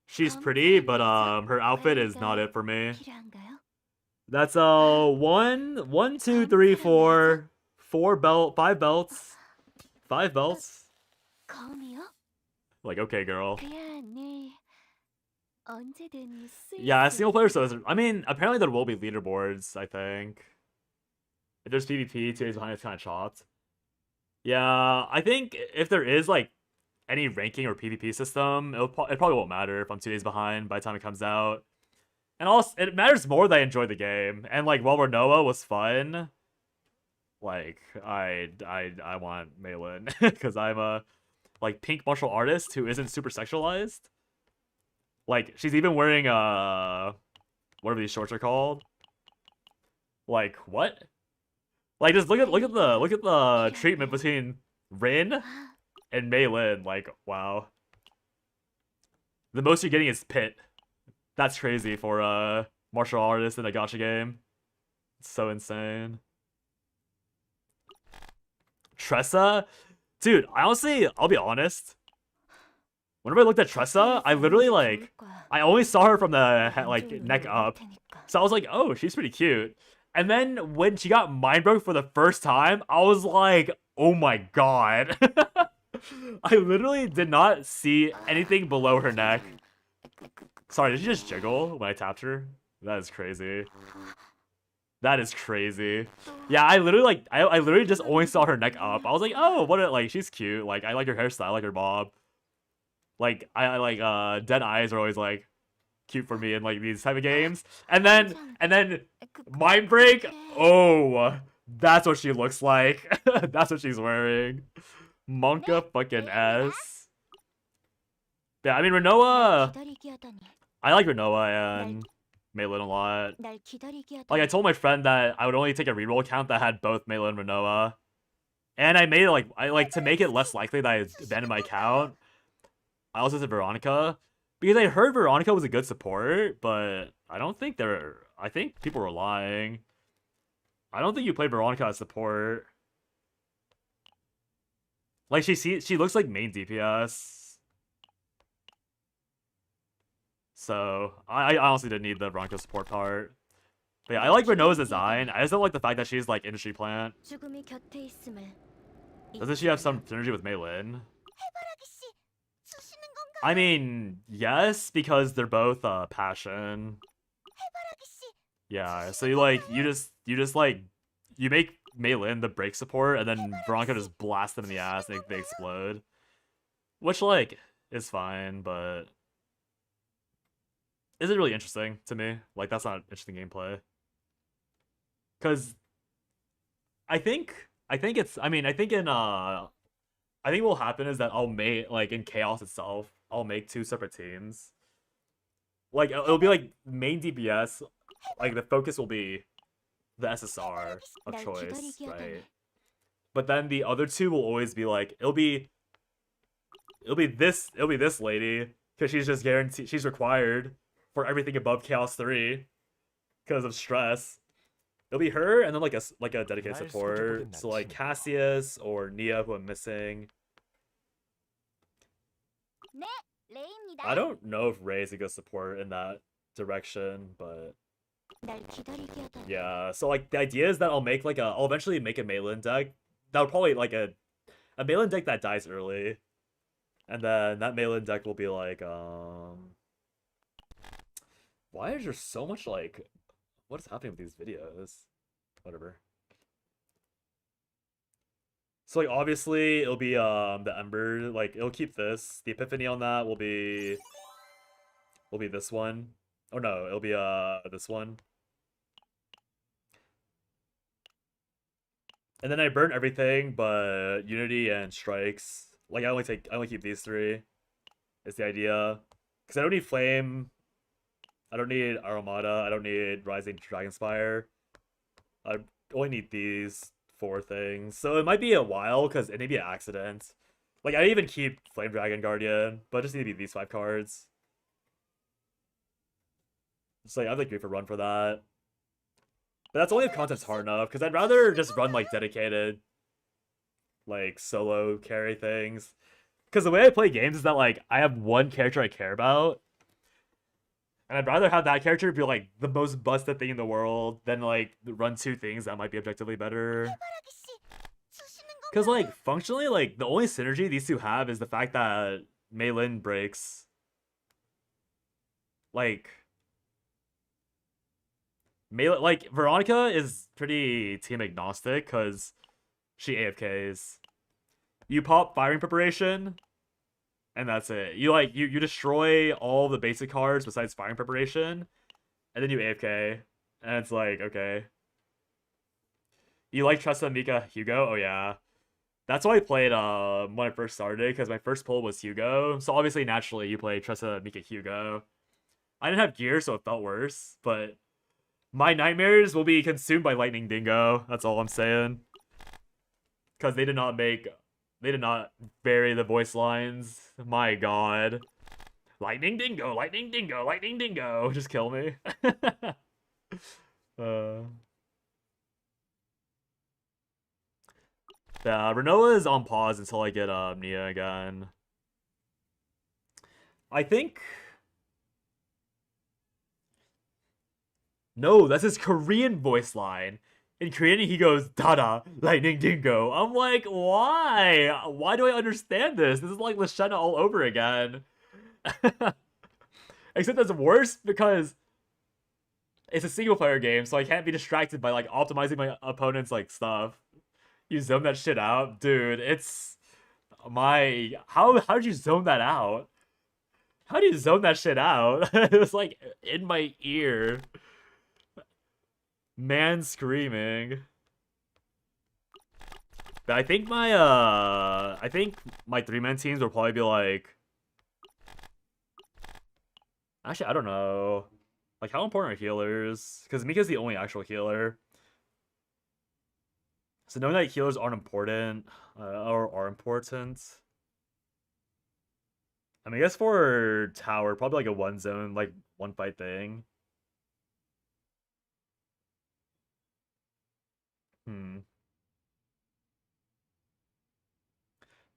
She's pretty, but her outfit is not it for me. 필요한가요? That's 1, 2, 3, 4, 5 belts. 5 belts. 검이요? Like, okay, girl. 그야 네. 언제든 쓸 Yeah, 수 single player, so I mean, apparently there will be leaderboards, I think. If there's PvP, 2 days behind, it's kind of chopped. Yeah, I think if there is, like, any ranking or PvP system, it probably won't matter if I'm 2 days behind by the time it comes out. And also, it matters more that I enjoyed the game. And, like, while Renoa was fun, like, I want Maylin. Because I'm a, like, pink martial artist who isn't super sexualized. Like, she's even wearing, whatever these shorts are called. Like, what? Like, just look at the treatment between Rin and Mei Lin. Like, wow. The most you're getting is Pit. That's crazy for a martial artist in a gacha game. It's so insane. Tressa? Dude, I'll be honest. Whenever I looked at Tressa, I literally, like, I only saw her from the, like, neck up. So I was like, oh, she's pretty cute. And then when she got mind broke for the first time, I was like, oh my god. I literally did not see anything below her neck. Sorry, did she just jiggle when I tapped her? That is crazy. That is crazy. Yeah, I literally, like, I literally just only saw her neck up. I was like, oh, like, she's cute. Like, I like her hairstyle, I like her bob. Like, I like, dead eyes are always, like, cute for me in, like, these type of games. And then Mind Break, oh, that's what she looks like. That's what she's wearing. Monka fucking S. Yeah, I mean, Renoa, I like Renoa and Meilin a lot. Like, I told my friend that I would only take a reroll account that had both Meilin and Renoa. And I made it, like, to make it less likely that I abandoned my account, I also said Veronica. Because I heard Veronica was a good support, but I don't think I think people were lying. I don't think you played Veronica as support. Like, she looks like main DPS. So, I honestly didn't need the Veronica support part. But yeah, I like Renoa's design. I just don't like the fact that she's, like, industry plant. Doesn't she have some synergy with Mei Lin? I mean, yes, because they're both passion. Yeah, so you just like you make Mei Lin the break support, and then Veronica just blasts them in the ass and they explode. Which, like, is fine, but isn't really interesting to me. Like, that's not interesting gameplay. Cause it's. I mean, I think in I think what will happen is that I'll make like in Chaos itself, I'll make two separate teams. Like it'll be like main DPS, like the focus will be the SSR of 날 choice, 기다리게 하다니. right? But then the other two will always be like it'll be this lady because she's just guaranteed she's required for everything above Chaos 3 because of stress. It'll be her and then like a dedicated 날 support. 속여보긴 So like 낫지. Cassius or Nia who I'm missing. 네, 레이입니다. I don't know if Ray's a good support in that direction, but 날 기다리게 하다니. yeah. So like the idea is that I'll eventually make a Melee deck. That'll probably like a Melee deck that dies early. And then that Melee deck will be like why is there so much like what is happening with these videos? Whatever. So like obviously it'll be the Ember, like it'll keep this. The Epiphany on that will be this one. Oh no, it'll be this one. And then I burn everything but Unity and Strikes. Like I only keep these three. Is the idea. Cause I don't need Flame. I don't need Armada. I don't need Rising Dragonspire. I only need these 4 things. So it might be a while because it may be an accident. Like I even keep Flame Dragon Guardian, but it just need to be these 5 cards. Just like I have the Grief run for that. But that's only if content's hard enough, because I'd rather just run like dedicated like solo carry things. Because the way I play games is that like I have one character I care about. And I'd rather have that character be like the most busted thing in the world than like run 2 things that might be objectively better. Because like functionally, like the only synergy these two have is the fact that Meilin breaks. Like like Veronica is pretty team agnostic because she AFKs. You pop firing preparation, and that's it. You destroy all the basic cards besides firing preparation, and then you AFK, and it's like okay. You like Tressa, Mika, Hugo? Oh yeah, that's why I played when I first started because my first pull was Hugo. So obviously naturally you play Tressa, Mika, Hugo. I didn't have gear, so it felt worse, but my nightmares will be consumed by Lightning Dingo. That's all I'm saying. Because they did not vary the voice lines. My god. Lightning Dingo, Lightning Dingo, Lightning Dingo. Just kill me. Yeah, Renoa is on pause until I get Nia again. I think... No, that's his Korean voice line. In Korean, he goes, Dada, Lightning Dingo. I'm like, why? Why do I understand this? This is like Lashana all over again. Except it's worse because it's a single player game, so I can't be distracted by like optimizing my opponent's like stuff. You zone that shit out? Dude, it's my how did you zone that out? How do you zone that shit out? It was like in my ear. Man screaming. But I think my 3-man teams will probably be like actually I don't know. Like how important are healers? Because Mika's the only actual healer. So knowing that healers aren't important or are important. I mean I guess for tower, probably like a 1-zone, like 1-fight thing.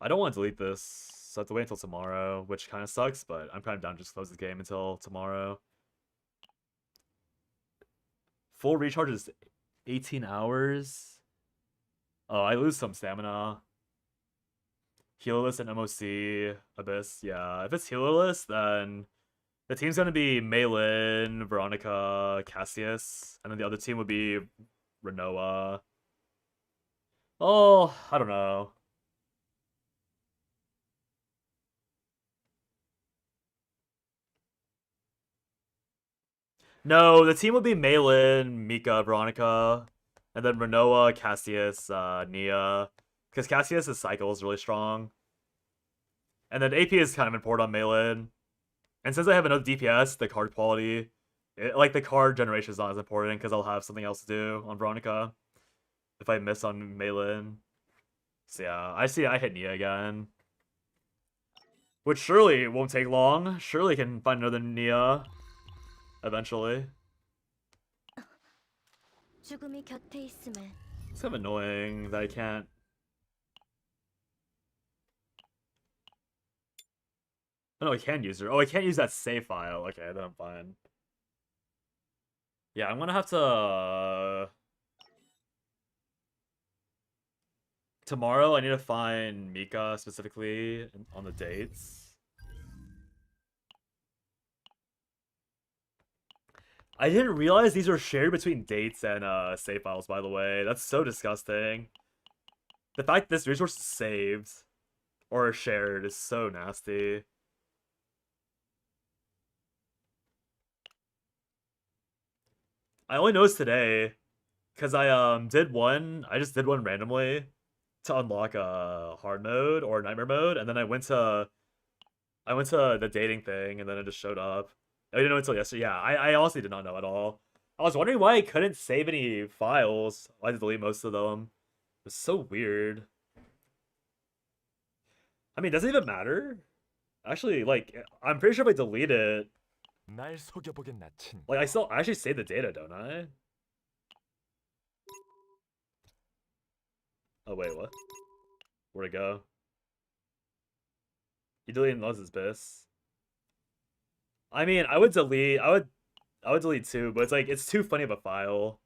I don't want to delete this, so I have to wait until tomorrow, which kind of sucks, but I'm kind of down to just close the game until tomorrow. Full recharge is 18 hours. Oh, I lose some stamina. Healerless and MOC, Abyss. Yeah, if it's healerless, then the team's going to be Meilin, Veronica, Cassius, and then the other team would be Renoa. Oh, I don't know. No, the team would be Meilin, Mika, Veronica, And then Renoa, Cassius, Nia. Because Cassius' cycle is really strong. And then AP is kind of important on Malin. And since I have enough DPS, the card quality, like the card generation is not as important because I'll have something else to do on Veronica if I miss on Malin. So yeah, I hit Nia again. Which surely won't take long. Surely can find another Nia eventually. 죽음이 곁에 있음을. It's kind of annoying that I can't. Oh no, I can use her. Oh, I can't use that save file. Okay, then I'm fine. Yeah, I'm gonna have to... Tomorrow, I need to find Mika specifically on the dates. I didn't realize these were shared between dates and save files, by the way. That's so disgusting. The fact this resource is saved or shared is so nasty. I only noticed today because I just did one randomly to unlock a hard mode or nightmare mode, and then I went to the dating thing, and then it just showed up. I didn't know until yesterday. Yeah, I honestly did not know at all. I was wondering why I couldn't save any files. I had to delete most of them. It's so weird. I mean, does it even matter? Actually, like, I'm pretty sure if I delete it, 날 속여보겠나 친. like, I actually save the data, don't I? Oh wait, what? Where'd it go? You deleted Moses Biss. I mean, I would delete too, but it's like it's too funny of a file.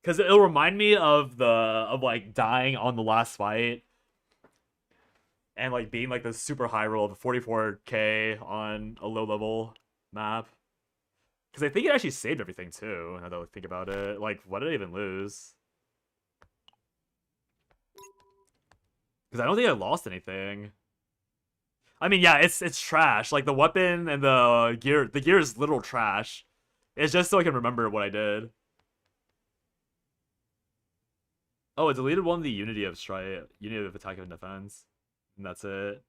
Cause it'll remind me of like dying on the last fight. And like being like the super high roll of 44k on a low level map. Cause I think it actually saved everything too, now that I think about it. Like, what did I even lose? Because I don't think I lost anything. I mean, yeah, it's trash. Like, the weapon and the gear is literal trash. It's just so I can remember what I did. Oh, it deleted one of the unity of attack and defense. And that's it.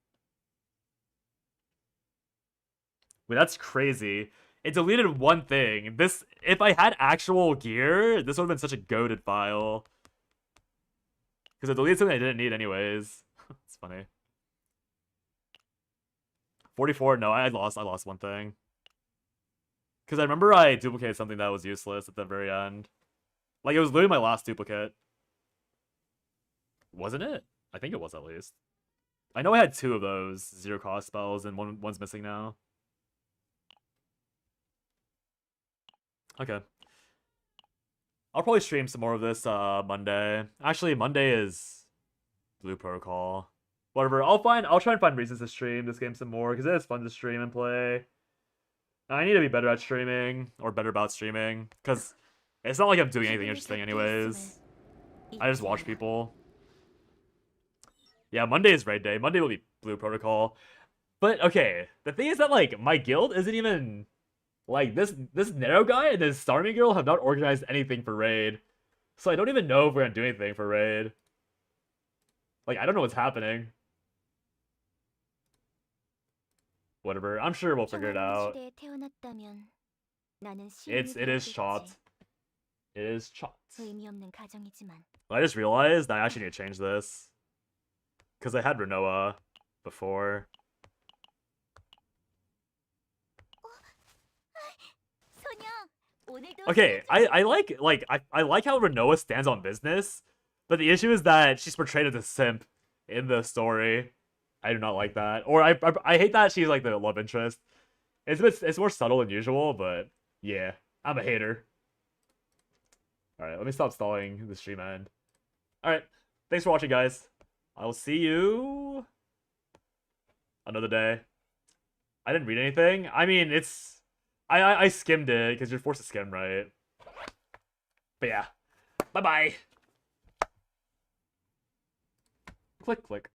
Wait, that's crazy. It deleted one thing. If I had actual gear, this would have been such a goated file. Because it deleted something I didn't need anyways. It's funny. 44, no, I lost one thing. Because I remember I duplicated something that was useless at the very end. Like, it was literally my last duplicate. Wasn't it? I think it was at least. I know I had 2 of those 0 cost spells and one's missing now. Okay. I'll probably stream some more of this Monday. Actually, Monday is Blue Protocol. Whatever. I'll try and find reasons to stream this game some more because it is fun to stream and play. I need to be better at streaming or better about streaming because it's not like I'm doing anything interesting anyways. I just watch people. Yeah, Monday is raid day. Monday will be Blue Protocol. But okay, the thing is that like my guild isn't even like this narrow guy and this Starmie girl have not organized anything for raid. So I don't even know if we're gonna do anything for raid. Like, I don't know what's happening. Whatever. I'm sure we'll figure it out. It is chopped. It is chopped. I just realized I actually need to change this. Because I had Renoa before. Okay, I like how Renoa stands on business, but the issue is that she's portrayed as a simp in the story. I do not like that. Or I hate that she's like the love interest. It's more subtle than usual, but yeah, I'm a hater. Alright, let me stop stalling the stream end. Alright, thanks for watching, guys. I will see you another day. I didn't read anything. I mean, it's... I skimmed it, because you're forced to skim, right? But yeah. Bye-bye. Click, click.